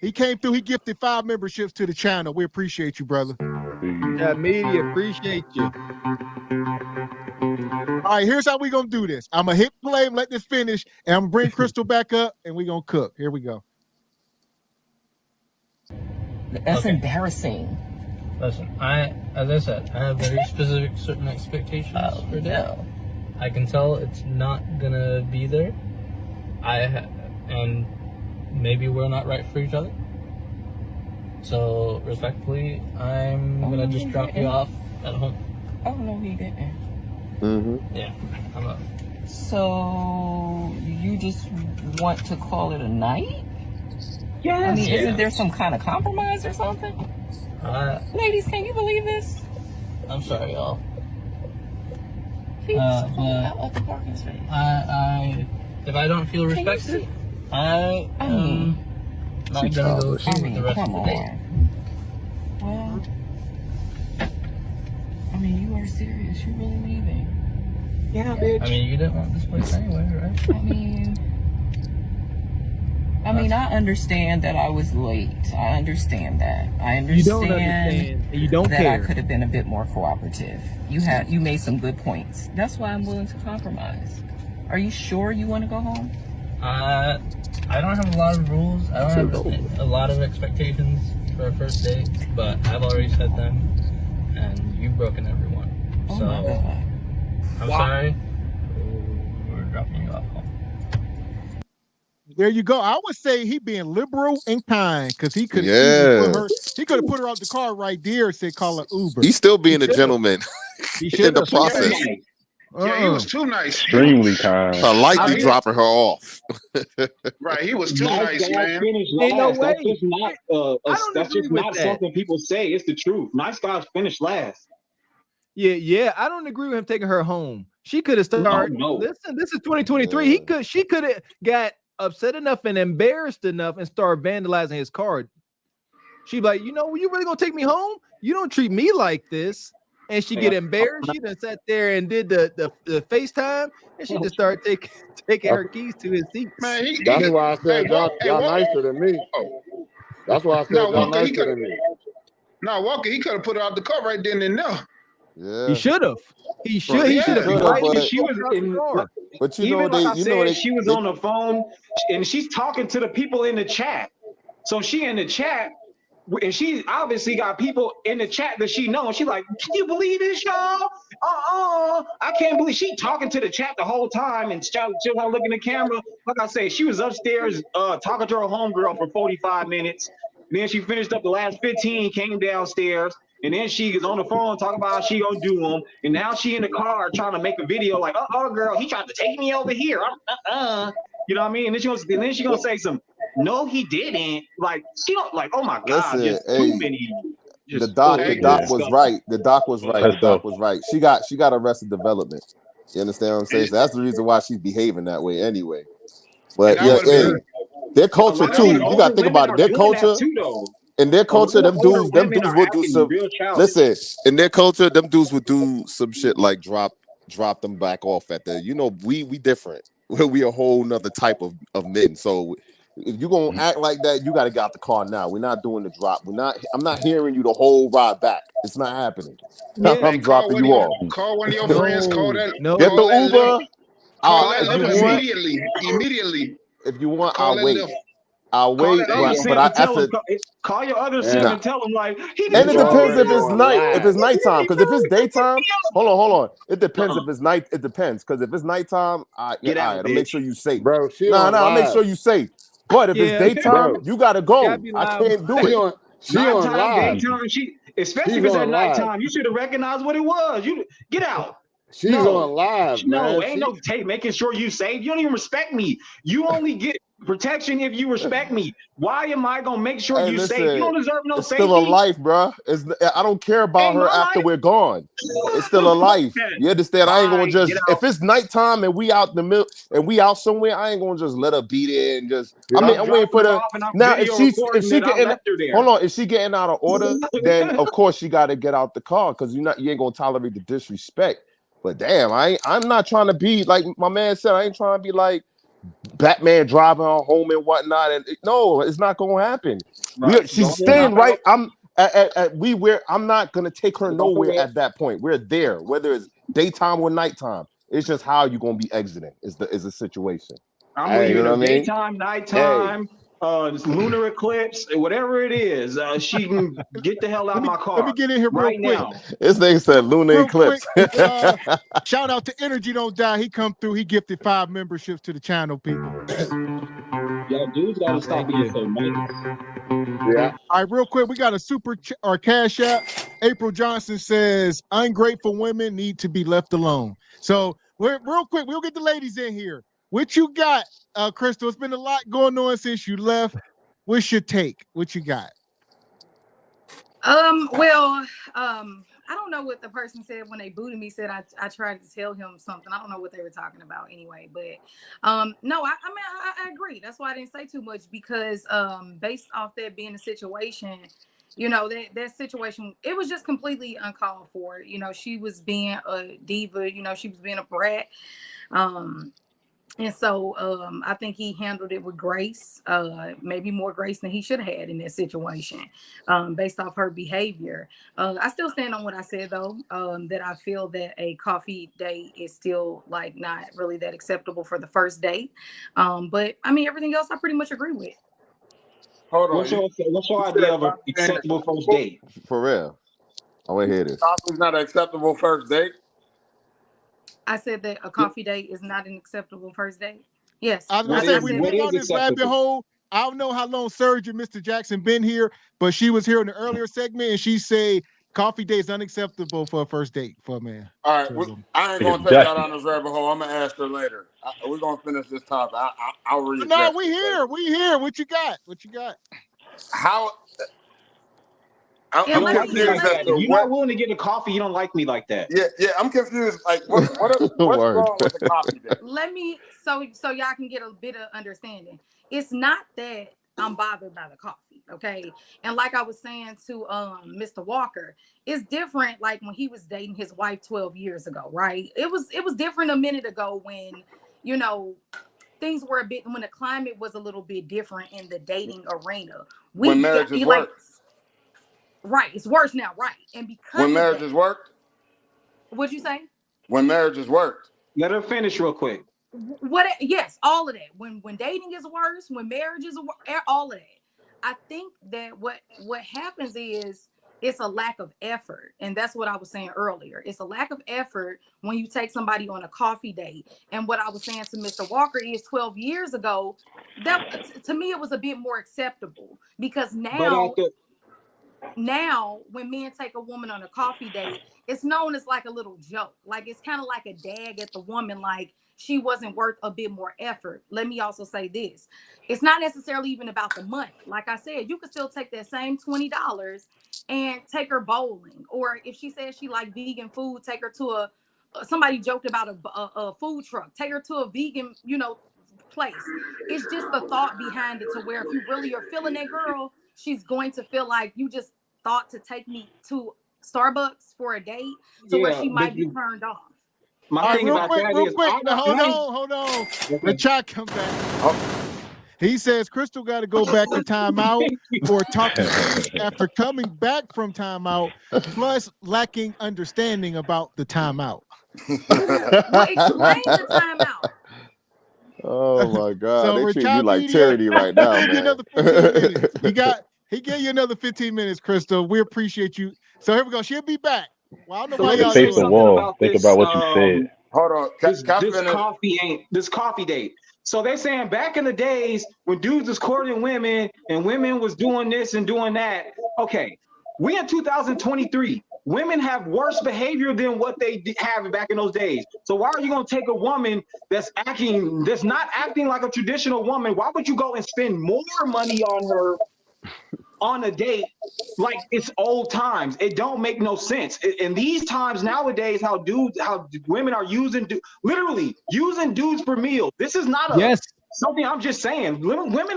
He came through. He gifted 5 memberships to the channel. We appreciate you, brother. Yeah, media appreciate you. All right, here's how we gonna do this. I'm gonna hit play and let this finish, and I'm gonna bring Crystal back up, and we're gonna cook. Here we go. That's embarrassing. Listen, as I said, I have very specific certain expectations for that. No. I can tell it's not gonna be there. And maybe we're not right for each other. So respectfully, I'm gonna just drop you off at home. Oh no, he didn't. Mm-hmm. Yeah, I'm up. So you just want to call it a night? Yes. I mean, isn't there some kind of compromise or something? Ladies, can you believe this? I'm sorry, y'all. He's but out of the parking space. If I don't feel Can you respected, see? I am not gonna go see the rest of the day. Well, I mean, you are serious. You really leaving? Yeah, bitch. I mean, you didn't want this place anyway, right? I mean, I understand that I was late. I understand that. I understand. You don't understand. You don't that care. I could have been a bit more cooperative. You made some good points. That's why I'm willing to compromise. Are you sure you want to go home? I don't have a lot of rules. I don't have a lot of expectations for a first date, but I've already set them, and you've broken every one. Oh So my God. I'm sorry. We're dropping you off home. There you go. I would say he being liberal and kind because he could have put her out the car right there and said call her Uber. He's still being a gentleman in the process. Yeah, he was too nice. Extremely kind. So lightly dropping her off. Right, he was too nice, man. Ain't no way. That's just not something people say. It's the truth. Nice guys finish last. Yeah. I don't agree with him taking her home. She could have started. No. Listen, this is 2023. She could have got upset enough and embarrassed enough and started vandalizing his car. She'd be like, you really gonna take me home? You don't treat me like this. And she get embarrassed. She done sat there and did the FaceTime, and she just started taking her keys to his seat. Man, that's why I said y'all nicer than me. That's why I said y'all nicer than me. No, Walker, he could have put her out the car right then and there. Yeah, he should have. He should have. She was in, but she was on the phone and she's talking to the people in the chat. So she in the chat. And she obviously got people in the chat that she knows. She's like, can you believe this, y'all? I can't believe she talking to the chat the whole time and still not looking at the camera. Like I say, she was upstairs talking to her homegirl for 45 minutes. Then she finished up the last 15, came downstairs, and then she is on the phone talking about how she gonna do them. And now she in the car trying to make a video like, girl, he tried to take me over here. You know what I mean? And then she gonna say some. No, he didn't. Like she don't like. Oh my God! Listen, just too many. The doc was right. The doc was right. The doc was right. She got Arrested Development. You understand what I'm saying? So that's the reason why she's behaving that way anyway. But yeah, hey, their culture too. You gotta think about it. Their culture. In their culture, them dudes would do some. Listen, in their culture, them dudes would do some shit like drop them back off at the. You know, we different. We a whole nother type of men. So if you gonna act like that, you gotta get out the car now. We're not doing the drop. I'm not hearing you the whole ride back. It's not happening. Yeah. I'm dropping you off. Call one of your friends. Call that. Get the Uber. Call that immediately. If you want, Call I'll wait. Lyft. I'll wait, but I said, call your other sim and tell him like. And it depends if it's night, if it's nighttime. Because if it's daytime, hold on. It depends if it's night. It depends because if it's nighttime, I'll make sure you safe, bro. I'll make sure you safe. But if it's daytime, you gotta go. I can't do it. She on live. Daytime, especially if it's at nighttime, you should have recognized what it was. You get out. She's on live, man. Ain't no tape making sure you safe. You don't even respect me. You only get protection if you respect me. Why am I gonna make sure you safe? You don't deserve no safety. It's still a life, bro. I don't care about her after we're gone. It's still a life. You understand? I ain't gonna just if it's nighttime and we out in the middle and we out somewhere, I ain't gonna just let her be there and just. I'm waiting for the now. If she getting hold on, if she getting out of order, then of course she got to get out the car because you ain't gonna tolerate the disrespect. But damn, I'm not trying to be like my man said. I ain't trying to be like Batman driving her home and whatnot. And no, it's not gonna happen. Right. She's staying right. I'm not gonna take her nowhere at that point. We're there, whether it's daytime or nighttime. It's just how you gonna be exiting is the situation. I'm leaving daytime, nighttime. Lunar eclipse, whatever it is, she can get the hell out of my car. Let me get in here real quick. Now. This thing said lunar eclipse. Shout out to Energy Don't Die. He come through. He gifted 5 memberships to the channel, people. Yo, dudes gotta stop being so nice. Yeah. All right, real quick, we got a super or cash app. April Johnson says, ungrateful women need to be left alone. So real quick, we'll get the ladies in here. What you got, Crystal? It's been a lot going on since you left. What's your take? What you got? I don't know what the person said when they booted me. Said I tried to tell him something. I don't know what they were talking about anyway. But no, I agree. That's why I didn't say too much because based off that being a situation, you know, that situation, it was just completely uncalled for. You know, she was being a diva. You know, she was being a brat. And so I think he handled it with grace, maybe more grace than he should have had in that situation, based off her behavior. I still stand on what I said, though, that I feel that a coffee date is still like not really that acceptable for the first date. But I mean, everything else I pretty much agree with. Hold on. What's your idea of an acceptable first date? For real. I want to hear this. Coffee's not an acceptable first date. I said that a coffee date is not an acceptable first date. Yes. I was going to say, we went on this rabbit hole. I don't know how long Serge and Mr. Jackson been here, but she was here in the earlier segment, and she said coffee date is unacceptable for a first date for a man. All right. I ain't going to take that on this rabbit hole. I'm going to ask her later. We're going to finish this topic. I'll read. No, we here. What you got? How... I'm confused. You're not willing to get a coffee. You don't like me like that. Yeah. I'm confused. Like, what's wrong with the coffee date? Let me so y'all can get a bit of understanding. It's not that I'm bothered by the coffee, okay? And like I was saying to Mr. Walker, it's different. Like when he was dating his wife 12 years ago, right? It was different a minute ago when you know things were when the climate was a little bit different in the dating arena. When marriages work. Right, it's worse now, right? And because when marriages work, what'd you say? When marriages work, let her finish real quick. Yes, all of that. When dating is worse, when marriage is all of that. I think that what happens is it's a lack of effort, and that's what I was saying earlier. It's a lack of effort when you take somebody on a coffee date. And what I was saying to Mr. Walker is 12 years ago, that to me it was a bit more acceptable because now when men take a woman on a coffee date, it's known as like a little joke. Like it's kind of like a dag at the woman, like, she wasn't worth a bit more effort. Let me also say this. It's not necessarily even about the money. Like I said, you could still take that same $20 and take her bowling. Or if she says she like vegan food, take her to somebody joked about a food truck. Take her to a vegan, place. It's just the thought behind it, to where if you really are feeling that girl, she's going to feel like you just thought to take me to Starbucks for a date, to where she might be turned off. My thing about that real is, quick. Hold on. Rashad, come back. He says Crystal got to go back to timeout for talking after coming back from timeout, plus lacking understanding about the timeout. Well, explain the timeout. Oh my God! So they treat you Rashad like Media, tyranny right now, give you man. another 15 minutes. He gave you another 15 minutes, Crystal. We appreciate you. So here we go. She'll be back. Well, I don't know why y'all face the wall. Think about what you said. Hold on. This coffee date. So they're saying back in the days when dudes was courting women and women was doing this and doing that. Okay, we in 2023. Women have worse behavior than what they have back in those days. So why are you going to take a woman that's not acting like a traditional woman? Why would you go and spend more money on her on a date like it's old times? It don't make no sense. In these times nowadays, how women are literally using dudes per meal. This is not something I'm just saying. Women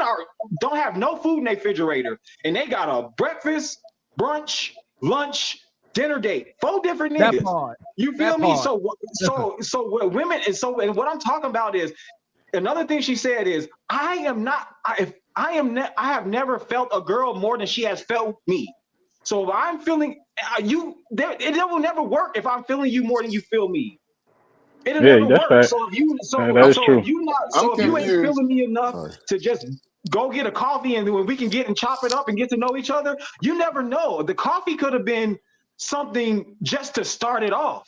don't have no food in their refrigerator, and they got a breakfast, brunch, lunch, dinner date. 4 different niggas. You feel me? So what women and what I'm talking about is another thing she said is I have never felt a girl more than she has felt me. So if I'm feeling it will never work if I'm feeling you more than you feel me. It'll never work. Fact. So if you ain't feeling me enough to just go get a coffee and we can get and chop it up and get to know each other, you never know. The coffee could have been something just to start it off.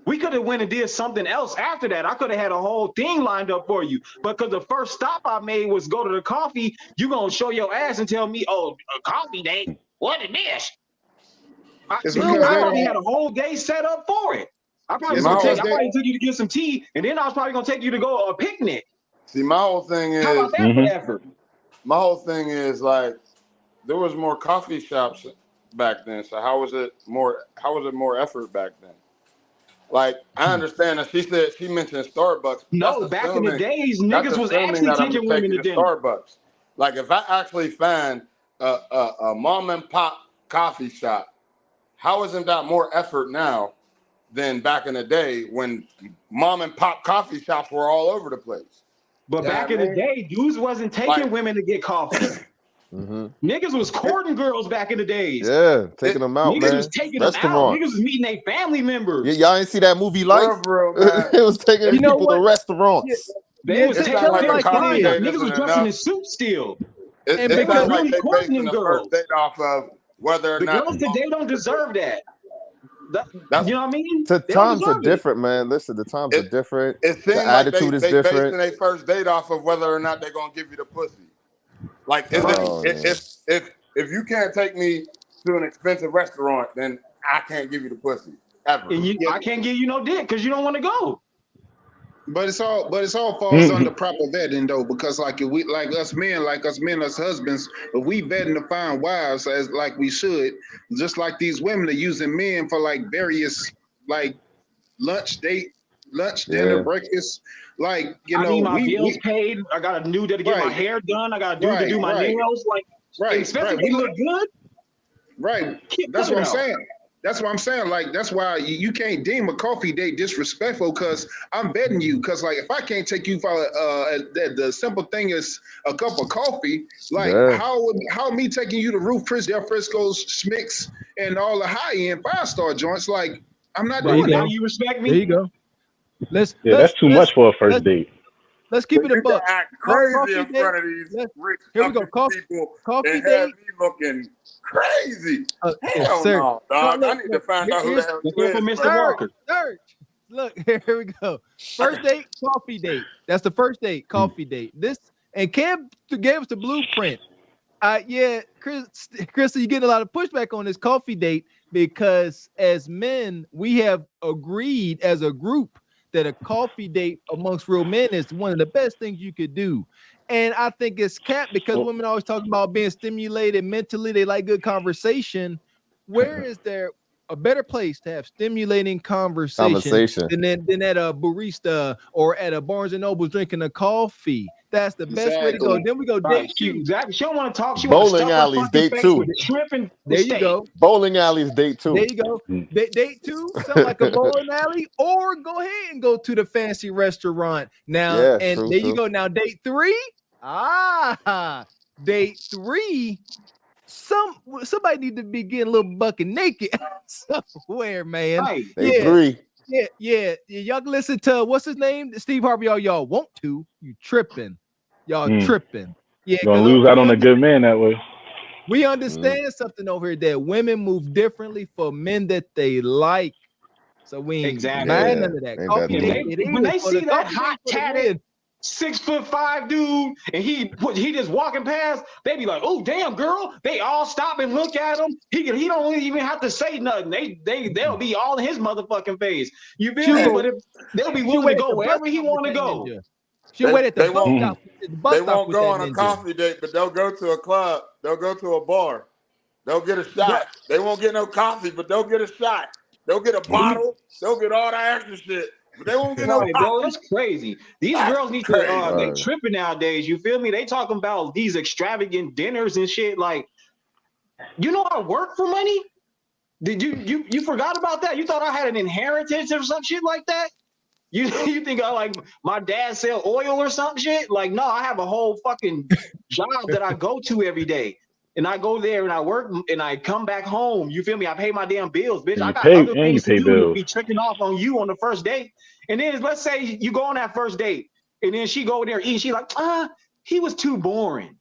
We could have went and did something else after that. I could have had a whole thing lined up for you. But because the first stop I made was go to the coffee, you going to show your ass and tell me, oh, a coffee date? What is this? I probably had a whole day set up for it. I probably took you to get some tea, and then I was probably going to take you to go a picnic. See, my whole thing is, how about that for effort? My whole thing is like, there was more coffee shops back then. So how was it more effort back then? Like, I understand that she mentioned Starbucks. No, back in the days, niggas was actually taking women to dinner. Starbucks. Like, if I actually find a mom and pop coffee shop, how isn't that more effort now than back in the day when mom and pop coffee shops were all over the place? But back in the day, dudes wasn't taking women to get coffee. Niggas was courting girls back in the days. Yeah, taking them out, niggas man. was taking them out. Niggas was meeting their family members. Yeah, y'all ain't see that movie Life? It was taking people to restaurants. They was taking them like niggas was dressing in suits still. And because really courting them girls. Off of whether or the not girls today don't deserve that. You know what I mean? The times are different, man. Listen, the times are different. The attitude is different. They basing their first date off of whether or not they're gonna give you the pussy. Like, if you can't take me to an expensive restaurant, then I can't give you the pussy ever. And I can't give you no dick because you don't want to go. But it's all falls under proper vetting though, because like if we us men, as husbands, if we vetting to find wives as like we should, just like these women are using men for like various like lunch, dinner, breakfast. Like, I need my bills paid. I got a dude to get my hair done. I got a dude to do my nails. Like, especially if they look good. Right. That's what I'm saying. That's what I'm saying. Like, that's why you can't deem a coffee date disrespectful, because I'm betting you. Because like, if I can't take you for the simple thing is a cup of coffee, like how me taking you to Roof Chris Del Frisco's, Schmick's, and all the high end 5-star joints? Like, I'm not doing that. You respect me? There you go. That's too much for a first date. Let's keep it a buck. Act crazy in front of these rich people and have me looking crazy. Hell no, dog. I need to find out who the hell you is. Mr. Walker. Look, here we go. First date, coffee date. That's the first date, coffee date. This and Cam gave us the blueprint. Chris, you getting a lot of pushback on this coffee date because as men, we have agreed as a group that a coffee date amongst real men is one of the best things you could do. And I think it's capped because women always talk about being stimulated mentally. They like good conversation. Where is there a better place to have stimulating conversation than at a barista or at a Barnes and Noble drinking a coffee? That's the best way to go. Then we go date two. Exactly. She don't want to talk. She Bowling alleys, date two. There you go. Bowling alleys, date two. There you go. Date two, something like a bowling alley, or go ahead and go to the fancy restaurant now. Yeah, and true, there true. you go. Now date three. Date three. Somebody need to be getting a little bucket naked somewhere, man. Right. Date three. Yeah. Y'all can listen to what's his name? Steve Harvey. Y'all want to? You tripping? Y'all tripping? Yeah, gonna lose out on a good man that way. We understand something over here that women move differently for men that they like. So we ain't mind none of that. When they see that hot tatted 6'5" dude and he just walking past, they be like, "Oh damn, girl!" They all stop and look at him. He don't even have to say nothing. They'll be all in his motherfucking face. You feel me? But they'll be willing to go wherever he want to go. They won't go on a coffee date, but they'll go to a club. They'll go to a bar. They'll get a shot. They won't get no coffee, but they'll get a shot. They'll get a bottle. They'll get all that extra shit. But they won't get no coffee. Bro, that's crazy. These girls need to they tripping nowadays. You feel me? They talking about these extravagant dinners and shit. Like, you know, I work for money. Did you forgot about that? You thought I had an inheritance or some shit like that? You think I like my dad sell oil or some shit? Like, no, I have a whole fucking job that I go to every day. And I go there and I work and I come back home. You feel me? I pay my damn bills, bitch. I got other things to do to be tricking off on you on the first date. And then let's say you go on that first date and then she go there eat. She like, he was too boring.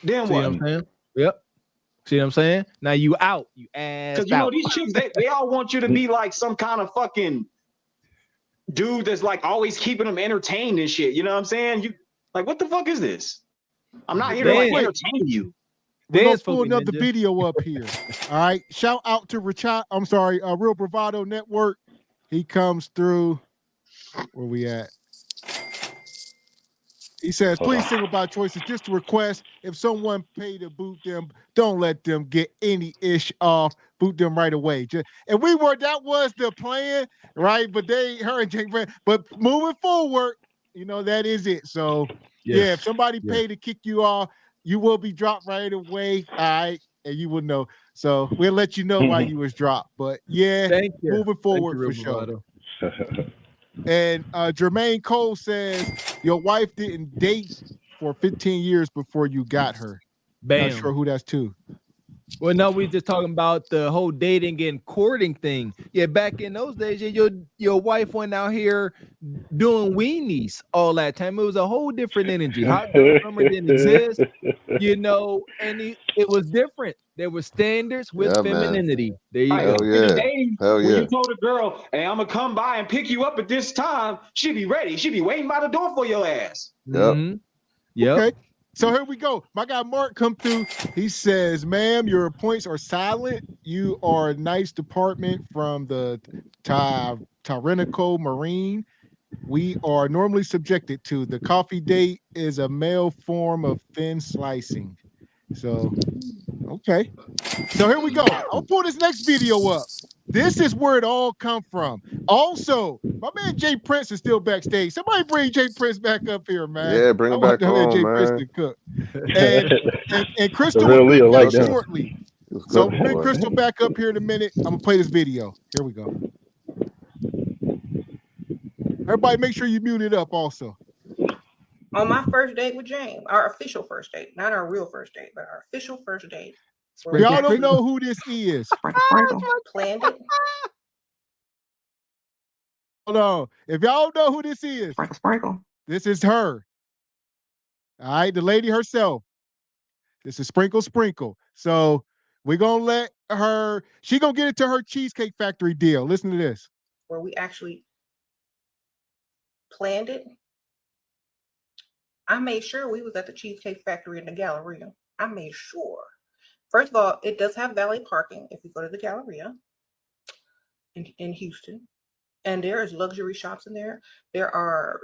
Then See what I'm saying? Yep. See what I'm saying? Now you out. You ass. Because you know these chicks, they all want you to be like some kind of fucking dude that's like always keeping them entertained and shit. You know what I'm saying? You like, what the fuck is this? I'm not here to like entertain you. We're gonna pull another video up here. All right. Shout out to Real Bravado Network. He comes through. Where we at? He says, please single by choices. Just a request. If someone pay to boot them, don't let them get any ish off. Boot them right away. And that was the plan, right? But her and Jake, but moving forward, you know, that is it. So yeah, if somebody pay to kick you off, you will be dropped right away. All right. And you will know. So we'll let you know why you was dropped. But yeah, moving forward for sure. And Jermaine Cole says your wife didn't date for 15 years before you got her. Not sure who that's to. Well, no, we just talking about the whole dating and courting thing. Yeah, back in those days, your wife went out here doing weenies all that time. It was a whole different energy. Hot girl summer didn't exist, you know, and it was different. There were standards with femininity. Man. There you go. When you told a girl, "Hey, I'm gonna come by and pick you up at this time," she'd be ready. She'd be waiting by the door for your ass. Yep. Okay. So here we go. My guy Mark come through. He says, "Ma'am, your points are silent. You are a nice department from the tyrannical Marine. We are normally subjected to. The coffee date is a male form of thin slicing." So, okay. So here we go. I'll pull this next video up. This is where it all come from. Also, my man Jay Prince is still backstage. Somebody bring Jay Prince back up here, man. Yeah, bring him back on, Jay man. Prince to cook. And Crystal will be back shortly. So bring Crystal back up here in a minute. I'm gonna play this video. Here we go. Everybody, make sure you mute it up. Also, on my first date with James, our official first date, not our real first date, but our official first date. Y'all don't know who this is. Planned it. Hold on. If y'all don't know who this is, this is her. All right, the lady herself. This is Sprinkle. So we're gonna let her. She gonna get into her Cheesecake Factory deal. Listen to this. Where we actually planned it. I made sure we was at the Cheesecake Factory in the Galleria. I made sure. First of all, it does have valet parking if you go to the Galleria in Houston. And there's luxury shops in there. There are,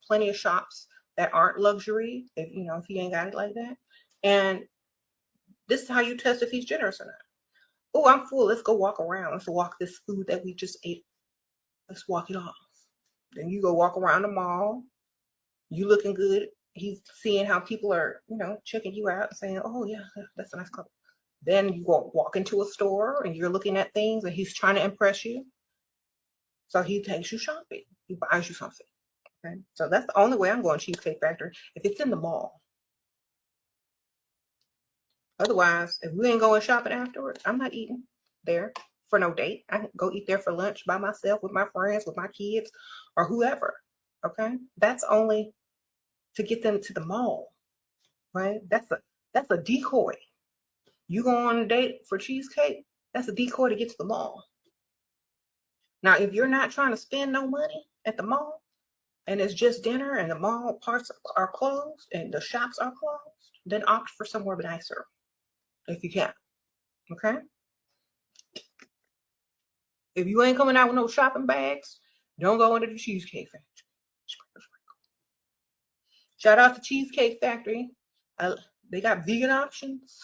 plenty of shops that aren't luxury, if he ain't got it like that. And this is how you test if he's generous or not. Oh, I'm full. Let's go walk around. Let's walk this food that we just ate. Let's walk it off. Then you go walk around the mall. You looking good. He's seeing how people are, checking you out and saying, oh, yeah, that's a nice couple. Then you go walk into a store and you're looking at things and he's trying to impress you. So he takes you shopping. He buys you something. Okay. So that's the only way I'm going Cheesecake Factory, if it's in the mall. Otherwise, if we ain't going shopping afterwards, I'm not eating there for no date. I can go eat there for lunch by myself with my friends, with my kids, or whoever. Okay. That's only to get them to the mall. Right? That's a decoy. You go on a date for cheesecake, that's a decoy to get to the mall. Now, if you're not trying to spend no money at the mall and it's just dinner and the mall parts are closed and the shops are closed, then opt for somewhere nicer if you can. Okay? If you ain't coming out with no shopping bags, don't go into the Cheesecake Factory. Shout out to Cheesecake Factory. They got vegan options.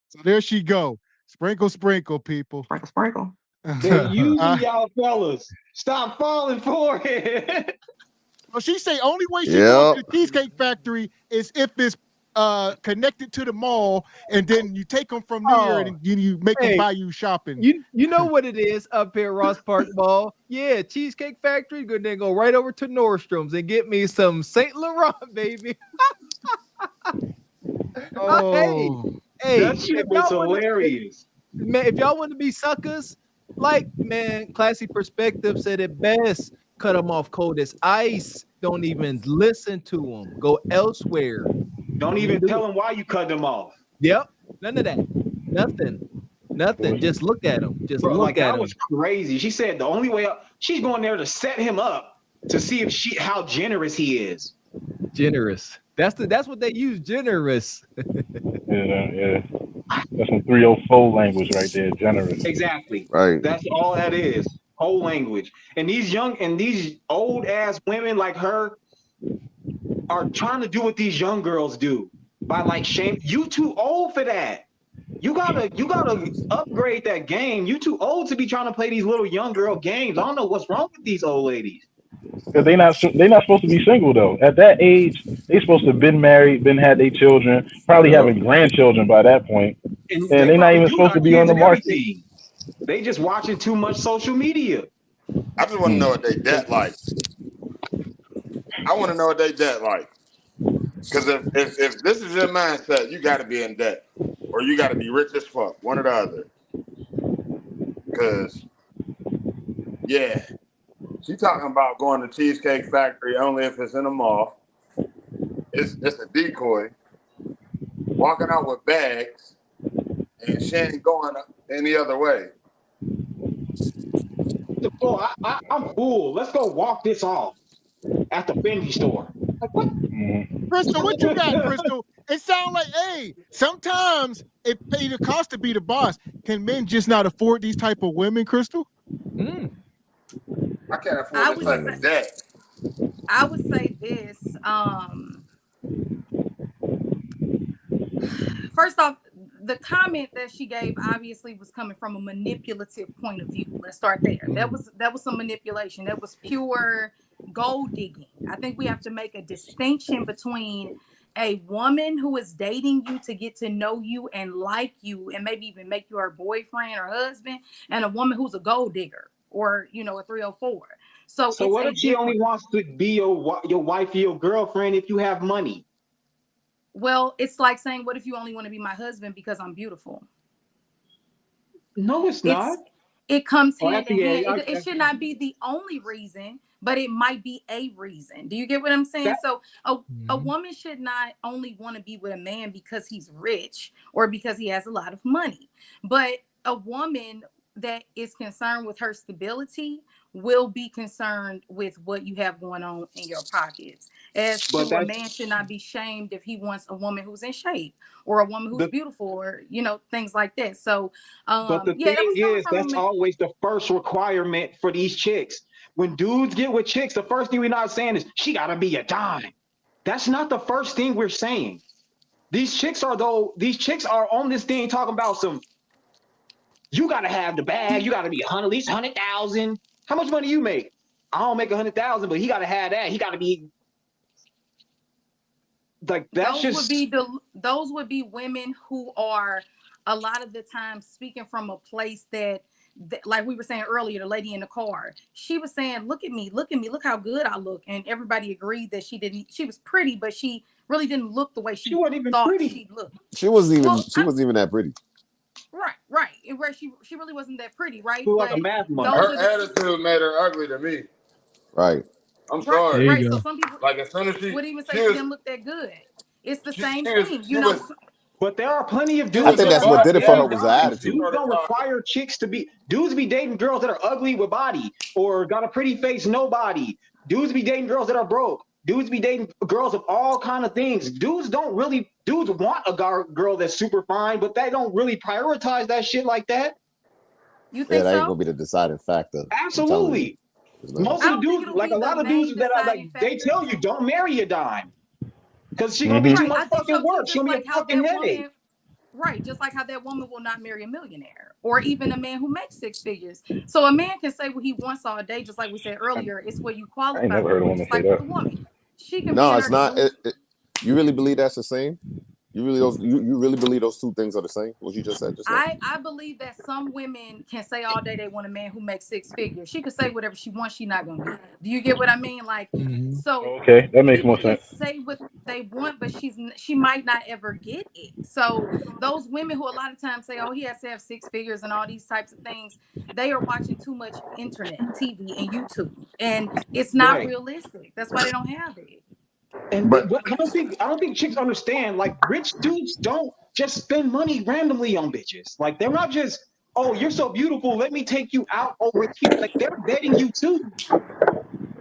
So there she go. Sprinkle, sprinkle, people. Sprinkle, sprinkle. They're using y'all fellas. Stop falling for it. Well, she say only way she goes to the Cheesecake Factory is if it's connected to the mall, and then you take them from there and you make them buy you shopping. You know what it is up here, Ross Park Mall. Yeah, Cheesecake Factory. Good, then go right over to Nordstrom's and get me some Saint Laurent, baby. Hey, that shit was hilarious. Man, if y'all want to be suckers, Classy Perspective said it best. Cut them off cold as ice. Don't even listen to them. Go elsewhere. Don't even tell them why you cut them off. Yep. None of that. Nothing. Just look at them. Just look at that them. was crazy. She said the only way up, she's going there to set him up to see how generous he is. Generous. That's what they use. Generous. Yeah. That's some 304 language right there. Generous. Exactly. Right. That's all that is. Whole language. And these old ass women like her are trying to do what these young girls do by shame. You too old for that. You gotta upgrade that game. You too old to be trying to play these little young girl games. I don't know what's wrong with these old ladies. Because they're not supposed to be single though. At that age, they're supposed to have been married, had their children, probably having grandchildren by that point, and they're not even supposed to be on the market. They just watching too much social media. I just want to know what they debt like. I want to know what they debt like. Because if this is your mindset, you got to be in debt, or you got to be rich as fuck, one or the other. Because, yeah, she talking about going to Cheesecake Factory only if it's in a mall. It's a decoy. Walking out with bags, and she ain't going any other way. Bro, I'm full. Let's go walk this off at the Fendi store. Like, what? Crystal, what you got, Crystal? It sounds like, hey, sometimes it pays the cost to be the boss. Can men just not afford these type of women, Crystal? I can't afford this type of debt. I would say this. First off, the comment that she gave obviously was coming from a manipulative point of view. Let's start there. That was some manipulation. That was pure gold digging. I think we have to make a distinction between a woman who is dating you to get to know you and like you and maybe even make you her boyfriend or husband, and a woman who's a gold digger or a 304. So what if she only wants to be your wife or your girlfriend if you have money? Well, it's like saying, what if you only want to be my husband because I'm beautiful? No, it's not. It comes hand in hand. It should not be the only reason, but it might be a reason. Do you get what I'm saying? So a woman should not only want to be with a man because he's rich or because he has a lot of money, but a woman that is concerned with her stability will be concerned with what you have going on in your pockets. as But to a that's man should not be shamed if he wants a woman who's in shape or a woman who's the beautiful or things like that. So but the yeah, that thing was coming is, from a that's man. always the first requirement for these chicks. When dudes get with chicks, the first thing we're not saying is she gotta be a dime. That's not the first thing we're saying. These chicks are on this thing talking about some. You gotta have the bag. You gotta be at least 100,000. How much money you make? I don't make 100,000, but he gotta have that. He gotta be like that's Those would be women who are a lot of the time speaking from a place that like we were saying earlier, the lady in the car, she was saying, look at me, look how good I look. And everybody agreed that she was pretty, but she really didn't look the way she wasn't even thought pretty. she looked. She wasn't even that pretty. Right. Where she really wasn't that pretty, right? Like a math money. Her attitude made her ugly to me. Right. I'm sorry. Right. So some people like as soon as would even say she didn't look that good. It's the same thing, But there are plenty of dudes. I think that's what did it for her was the attitude. Dudes don't require chicks to be. Dudes be dating girls that are ugly with body or got a pretty face, no body. Dudes be dating girls that are broke. Dudes be dating girls of all kind of things. Dudes want a girl that's super fine, but they don't really prioritize that shit like that. You think that ain't gonna be the deciding factor. Absolutely. Most of the dudes, like a lot of dudes that are like, they tell you don't marry a dime because she's gonna be too much fucking work. She'll be a fucking headache. Right, just like how that woman will not marry a millionaire or even a man who makes six figures. So a man can say what he wants all day, just like we said earlier. It's what you qualify for, just like with a woman. She can. No, it's not. You really believe that's the same? You really believe those two things are the same? What you just said? I believe that some women can say all day they want a man who makes six figures. She could say whatever she wants. She's not gonna get it. Do you get what I mean? Like, so okay, that makes more sense. Say what they want, but she might not ever get it. So those women who a lot of times say, "Oh, he has to have six figures" and all these types of things, they are watching too much internet, TV, and YouTube, and it's not realistic. That's why they don't have it. And I don't think chicks understand. Like, rich dudes don't just spend money randomly on bitches. Like, they're not just, oh, you're so beautiful, let me take you out over here. Like, they're vetting you too.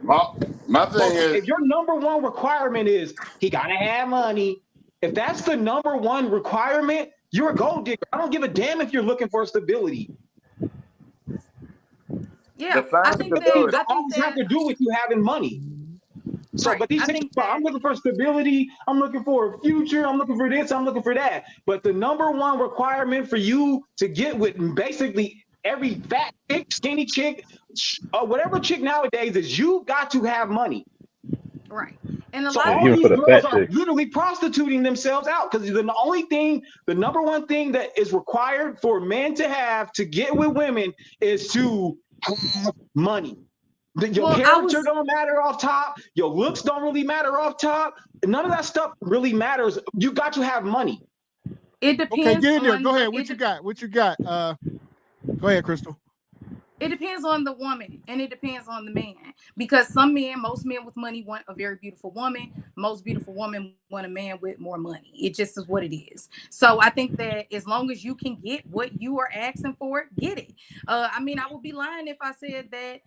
My thing is, if your number one requirement is he gotta have money, if that's the number one requirement, you're a gold digger. I don't give a damn if you're looking for stability. Yeah, I think that always have to do with you having money. So, but these things, I'm looking for stability. I'm looking for a future. I'm looking for this. I'm looking for that. But the number one requirement for you to get with basically every fat chick, skinny chick, whatever chick nowadays is you got to have money. Right. And so all these girls are literally prostituting themselves out because the number one thing that is required for men to have to get with women is to have money. Your character don't matter off top. Your looks don't really matter off top. None of that stuff really matters. You got to have money. It depends. Okay, get in there. Go ahead. What you got? Go ahead, Crystal. It depends on the woman and it depends on the man. Because most men with money want a very beautiful woman. Most beautiful women want a man with more money. It just is what it is. So I think that as long as you can get what you are asking for, get it. I would be lying if I said that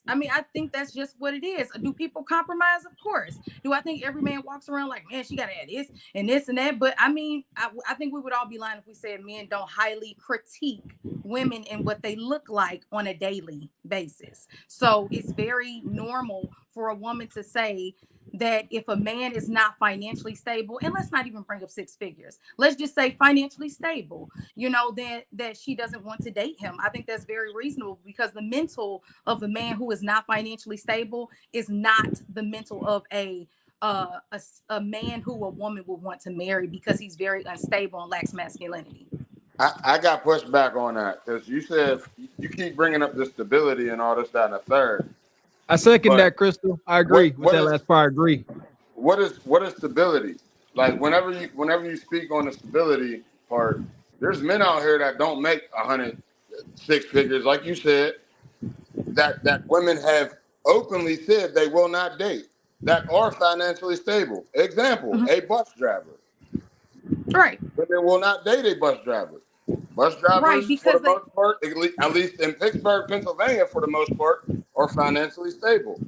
I think that's just what it is. Do people compromise? Of course. Do I think every man walks around like, man, she got to have this and this and that? But I think we would all be lying if we said men don't highly critique women and what they look like on a daily basis. So it's very normal for a woman to say that if a man is not financially stable, and let's not even bring up six figures, let's just say financially stable, that she doesn't want to date him. I think that's very reasonable because the mental of a man who is not financially stable is not the mental of a man who a woman would want to marry because he's very unstable and lacks masculinity. I got pushed back on that because you said you keep bringing up the stability and all this, that, and the third. I second that, Crystal. I agree with that last part. I agree. What is stability? Like whenever you speak on the stability part, there's men out here that don't make 106 figures, like you said, that women have openly said they will not date, that are financially stable. Example, a bus driver. Right. Women will not date a bus driver. Bus drivers, for the most part, at least in Pittsburgh, Pennsylvania, for the most part, are financially stable.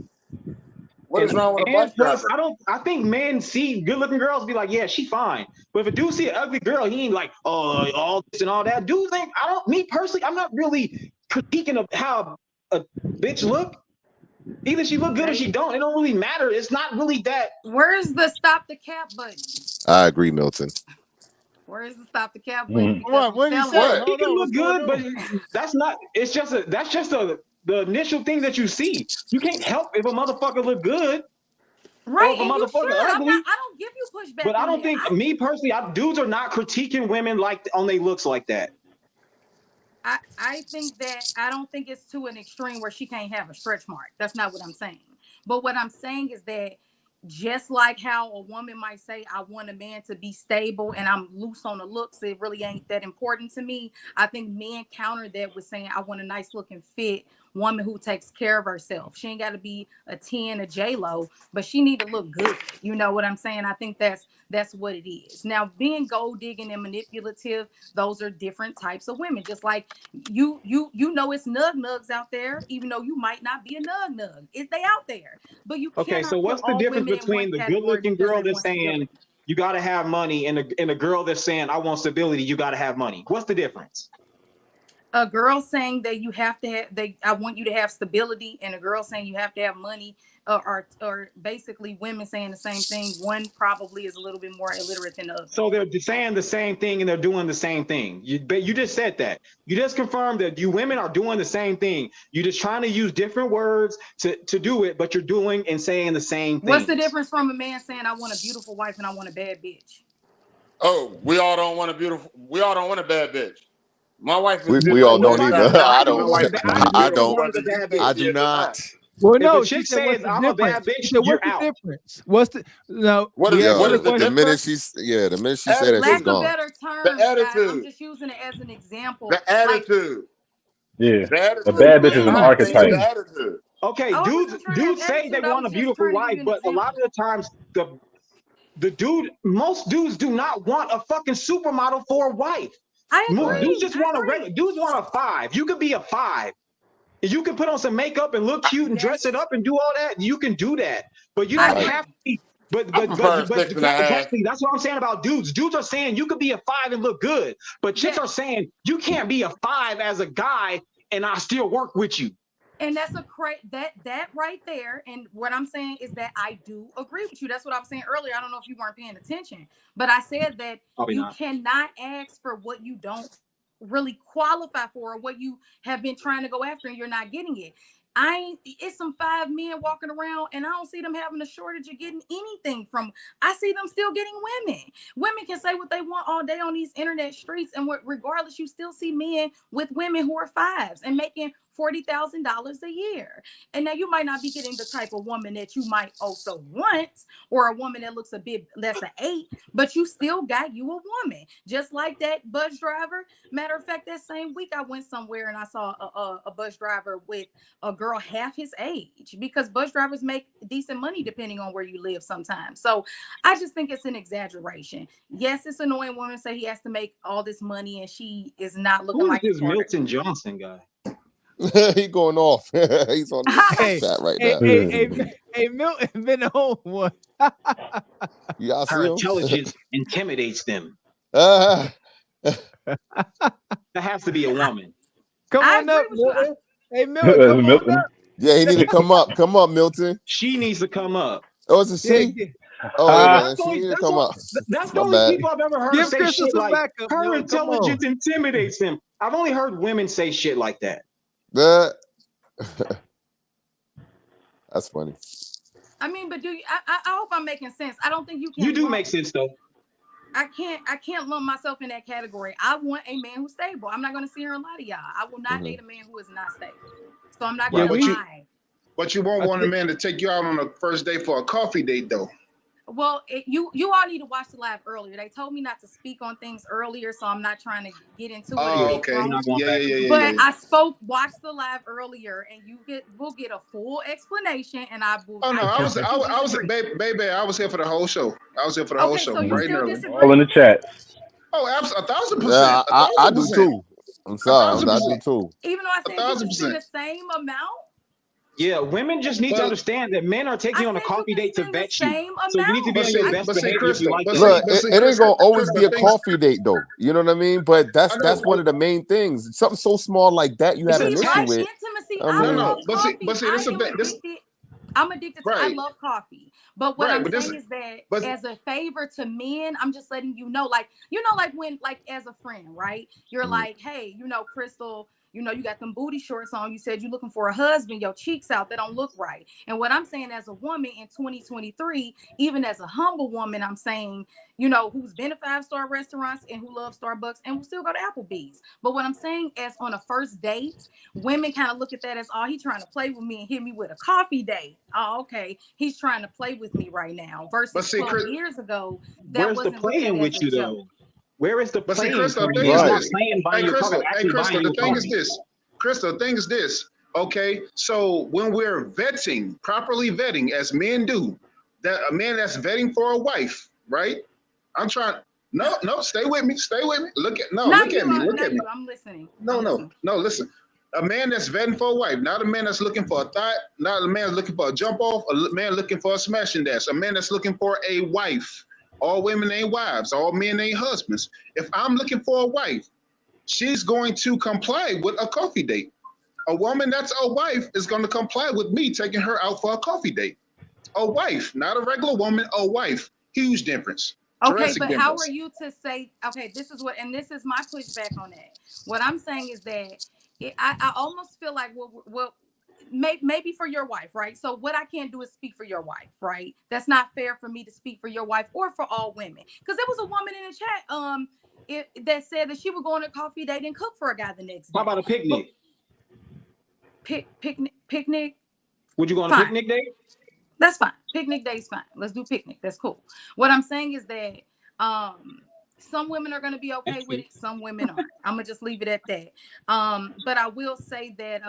What is wrong with a bus driver? I think men see good-looking girls be like, yeah, she fine. But if a dude see an ugly girl, he ain't like, oh, all this and all that. Dudes think, me personally, I'm not really critiquing of how a bitch look. Either she look good or she don't. It don't really matter. It's not really that. Where's the stop the cap button? I agree, Milton. Where's the stop the cap button? What he said? He Hold can on, look what's good, going but that's not. It's just the initial thing that you see. You can't help if a motherfucker look good. Right, or if a and you motherfucker should. ugly. I don't give you pushback. But I don't think me personally, dudes are not critiquing women like on their looks like that. I think that I don't think it's to an extreme where she can't have a stretch mark. That's not what I'm saying. But what I'm saying is that just like how a woman might say, I want a man to be stable and I'm loose on the looks, it really ain't that important to me. I think men counter that with saying, I want a nice looking fit woman who takes care of herself. She ain't got to be a 10, a J-Lo, but she need to look good. You know what I'm saying? I think that's what it is. Now, being gold digging and manipulative, those are different types of women. Just like you know, it's nugs out there, even though you might not be a nug. They out there, but you can't. Okay, so what's the difference between the good-looking girl that's saying you got to have money and a girl that's saying I want stability, you got to have money? What's the difference? A girl saying that you have to have, I want you to have stability, and a girl saying you have to have money, or basically women saying the same thing. One probably is a little bit more illiterate than the other. So they're saying the same thing and they're doing the same thing. You just said that. You just confirmed that you women are doing the same thing. You're just trying to use different words to do it, but you're doing and saying the same thing. What's the difference from a man saying I want a beautiful wife and I want a bad bitch? Oh, we all don't want a bad bitch. My wife is we all don't either. I don't. I do not. Well, no, if a chick she said, says I'm a bad bitch, said, you're what's out. the difference? What's the no? What is the minute she said that, she's gone. Lack of better terms, the attitude. Guys, I'm just using it as an example. The attitude. Yeah, the a bad bitch is an archetype. The attitude. Okay, dudes say they want a beautiful wife, but a lot of the times most dudes do not want a fucking supermodel for a wife. I agree. Dudes just want dudes want a 5. You could be a 5. You can put on some makeup and look cute and dress it up and do all that. You can do that, but you don't have to be. But exactly, that's what I'm saying about dudes. Dudes are saying you could be a 5 and look good, but chicks are saying you can't be a 5 as a guy and I still work with you. And that's that right there. And what I'm saying is that I do agree with you. That's what I was saying earlier. I don't know if you weren't paying attention, but I said that you cannot ask for what you don't really qualify for or what you have been trying to go after and you're not getting it. It's some 5 men walking around and I don't see them having a shortage of getting anything from. I see them still getting women. Women can say what they want all day on these internet streets, and regardless, you still see men with women who are 5s and making $40,000 a year. And now you might not be getting the type of woman that you might also want, or a woman that looks a bit less an 8, but you still got you a woman. Just like that bus driver. Matter of fact, that same week I went somewhere and I saw a bus driver with a girl half his age, because bus drivers make decent money depending on where you live sometimes. So I just think it's an exaggeration. Yes, it's annoying women say he has to make all this money and she is not looking like this Milton Johnson guy. He going off. He's on the chat right now. Hey, Milton been on one. Her intelligence intimidates them. That has to be a woman. Come on up, Milton. Hey, Milton. Milton. Yeah, he need to come up. Come up, Milton. She needs to come up. Oh, it's a she? Yeah. Oh, she needs to come up. That's the only people I've ever heard say Crystal shit like backup, her Milton, intelligence intimidates them. I've only heard women say shit like that. That's funny. I mean, but I hope I'm making sense. I don't think you can. You do make sense though. I can't lump myself in that category. I want a man who's stable. I'm not going to sit here and lie to y'all. I will not date a man who is not stable. So I'm not going to lie. But you won't want a man to take you out on a first date for a coffee date, though. Well, you all need to watch the live earlier. They told me not to speak on things earlier, so I'm not trying to get into it. Oh, okay. Yeah. But I watch the live earlier, and we'll get a full explanation. And I will. Oh no, I was baby. I was here for the whole show. I was here for the whole show. So you still disagree? All in the chat. Oh, absolutely, 1,000%. Yeah, I do too. I'm sorry, I do too. Even though I said you was in the same amount. Yeah, women just need to understand that men are taking on a coffee date to vet you. So you need to be on your best behavior if you like that. Look, it ain't gonna always be a coffee date though. You know what I mean? But that's one of the main things. Something so small like that you have an issue with. Intimacy. I I mean, love coffee. But see, this is I'm addicted to. I love coffee. But what I'm saying is that but- as a favor to men, I'm just letting you know, like when, like as a friend, right? You're like, hey, Crystal, you got them booty shorts on. You said you're looking for a husband. Your cheeks out. They don't look right. And what I'm saying as a woman in 2023, even as a humble woman, I'm saying, who's been to 5-star restaurants and who loves Starbucks and will still go to Applebee's. But what I'm saying as on a first date, women kind of look at that as, oh, he's trying to play with me and hit me with a coffee date. Oh, okay. He's trying to play with me right now. Versus 12 years ago, that where's wasn't the playing with you though? Where is the playing? Crystal, the thing is this. Okay, so when we're properly vetting, as men do, that a man that's vetting for a wife, right? I'm trying. No, stay with me. Look at me. I'm listening. No, listen. A man that's vetting for a wife, not a man that's looking for a thought, not a man that's looking for a jump off, a man looking for a smashing dash, a man that's looking for a wife. All women ain't wives, all men ain't husbands. If I'm looking for a wife, she's going to comply with a coffee date. A woman that's a wife is going to comply with me taking her out for a coffee date. A wife, not a regular woman, a wife. Huge difference. Okay, but how are you to say, okay, this is my pushback on that. What I'm saying is that I almost feel like, well, maybe for your wife, right? So what I can't do is speak for your wife, right? That's not fair for me to speak for your wife or for all women. Because there was a woman in the chat that said that she would go on a coffee date and cook for a guy the next day. How about a picnic? Picnic? Would you go on a picnic date? That's fine. Picnic day's fine. Let's do picnic. That's cool. What I'm saying is that some women are going to be okay with it. Some women aren't. I'm going to just leave it at that. But I will say that,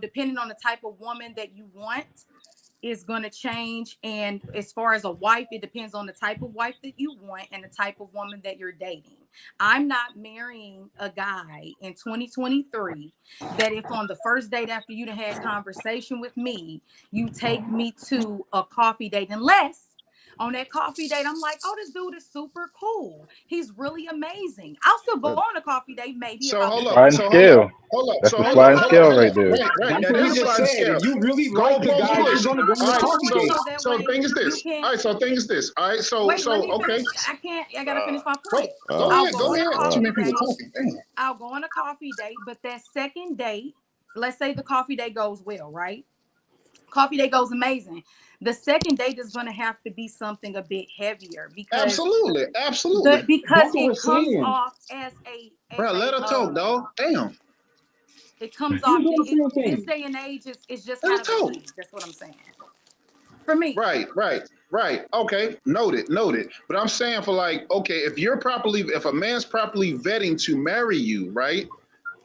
depending on the type of woman that you want, is going to change. And as far as a wife, it depends on the type of wife that you want and the type of woman that you're dating. I'm not marrying a guy in 2023 that if on the first date after you done had conversation with me, you take me to a coffee date, unless on that coffee date, I'm like, oh, this dude is super cool. He's really amazing. I'll still go on a coffee date, maybe. So hold up. That's a sliding scale right there. Right. That is a sliding scale. You really like the guy you're going to go on a coffee date. So the thing is this. All right. So okay. I gotta finish my point. Go ahead. Too many people talking. I'll go on a coffee date, but that second date, let's say the coffee date goes well, right? Coffee date goes amazing. The second date is going to have to be something a bit heavier because absolutely. Because it comes off as bro. Let her talk, dog. Damn. It comes off. This day and age is just kind of a thing. That's what I'm saying. For me. Right. Okay. Noted. But I'm saying for like, okay, if a man's properly vetting to marry you, right?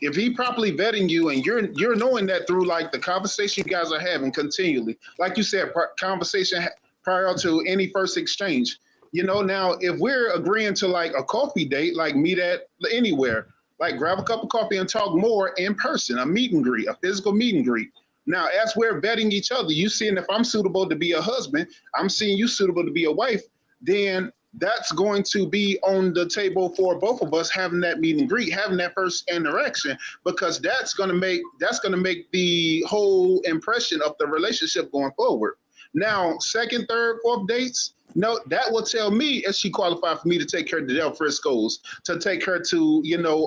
If he properly vetting you and you're knowing that through like the conversation you guys are having continually, like you said, conversation prior to any first exchange, now if we're agreeing to like a coffee date, like meet at anywhere, like grab a cup of coffee and talk more in person, a meet and greet, a physical meet and greet. Now, as we're vetting each other, you seeing if I'm suitable to be a husband, I'm seeing you suitable to be a wife, then that's going to be on the table for both of us having that meet and greet, having that first interaction, because that's going to make the whole impression of the relationship going forward. Now, second, third, fourth dates, no, that will tell me if she qualified for me to take her to Del Frisco's, to take her to,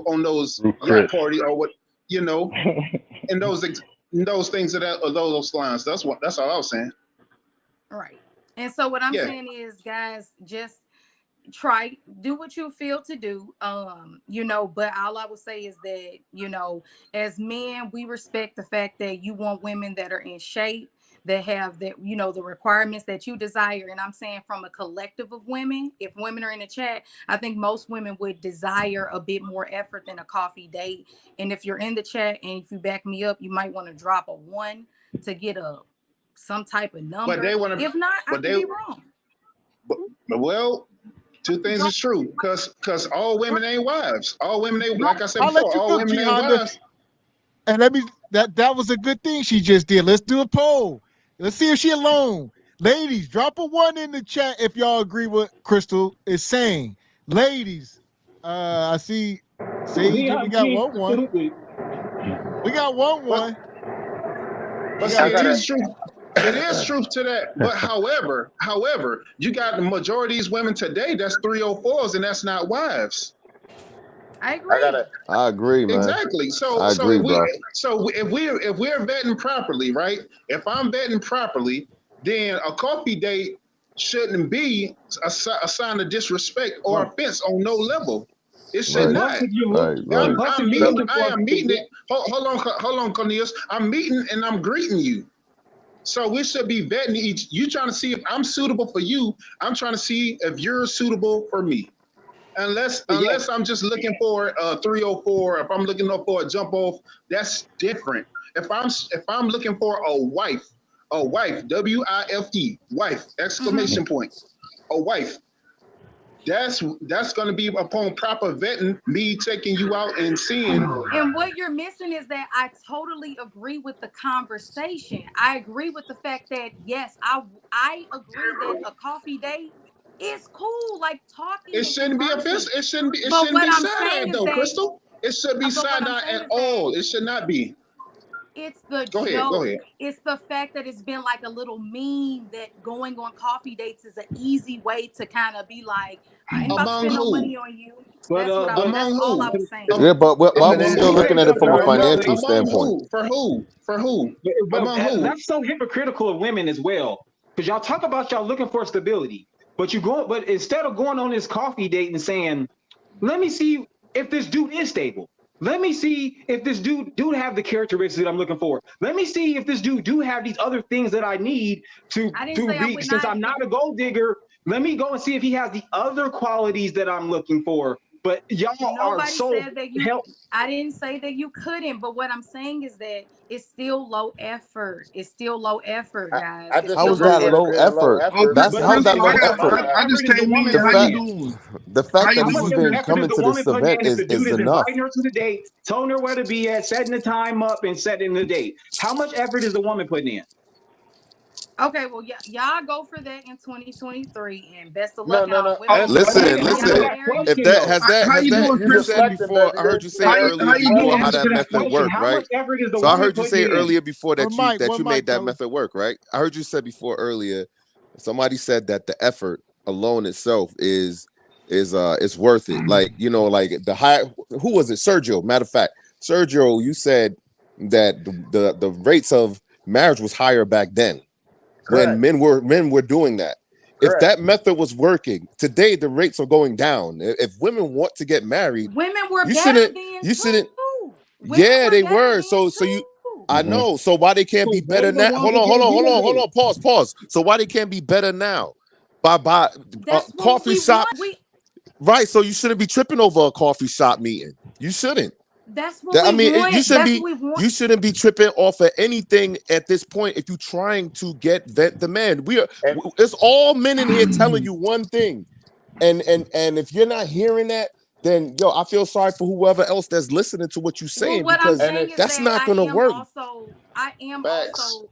on those yacht party or what, and those things of those lines. That's all I was saying. Right. And so what I'm saying is, guys, just do what you feel to do, but all I would say is that, as men, we respect the fact that you want women that are in shape, that have that, the requirements that you desire. And I'm saying from a collective of women, if women are in the chat, I think most women would desire a bit more effort than a coffee date. And if you're in the chat and if you back me up, you might want to drop a 1 to get some type of number. But they want to, if not, I could be wrong. Well, two things is true, because all women ain't wives. All women ain't, like I said before, all women ain't wives. And let that was a good thing she just did. Let's do a poll. Let's see if she alone. Ladies, drop a 1 in the chat if y'all agree with Crystal is saying. Ladies, I see Sage. We got 1. We got 1. But see, it is truth. It is truth to that. But however, you got the majority of these women today that's 304s, and that's not wives. I agree. I agree, man. Exactly. So I agree, bro. if we're vetting properly, right? If I'm vetting properly, then a coffee date shouldn't be a sign of disrespect or offense on no level. It should not. I am meeting it. Hold on, Cornelius. I'm meeting and I'm greeting you. So we should be vetting each. You trying to see if I'm suitable for you. I'm trying to see if you're suitable for me. Unless I'm just looking for a 304, if I'm looking for a jump off, that's different. If I'm looking for a wife, WIFE, wife, exclamation point, a wife. That's going to be upon proper vetting, me taking you out and seeing. And what you're missing is that I totally agree with the conversation. I agree with the fact that yes, I agree that a coffee date is cool, like talking. It shouldn't be offensive. It shouldn't be But what I'm side-eyed saying though, is Crystal. It should be side-eyed at all. It should not be. It's the Go ahead. It's the fact that it's been like a little meme that going on coffee dates is an easy way to kind of be like, I ain't about to spend no money on you. That's all I was saying. Yeah, but why we still looking at it from a financial standpoint? For who? That's so hypocritical of women as well. Because y'all talk about y'all looking for stability, but instead of going on this coffee date and saying, let me see if this dude is stable. Let me see if this dude do have the characteristics that I'm looking for. Let me see if this dude do have these other things that I need to reach. Since I'm not a gold digger, let me go and see if he has the other qualities that I'm looking for. But y'all are so I didn't say that you couldn't, but what I'm saying is that it's still low effort. It's still low effort, guys. How is that low effort? How's that low effort? I just came in. How you doing? The fact that he's even coming to this event is enough. Inviting her to the date, telling her where to be at, setting the time up, and setting the date. How much effort is the woman putting in? Okay, well, y'all go for that in 2023, and best of luck. Listen. If that has you said before, I heard you say earlier before how that method worked, right? So I heard you say earlier before that you made that method work, right? I heard you say before earlier. Somebody said that the effort alone itself is worth it. Like, you know, like the high. Who was it? Sergio. Matter of fact, Sergio, you said that the rates of marriage was higher back then. Correct. When men were doing that. Correct. If that method was working, today the rates are going down. If women want to get married, women were you better shouldn't. then You shouldn't. Women they were. So you. I know. So why they can't be better now? Hold on. Pause. So why they can't be better now? By coffee shop. Right. So you shouldn't be tripping over a coffee shop meeting. You shouldn't. That's what you shouldn't be tripping off of anything at this point if you're trying to get the man. It's all men in here telling you one thing, and if you're not hearing that, then I feel sorry for whoever else that's listening to what you're saying, because that's not going to work. I am also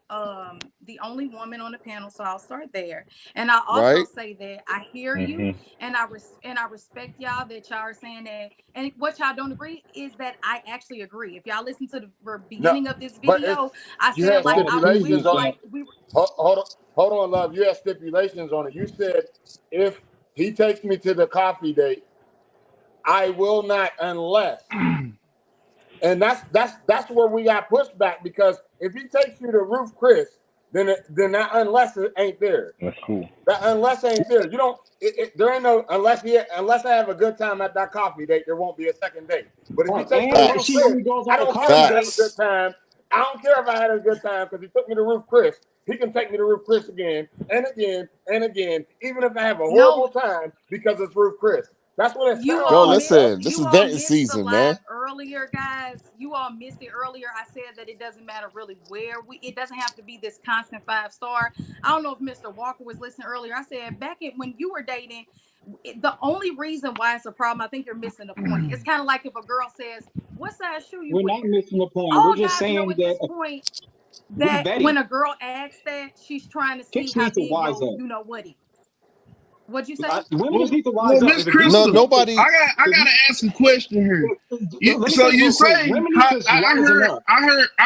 the only woman on the panel, so I'll start there. And I also say that I hear you, and I respect y'all that y'all are saying that. And what y'all don't agree is that I actually agree. If y'all listen to the beginning of this video, I said like hold on, love. You had stipulations on it. You said if he takes me to the coffee date, I will not unless. And that's where we got pushback, because if he takes you to Ruth Chris, then that unless it ain't there. That's cool. That unless ain't there. You don't. There ain't no unless I have a good time at that coffee date, there won't be a second date. But if he takes me to Ruth Chris, I don't care if I have a good time. I don't care if I had a good time, because he took me to Ruth Chris. He can take me to Ruth Chris again and again and again, even if I have a horrible time, because it's Ruth Chris. That's what it's. Listen, this is vetting season, man. Earlier, guys, you all missed it earlier. I said that it doesn't matter really where it doesn't have to be this constant 5-star. I don't know if Mr. Walker was listening earlier. I said back when you were dating, the only reason why it's a problem, I think you're missing the point. It's kind of like if a girl says, What size shoe you We're wear? not missing the point. All We're just guys know saying at this that point we're that betting. when a girl asks that, she's trying to see Chicks how need to big wise your, up. you know what is. What'd you say? Women just need to Well, wise up. Miss If a Crystal, dude, nobody. I gotta ask a question here. let me So say you real quick, say women need to wisen up. I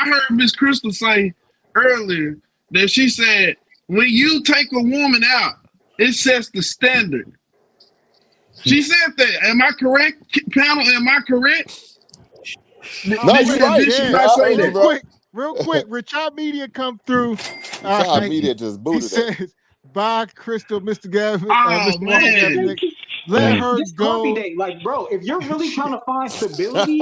heard Miss Crystal say earlier that she said when you take a woman out, it sets the standard. She said that. Am I correct, panel? Am I correct? No, you're right. Did she Yeah, not I say heard you, that? Real quick, Richard Media come through. Richard Media just He booted her. says, "Bye, Crystal, Mr. Gavin, Oh Mr. Walker man, Gavin. Let her This coffee go." date, like, bro, if you're really trying to find stability,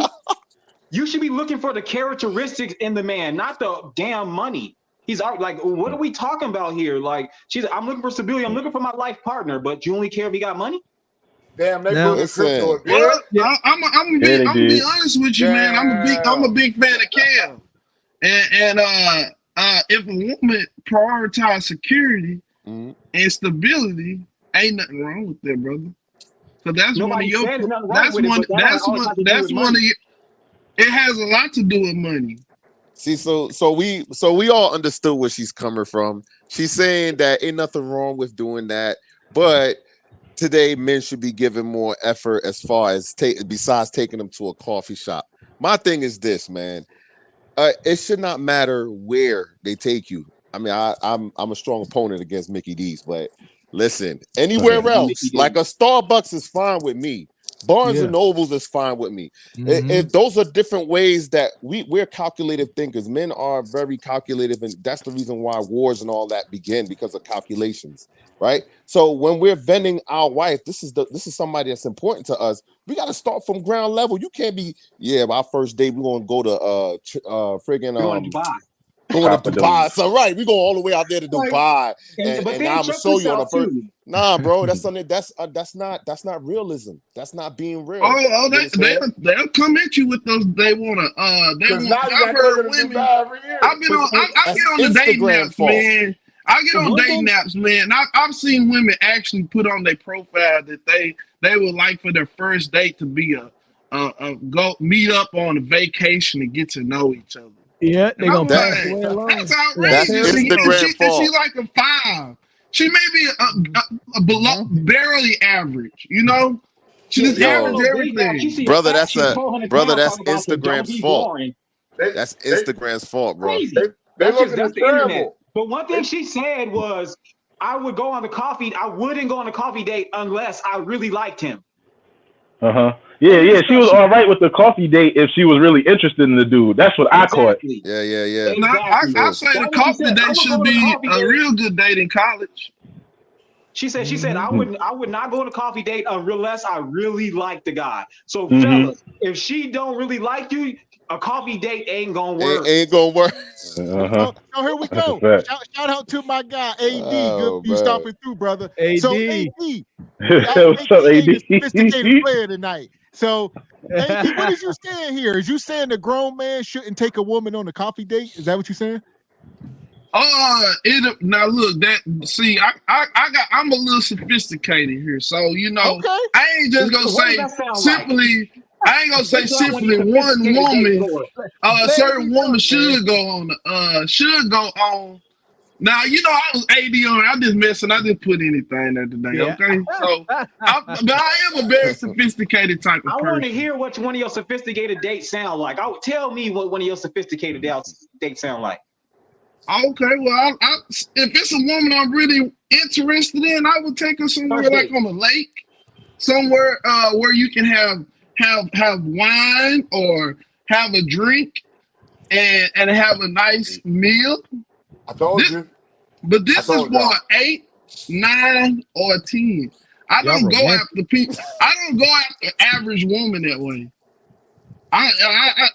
you should be looking for the characteristics in the man, not the damn money. He's like, what are we talking about here? Like, I'm looking for stability. I'm looking for my life partner, but you only care if he got money? Damn, they Now, put the crypto again. Well, I'm gonna be honest with you, man. I'm a big fan of Cam, and if a woman prioritize security and stability, ain't nothing wrong with that, brother. So that's Nobody one of said there's your. nothing wrong That's with it, one. but that That's always one. has to do That's with one of money. your. It has a lot to do with money. See, so we all understood where she's coming from. She's saying that ain't nothing wrong with doing that, but today men should be given more effort as far as besides taking them to a coffee shop. My thing is this, man. It should not matter where they take you. I mean, I'm a strong opponent against Mickey D's, but listen, anywhere else, like a Starbucks is fine with me. Barnes and Nobles is fine with me. If those are different ways that we're calculative thinkers. Men are very calculative, and that's the reason why wars and all that begin, because of calculations, right? So when we're vending our wife, this is somebody that's important to us. We got to start from ground level. You can't be, our first date, we're gonna go to Going to Dubai. Going to Dubai. So right, we go all the way out there to Dubai, and then now I'm gonna check show this you on the out, first. too. Nah, bro, that's something that's not realism. That's not being real. They'll come at you with those. They wanna. Because now you got to go to Dubai every year. I get on the dating apps, man. I get on dating apps, man. I've seen women actually put on their profile that they would like for their first date to be a go meet up on a vacation and get to know each other. Yeah, they're gonna pass like, away alone. that's outrageous. That's Instagram fault. She's like a 5. She may be a below barely average, you know. She just average everything. Brother, that's Instagram's fault. That's Instagram's fault, bro. That's the internet. But one thing she said was, I wouldn't go on a coffee date unless I really liked him. Yeah. She was all right with the coffee date if she was really interested in the dude. That's what I caught. Yeah. Exactly. I say the coffee date should be a real good date in college. She said I would not go on a coffee date unless I really like the guy. So fellas, if she don't really like you, a coffee date ain't gonna work. Ain't gonna work. So here we go. Shout out to my guy AD. Good you stopping through, brother. AD. So AD, What's up, AD? Sophisticated player tonight. So AD, what is you saying here? Is you saying the grown man shouldn't take a woman on a coffee date? Is that what you're saying? Now look, I'm a little sophisticated here, so I ain't just gonna say simply. I ain't gonna say simply one woman. A certain woman should go on. Now I was AD on. I just messing. I just put anything there today. Yeah. Okay, so but I am a very sophisticated type of person. I want to hear what one of your sophisticated dates sound like. Tell me what one of your sophisticated dates sound like. Okay, well, if it's a woman I'm really interested in, I would take her somewhere like on a lake, somewhere where you can have wine or have a drink and have a nice meal. I told you. But this is for 8, 9, or 10. I don't go after people. I don't go after average woman that way.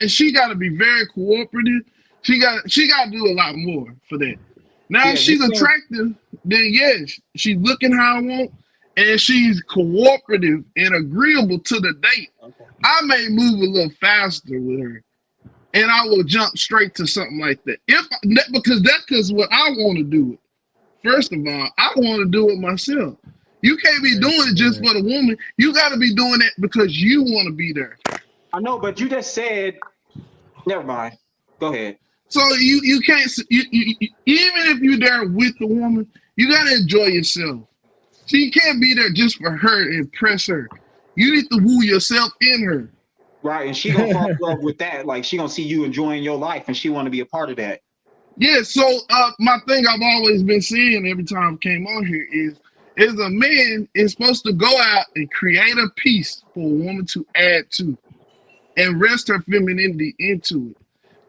She got to be very cooperative. She got to do a lot more for that. Now, if she's attractive, then yes, she's looking how I want, and she's cooperative and agreeable to the date. Okay. I may move a little faster with her, and I will jump straight to something like that. Because what I want to do it. First of all, I want to do it myself. You can't be doing it just for the woman. You got to be doing it because you want to be there. I know, but you just said. Never mind. Go ahead. So you can't even if you're there with the woman, you gotta enjoy yourself. So you can't be there just for her and impress her. You need to woo yourself in her. Right, and she gonna fall in love with that. Like she gonna see you enjoying your life, and she want to be a part of that. Yeah. So my thing I've always been saying every time I came on here is a man is supposed to go out and create a piece for a woman to add to, and rest her femininity into it.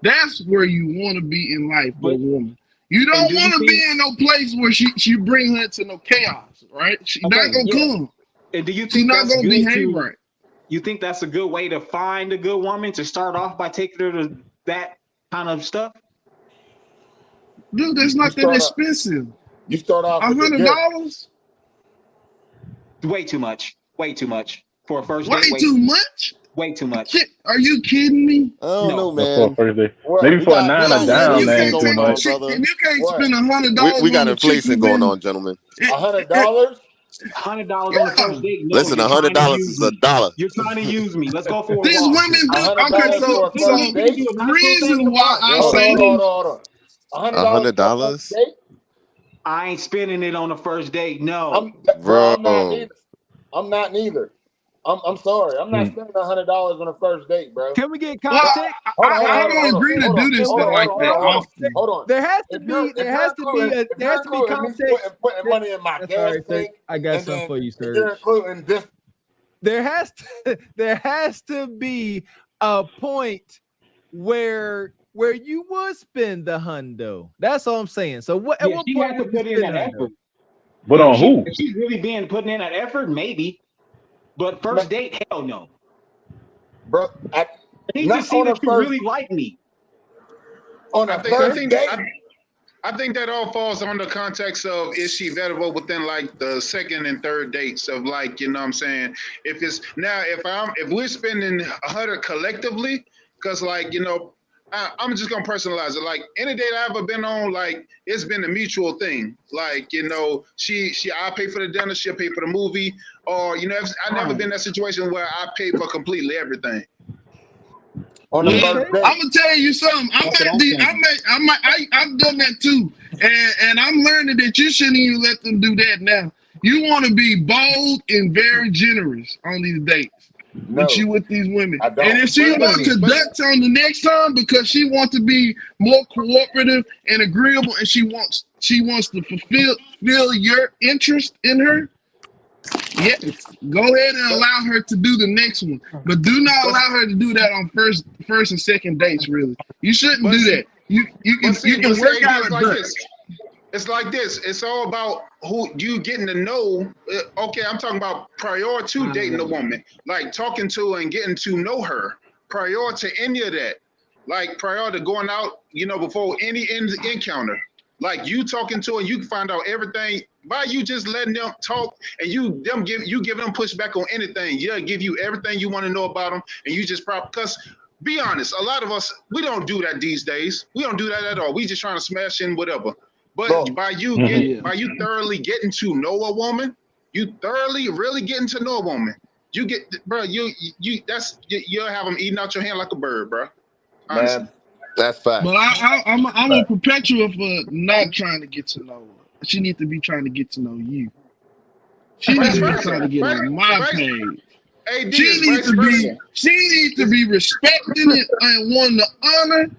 That's where you want to be in life for a woman. You don't want to be in no place where she bring her to no chaos, right? She's not gonna come. And do you think she's not gonna behave to, right? You think that's a good way to find a good woman, to start off by taking her to that kind of stuff? Dude, that's not that expensive. You start off $100. Way too much. Way too much for a first date. Way too much. Way too much. Are you kidding me? I don't know, man. man. Maybe for a 9 or down, that ain't too much. And you can't spend $100. We got inflation going on, gentlemen. $100? $100 on the first date. No, listen, $100 is $1. You're trying to use me. Let's go for a These walk. women do. Okay, so the reason why I say hold on. $100? I ain't spending it on the first date. No, I'm not neither. I'm sorry. I'm not spending $100 on the first date, bro. Can we get context? I don't agree to do this stuff like that. Hold on. There has to be context. Putting money in my gas tank. I got something for you, sir. You're including this. There has to be a point where you would spend the hundo. That's all I'm saying. So what? At what point would you spend that effort? But on who? If she's really putting in that effort, maybe. But first date, hell no. Bro, I need to see that you really like me. On a first date? I think that all falls on the context of is she available within like the second and third dates of like, you know what I'm saying? If it's now if we're spending 100 collectively, because like, you know, I'm just gonna personalize it. Like any date I ever been on, like it's been a mutual thing. Like, you know, I pay for the dinner, she'll pay for the movie, or you know, I never been in that situation where I pay for completely everything. I'm gonna tell you something. I've done that too, and I'm learning that you shouldn't even let them do that now. You want to be bold and very generous on these dates. With these women, and if she wants to Dutch on the next time because she wants to be more cooperative and agreeable, and she wants to fulfill your interest in her, yes, go ahead and allow her to do the next one, but do not allow her to do that on first and second dates. Really, you shouldn't do that. You can work out a Dutch. It's like this. It's all about who you getting to know. Okay, I'm talking about prior to dating a woman, like talking to her and getting to know her prior to any of that, like prior to going out, you know, before any encounter. Like you talking to her, you can find out everything by you just letting them talk, and you give them pushback on anything. Yeah, give you everything you want to know about them, and you just because. Be honest, a lot of us we don't do that these days. We don't do that at all. We just trying to smash in whatever. But by you thoroughly getting to know a woman, you thoroughly really getting to know a woman. You get, bro. You'll have them eating out your hand like a bird, bro. Honestly. Man, that's fact. But I'm a perpetual for not trying to get to know her. She needs to be trying to get to know you. She needs to be trying to get on my page. She needs to be respecting it and wanting to honor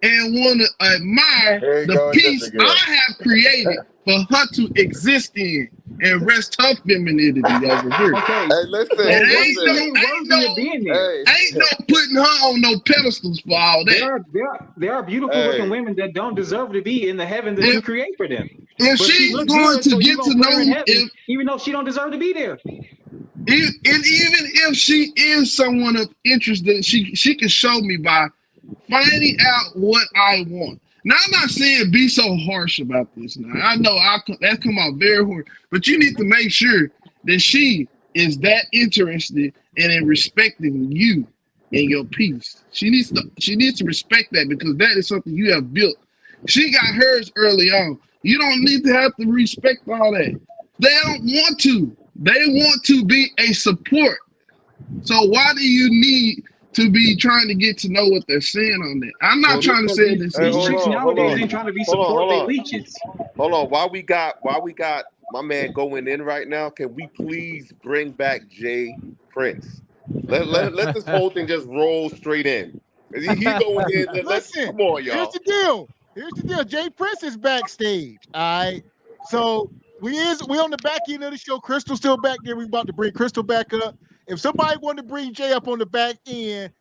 and want to admire the piece I have created for her to exist in and rest her femininity over here. Okay. Hey, listen. Ain't no putting her on no pedestals for all that. There are beautiful looking women that don't deserve to be in the heaven that you create for them. If she's going to get to know him, even though she don't deserve to be there. And even if she is someone of interest, that she can show me by finding out what I want. Now, I'm not saying be so harsh about this. Now, I know that come out very hard, but you need to make sure that she is that interested and in respecting you and your piece. She needs to respect that because that is something you have built. She got hers early on. You don't need to have to respect all that. They don't want to. They want to be a support. So why do you need to be trying to get to know what they're saying on that. I'm not trying to say this. These chicks nowadays ain't trying to be support they leeches. Hold on. While we got my man going in right now, can we please bring back Jay Prince? Let this whole thing just roll straight in. He going in. Listen, come on, y'all. Here's the deal. Jay Prince is backstage. All right. So we on the back end of the show. Crystal's still back there. We about to bring Crystal back up. If somebody wanted to bring Jay up on the back end,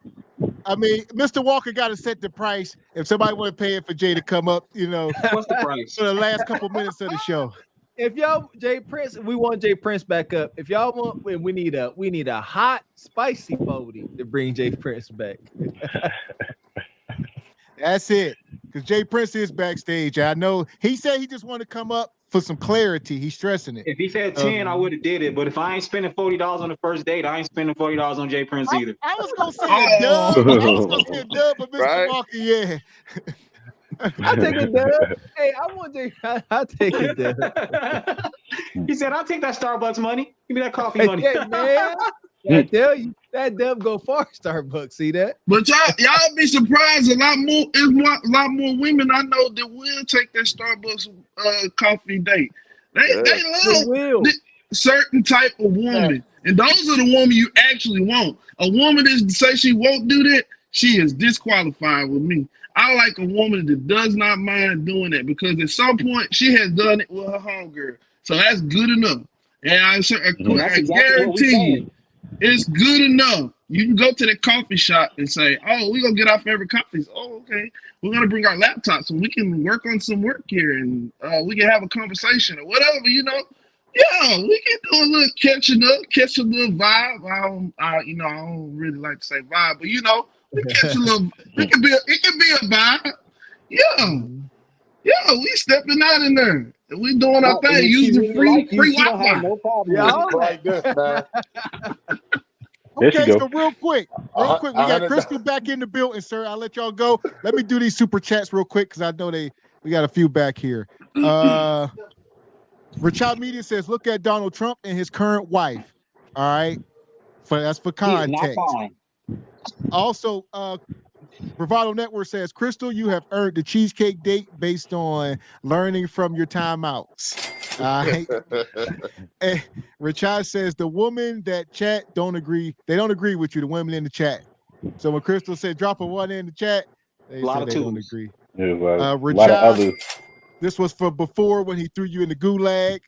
I mean, Mr. Walker got to set the price. If somebody want to pay it for Jay to come up, what's the price for the last couple minutes of the show? If y'all we want Jay Prince back up. If y'all want, we need a hot, spicy 40 to bring Jay Prince back. That's it. Because Jay Prince is backstage. I know he said he just wanted to come up for some clarity. He's stressing it. If he said 10, I would have did it. But if I ain't spending $40 on the first date, I ain't spending $40 on Jay Prince either. I was gonna say a dub. But Mr. Right? Walker, yeah. I'll take a dub. Hey, I want Jay. I'll take a dub. He said, I'll take that Starbucks money. Give me that coffee money. Yeah, man. I tell you, that dub go far, Starbucks. See that? But y'all be surprised. A lot more women I know that will take that Starbucks coffee date. They love certain type of woman, and those are the women you actually want. A woman that say she won't do that, she is disqualified with me. I like a woman that does not mind doing that because at some point she has done it with her homegirl, so that's good enough. And I guarantee you, it's good enough. You can go to the coffee shop and say, "Oh, we're gonna get our favorite coffees." Oh, okay. We're gonna bring our laptops so we can work on some work here, and we can have a conversation or whatever. Yeah, we can do a little catching up, catch a little vibe. I don't really like to say vibe, but we catch a little. It can be a vibe. Yeah, we stepping out in there. We doing our thing, using free Wi-Fi. No problem. Like this, man. Okay, so real quick, we got Crystal back in the building, sir. I'll let y'all go. Let me do these super chats real quick because I know we got a few back here. Richard Media says, look at Donald Trump and his current wife. All right. That's for context. Also, Bravado Network says, Crystal, you have earned the cheesecake date based on learning from your timeouts. And Richard says the women that chat don't agree. They don't agree with you, the women in the chat. So when Crystal said drop a one in the chat, they don't agree. Yeah, Richard, a lot of others. This was for before when he threw you in the gulag.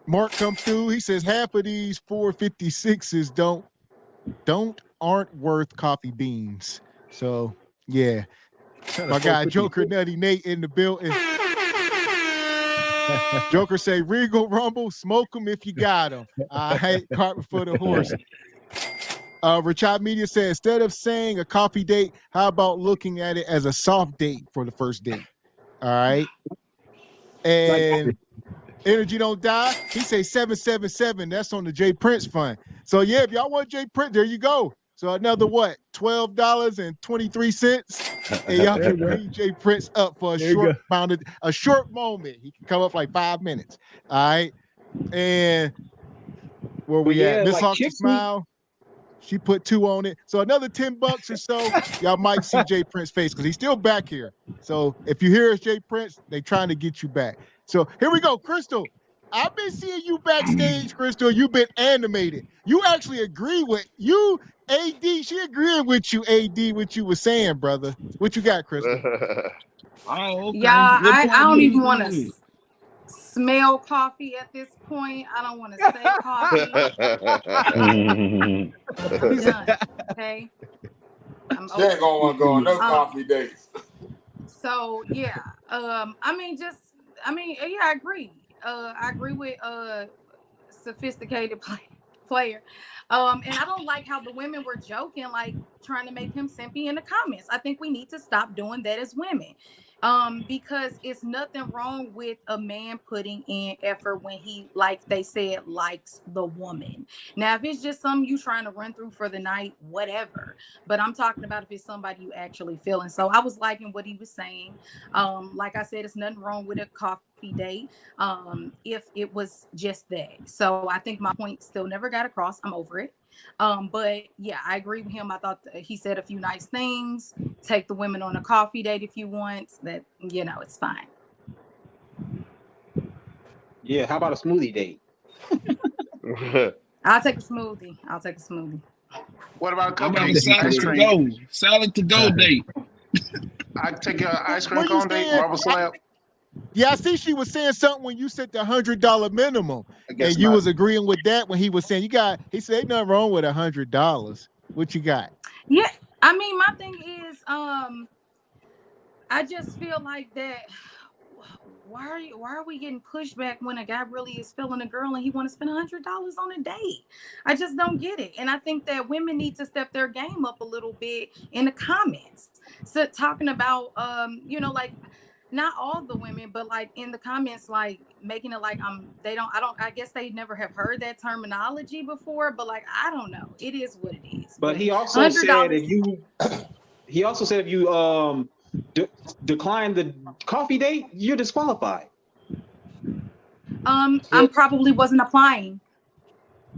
Mark come through. He says half of these 456s aren't worth coffee beans. So yeah, my guy Joker Nutty Nate in the building. Joker say Regal Rumble, smoke them if you got them. I hate cart before the horse. Richard Media said instead of saying a coffee date, how about looking at it as a soft date for the first date? All right. And Energy Don't Die, he say 777. That's on the Jay Prince fund. So yeah, if y'all want Jay Prince, there you go. So another what? $12.23. And y'all can bring Jay Prince up for a short moment. He can come up like 5 minutes. All right. And where we at? Miss Hawk Smile. She put 2 on it. So another $10 or so, y'all might see Jay Prince face because he's still back here. So if you hear us, Jay Prince, they trying to get you back. So here we go, Crystal. I've been seeing you backstage, Crystal. You've been animated. You actually agree with you, AD. She agreeing with you, AD, what you were saying, brother. What you got, Crystal? Okay. Yeah, I don't even want to smell coffee at this point. I don't want to say coffee. I'm done. Okay. She ain't gonna want to go on no coffee dates. So yeah, I agree. I agree with sophisticated player. And I don't like how the women were joking, like trying to make him simpy in the comments. I think we need to stop doing that as women. Because it's nothing wrong with a man putting in effort when he, like they said, likes the woman. Now, if it's just something you trying to run through for the night, whatever. But I'm talking about if it's somebody you actually feeling. So I was liking what he was saying. Like I said, it's nothing wrong with a date if it was just that. So I think my point still never got across. I'm over it. But yeah, I agree with him. I thought he said a few nice things. Take the women on a coffee date if you want. That, you know, it's fine. Yeah, how about a smoothie date? I'll take a smoothie. What about a couple of salad to go date? I take your ice cream cone date, marble slab. Yeah, I see she was saying something when you said the $100 minimum, and you was agreeing with that when he was saying he said ain't nothing wrong with $100. What you got? Yeah, I mean, my thing is, I just feel like that. Why are we getting pushback when a guy really is feeling a girl and he want to spend $100 on a date? I just don't get it. And I think that women need to step their game up a little bit in the comments. So talking about, you know, like not all the women, but like in the comments, like making it like I guess they never have heard that terminology before, but like, I don't know. It is what it is. But he also said if you decline the coffee date, you're disqualified. I probably wasn't applying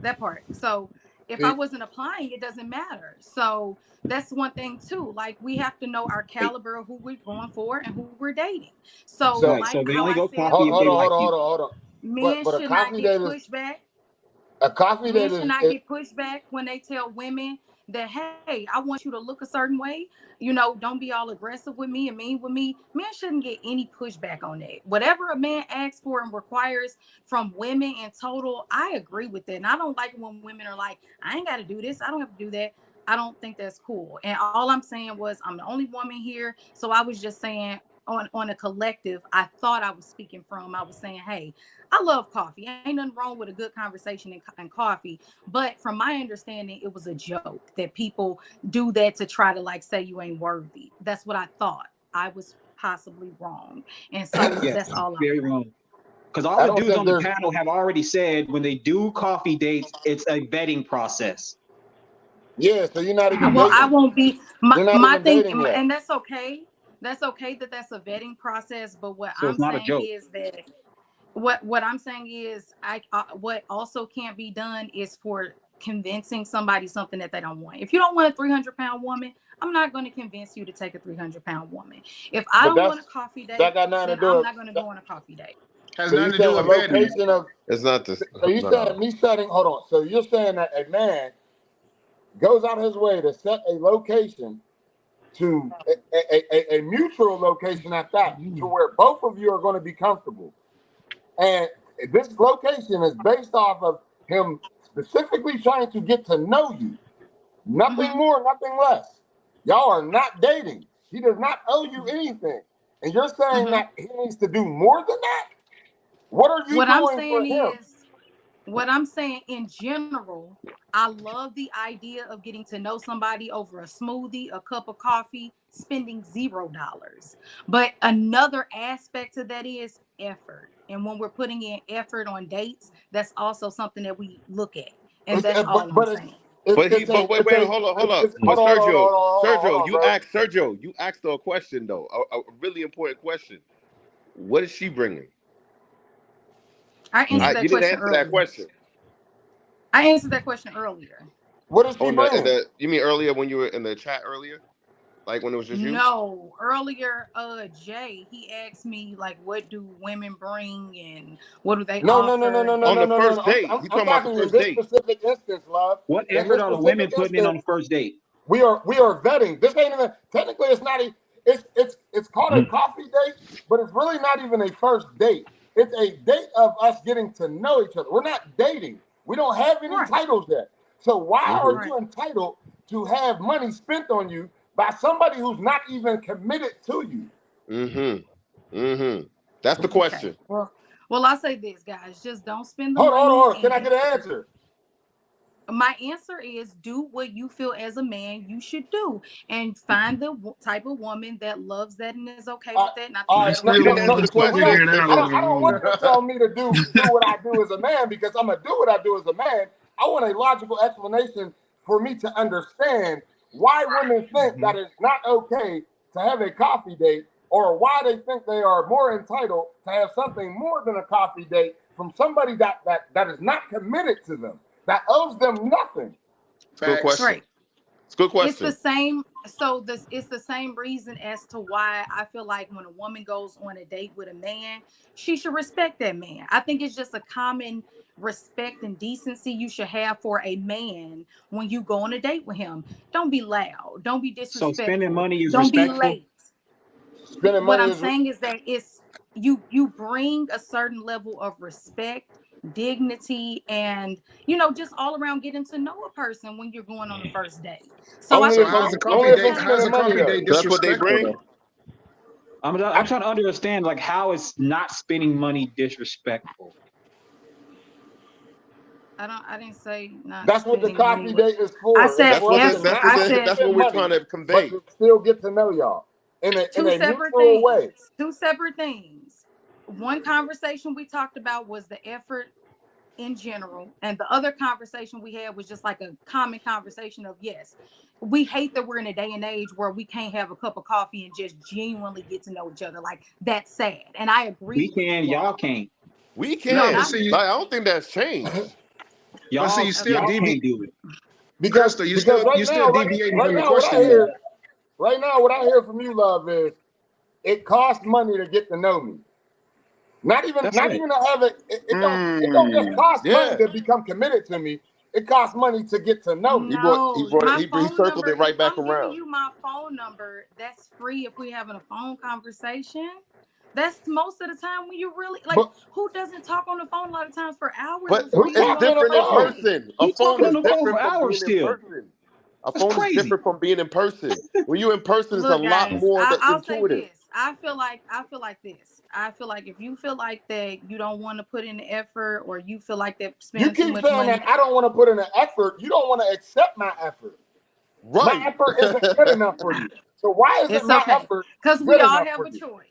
that part. So if I wasn't applying, it doesn't matter. So that's one thing too. Like, we have to know our caliber of who we're going for and who we're dating. So like they how only go I said, hold on. men But should not get pushed back. A coffee date Men should not get pushed back when they tell women that, hey, I want you to look a certain way. You know, don't be all aggressive with me and mean with me. Men shouldn't get any pushback on that. Whatever a man asks for and requires from women in total, I agree with that. And I don't like when women are like, I ain't got to do this. I don't have to do that. I don't think that's cool. And all I'm saying was I'm the only woman here. So I was just saying on a collective, I thought I was speaking from. I was saying, hey, I love coffee. Ain't nothing wrong with a good conversation and coffee. But from my understanding, it was a joke that people do that to try to like say you ain't worthy. That's what I thought. I was possibly wrong. And so that's all I'm very wrong. Because all the dudes on the panel have already said when they do coffee dates, it's a vetting process. Yeah, so you're not even well, dating. I won't be my thing, yet. and that's okay. That's okay that's a vetting process. But what So I'm saying is that what I'm saying is what also can't be done is for convincing somebody something that they don't want. If you don't want a 300-pound woman, I'm not going to convince you to take a 300-pound woman. If I don't want a coffee date, then I'm not going to go on a coffee date. Has nothing to do with location of. It's not this. So you saying me setting? Hold on. So you're saying that a man goes out his way to set a location to a mutual location at that, to where both of you are going to be comfortable. And this location is based off of him specifically trying to get to know you. Nothing more, nothing less. Y'all are not dating. He does not owe you anything. And you're saying that he needs to do more than that? What are you doing for him? What I'm saying in general, I love the idea of getting to know somebody over a smoothie, a cup of coffee, spending $0. But another aspect to that is effort. And when we're putting in effort on dates, that's also something that we look at. And that's all I'm saying. Wait, hold on. But Sergio, you asked her a question though, a really important question. What is she bringing? I answered that question earlier. I answered that question earlier. What is she bringing? You mean earlier when you were in the chat earlier? Like when it was just you? No, earlier, Jay, he asked me like, what do women bring and what do they offer? No. On the first date. I'm talking about the first date. In this specific instance, love. What effort are the women putting in on the first date? We are vetting. This ain't even technically. It's not. It's called a coffee date, but it's really not even a first date. It's a date of us getting to know each other. We're not dating. We don't have any titles yet. So why are you entitled to have money spent on you by somebody who's not even committed to you? That's the question. Well, I'll say this, guys. Just don't spend the money. Hold on. Can I get an answer? My answer is do what you feel as a man you should do, and find the type of woman that loves that and is okay with that. I don't want you to tell me to do what I do as a man, because I'm gonna do what I do as a man. I want a logical explanation for me to understand why women think that it's not okay to have a coffee date or why they think they are more entitled to have something more than a coffee date from somebody that is not committed to them, that owes them nothing. Good question. Right. It's a good question. It's the same. So it's the same reason as to why I feel like when a woman goes on a date with a man, she should respect that man. I think it's just a common respect and decency you should have for a man when you go on a date with him. Don't be loud. Don't be disrespectful. So spending money is Don't respectful? be late. Spending What money I'm saying is that it's you bring a certain level of respect, dignity, and just all around getting to know a person when you're going on the first date. So how's a coffee date That's what they bring. I'm trying to understand like how is not spending money disrespectful. I didn't say not. That's what the coffee date is for. I said that's what we're trying to convey. But to still get to know y'all in a separate neutral things. way. Two separate things. One conversation we talked about was the effort in general, and the other conversation we had was just like a common conversation of yes, we hate that we're in a day and age where we can't have a cup of coffee and just genuinely get to know each other. Like that's sad, and I agree. We can, y'all can't. We can. I don't think that's changed. Y'all see, you still can't do it because you still deviating from the question. Right now, what I hear from you, love, is it costs money to get to know me. Not even to have it. It don't just cost money to become committed to me. It costs money to get to know me. He circled it right back around. You my phone number. That's free if we having a phone conversation. That's most of the time when you really like. Who doesn't talk on the phone a lot of times for hours? But it's different in person. A phone is different from being in person. A phone is different from being in person. When you're in person, it's a lot more intuitive. I feel like this. I feel like if you feel like that you don't want to put in the effort, or you feel like that spending too much money. That I don't want to put in the effort. You don't want to accept my effort. Right. My effort isn't good enough for you. So why is it my effort? Because we all have a choice.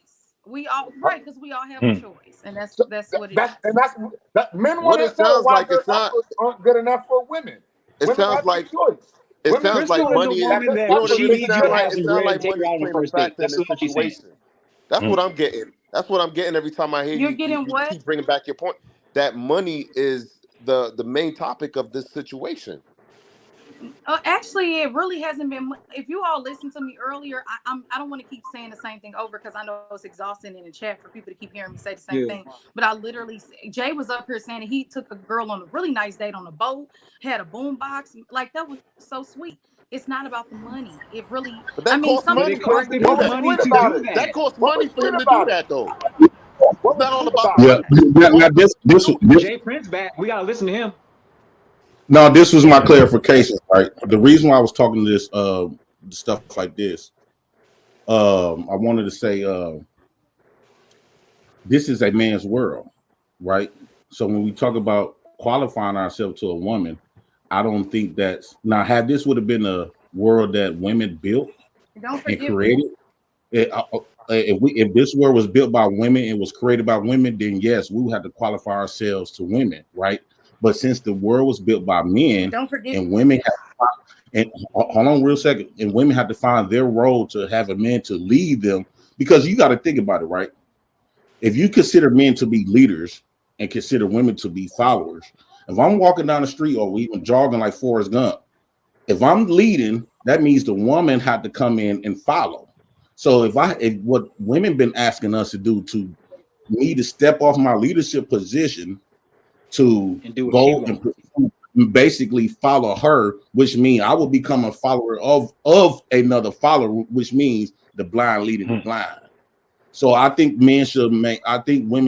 We all because we all have a choice, and that's what it is. And that's men want to know why their efforts aren't good enough for women. It sounds like choice. It sounds like money. It sounds like money playing a factor in the situation. That's what I'm getting. That's what I'm getting every time I hear You're getting what? Keep bringing back your point. That money is the main topic of this situation. Actually, it really hasn't been. If you all listened to me earlier, I don't want to keep saying the same thing over because I know it's exhausting in the chat for people to keep hearing me say the same thing. But I literally, Jay was up here saying he took a girl on a really nice date on a boat, had a boom box, like that was so sweet. It's not about the money. It really. That costs money. That costs money for him to do that, though. It's not all about. Now this Jay Prince back. We gotta listen to him. No, this was my clarification, right? The reason why I was talking to this stuff like this, I wanted to say this is a man's world, right? So when we talk about qualifying ourselves to a woman, I don't think that's now had this would have been a world that women built and created. If this world was built by women and was created by women, then yes, we would have to qualify ourselves to women, right? But since the world was built by men, and women have and hold on real second, and women have to find their role to have a man to lead them, because you got to think about it, right? If you consider men to be leaders and consider women to be followers, if I'm walking down the street or even jogging like Forrest Gump, if I'm leading, that means the woman had to come in and follow. So if what women been asking us to do to me to step off my leadership position to go and basically follow her, which means I will become a follower of another follower, which means the blind leading the blind. So I think women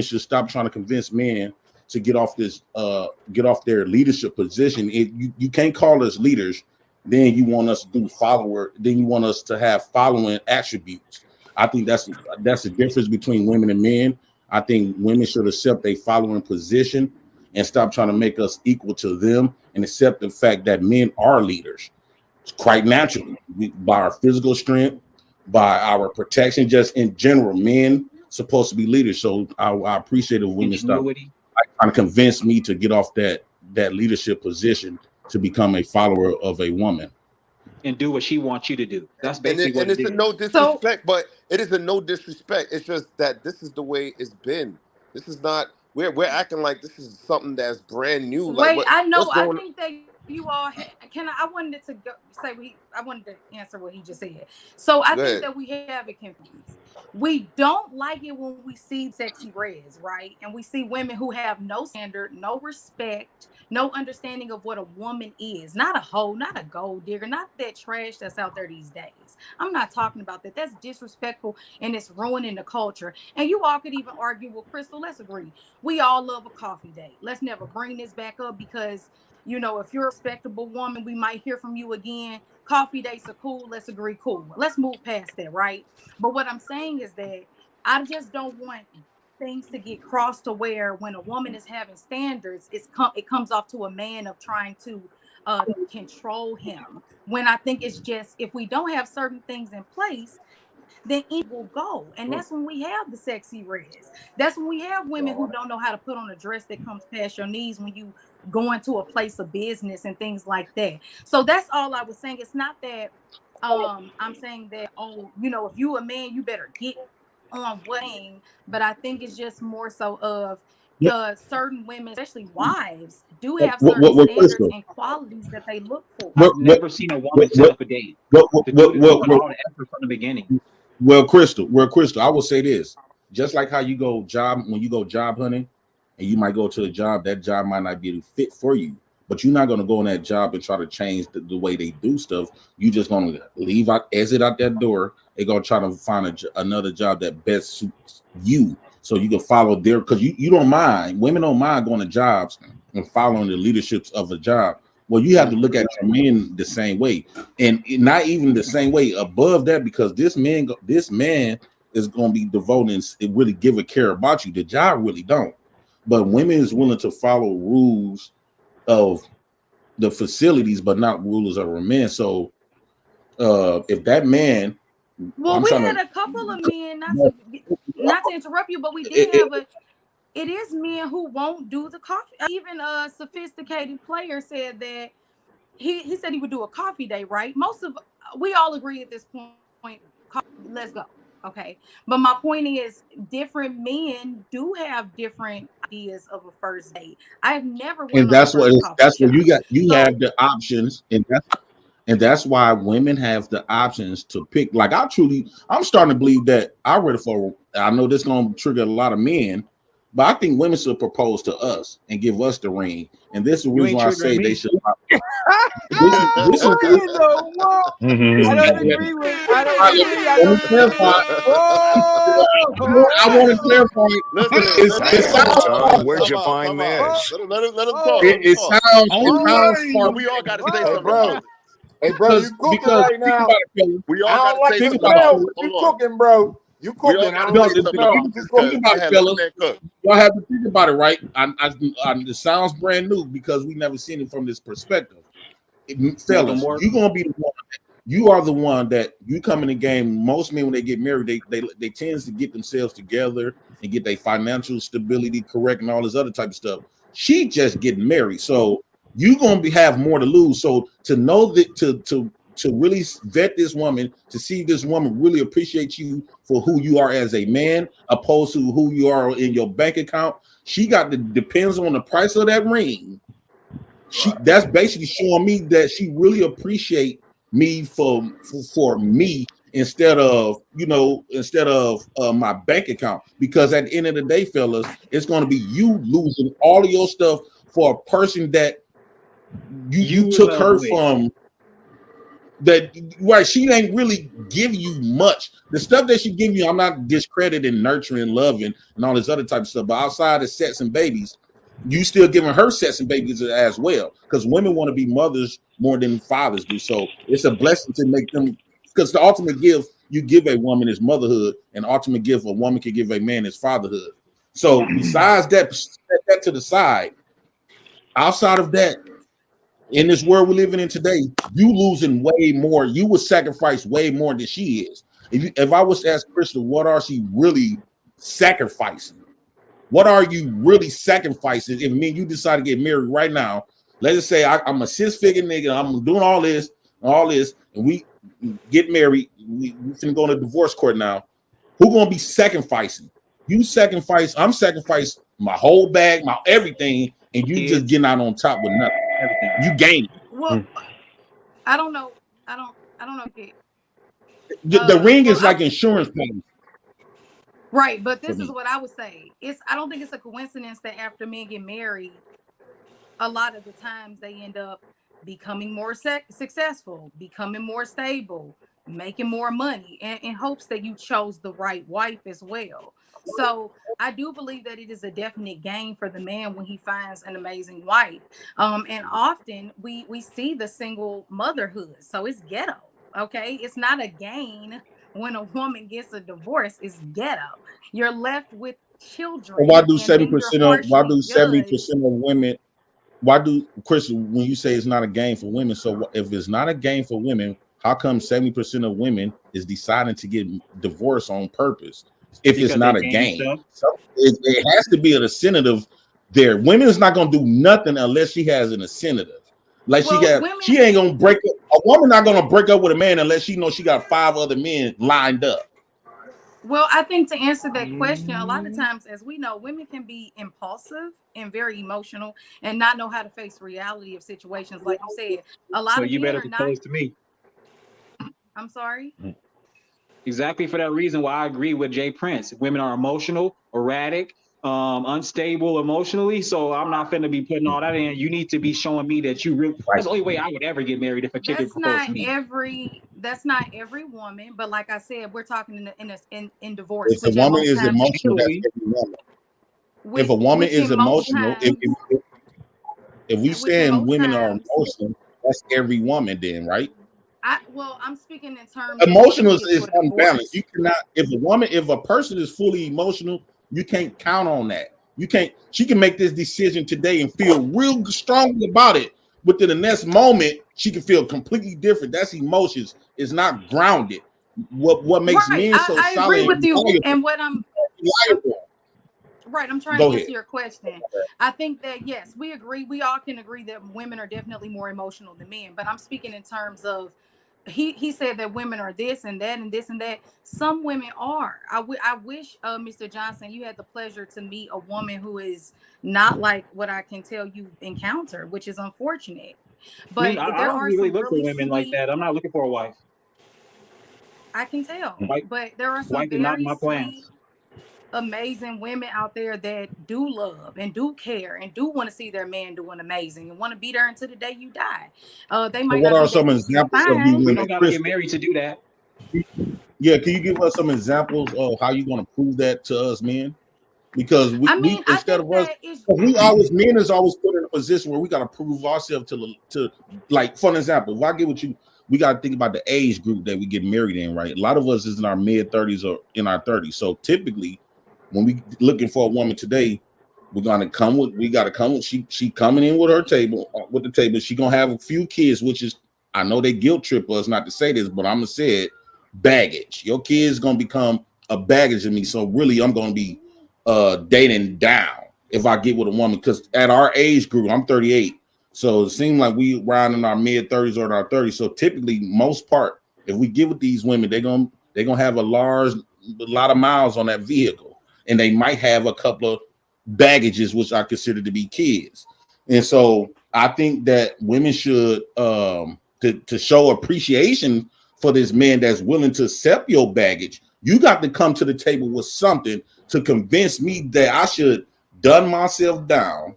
should stop trying to convince men to get off their leadership position. You can't call us leaders, then you want us to do then you want us to have following attributes. I think that's the difference between women and men. I think women should accept a following position and stop trying to make us equal to them and accept the fact that men are leaders quite naturally by our physical strength, by our protection, just in general. Men supposed to be leaders. So I appreciate it when women stop trying to convince me to get off that leadership position to become a follower of a woman. and do what she wants you to do. That's basically what it it's is. no disrespect, but it isn't no disrespect. It's just that this is the way it's been. This is not. We're acting like this is something that's brand new. Like Wait, I know. what's I going? think that you all I wanted to I wanted to answer what he just said. So I think that we have it confused. We don't like it when we see sexy reds, right? And we see women who have no standard, no respect, no understanding of what a woman is. Not a hoe, not a gold digger, not that trash that's out there these days. I'm not talking about that. That's disrespectful and it's ruining the culture. And you all could even argue with Crystal. Let's agree. We all love a coffee date. Let's never bring this back up because, you know, if you're a respectable woman, we might hear from you again. Coffee dates are cool. Let's agree. Cool. Let's move past that, right? But what I'm saying is that I just don't want things to get crossed to where when a woman is having standards, it comes off to a man of trying to control him. When I think it's just, if we don't have certain things in place, then it will go. And that's when we have the sexy reds. That's when we have women who don't know how to put on a dress that comes past your knees when you go into a place of business and things like that. So that's all I was saying. It's not that I'm saying that, oh, you know, if you a man, you better get on Wayne. But I think it's just more so of certain women, especially wives, do have certain standards and qualities that they look for. I've never seen a woman set up a date. All the effort from the beginning. Well, Crystal, I will say this: just like how you go when you go job hunting, and you might go to a job, that job might not be a fit for you, but you're not going to go in that job and try to change the way they do stuff. You just going to exit out that door. They're going to try to find another job that best suits you, so you can follow their. Because you don't mind, women don't mind going to jobs and following the leaderships of a job. Well, you have to look at your men the same way, and not even the same way above that, because this man is going to be devoting and really give a care about you. The job really don't, but women is willing to follow rules of the facilities, but not rules of a man. So, if that man, well, we had a couple of men, not to interrupt you, but we did have it is men who won't do the coffee. Even a sophisticated player said that he said he would do a coffee day, right? We all agree at this point, let's go. Okay. But my point is, different men do have different ideas of a first date. I've never went and that's what you have the options, and that's why women have the options to pick. Like I'm starting to believe that I know this is gonna trigger a lot of men. But I think women should propose to us and give us the ring. And this is the reason why I say they should. I don't agree with. I don't clarify. I want to clarify. Where'd you find this? Let him talk. It sounds far. We all got to say something, bro. Hey, bro, you cooking right now. We all I don't like the smell. You cooking, bro. You cooking. I don't like the smell. Y'all have to think about it, right? It sounds brand new because we never seen it from this perspective. Fellas, you're gonna be the one. You are the one that you come in the game. Most men, when they get married, they tend to get themselves together and get their financial stability correct and all this other type of stuff. She just getting married, so you're gonna have more to lose. So to know that to really vet this woman, to see this woman really appreciate you for who you are as a man, opposed to who you are in your bank account. Depends on the price of that ring. That's basically showing me that she really appreciate me for me instead of my bank account. Because at the end of the day, fellas, it's going to be you losing all of your stuff for a person that you took her from. That right, she ain't really give you much. The stuff that she give you, I'm not discrediting, nurturing, loving, and all this other type of stuff. But outside of sets and babies, you still giving her sets and babies as well. Because women want to be mothers more than fathers do. So it's a blessing to make them. Because the ultimate gift you give a woman is motherhood, and ultimate gift a woman can give a man is fatherhood. So besides that, set that to the side. Outside of that, in this world we're living in today, you losing way more. You would sacrifice way more than she is. If I was to ask Crystal, what are she really sacrificing? What are you really sacrificing? If me and you decide to get married right now, let's just say I'm a 6-figure nigga, I'm doing all this, all this, and we get married, we finna go to divorce court now. Who gonna be sacrificing? You sacrifice, I'm sacrificing my whole bag, my everything, and you just getting out on top with nothing. Everything. You gain. Well, I don't know. I don't know. The ring is like insurance policy. Right, but this is what I would say. I don't think it's a coincidence that after men get married, a lot of the times they end up becoming more successful, becoming more stable, making more money, in hopes that you chose the right wife as well. So I do believe that it is a definite gain for the man when he finds an amazing wife. And often we see the single motherhood. So it's ghetto. Okay. It's not a gain when a woman gets a divorce. It's ghetto. You're left with children. Well, why do 70% of women? Why do, Chris, when you say it's not a gain for women, so if it's not a gain for women, how come 70% of women is deciding to get divorced on purpose? If it's not a gain, so it has to be an incentive there. Women is not going to do nothing unless she has an incentive. Like she ain't going to break up. A woman not going to break up with a man unless she knows she got 5 other men lined up. Well, I think to answer that question, a lot of times, as we know, women can be impulsive and very emotional and not know how to face reality of situations. Like you said, a lot of you men better are propose not. to me. I'm sorry. Exactly for that reason why I agree with Jay Prince. Women are emotional, erratic, unstable emotionally. So I'm not finna be putting all that in. You need to be showing me that you really. That's the only way I would ever get married if a chick would propose to me. That's not every woman, but like I said, we're talking in divorce. If a woman is emotional, that's every woman. If a woman is emotional, if we saying women are emotional, that's every woman then, right? I'm speaking in terms emotional of is unbalanced. You cannot, if a person is fully emotional, you can't count on that. She can make this decision today and feel real strongly about it. Within the next moment, she can feel completely different. That's emotions. It's not grounded. What makes men so solid? I agree with you. And what I'm right, I'm trying to answer your question. I think that yes, we agree. We all can agree that women are definitely more emotional than men. But I'm speaking in terms of he said that women are this and that and this and that. Some women are. I wish, Mr. Johnson, you had the pleasure to meet a woman who is not like what I can tell you encountered, which is unfortunate. But I don't really look for women like that. I'm not looking for a wife. I can tell. But there are some very sweet, amazing women out there that do love and do care and do want to see their man doing amazing and want to be there until the day you die. They might. What are some examples of these women? You don't gotta get married to do that. Yeah, can you give us some examples of how you're going to prove that to us men? Because we instead of us, men is always put in a position where we got to prove ourselves to like, for example, if I get with you, we got to think about the age group that we get married in, right? A lot of us is in our mid 30s or in our 30s. So typically, when we looking for a woman today, we got to come with she coming in with her table, with the table. She gonna have a few kids, which is, I know they guilt trip us not to say this, but I'm gonna say it, baggage. Your kids gonna become a baggage to me. So really, I'm gonna be dating down if I get with a woman, because at our age group, I'm 38. So it seems like we around in our mid 30s or in our 30s. So typically, most part, if we get with these women, they're gonna have a lot of miles on that vehicle. And they might have a couple of baggages, which I consider to be kids. And so I think that women should, to show appreciation for this man that's willing to accept your baggage, you got to come to the table with something to convince me that I should dumb myself down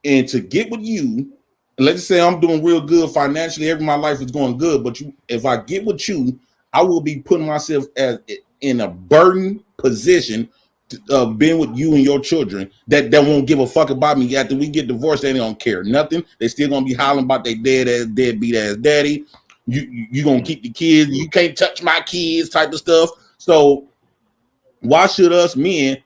and to get with you. Let's say I'm doing real good financially, my life is going good, but if I get with you, I will be putting myself in a burden position being with you and your children that won't give a fuck about me. After we get divorced, they don't care nothing. They still gonna be hollering about their deadbeat ass daddy. You gonna keep the kids. You can't touch my kids, type of stuff. So why should us men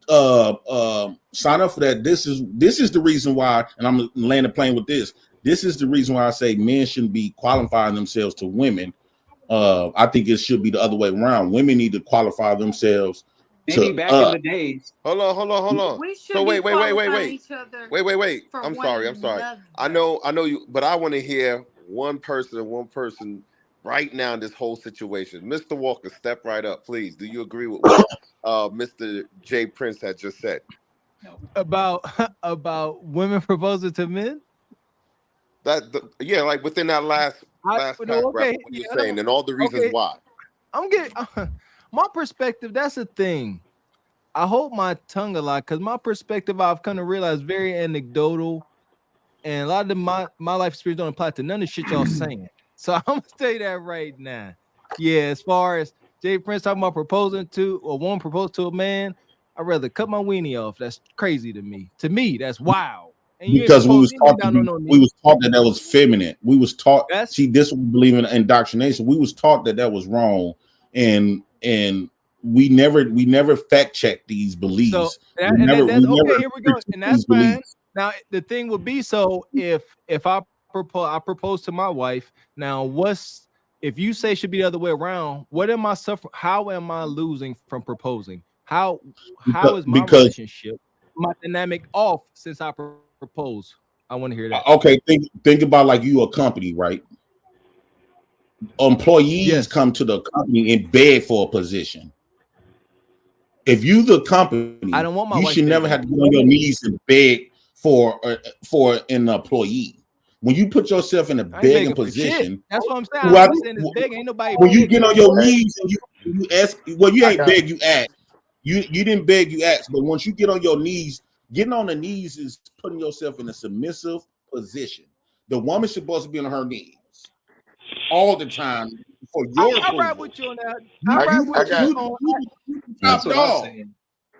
sign up for that? This is the reason why, and I'm landing the plane with this. This is the reason why I say men shouldn't be qualifying themselves to women. I think it should be the other way around. Women need to qualify themselves. Maybe back in the days. Hold on. So wait. I'm sorry. I know you, but I want to hear one person right now in this whole situation. Mr. Walker, step right up, please. Do you agree with what Mr. J. Prince had just said? About women proposing to men? Like within that last paragraph, what you're saying, and all the reasons why. I'm getting my perspective. That's the thing. I hold my tongue a lot because my perspective, I've come to realize, very anecdotal, and a lot of my life experience don't apply to none of the shit y'all saying. So I'm gonna say that right now. Yeah, as far as Jay Prince talking about proposing to a woman, propose to a man, I'd rather cut my weenie off. That's crazy to me. To me, that's wild. And because we was taught that was feminine. We was taught. See, this we believe in indoctrination. We was taught that was wrong, and we never fact checked these beliefs. So here we go, and that's fine. Beliefs. Now the thing would be, so if I propose to my wife, now if you say should be the other way around, what am I suffering? How am I losing from proposing? How is my relationship, my dynamic off since I propose? I want to hear that. Okay, think about like you a company, right? Employees come to the company and beg for a position. If you the company, I don't want my you wife should never have to go on your knees and beg for an employee. When you put yourself in a begging position, that's what I'm saying. I'm saying it's begging. Ain't nobody. When you get on your knees and you ask, well, you ain't beg, you ask. You didn't beg, you ask. But once you get on your knees, getting on the knees is putting yourself in a submissive position. The woman's supposed to be on her knees all the time for your approval. I ride with you on that. I ride with you on that's what I'm saying.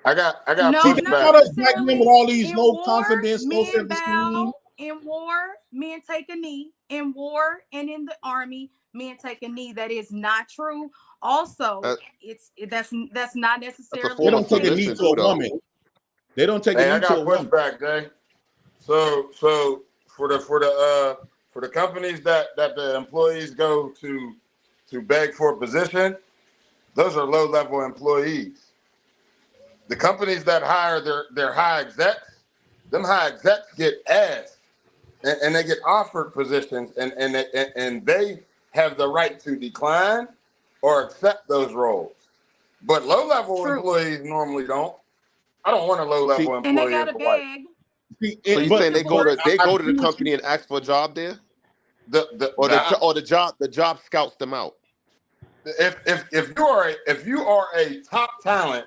I got pushback. Black men with all these low confidence, low self-esteem. In war, men take a knee. In war and in the army, men take a knee. That is not true. Also, that's not necessarily. They don't take a knee to a woman. They don't take a knee to a woman. Pushback, Jay. So for the companies that the employees go to beg for a position, those are low-level employees. The companies that hire their high execs, them high execs get asked and they get offered positions and they have the right to decline or accept those roles. But low-level employees normally don't. I don't want a low-level employee. And they got a bag. So you saying they go to the company and ask for a job there? The job scouts them out. If you are a top talent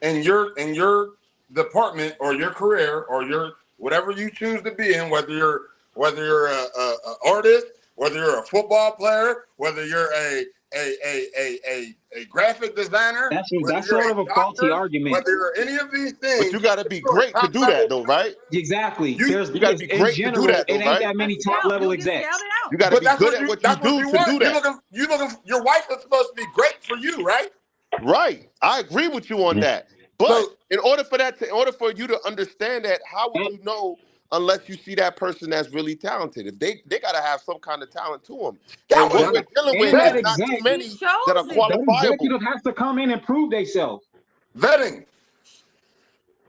in your department or your career or your whatever you choose to be in, whether you're a artist, whether you're a football player, whether you're a graphic designer, that's sort of a faulty argument. Whether you're any of these things, but you got to be great to do that, though, right? Exactly. You got to be great to do that, though, right? It ain't that many top level execs. You got to be good at what you do to do that. You looking, your wife is supposed to be great for you, right? Right. I agree with you on that. But in order for you to understand that, how would you know unless you see that person that's really talented? If they got to have some kind of talent to them. And what we're dealing with is not too many that are qualifiable. That executive has to come in and prove themselves. Vetting.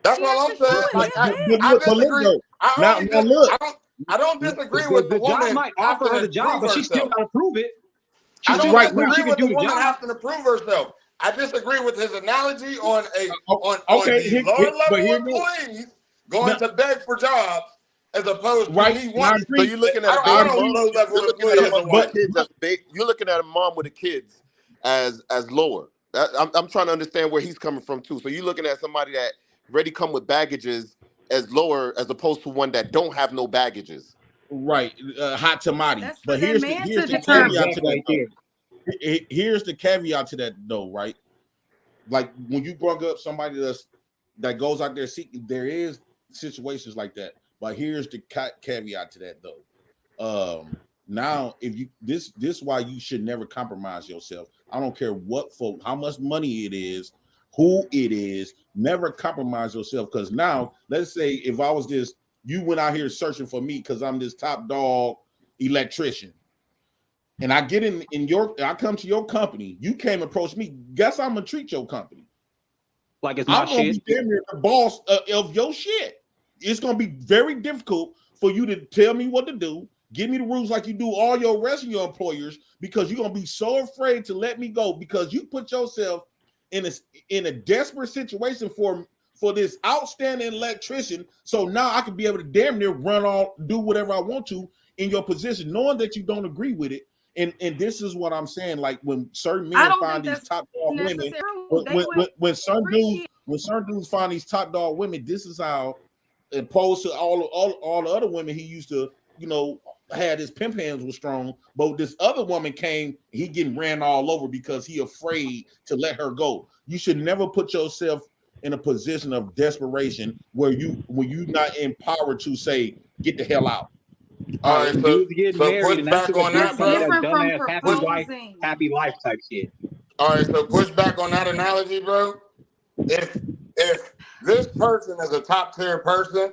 That's what I'm saying. Like, I disagree. I don't disagree with the woman. Job might offer her the job, but she still got to prove it. I don't disagree with the woman having to prove herself. I disagree with his analogy on these lower level employees going to beg for jobs as opposed to me wanting. So you're looking at you're looking at a mom with the kids as lower. I'm trying to understand where he's coming from too. So you're looking at somebody that already come with baggages as lower as opposed to one that don't have no baggages. Right, hot tamale. But here's the caveat to that. Here's the caveat to that though, right? Like when you brought up somebody that goes out there seeking, there is situations like that. But here's the caveat to that though. Now, if you this why you should never compromise yourself. I don't care what folk, how much money it is, who it is, never compromise yourself. Because now, let's say if I was this, you went out here searching for me because I'm this top dog electrician. And I get I come to your company, you came approach me. Guess I'm gonna treat your company like it's my shit. I'm gonna be damn near the boss of your shit. It's gonna be very difficult for you to tell me what to do Give me the rules like you do all your rest of your employers, because you're gonna be so afraid to let me go because you put yourself in a desperate situation for this outstanding electrician. So now I can be able to damn near do whatever I want to in your position, knowing that you don't agree with it. And this is what I'm saying. Like when certain men find these top dog women, when certain dudes find these top dog women, this is how, opposed to all the other women he used to, had his pimp hands was strong, but this other woman came, he getting ran all over because he afraid to let her go. You should never put yourself in a position of desperation when you're not empowered to say, get the hell out. All right, so push back on that, bro. Different from proposing. Happy life type shit. All right, so push back on that analogy, bro. If this person is a top tier person,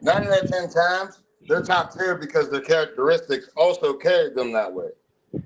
9 out of 10 times, they're top tier because their characteristics also carried them that way.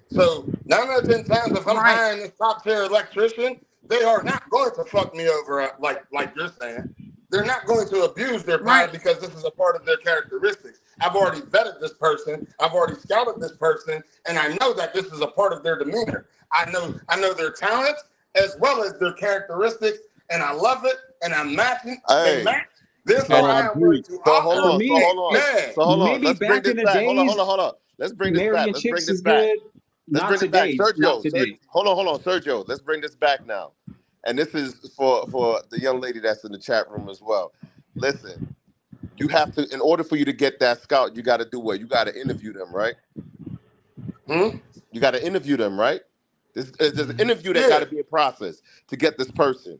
So 9 out of 10 times, if I'm hiring this top tier electrician, they are not going to fuck me over like you're saying. They're not going to abuse their power because this is a part of their characteristics. I've already vetted this person. I've already scouted this person, and I know that this is a part of their demeanor. I know their talents as well as their characteristics, and I love it, and I'm matching. Hey. They match. This is why I'm going to hold on. Maybe Let's bring this back. Hold on. Let's bring this back. Let's bring this back. Sergio. Hold on, Sergio. Let's bring this back now. And this is for the young lady that's in the chat room as well. Listen, you have to, in order for you to get that scout, you got to do what? You got to interview them, right? You got to interview them, right? There's an interview that got to be a process to get this person.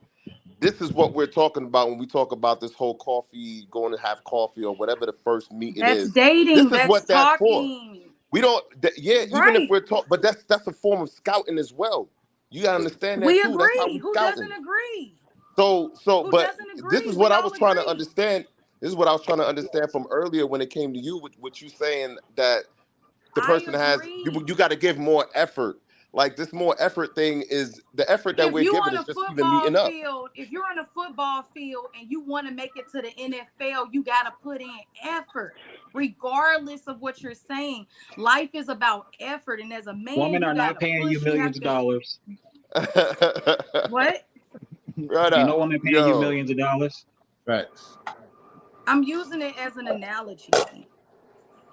This is what we're talking about when we talk about this whole coffee, going to have coffee or whatever the first meeting is. That's dating. This is that's what that's talking. for. We don't, even if we're talking, but that's a form of scouting as well. You gotta understand that we too. agree. That's how we Who scouting. doesn't agree? But this is what I was trying to understand. This is what I was trying to understand from earlier when it came to you, with you saying that the person has, you got to give more effort. Like this more effort thing is the effort that we're giving is just even meeting up. If you're on a football field and you want to make it to the NFL, you got to put in effort, regardless of what you're saying. Life is about effort, and as a man, women are not paying you millions of dollars. What? Right up. You know women paying you millions of dollars. Right. I'm using it as an analogy,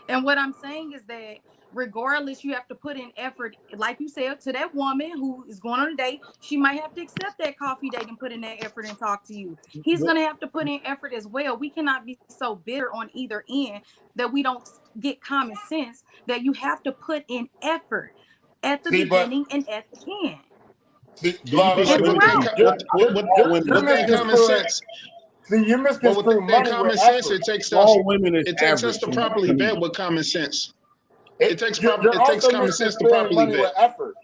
and what I'm saying is that regardless, you have to put in effort, like you said, to that woman who is going on a date. She might have to accept that coffee date and put in that effort and talk to you. He's going to have to put in effort as well. We cannot be so bitter on either end that we don't get common sense that you have to put in effort at the beginning and at the end. You're misconstruing money common sense. It takes us to properly vet with common sense. It takes common sense to properly vet. Effort,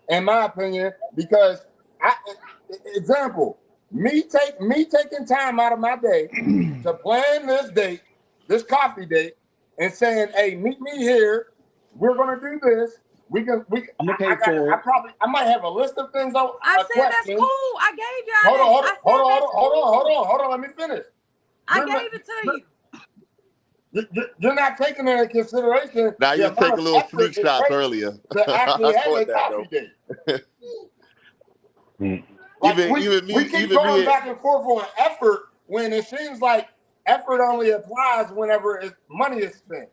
in my opinion, because example, me taking time out of my day to plan this date, this coffee date, and saying, "Hey, meet me here. We're gonna do this. I'm gonna pay for it." I might have a list of things. I said that's cool. I gave you. Hold on. Let me finish. I gave it to you. You're not taking into consideration. Now you're taking little sneak shots earlier. To actually have a coffee date. We keep going back and forth on effort when it seems like effort only applies whenever money is spent.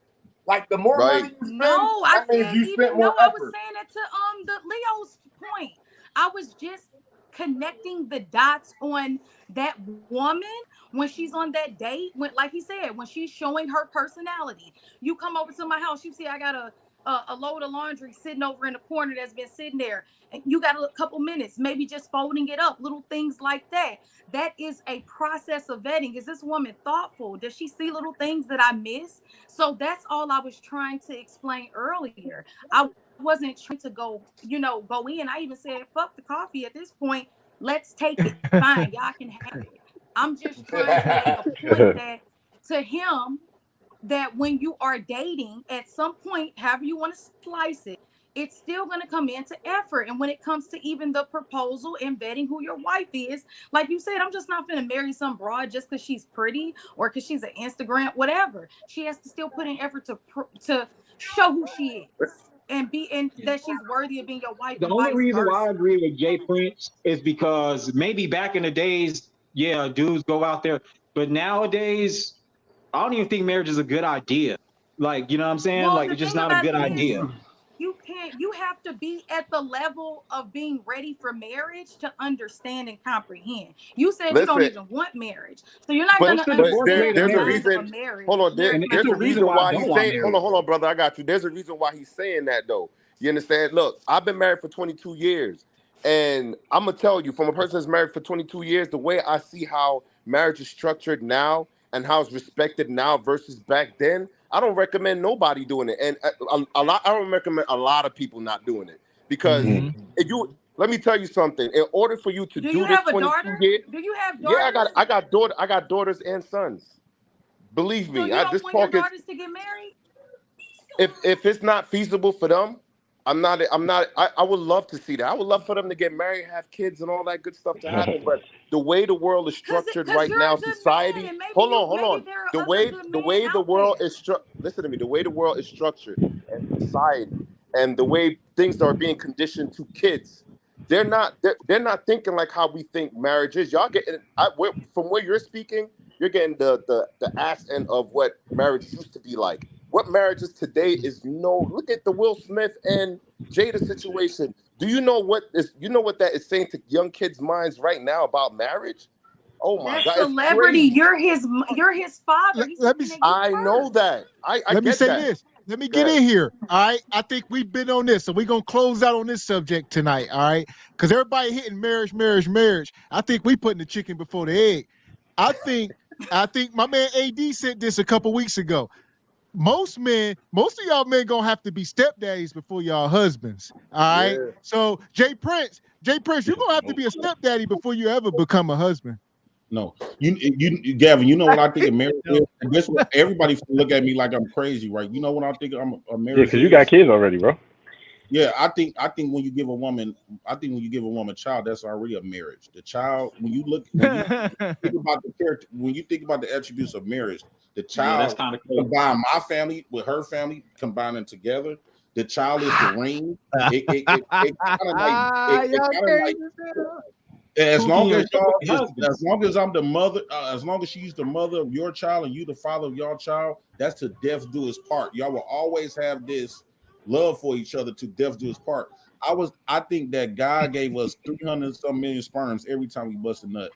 Like the more money you spend, that means you spent more effort. I was saying it to the Leo's point. I was just connecting the dots on that woman when she's on that date, like he said, when she's showing her personality. You come over to my house, you see I got a load of laundry sitting over in the corner that's been sitting there, and you got a couple minutes, maybe just folding it up, little things like that. That is a process of vetting. Is this woman thoughtful? Does she see little things that I miss? So that's all I was trying to explain earlier. I wasn't trying to go in. I even said, fuck the coffee at this point. Let's take it. Fine, y'all can have it. I'm just trying to make a point that to him that when you are dating, at some point, however you want to slice it, it's still going to come into effort. And when it comes to even the proposal and vetting who your wife is, like you said, I'm just not going to marry some broad just because she's pretty or because she's an Instagram, whatever. She has to still put in effort to show who she is and that she's worthy of being your wife. The only reason why I agree with Jay Prince is because maybe back in the days, yeah, dudes go out there, but nowadays, I don't even think marriage is a good idea. Like, you know what I'm saying? Well, like, it's just not a good idea. You have to be at the level of being ready for marriage to understand and comprehend. You said you don't even want marriage, so you're not going to understand there's the a reason. of marriage. Hold on, there's a reason why he's saying. Hold on, brother. I got you. There's a reason why he's saying that, though. You understand? Look, I've been married for 22 years, and I'm gonna tell you, from a person that's married for 22 years, the way I see how marriage is structured now and how it's respected now versus back then, I don't recommend nobody doing it, and I don't recommend a lot of people not doing it because if you let me tell you something. In order for you to do this 22 years, do you have daughters? Yeah, I got daughters and sons. Believe me, so you don't want your daughters to get married? If it's not feasible for them, I would love to see that. I would love for them to get married, have kids, and all that good stuff to happen. But the way the world is structured right now, society. Hold on. The way the world is structured. Listen to me. The way the world is structured and society, and the way things are being conditioned to kids, they're not thinking like how we think marriage is. Y'all getting from where you're speaking, you're getting the ass end of what marriage used to be like. What marriages today is look at the Will Smith and Jada situation. Do you know what that is saying to young kids' minds right now about marriage? Oh my God! Celebrity, you're his father. I know that. Let me say this. Let me get in here. All right. I think we've been on this, so we're gonna close out on this subject tonight. All right. Because everybody hitting marriage. I think we putting the chicken before the egg. I think my man AD said this a couple weeks ago. Most of y'all men gonna have to be stepdaddies before y'all husbands. All right. Yeah. So Jay Prince, you're gonna have to be a stepdaddy before you ever become a husband. No, you Gavin, you know what I think of marriage is? And this one, everybody look at me like I'm crazy, right? You know what I think I'm a marriage. Yeah, because you got kids already, bro. Yeah, I think when you give a woman a child, that's already a marriage. The child, when you think about the character, when you think about the attributes of marriage, the child combine my family with her family, combining together. The child is the ring. It kind of like as long as I'm the mother, as long as she's the mother of your child and you the father of your child, that's to death do his part. Y'all will always have this love for each other to death do his part. I think that God gave us 300-some million sperms every time we bust a nut.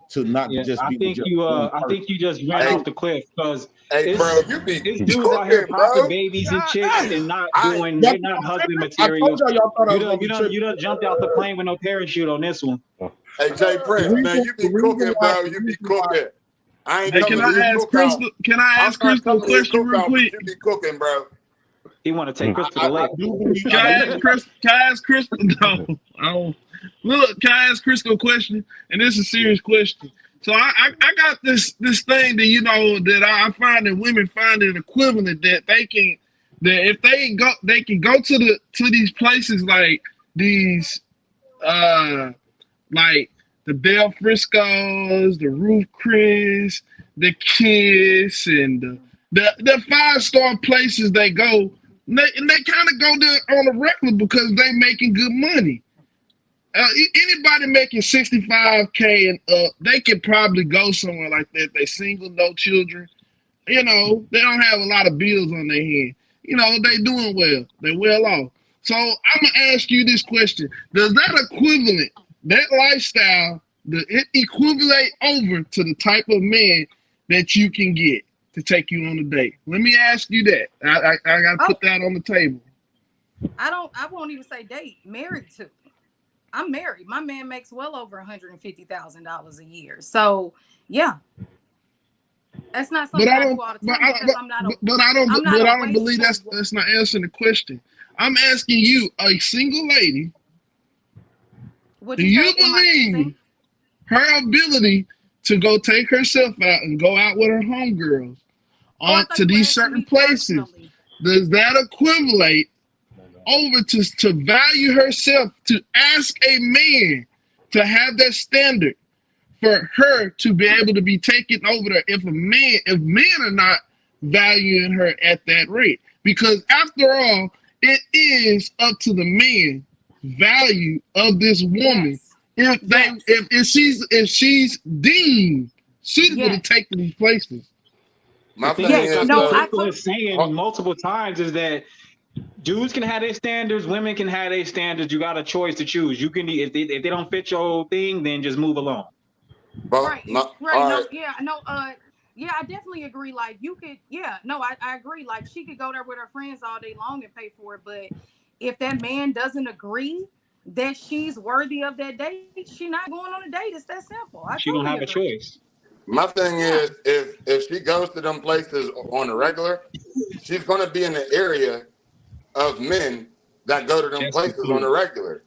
To not just be. I think you just ran off the cliff because bro, you be dudes out here popping babies and chicks and not doing. They're not husband material. You done jumped out the plane with no parachute on this one. Hey Jay Prince, man, you be cooking, bro. You be cooking. Can I ask Crystal a question real quick? You be cooking, bro. He want to take Crystal to the lake. Can I ask Crystal? No, I don't. Look, can I ask Crystal a question? And this is a serious question. So I got this thing that that I find that women find it equivalent that if they can go to these places like these like the Del Frisco's, the Roof Chris, the Kiss, and the 5-star places they go. And they kind of go there on a regular because they making good money. Anybody making $65K and up, they could probably go somewhere like that. They single, no children. They don't have a lot of bills on their hand. They doing well. They well off. So I'm gonna ask you this question: does that lifestyle, equivalent over to the type of man that you can get to take you on a date? Let me ask you that. I gotta put that on the table. I won't even say date. Married to. I'm married. My man makes well over $150,000 a year. So yeah, that's not something I do all the time because I'm not. But I don't believe that's not answering the question. I'm asking you, a single lady. Do you believe her ability to go take herself out and go out with her homegirls to these certain places? Does that equivalent over to value herself, to ask a man to have that standard for her to be able to be taken over there if men are not valuing her at that rate. Because after all, it is up to the man value of this woman if she's deemed suitable to take to these places. My thing is, people are saying multiple times is that dudes can have their standards, women can have their standards. You got a choice to choose. You can if they don't fit your thing, then just move along. Right. Yeah, I definitely agree. Like you could, I agree. Like she could go there with her friends all day long and pay for it, but if that man doesn't agree that she's worthy of that date, she's not going on a date. It's that simple. She don't have a choice. My thing is, if she goes to them places on a regular, she's going to be in the area of men that go to them places on a regular.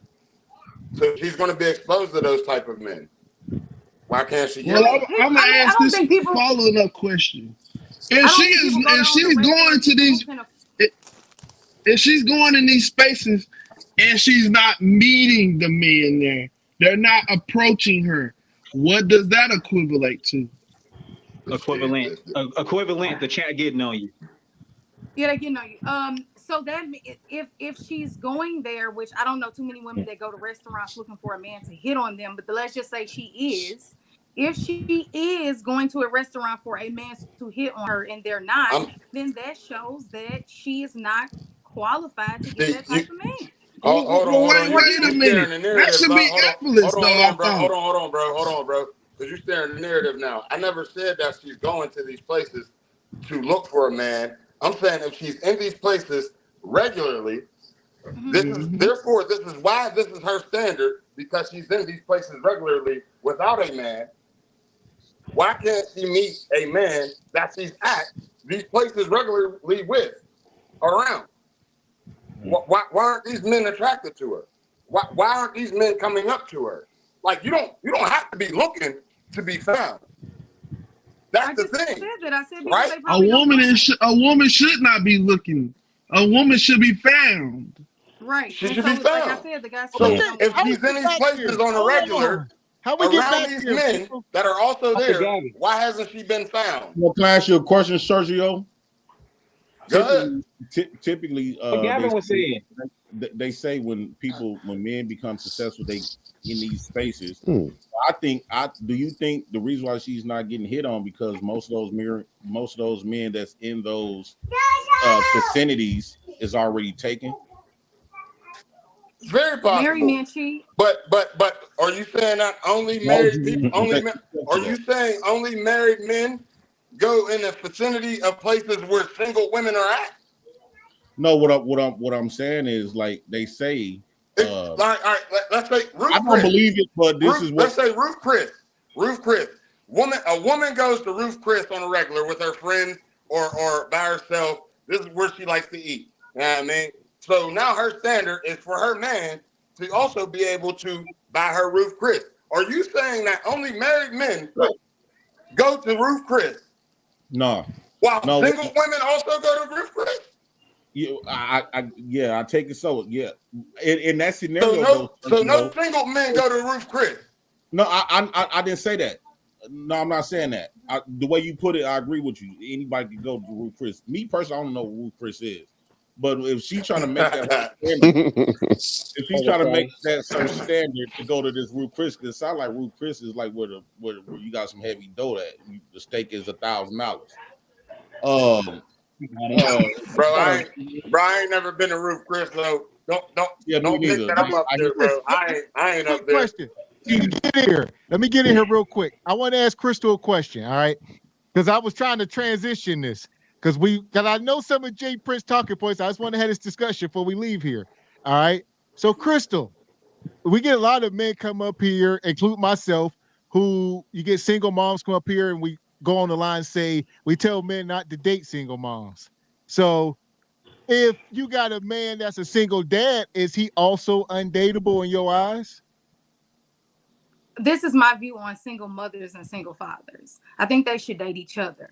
So she's going to be exposed to those type of men. Why can't she? Well, I'm gonna ask this following up question: If she's going in these spaces and she's not meeting the men there, they're not approaching her. What does that equivalent to? Equivalent. The chat getting on you. Yeah, they getting on you. So that if she's going there, which I don't know too many women that go to restaurants looking for a man to hit on them, but let's just say she is. If she is going to a restaurant for a man to hit on her and they're not, then that shows that she is not qualified to get that type of man. Hold on. Wait a minute. That should be effortless, though. Hold on, bro. Because you're staring the narrative now. I never said that she's going to these places to look for a man. I'm saying if she's in these places regularly, this is why this is her standard, because she's in these places regularly without a man. Why can't she meet a man that she's at these places regularly with around? Why aren't these men attracted to her? Why aren't these men coming up to her? Like you don't have to be looking to be found. That's the thing. I said right? A woman should not be looking. A woman should be found. Right. She should be found. Like I said, the guy said, so if she's in these places on a regular, around these men that are also there, why hasn't she been found? Well, can I ask you a question, Sergio? Typically, Gavin was saying. They say when men become successful, they in these spaces. Do you think the reason why she's not getting hit on because most of those men that's in those vicinities is already taken? It's very possible. Married men cheat. But are you saying that only married people? Are you saying only married men go in the vicinity of places where single women are at? No, what I'm saying is like they say. All right, let's say Ruth I don't Chris. believe it, but this is what. Let's say Ruth Chris. A woman goes to Ruth Chris on a regular with her friends or by herself. This is where she likes to eat. You know what I mean? So now her standard is for her man to also be able to buy her Ruth Chris. Are you saying that only married men go to Ruth Chris? No. While single women also go to Ruth Chris? I take it so. Yeah. In that scenario, no single men go to Ruth Chris. No, I didn't say that. No, I'm not saying that. The way you put it, I agree with you. Anybody can go to Ruth Chris. Me personally, I don't know what Ruth Chris is. But if she's trying to make that certain standard to go to this Ruth Chris, because it sounds like Ruth Chris is like where you got some heavy dough at. The steak is $1,000. Bro, I ain't never been to Ruth Chris though. Don't think that I'm up there, bro. I ain't up there. Question. Let me get in here real quick. I want to ask Crystal a question, all right? Because I was trying to transition this. Because I know some of Jay Prince talking points. I just want to have this discussion before we leave here. All right. So, Crystal, we get a lot of men come up here, include myself, who you get single moms come up here and we go on the line and say, we tell men not to date single moms. So if you got a man that's a single dad, is he also undateable in your eyes? This is my view on single mothers and single fathers. I think they should date each other.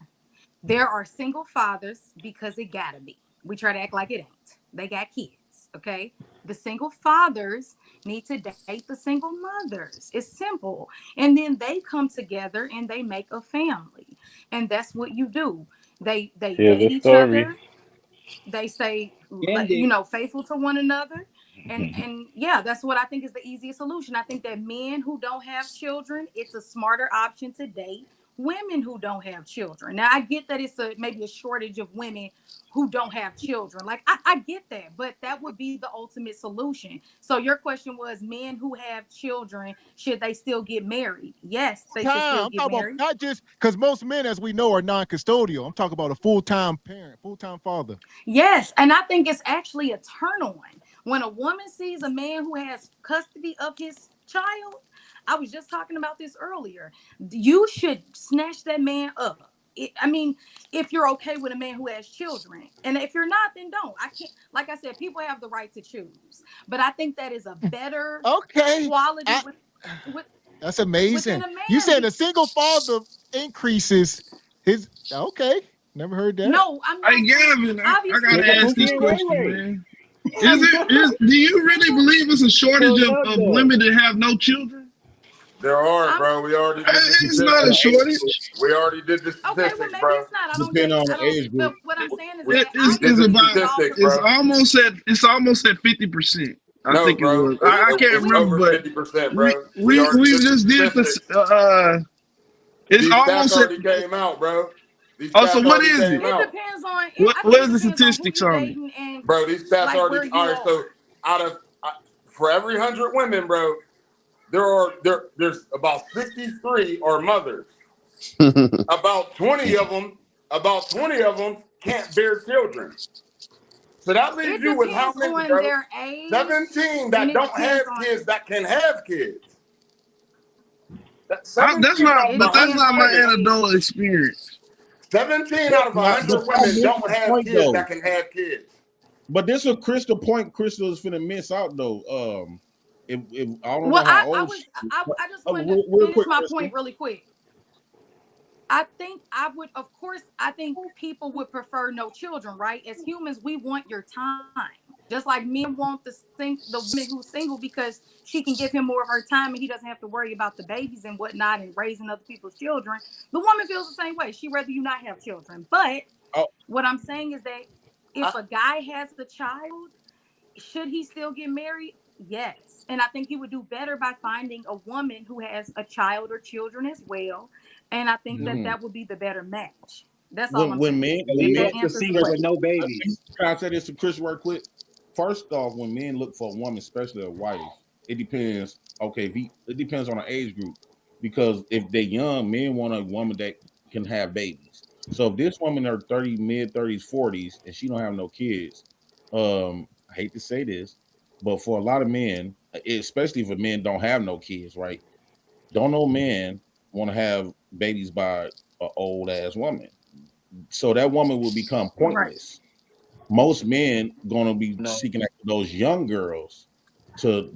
There are single fathers because it gotta be. We try to act like it ain't. They got kids. Okay. The single fathers need to date the single mothers. It's simple. And then they come together and they make a family. And that's what you do. They Here's date the each story. other. They stay, Ended. faithful to one another. And yeah, that's what I think is the easiest solution. I think that men who don't have children, it's a smarter option to date women who don't have children. Now I get that it's maybe a shortage of women who don't have children. Like I get that, but that would be the ultimate solution. So your question was, men who have children, should they still get married? Yes, they should still I'm get talking married. about not just because most men, as we know, are non-custodial. I'm talking about a full-time parent, full-time father. Yes, and I think it's actually a turn on when a woman sees a man who has custody of his child. I was just talking about this earlier. You should snatch that man up. I mean, if you're okay with a man who has children, and if you're not, then don't. I can't. Like I said, people have the right to choose, but I think that is a better quality with That's amazing. within a man. You said a single father increases his. Okay, never heard that. No, I'm not. Hey, Gavin, I Obviously, gotta ask this question, man. Do you really believe it's a shortage of women that have no children? There are, bro. We already did the It's not a shortage. We already did the statistics, maybe bro. it's not. I don't Depending think. on the age group. But what I'm saying is it's almost at 50%. I think bro. it was. I can't remember, but 50%, bro. we just did this. It's These almost stats already came out, bro. So what is it? It depends on. What is the statistics on it? Bro, these stats like already. All right, so for every 100 women, bro, there's about 63 are mothers. about 20 of them can't bear children. So that leaves you with how many, bro? 17 that don't have kids that can have kids. That's not my anecdotal experience. 17 out of 100 women don't have kids that can have kids. But this is a crystal point. Crystal is finna miss out though. I don't know how old. I just wanted to finish my point really quick. I think people would prefer no children, right? As humans, we want your time. Just like men want the woman who's single because she can give him more of her time and he doesn't have to worry about the babies and whatnot and raising other people's children. The woman feels the same way. She'd rather you not have children. But what I'm saying is that if a guy has the child, should he still get married? Yes. And I think he would do better by finding a woman who has a child or children as well. And I think that would be the better match. That's all I'm saying. With no babies. Can I say this to Chris real quick? First off, when men look for a woman, especially a wife, it depends. Okay, it depends on the age group. Because if they're young, men want a woman that can have babies. So if this woman are 30, mid-30s, 40s, and she don't have no kids, I hate to say this, but for a lot of men, especially if men don't have no kids, right? Don't no men want to have babies by an old ass woman. So that woman will become pointless. Right. Most men gonna be seeking after those young girls to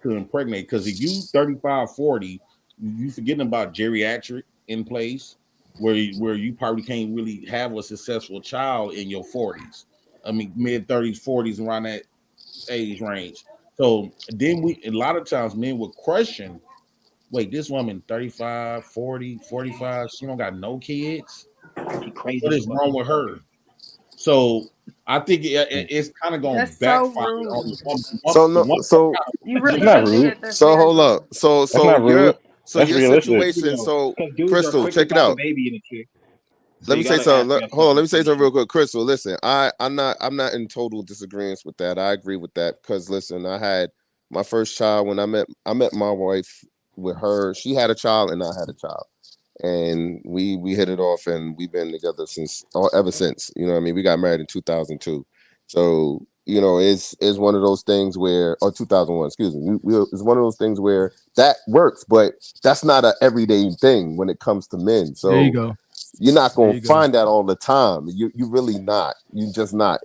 impregnate. Because if you 35, 40, you forgetting about geriatric in place where you probably can't really have a successful child in your 40s. I mean, mid 30s, 40s, around that age range. So then a lot of times men would question, wait, this woman 35, 40, 45, she don't got no kids? Crazy. What is wrong with her? So I think it's kind of going to backfire on the woman. So hold up. So your situation. So Crystal, check it out. Let me say something. Hold on. Let me say something real quick. Crystal, listen. I'm not in total disagreement with that. I agree with that because listen, I had my first child when I met my wife with her. She had a child and I had a child. And we hit it off, and we've been together ever since. You know what I mean? We got married in 2002. So, you know, it's one of those things where, or 2001, excuse me. It's one of those things where that works, but that's not an everyday thing when it comes to men. So there you go. You're not going to find that all the time. You really not. You just not.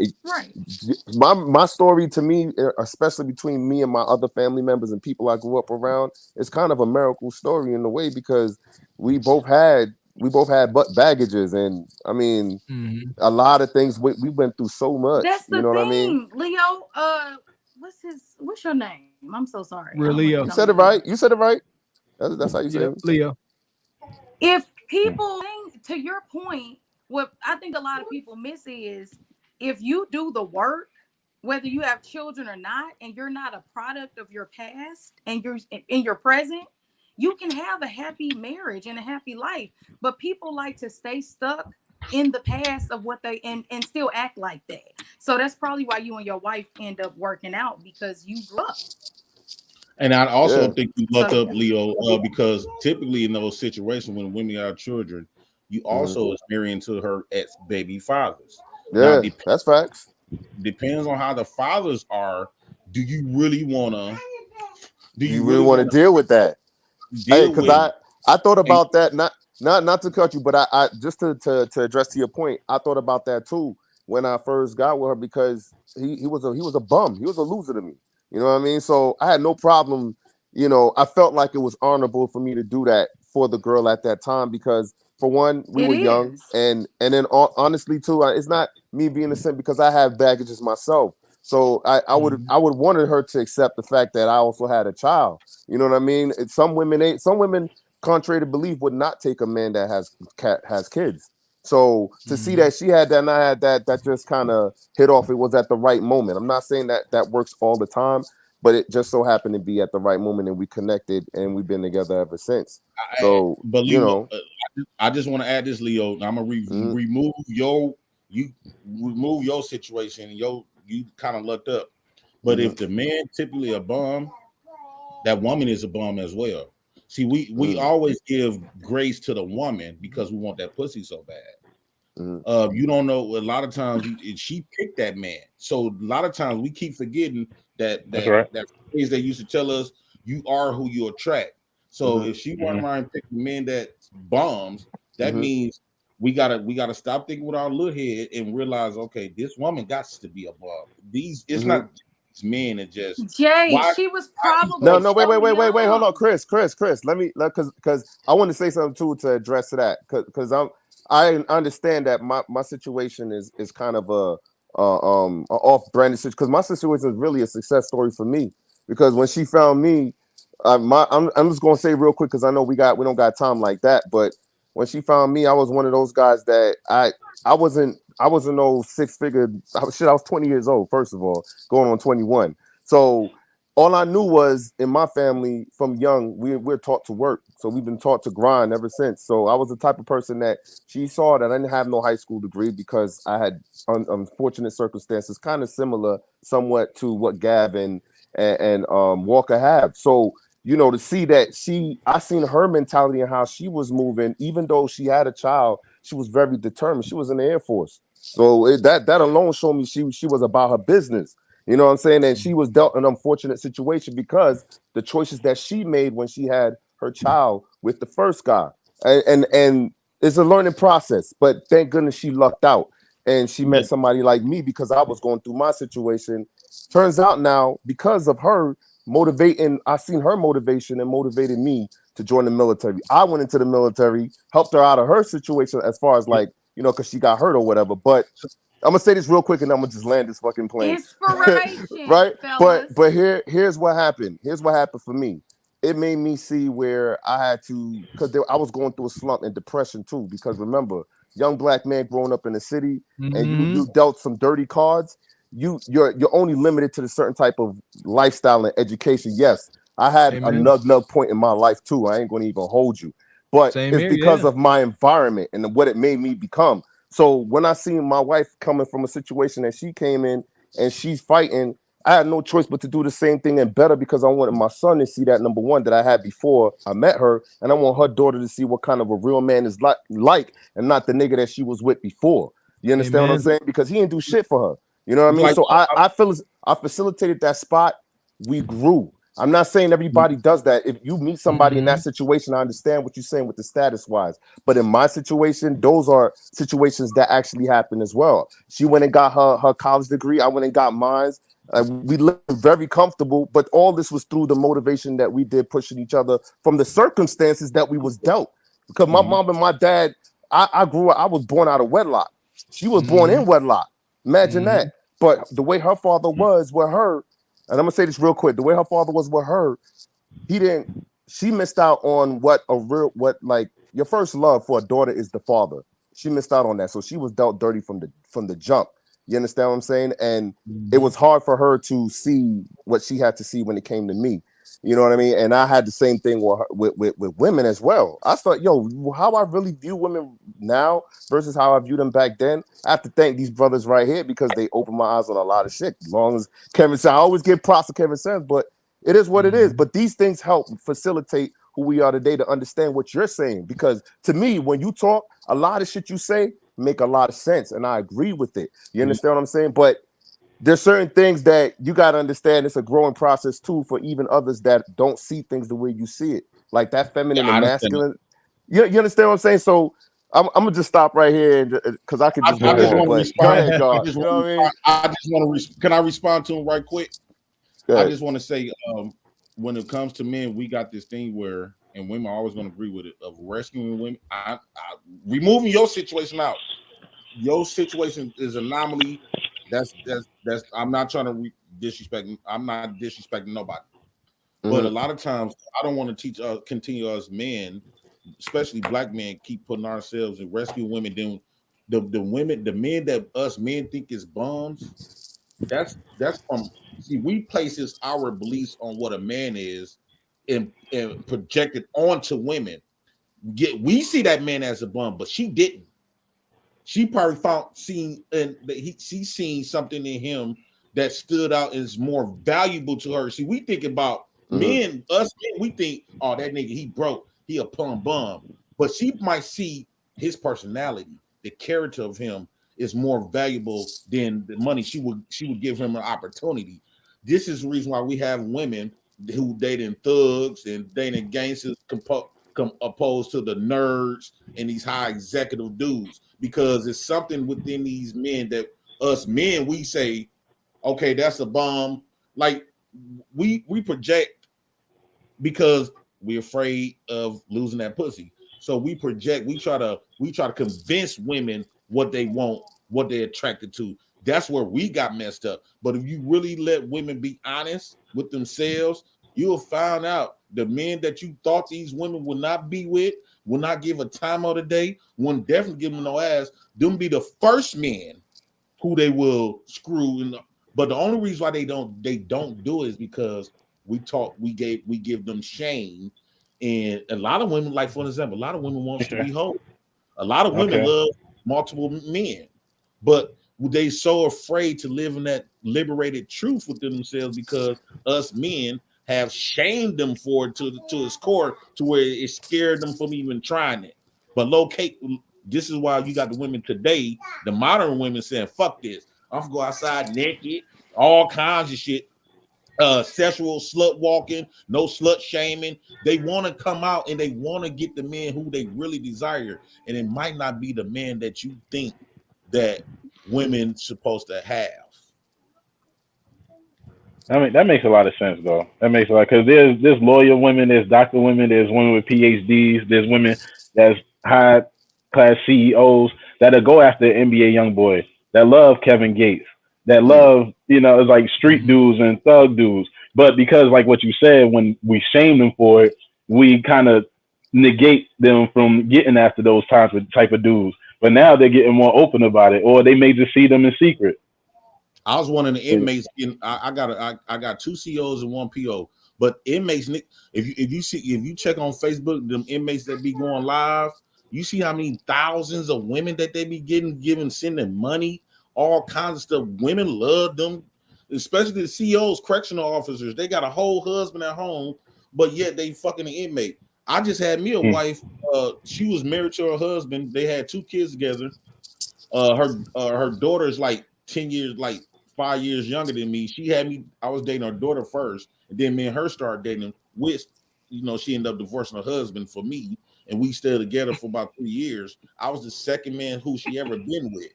My story to me, especially between me and my other family members and people I grew up around, it's kind of a miracle story in a way because we both had had baggages, and I mean, a lot of things we went through so much. That's the you know thing, what I mean? Leo. What's your name? I'm so sorry. Real Leo. You said it right. You said it right. That's how you say it. Leo. If people, to your point, what I think a lot of people miss is if you do the work, whether you have children or not, and you're not a product of your past and you're in your present, you can have a happy marriage and a happy life. But people like to stay stuck in the past of what they and still act like that. So that's probably why you and your wife end up working out, because you grew up. And I also think you luck up, Leo, because typically in those situations when women have children, you also is marrying to her ex-baby fathers. Yeah, now, that's facts. Depends on how the fathers are. Do you really want to? Do you really want to deal with that? Hey, because I thought about that. Not to cut you, but I just to address to your point, I thought about that too when I first got with her, because he was a bum. He was a loser to me. You know what I mean? So I had no problem. You know, I felt like it was honorable for me to do that for the girl at that time, because for one, we were young, and then honestly too, it's not me being a simp because I have baggages myself. So I would wanted her to accept the fact that I also had a child. You know what I mean? Some women, contrary to belief, would not take a man that has kids. So to see that she had that and I had that just kind of hit off. It was at the right moment. I'm not saying that works all the time, but it just so happened to be at the right moment, and we connected, and we've been together ever since. So, but Leo, I just want to add this, Leo. I'm gonna remove your situation. You kind of lucked up, but if the man typically a bum, that woman is a bum as well. See, we always give grace to the woman because we want that pussy so bad. You don't know, a lot of times she picked that man. So a lot of times we keep forgetting that phrase they used to tell us, you are who you attract. So if she went around and picked men that bums, that means we gotta stop thinking with our little head and realize, okay, this woman got to be a bum. It's not men and just she was probably no wait, hold on, Chris, let me because I want to say something too to address that, because I understand that my situation is kind of a off-branded situation, because my situation is really a success story for me, because when she found me, I'm just gonna say real quick, because I know we don't got time like that, but when she found me, I was one of those guys that I wasn't no six-figure shit. I was 20 years old, first of all, going on 21. So all I knew was, in my family from young, we're taught to work. So we've been taught to grind ever since. So I was the type of person that she saw that I didn't have no high school degree, because I had unfortunate circumstances, kind of similar somewhat to what Gavin and Walker have. So, you know, to see that I seen her mentality and how she was moving, even though she had a child, she was very determined. She was in the Air Force. So that alone showed me she was about her business. You know what I'm saying? And she was dealt an unfortunate situation because the choices that she made when she had her child with the first guy. And it's a learning process, but thank goodness she lucked out. And she met somebody like me, because I was going through my situation. Turns out now, because of her motivating, I seen her motivation and motivated me to join the military. I went into the military, helped her out of her situation as far as because she got hurt or whatever. But I'm gonna say this real quick, and I'm gonna just land this fucking plane. Inspiration, right? Fellas. But here's what happened. Here's what happened for me. It made me see where I had to, because I was going through a slump and depression too. Because remember, young black man growing up in the city, and you dealt some dirty cards. You're only limited to the certain type of lifestyle and education. Yes, I had a nug point in my life too. I ain't gonna even hold you, but it's because of my environment and what it made me become. So when I seen my wife coming from a situation that she came in and she's fighting, I had no choice but to do the same thing and better, because I wanted my son to see that, number one, that I had before I met her, and I want her daughter to see what kind of a real man is like, and not the nigga that she was with before. You understand what I'm saying? Because he didn't do shit for her. You know what I mean? So I facilitated that spot. We grew. I'm not saying everybody does that. If you meet somebody in that situation, I understand what you're saying with the status wise. But in my situation, those are situations that actually happen as well. She went and got her college degree. I went and got mine. We lived very comfortable, but all this was through the motivation that we did, pushing each other from the circumstances that we was dealt. because my mom and my dad, I grew up, I was born out of wedlock. She was born in wedlock. Imagine that. But the way her father was with her, and I'm gonna say this real quick, the way her father was with her, she missed out on what your first love for a daughter is the father. She missed out on that. So she was dealt dirty from the jump. You understand what I'm saying? And it was hard for her to see what she had to see when it came to me. You know what I mean? And I had the same thing with women as well. I thought, how I really view women now versus how I viewed them back then. I have to thank these brothers right here because they opened my eyes on a lot of shit. As long as Kevin said, I always give props to Kevin says, but it is what it is. But these things help facilitate who we are today to understand what you're saying. Because to me, when you talk, a lot of shit you say make a lot of sense, and I agree with it. You understand what I'm saying? But there's certain things that you got to understand. It's a growing process too for even others that don't see things the way you see it, like that feminine and masculine. You understand what I'm saying? So I'm gonna just stop right here because I could just go on. But go ahead, y'all. You know what I mean? I just want to. Can I respond to him right quick? I just want to say, when it comes to men, we got this thing where, and women are always going to agree with it, of rescuing women. I removing your situation out. Your situation is anomaly. That's. I'm not trying to disrespect. I'm not disrespecting nobody. But a lot of times, I don't want to continue us men, especially black men, keep putting ourselves in rescue women. Then the women, the men that us men think is bums. That's from. See, we places our beliefs on what a man is, and project it onto women. We see that man as a bum, but she didn't. She probably she seen something in him that stood out and is more valuable to her. See, we think about men, us men, we think, oh, that nigga, he broke, he a bum. But she might see his personality, the character of him is more valuable than the money. She would give him an opportunity. This is the reason why we have women who dating thugs and dating gangsters opposed to the nerds and these high executive dudes, because it's something within these men that us men, we say, okay, that's a bum. Like we project because we're afraid of losing that pussy. So we project, we try to convince women what they want, what they're attracted to. That's where we got messed up. But if you really let women be honest with themselves, you'll find out the men that you thought these women would not be with, will not give a time of the day, wouldn't definitely give them no ass, them be the first men who they will screw. But the only reason why they don't do it is because we give them shame. And a lot of women, like for example, a lot of women wants to be whole. A lot of women love multiple men, but they so afraid to live in that liberated truth within themselves because us men have shamed them for it to its core, to where it scared them from even trying it. But this is why you got the women today, the modern women saying, fuck this. I'm gonna go outside naked, all kinds of shit. Sexual slut walking, no slut shaming. They want to come out and they want to get the men who they really desire. And it might not be the man that you think that women supposed to have. I mean, that makes a lot of sense, though. That makes a lot, because there's lawyer women, there's doctor women, there's women with PhDs, there's women that's high class CEOs that'll go after NBA young boy that love Kevin Gates, that love, it's like street dudes and thug dudes. But because, like what you said, when we shame them for it, we kind of negate them from getting after those type of dudes. But now they're getting more open about it, or they may just see them in secret. I was one of the inmates. I got 2 COs and 1 PO. But inmates, if you check on Facebook, them inmates that be going live, you see how many thousands of women that they be sending money, all kinds of stuff. Women love them, especially the COs, correctional officers. They got a whole husband at home, but yet they fucking an inmate. I just had me a wife. She was married to her husband. They had 2 kids together. Her daughter is like 10 years, like 5 years younger than me. She had me. I was dating her daughter first, and then me and her started dating. Which, she ended up divorcing her husband for me, and we stayed together for about 3 years. I was the second man who she ever been with.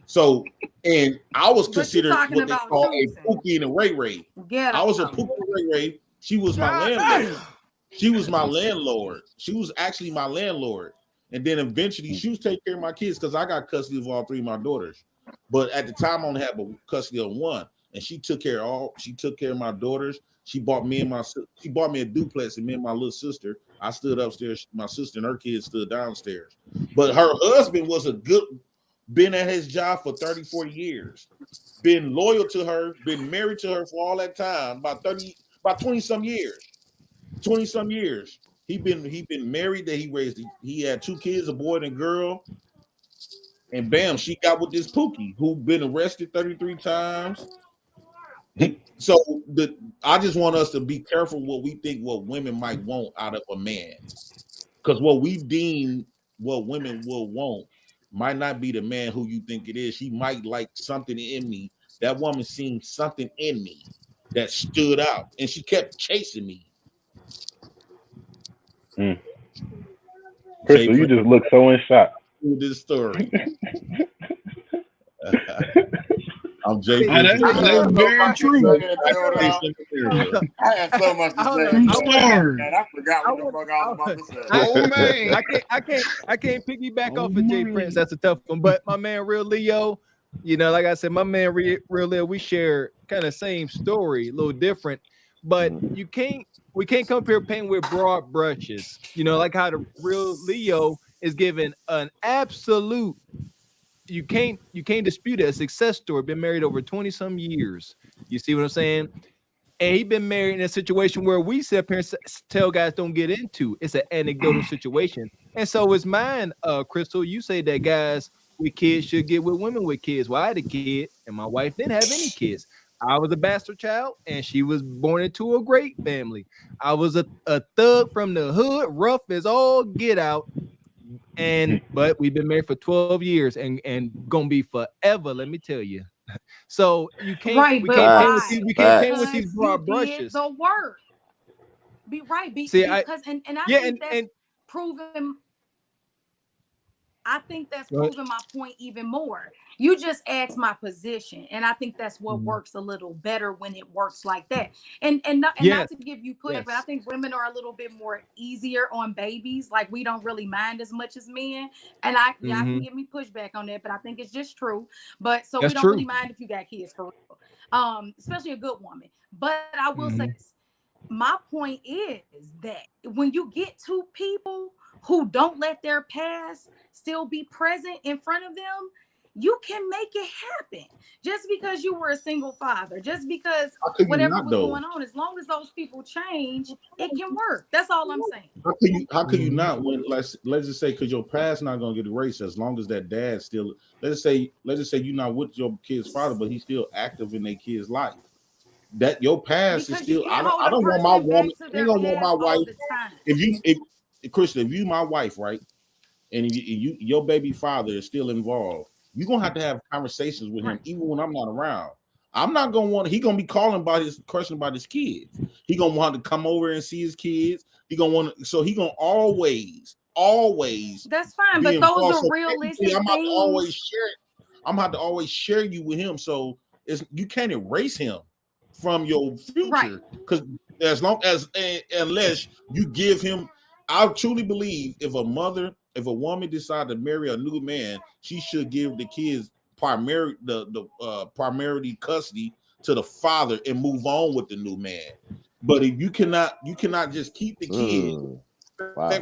So, and I was considered what they call a Pookie and a Ray Ray. I was a Pookie and Ray Ray. She was my landlady. She was my landlord. She was actually my landlord. And then eventually she was taking care of my kids because I got custody of all three of my daughters. But at the time, I only had custody of one. And she took care of my daughters. She bought me a duplex, and me and my little sister. I stood upstairs. My sister and her kids stood downstairs. But her husband was been at his job for 30, 40 years. Been loyal to her, been married to her for all that time, about 20 some years. 20 some years. He been married, that he had 2 kids, a boy and a girl. And bam, she got with this Pookie who been arrested 33 times. So I just want us to be careful what we think what women might want out of a man. Because what we deem what women will want might not be the man who you think it is. She might like something in me. That woman seen something in me that stood out, and she kept chasing me. Crystal, you just look so in shock. This story. I'm Jay. That's very true. I had so much to say. I forgot what the fuck I was about to say. Oh man, I can't piggyback off of Jay Prince. That's a tough one. But my man, Real Leo, like I said, my man, Real Leo, we share kind of same story, a little different. But we can't compare paint with broad brushes. Like how the Real Leo is given an absolute. You can't dispute it. A success story. Been married over 20 some years. You see what I'm saying? And he been married in a situation where we sit up here and tell guys don't get into. It's an anecdotal situation. And so is mine, Crystal. You say that guys with kids should get with women with kids. Well, I had a kid and my wife didn't have any kids. I was a bastard child and she was born into a great family. I was a thug from the hood, rough as all get out. But we've been married for 12 years and gonna be forever, let me tell you. So we can't paint with these broad brushes. The word. Be right. I think that's proving my point even more. You just asked my position, and I think that's what works a little better when it works like that. And not to give you pushback, but I think women are a little bit more easier on babies. Like we don't really mind as much as men. And I can give me pushback on that, but I think it's just true. But so we don't really mind if you got kids for real, especially a good woman. But I will say this. My point is that when you get 2 people who don't let their past still be present in front of them, you can make it happen. Just because you were a single father, just because whatever was going on, as long as those people change, it can work. That's all I'm saying. How could you not when let's just say because your past not gonna get erased as long as that dad still let's just say you're not with your kid's father, but he's still active in their kid's life. That your past because is still I don't want my woman, I ain't gonna want my wife. If Christian, if you my wife, right, and your baby father is still involved, you're gonna have to have conversations with him, even when I'm not around. I'm not gonna want. He gonna be calling about his question about his kids. He gonna want to come over and see his kids. He gonna want. So he gonna always. That's fine, but those are realistic things. I'm gonna have to always share you with him. So you can't erase him from your future because unless you give him. I truly believe if a woman decides to marry a new man, she should give the kids primarily custody to the father and move on with the new man. But if you cannot just keep the kid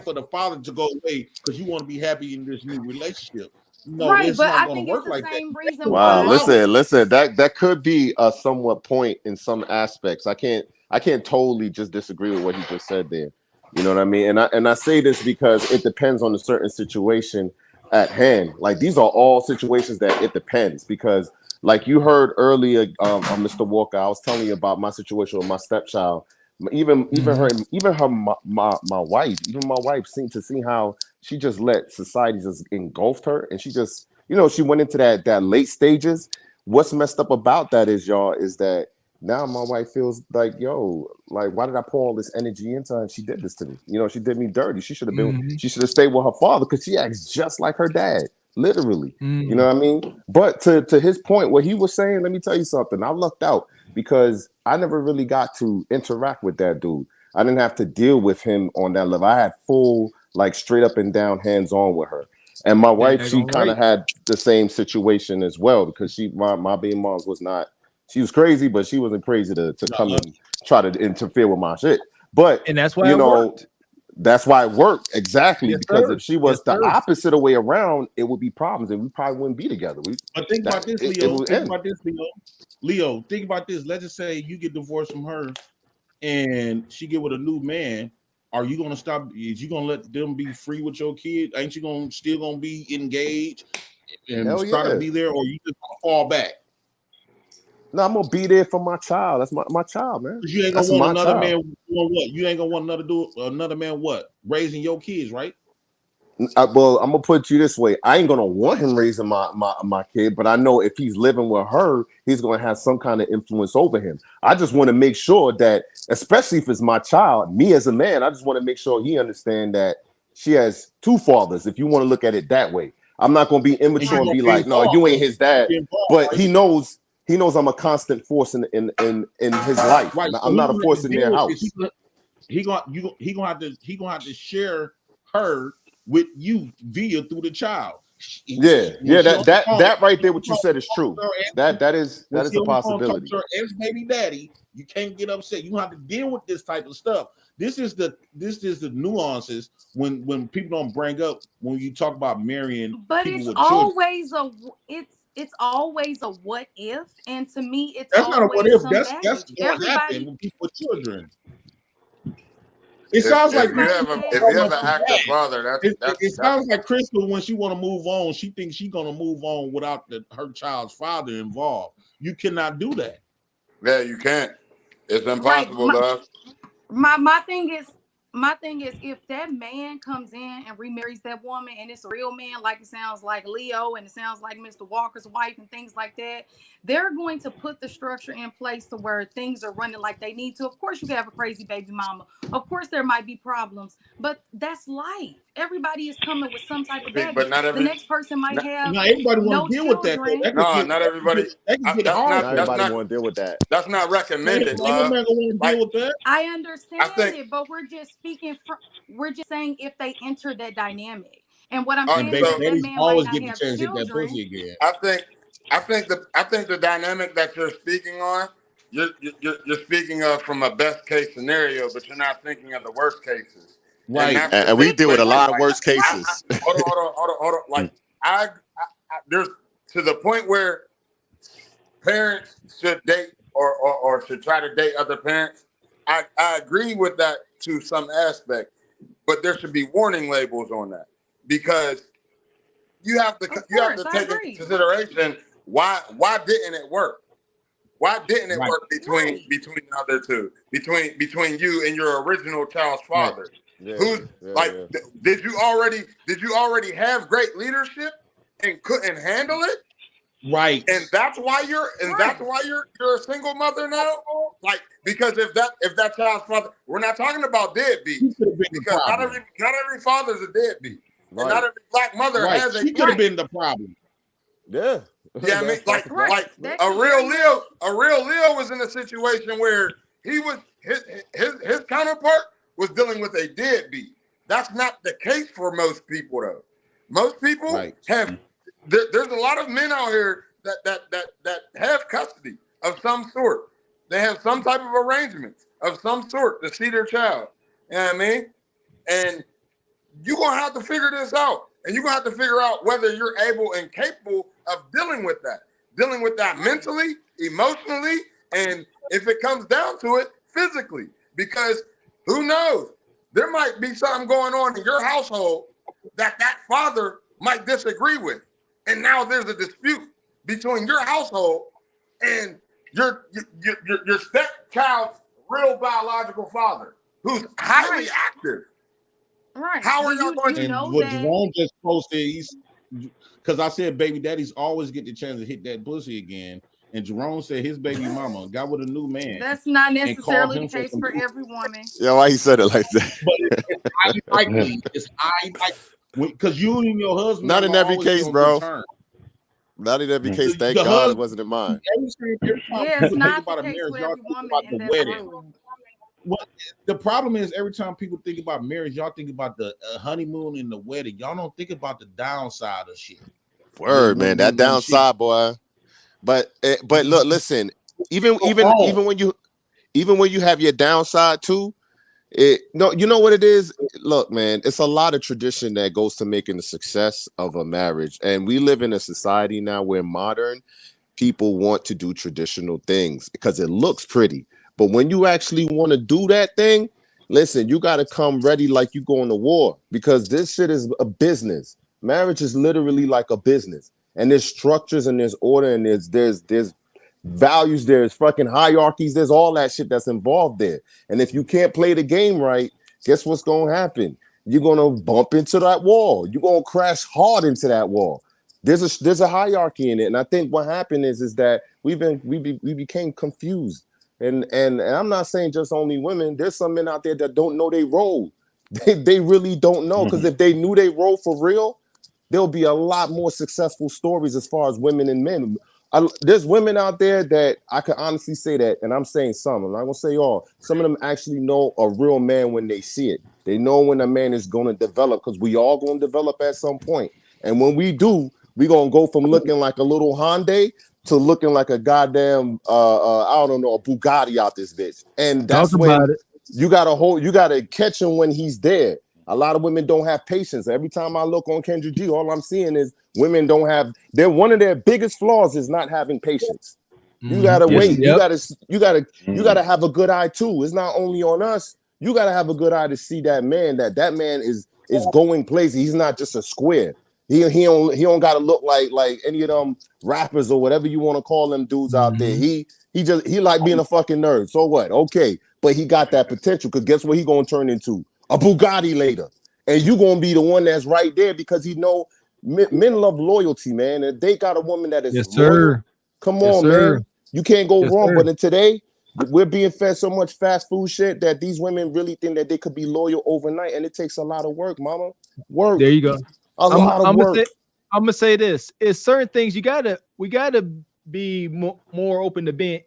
for the father to go away because you want to be happy in this new relationship. No, it's not going to work like that. Wow, listen, that could be a somewhat point in some aspects. I can't totally just disagree with what he just said there. You know what I mean? And I say this because it depends on a certain situation at hand. Like these are all situations that it depends because like you heard earlier, Mr. Walker, I was telling you about my situation with my stepchild. Even my wife seemed to see how she just let society just engulfed her, and she just, she went into that late stages. What's messed up about that is that now my wife feels like, like why did I pour all this energy into her? And she did this to me. She did me dirty. She should have she should have stayed with her father because she acts just like her dad, literally. You know what I mean? But to his point, what he was saying, let me tell you something. I lucked out because I never really got to interact with that dude. I didn't have to deal with him on that level. I had full, like, straight up and down hands-on with her. And my wife, she kind of had the same situation as well, because my baby mom was not, she was crazy, but she wasn't crazy to come and try to interfere with my shit. But, and that's why it worked. That's why it worked, exactly, because if she was the opposite of way around, it would be problems, and we probably wouldn't be together. But think about this, Leo. Leo, think about this. Let's just say you get divorced from her, and she get with a new man. Are you gonna stop? Is you gonna let them be free with your kid? Ain't you still gonna be engaged and try to be there, or you just gonna fall back? No, I'm gonna be there for my child. That's my child, man. You ain't gonna want another man doing what? You ain't gonna want another man what? Raising your kids, right? Well, I'm gonna put you this way. I ain't gonna want him raising my kid, but I know if he's living with her, he's gonna have some kind of influence over him. I just want to make sure that, especially if it's my child, me as a man, I just want to make sure he understands that she has two fathers. If you want to look at it that way, I'm not gonna be immature and be like, no, you ain't his dad. But he knows I'm a constant force in his life. Right. I'm not a force in their house. He gonna have to share her with you through the child. That right there, what you said is true. That is a possibility. As baby daddy, you can't get upset. You have to deal with this type of stuff. This is the nuances when people don't bring up when you talk about marrying. But people it's with always it's always a what if, and to me, it's that's not a what if. That's what happened with people with children. It sounds like if you have an active father, it sounds like Crystal, when she want to move on, she thinks she's gonna move on without her child's father involved. You cannot do that. Yeah, you can't. It's impossible, love. My thing is, if that man comes in and remarries that woman, and it's a real man, like it sounds like Leo, and it sounds like Mr. Walker's wife, and things like that, they're going to put the structure in place to where things are running like they need to. Of course, you can have a crazy baby mama. Of course, there might be problems, but that's life. Everybody is coming with some type of baggage. But not the next person might have not everybody want to deal with that. No, not everybody. Everybody want to deal with that. That's not recommended. I understand it, but we're just speaking. We're just saying if they enter that dynamic, and what I'm saying is that man always might get not the have chance to hit that children. pussy again. I think the dynamic that you're speaking on, you're speaking of from a best case scenario, but you're not thinking of the worst cases. Right, and we deal with a lot of worst cases. Hold on. Like I there's to the point where parents should date or should try to date other parents. I agree with that to some aspect, but there should be warning labels on that, because you have to take into consideration why didn't it work? Why didn't it work between the other two, between you and your original child's father? Did you already have great leadership and couldn't handle it? Right. And that's why you're a single mother now? Like, because if that child's father, we're not talking about deadbeat, because not every father's a deadbeat. Right. And not every black mother has a. She could have been the problem. Yeah. Yeah, I mean, like a real Leo was in a situation where he was his counterpart was dealing with a deadbeat. That's not the case for most people, though. Most people have. There's a lot of men out here that have custody of some sort. They have some type of arrangements of some sort to see their child. You know what I mean? And you're gonna have to figure this out. And you're gonna have to figure out whether you're able and capable of dealing with that mentally, emotionally, and if it comes down to it, physically. Because who knows? There might be something going on in your household that father might disagree with. And now there's a dispute between your household and your stepchild's real biological father, who's highly active. Right. How are y'all going to know what that? Jerome just posted, because I said baby daddies always get the chance to hit that pussy again. And Jerome said his baby mama got with a new man. That's not necessarily the case for every woman. Yeah, why he said it like that? But it's likely. Because you and your husband. Not in every case, bro. Not in every case. Thank God it wasn't in mine. Yeah, it's not the case for every woman in that room. what the problem is, every time people think about marriage, y'all think about the honeymoon and the wedding. Y'all don't think about the downside of shit. Word, man, that downside, boy. But look, listen. Even when you have your downside too, you know what it is. Look, man, it's a lot of tradition that goes to making the success of a marriage, and we live in a society now where modern people want to do traditional things because it looks pretty. But when you actually want to do that thing, listen, you got to come ready like you going to war, because this shit is a business. Marriage is literally like a business, and there's structures and there's order and there's values, there's fucking hierarchies, there's all that shit that's involved there. And if you can't play the game right, guess what's going to happen? You're going to bump into that wall. You're going to crash hard into that wall. There's a hierarchy in it, and I think what happened is that we became confused. And I'm not saying just only women. There's some men out there that don't know their role. They really don't know, because if they knew their role for real, there'll be a lot more successful stories as far as women and men. There's women out there that I can honestly say that, and I'm saying some. I'm not gonna say all. Some of them actually know a real man when they see it. They know when a man is going to develop, because we all going to develop at some point. And when we do, we're gonna go from looking like a little Hyundai to looking like a goddamn I don't know, a Bugatti out this bitch. And that's when you gotta catch him when he's there. A lot of women don't have patience. Every time I look on Kendra G, all I'm seeing is women don't have. One of their biggest flaws is not having patience. You gotta wait. Yep. You gotta have a good eye too. It's not only on us. You gotta have a good eye to see that man. That man is going places. He's not just a square. He don't gotta look like any of them rappers or whatever you want to call them dudes out there. He like being a fucking nerd. So what? Okay, but he got that potential, because guess what he gonna turn into? A Bugatti later. And you gonna be the one that's right there, because he know men love loyalty, man. And they got a woman that is loyal. Come on, man. You can't go wrong. But in today, we're being fed so much fast food shit that these women really think that they could be loyal overnight, and it takes a lot of work, mama. Work. There you go. A lot of work. I'm gonna say this: it's certain things we gotta be more open to being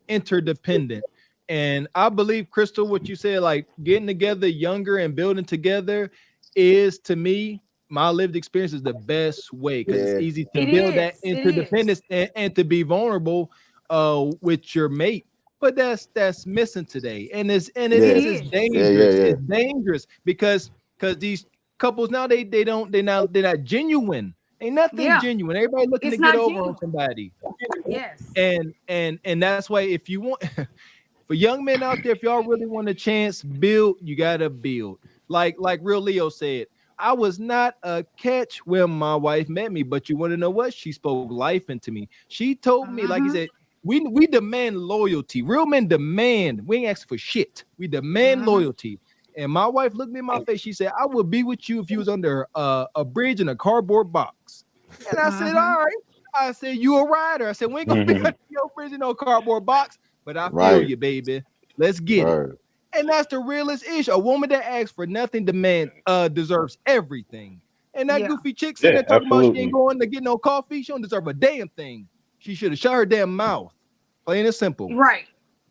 interdependent. And I believe, Crystal, what you said, like getting together younger and building together, is, to me, my lived experience is the best way, because it's easy to build that interdependence and to be vulnerable with your mate. But that's missing today, and it's dangerous. It's dangerous because these couples now they're not genuine. Ain't nothing genuine. Everybody looking to get over on somebody. Yes. And that's why, if you want. For young men out there, if y'all really want a chance, build, you gotta build. Like Real Leo said, I was not a catch when my wife met me, but you want to know what? She spoke life into me. She told me, like he said, we demand loyalty. Real men demand. We ain't asking for shit. We demand loyalty. And my wife looked me in my face. She said, I would be with you if you was under a bridge in a cardboard box. And I said, all right. I said, you a rider. I said, we ain't gonna be under your bridge in no cardboard box. But I feel you, baby. Let's get it. And that's the realest issue. A woman that asks for nothing deserves everything. And that goofy chick sitting there talking about she ain't going to get no coffee. She don't deserve a damn thing. She should have shut her damn mouth. Plain and simple. Right.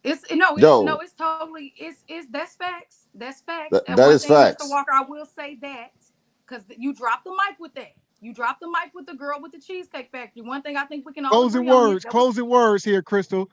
It's totally that's facts. That's facts. That is facts. Mr. Walker, I will say that, because you dropped the mic with that. You dropped the mic with the girl with the Cheesecake Factory. One thing I think we can all closing words here, Crystal.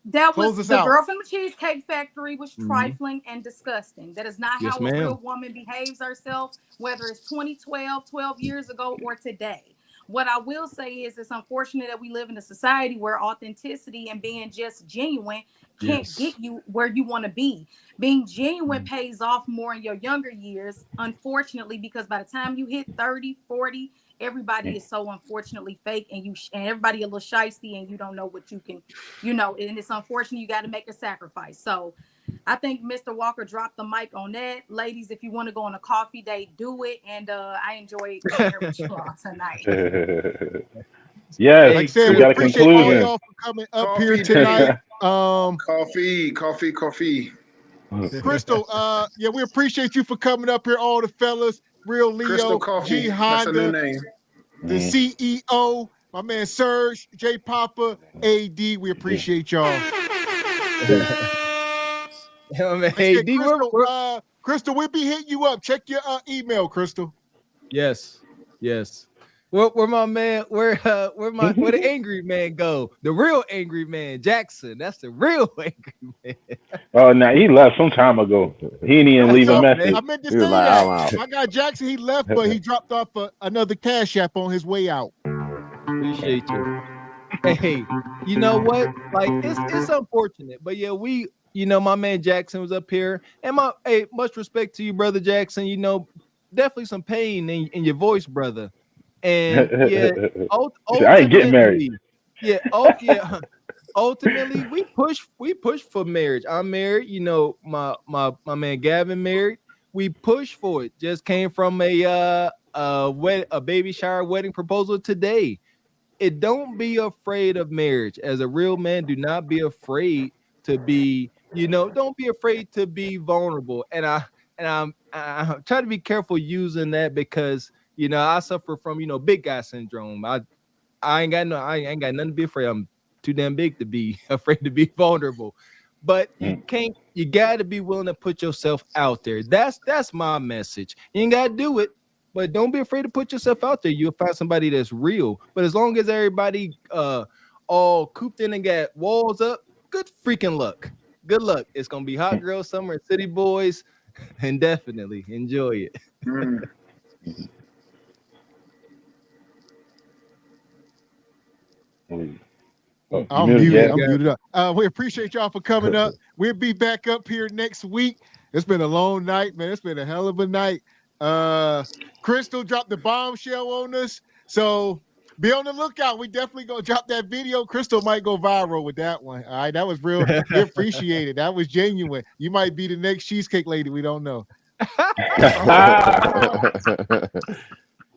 That was the girl from the Cheesecake Factory was trifling and disgusting. That is not how a real woman behaves herself, whether it's 2012, 12 years ago, or today. What I will say is it's unfortunate that we live in a society where authenticity and being just genuine can't get you where you want to be. Being genuine pays off more in your younger years, unfortunately, because by the time you hit 30, 40, everybody is so unfortunately fake, and everybody a little shysty, and you don't know what you can, and it's unfortunate. You got to make a sacrifice. So I think Mr. Walker dropped the mic on that. Ladies, if you want to go on a coffee date, do it. And I enjoyed being here with you all tonight. Yes, like I said, we appreciate all y'all for coming up here tonight. Coffee. Crystal, we appreciate you for coming up here, all the fellas. Real Leo, G Honda, the CEO, my man Serge, J Papa, AD. We appreciate y'all. Hey, D, Crystal, we'll be hitting you up. Check your email, Crystal. Yes. Where my man, where the angry man go? The real angry man, Jackson. That's the real angry man. Oh, now he left some time ago. He didn't even leave a message. I meant to say that. My guy Jackson, he left, but he dropped off another Cash App on his way out. Appreciate you. Hey, you know what? Like it's unfortunate, but yeah, my man Jackson was up here, and much respect to you, brother Jackson. Definitely some pain in your voice, brother. And yeah, I ain't getting married. Yeah, ultimately, we push for marriage. I'm married. My man Gavin married. We push for it. Just came from a baby shower wedding proposal today. Don't be afraid of marriage. As a real man, do not be afraid to be. Don't be afraid to be vulnerable. And I'm trying to be careful using that because I suffer from big guy syndrome. I ain't got nothing to be afraid. I'm too damn big to be afraid to be vulnerable. But you gotta be willing to put yourself out there. That's my message. You ain't gotta do it, but don't be afraid to put yourself out there. You'll find somebody that's real. But as long as everybody all cooped in and got walls up, good freaking luck. Good luck. It's gonna be hot girl summer and city boys, and definitely enjoy it. I'm muted up. We appreciate y'all for coming up. We'll be back up here next week. It's been a long night, man. It's been a hell of a night. Crystal dropped the bombshell on us, so be on the lookout. We definitely gonna drop that video. Crystal might go viral with that one. All right, that was real. We appreciate it. That was genuine. You might be the next cheesecake lady. We don't know.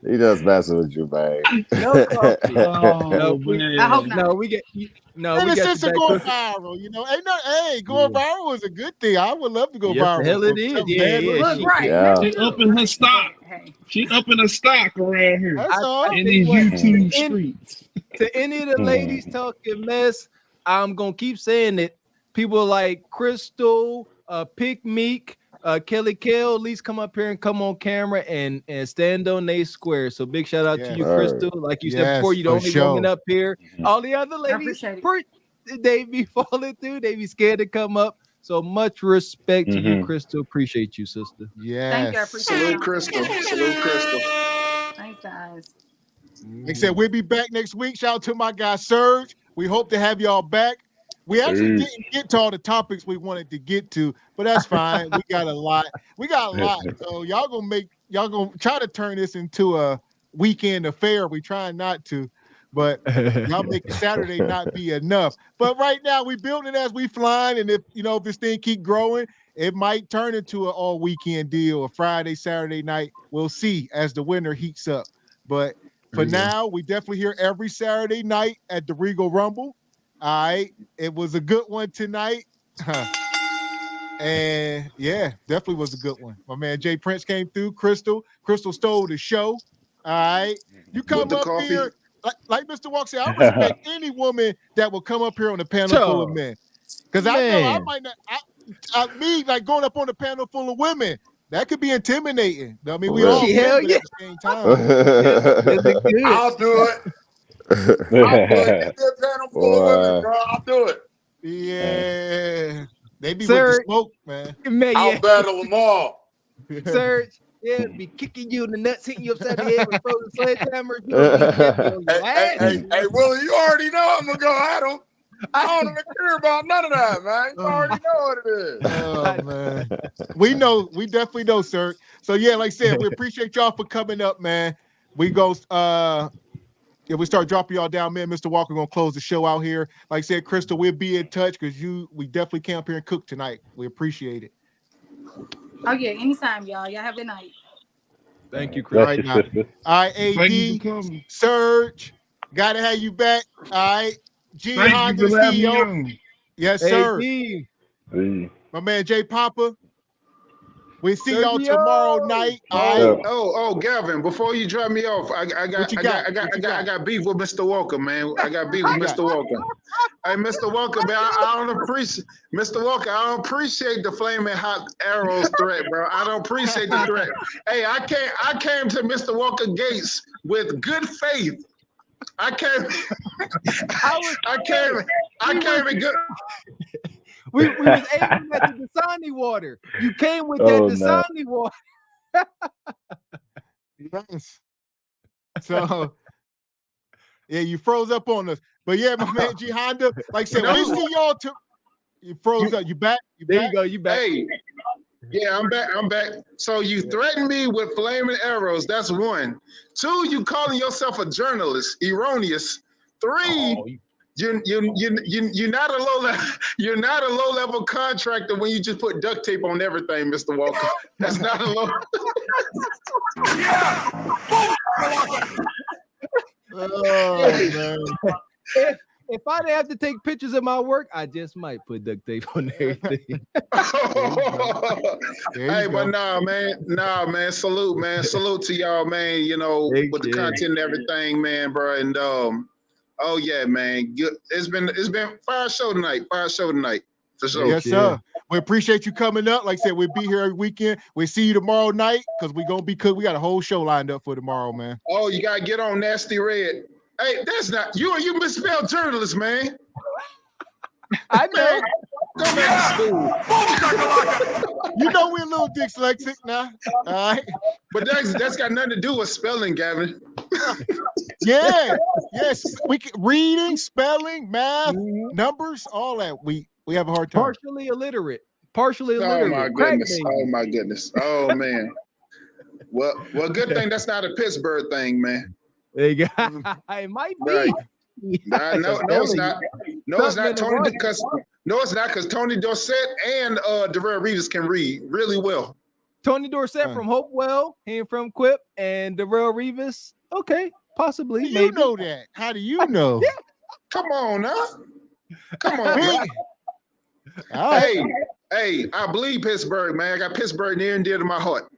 He does messing with you, man. No coffee. I hope not. We get sense of going viral, going viral is a good thing. I would love to go viral. The hell it is. She upping her stock. She upping her stock around here. That's all. In these YouTube streets. To any of the ladies talking mess, I'm gonna keep saying it. People like Crystal, Pick Meek, Kelly Kell, at least come up here and come on camera and stand on they square. So big shout out to you, Crystal. Like you said before, you the only woman up here. All the other ladies, they be falling through. They be scared to come up. So much respect to you, Crystal. Appreciate you, sister. Yeah. Thank you. I appreciate Salute, Crystal. Salute, Crystal. Thanks, guys. Like I said, we'll be back next week. Shout out to my guy Serge. We hope to have y'all back. We actually didn't get to all the topics we wanted to get to, but that's fine. We got a lot. So y'all gonna try to turn this into a weekend affair. We trying not to, but y'all make Saturday not be enough. But right now we building as we flying, and if this thing keep growing, it might turn into an all weekend deal, a Friday, Saturday night. We'll see as the winter heats up. But for now, we definitely here every Saturday night at the Regal Rumble. All right, it was a good one tonight. And yeah, definitely was a good one. My man Jay Prince came through. Crystal stole the show. All right, you come up here like Mr. Walk said. I respect any woman that will come up here on a panel full of men, because I know I might not. Me like going up on a panel full of women, that could be intimidating. I mean, we all at the same time. I'll do it. I'll do it. Yeah, they be with the smoke, man. I'll battle them all. Serge, be kicking you in the nuts, hitting you upside the head with frozen sledgehammer. Hey, Willie, you already know I'm gonna go at him. I don't even care about none of that, man. You already know what it is. Oh man, we know, we definitely know, sir. So yeah, like I said, we appreciate y'all for coming up, man. We go. If we start dropping y'all down, man, Mr. Walker gonna close the show out here. Like I said, Crystal, we'll be in touch because we definitely came up here and cook tonight. We appreciate it. Oh yeah, anytime, y'all. Y'all have a good night. Thank you, Chris. Right now. All right, AD, Serge, gotta have you back. All right, G Honda CEO. Yes, sir. My man Jay Papa. We see y'all tomorrow night. Oh, Gavin, before you drop me off, I got beef with Mr. Walker, man. I got beef with Mr. Walker. Hey, Mr. Walker, man, I don't appreciate Mr. Walker. I don't appreciate the flaming hot arrows threat, bro. I don't appreciate the threat. Hey, I came to Mr. Walker Gates with good faith. I came in good. We was aiming at the Dasani water. You came with that Dasani water. Yes. So, yeah, you froze up on us. But yeah, my man G Honda, like I said, we see y'all. You froze up. You back? There you go. You back? Hey, yeah, I'm back. So you threatened me with flaming arrows. That's one. Two, you calling yourself a journalist. Erroneous. Three. You're not a low level contractor when you just put duct tape on everything, Mr. Walker. That's not a low. Oh man. If I didn't have to take pictures of my work, I just might put duct tape on everything. Hey, but nah, man. Salute to y'all, man. You know, with the content and everything, man, bro. And oh yeah, man. It's been fire show tonight. For sure. Yes, sir. We appreciate you coming up. Like I said, we'll be here every weekend. We'll see you tomorrow night because we're gonna be cooked. We got a whole show lined up for tomorrow, man. Oh, you gotta get on Nasty Red. Hey, that's not you. You misspelled journalist, man. I know. Go back to school. You know we're a little dyslexic now. All right. But that's got nothing to do with spelling, Gavin. Yeah. Yes. We can reading, spelling, math, numbers, all that. We have a hard time. Partially illiterate. Oh my goodness. Oh man. Well, good thing that's not a Pittsburgh thing, man. There you go. It might be. Right. No, it's not. No, it's not Tony because Tony Dorsett and Darrell Reeves can read really well. Tony Dorsett from Hopewell, him from Quip, and Darrell Reeves. Okay, possibly. You know that? How do you know? Yeah. Come on, now. Come on, man. Hey, I believe Pittsburgh, man. I got Pittsburgh near and dear to my heart.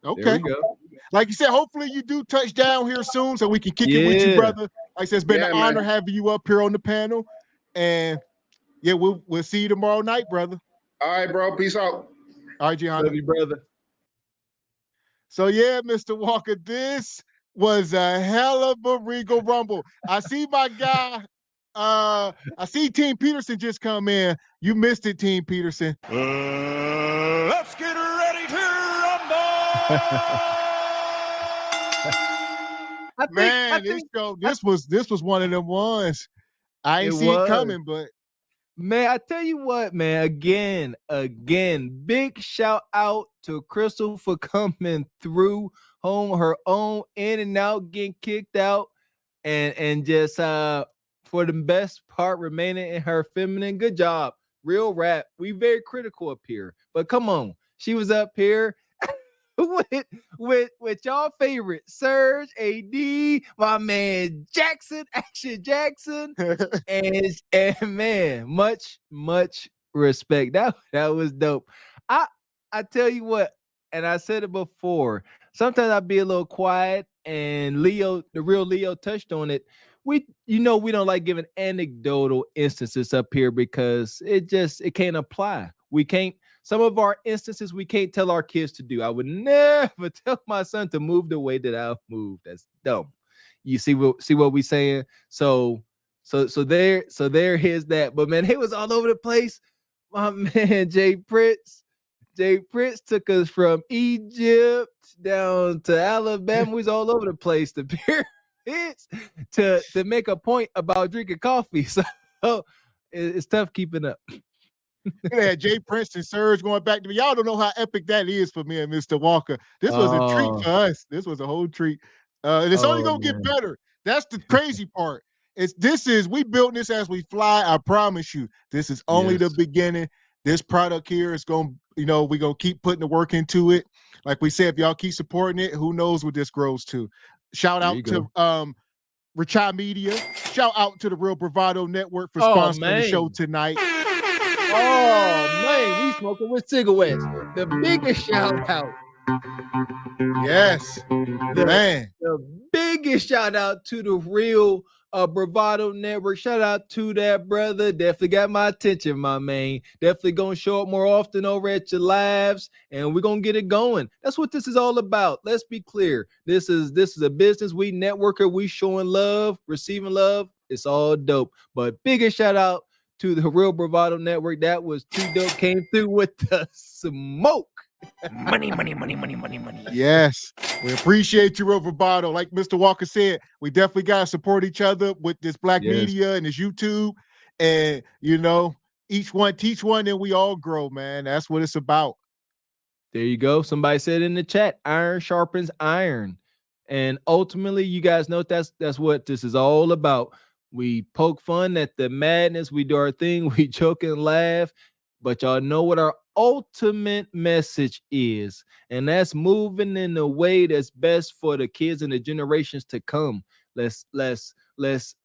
Okay. There we go. Like you said, hopefully you do touch down here soon so we can kick it with you, brother. Like I said, it's been an honor having you up here on the panel. And yeah, we'll see you tomorrow night, brother. All right, bro. Peace out. All right, Gianna. Love you, brother. So yeah, Mr. Walker, this was a hell of a Regal Rumble. I see my guy. I see Team Peterson just come in. You missed it, Team Peterson. Let's get ready to rumble. This was one of them ones. I ain't see it coming, but man, I tell you what, man. Again, big shout out to Crystal for coming through home her own in and out, getting kicked out, and just for the best part remaining in her feminine. Good job, real rap. We very critical up here, but come on, she was up here. with y'all favorite Surge, AD, my man Jackson, Action Jackson, and man, much respect. That was dope. I tell you what, and I said it before. Sometimes I'll be a little quiet, and Leo, the real Leo, touched on it. We don't like giving anecdotal instances up here because it can't apply. We can't. Some of our instances we can't tell our kids to do. I would never tell my son to move the way that I've moved. That's dumb. You see what we saying? So there is that. But man, it was all over the place. My man Jay Prince took us from Egypt down to Alabama. We was all over the place. The pyramids to make a point about drinking coffee. So it's tough keeping up. They had Jay Prince and Surge going back to me. Y'all don't know how epic that is for me and Mr. Walker. This was a treat for us. This was a whole treat. And it's only gonna get better. That's the crazy part. We built this as we fly. I promise you. This is only the beginning. This product here is gonna, we're gonna keep putting the work into it. Like we said, if y'all keep supporting it, who knows what this grows to. Shout out to Richai Media. Shout out to the Real Bravado Network for sponsoring the show tonight. Oh man, we smoking with cigarettes. the biggest shout out. Yes, man. The biggest shout out to the Real Bravado Network. Shout out to that brother. Definitely got my attention, my man. Definitely gonna show up more often over at your lives, and we're gonna get it going. That's what this is all about. Let's be clear. This is a business. We networker. We showing love, receiving love. It's all dope. But biggest shout out to the Real Bravado Network. That was too dope. Came through with the smoke. Money. Yes, we appreciate you, Real Bravado. Like Mr. Walker said, we definitely got to support each other with this black media and this YouTube. And, each one teach one and we all grow, man. That's what it's about. There you go. Somebody said in the chat, iron sharpens iron. And ultimately, you guys know that's what this is all about. We poke fun at the madness. We do our thing. We joke and laugh. But y'all know what our ultimate message is. And that's moving in a way that's best for the kids and the generations to come. Let's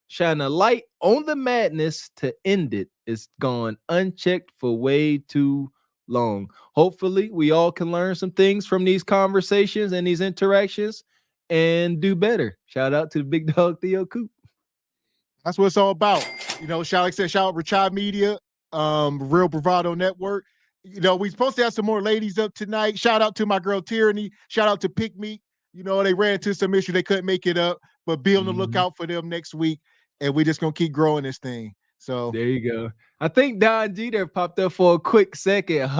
shine a light on the madness to end it. It's gone unchecked for way too long. Hopefully, we all can learn some things from these conversations and these interactions and do better. Shout out to the big dog Theo Coop. That's what it's all about. Shout out Richard Media, Real Bravado Network. We supposed to have some more ladies up tonight. Shout out to my girl Tyranny. Shout out to Pick Me. They ran into some issue. They couldn't make it up, but be on the lookout for them next week. And we're just going to keep growing this thing. So there you go. I think Don Jeter popped up for a quick second.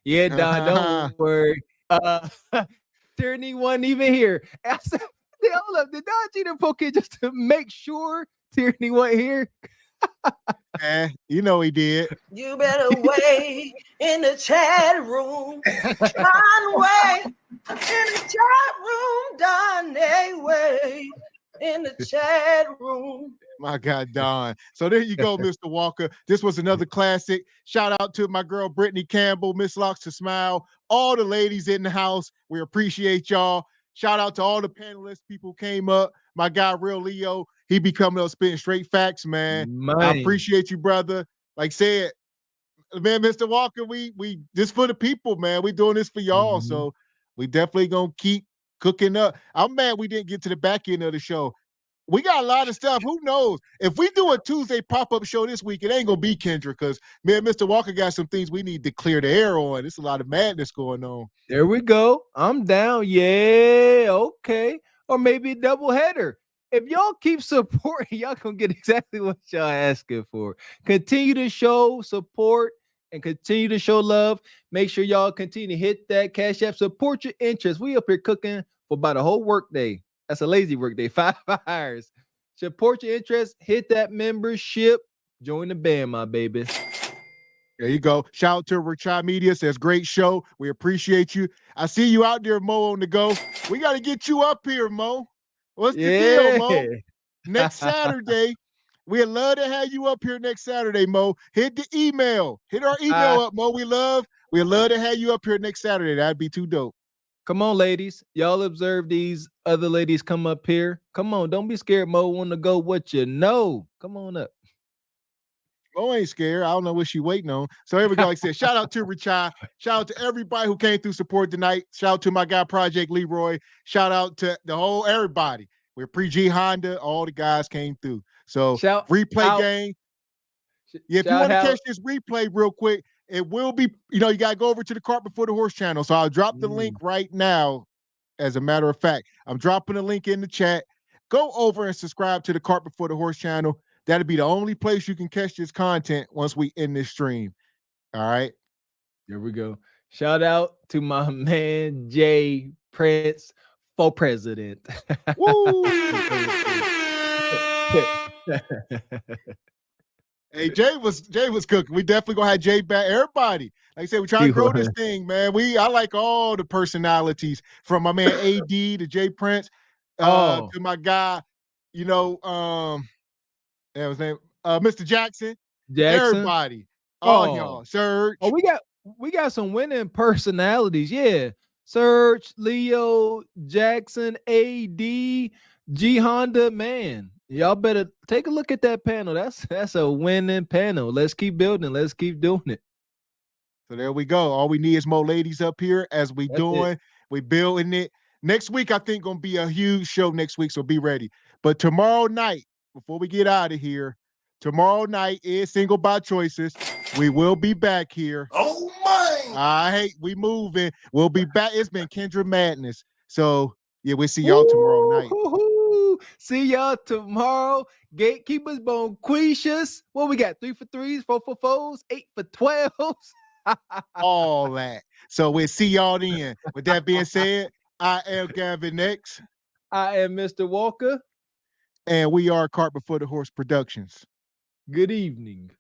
Yeah, Don, don't worry. Tyranny wasn't even here. I said, hold up, did Don Jeter poke in just to make sure Tyranny wasn't here? He did. You better wait in the chat room. Don, wait in the chat room. Don, wait in the chat room. My God, Don. So there you go, Mr. Walker. This was another classic. Shout out to my girl, Brittany Campbell, Miss Locks to Smile, all the ladies in the house. We appreciate y'all. Shout out to all the panelists. People came up. My guy, Real Leo, he be coming up spitting straight facts, man. I appreciate you, brother. Like said, man, Mr. Walker, we this for the people, man. We doing this for y'all. So we definitely gonna keep cooking up. I'm mad we didn't get to the back end of the show. We got a lot of stuff. Who knows? If we do a Tuesday pop-up show this week, it ain't gonna be Kendra, because man, Mr. Walker got some things we need to clear the air on. There's a lot of madness going on. There we go. I'm down. Yeah, okay. Or maybe a double header. If y'all keep supporting, y'all gonna get exactly what y'all asking for. Continue to show support and continue to show love. Make sure y'all continue to hit that Cash App. Support your interest. We up here cooking for about a whole work day. That's a lazy work day, 5 hours. Support your interest. Hit that membership. Join the band, my baby. There you go. Shout out to Richard Media. Says great show. We appreciate you. I see you out there, Mo, on the go. We got to get you up here, Mo. What's the deal, Mo? Next Saturday. We'd love to have you up here next Saturday, Mo. Hit the email. Hit our email up, Mo. We'd love to have you up here next Saturday. That'd be too dope. Come on, ladies. Y'all observe these other ladies come up here. Come on. Don't be scared, Mo. Want to go what you know. Come on up. Mo ain't scared. I don't know what she waiting on. So here we go. Like I said, shout out to Richard. Shout out to everybody who came through support tonight. Shout out to my guy, Project Leroy. Shout out to the whole everybody. We're Pre-G Honda. All the guys came through. So replay game. Yeah, if you want to catch this replay real quick, it will be, you got to go over to the Cart Before the Horse channel. So I'll drop the link right now. As a matter of fact, I'm dropping a link in the chat. Go over and subscribe to the Cart Before the Horse channel. That'll be the only place you can catch this content once we end this stream. All right. There we go. Shout out to my man, Jay Prince, for president. Woo! Hey, Jay was cooking. We definitely gonna have Jay back. Everybody, like I said, we're trying to grow this thing, man. I like all the personalities, from my man AD to Jay Prince, to my guy, that was his name, Mr. Jackson. Everybody, y'all, Serge. Oh, we got some winning personalities. Yeah, Serge, Leo, Jackson, AD, G Honda, man. Y'all better take a look at that panel. That's a winning panel. Let's keep building. Let's keep doing it. So there we go. All we need is more ladies up here as we we building it. Next week, I think gonna be a huge show next week, so be ready. But tomorrow night, before we get out of here, tomorrow night is Single by Choices. We will be back here. Oh my! All right, we moving. We'll be back. It's been Kendra Madness. So yeah, we'll see y'all tomorrow night. See y'all tomorrow. Gatekeepers, Bonquishas. What we got? 3 for 3s, 4 for 4s, 8 for 12s. All that. So we'll see y'all then. With that being said, I am Gavin X. I am Mr. Walker. And we are Cart Before the Horse Productions. Good evening.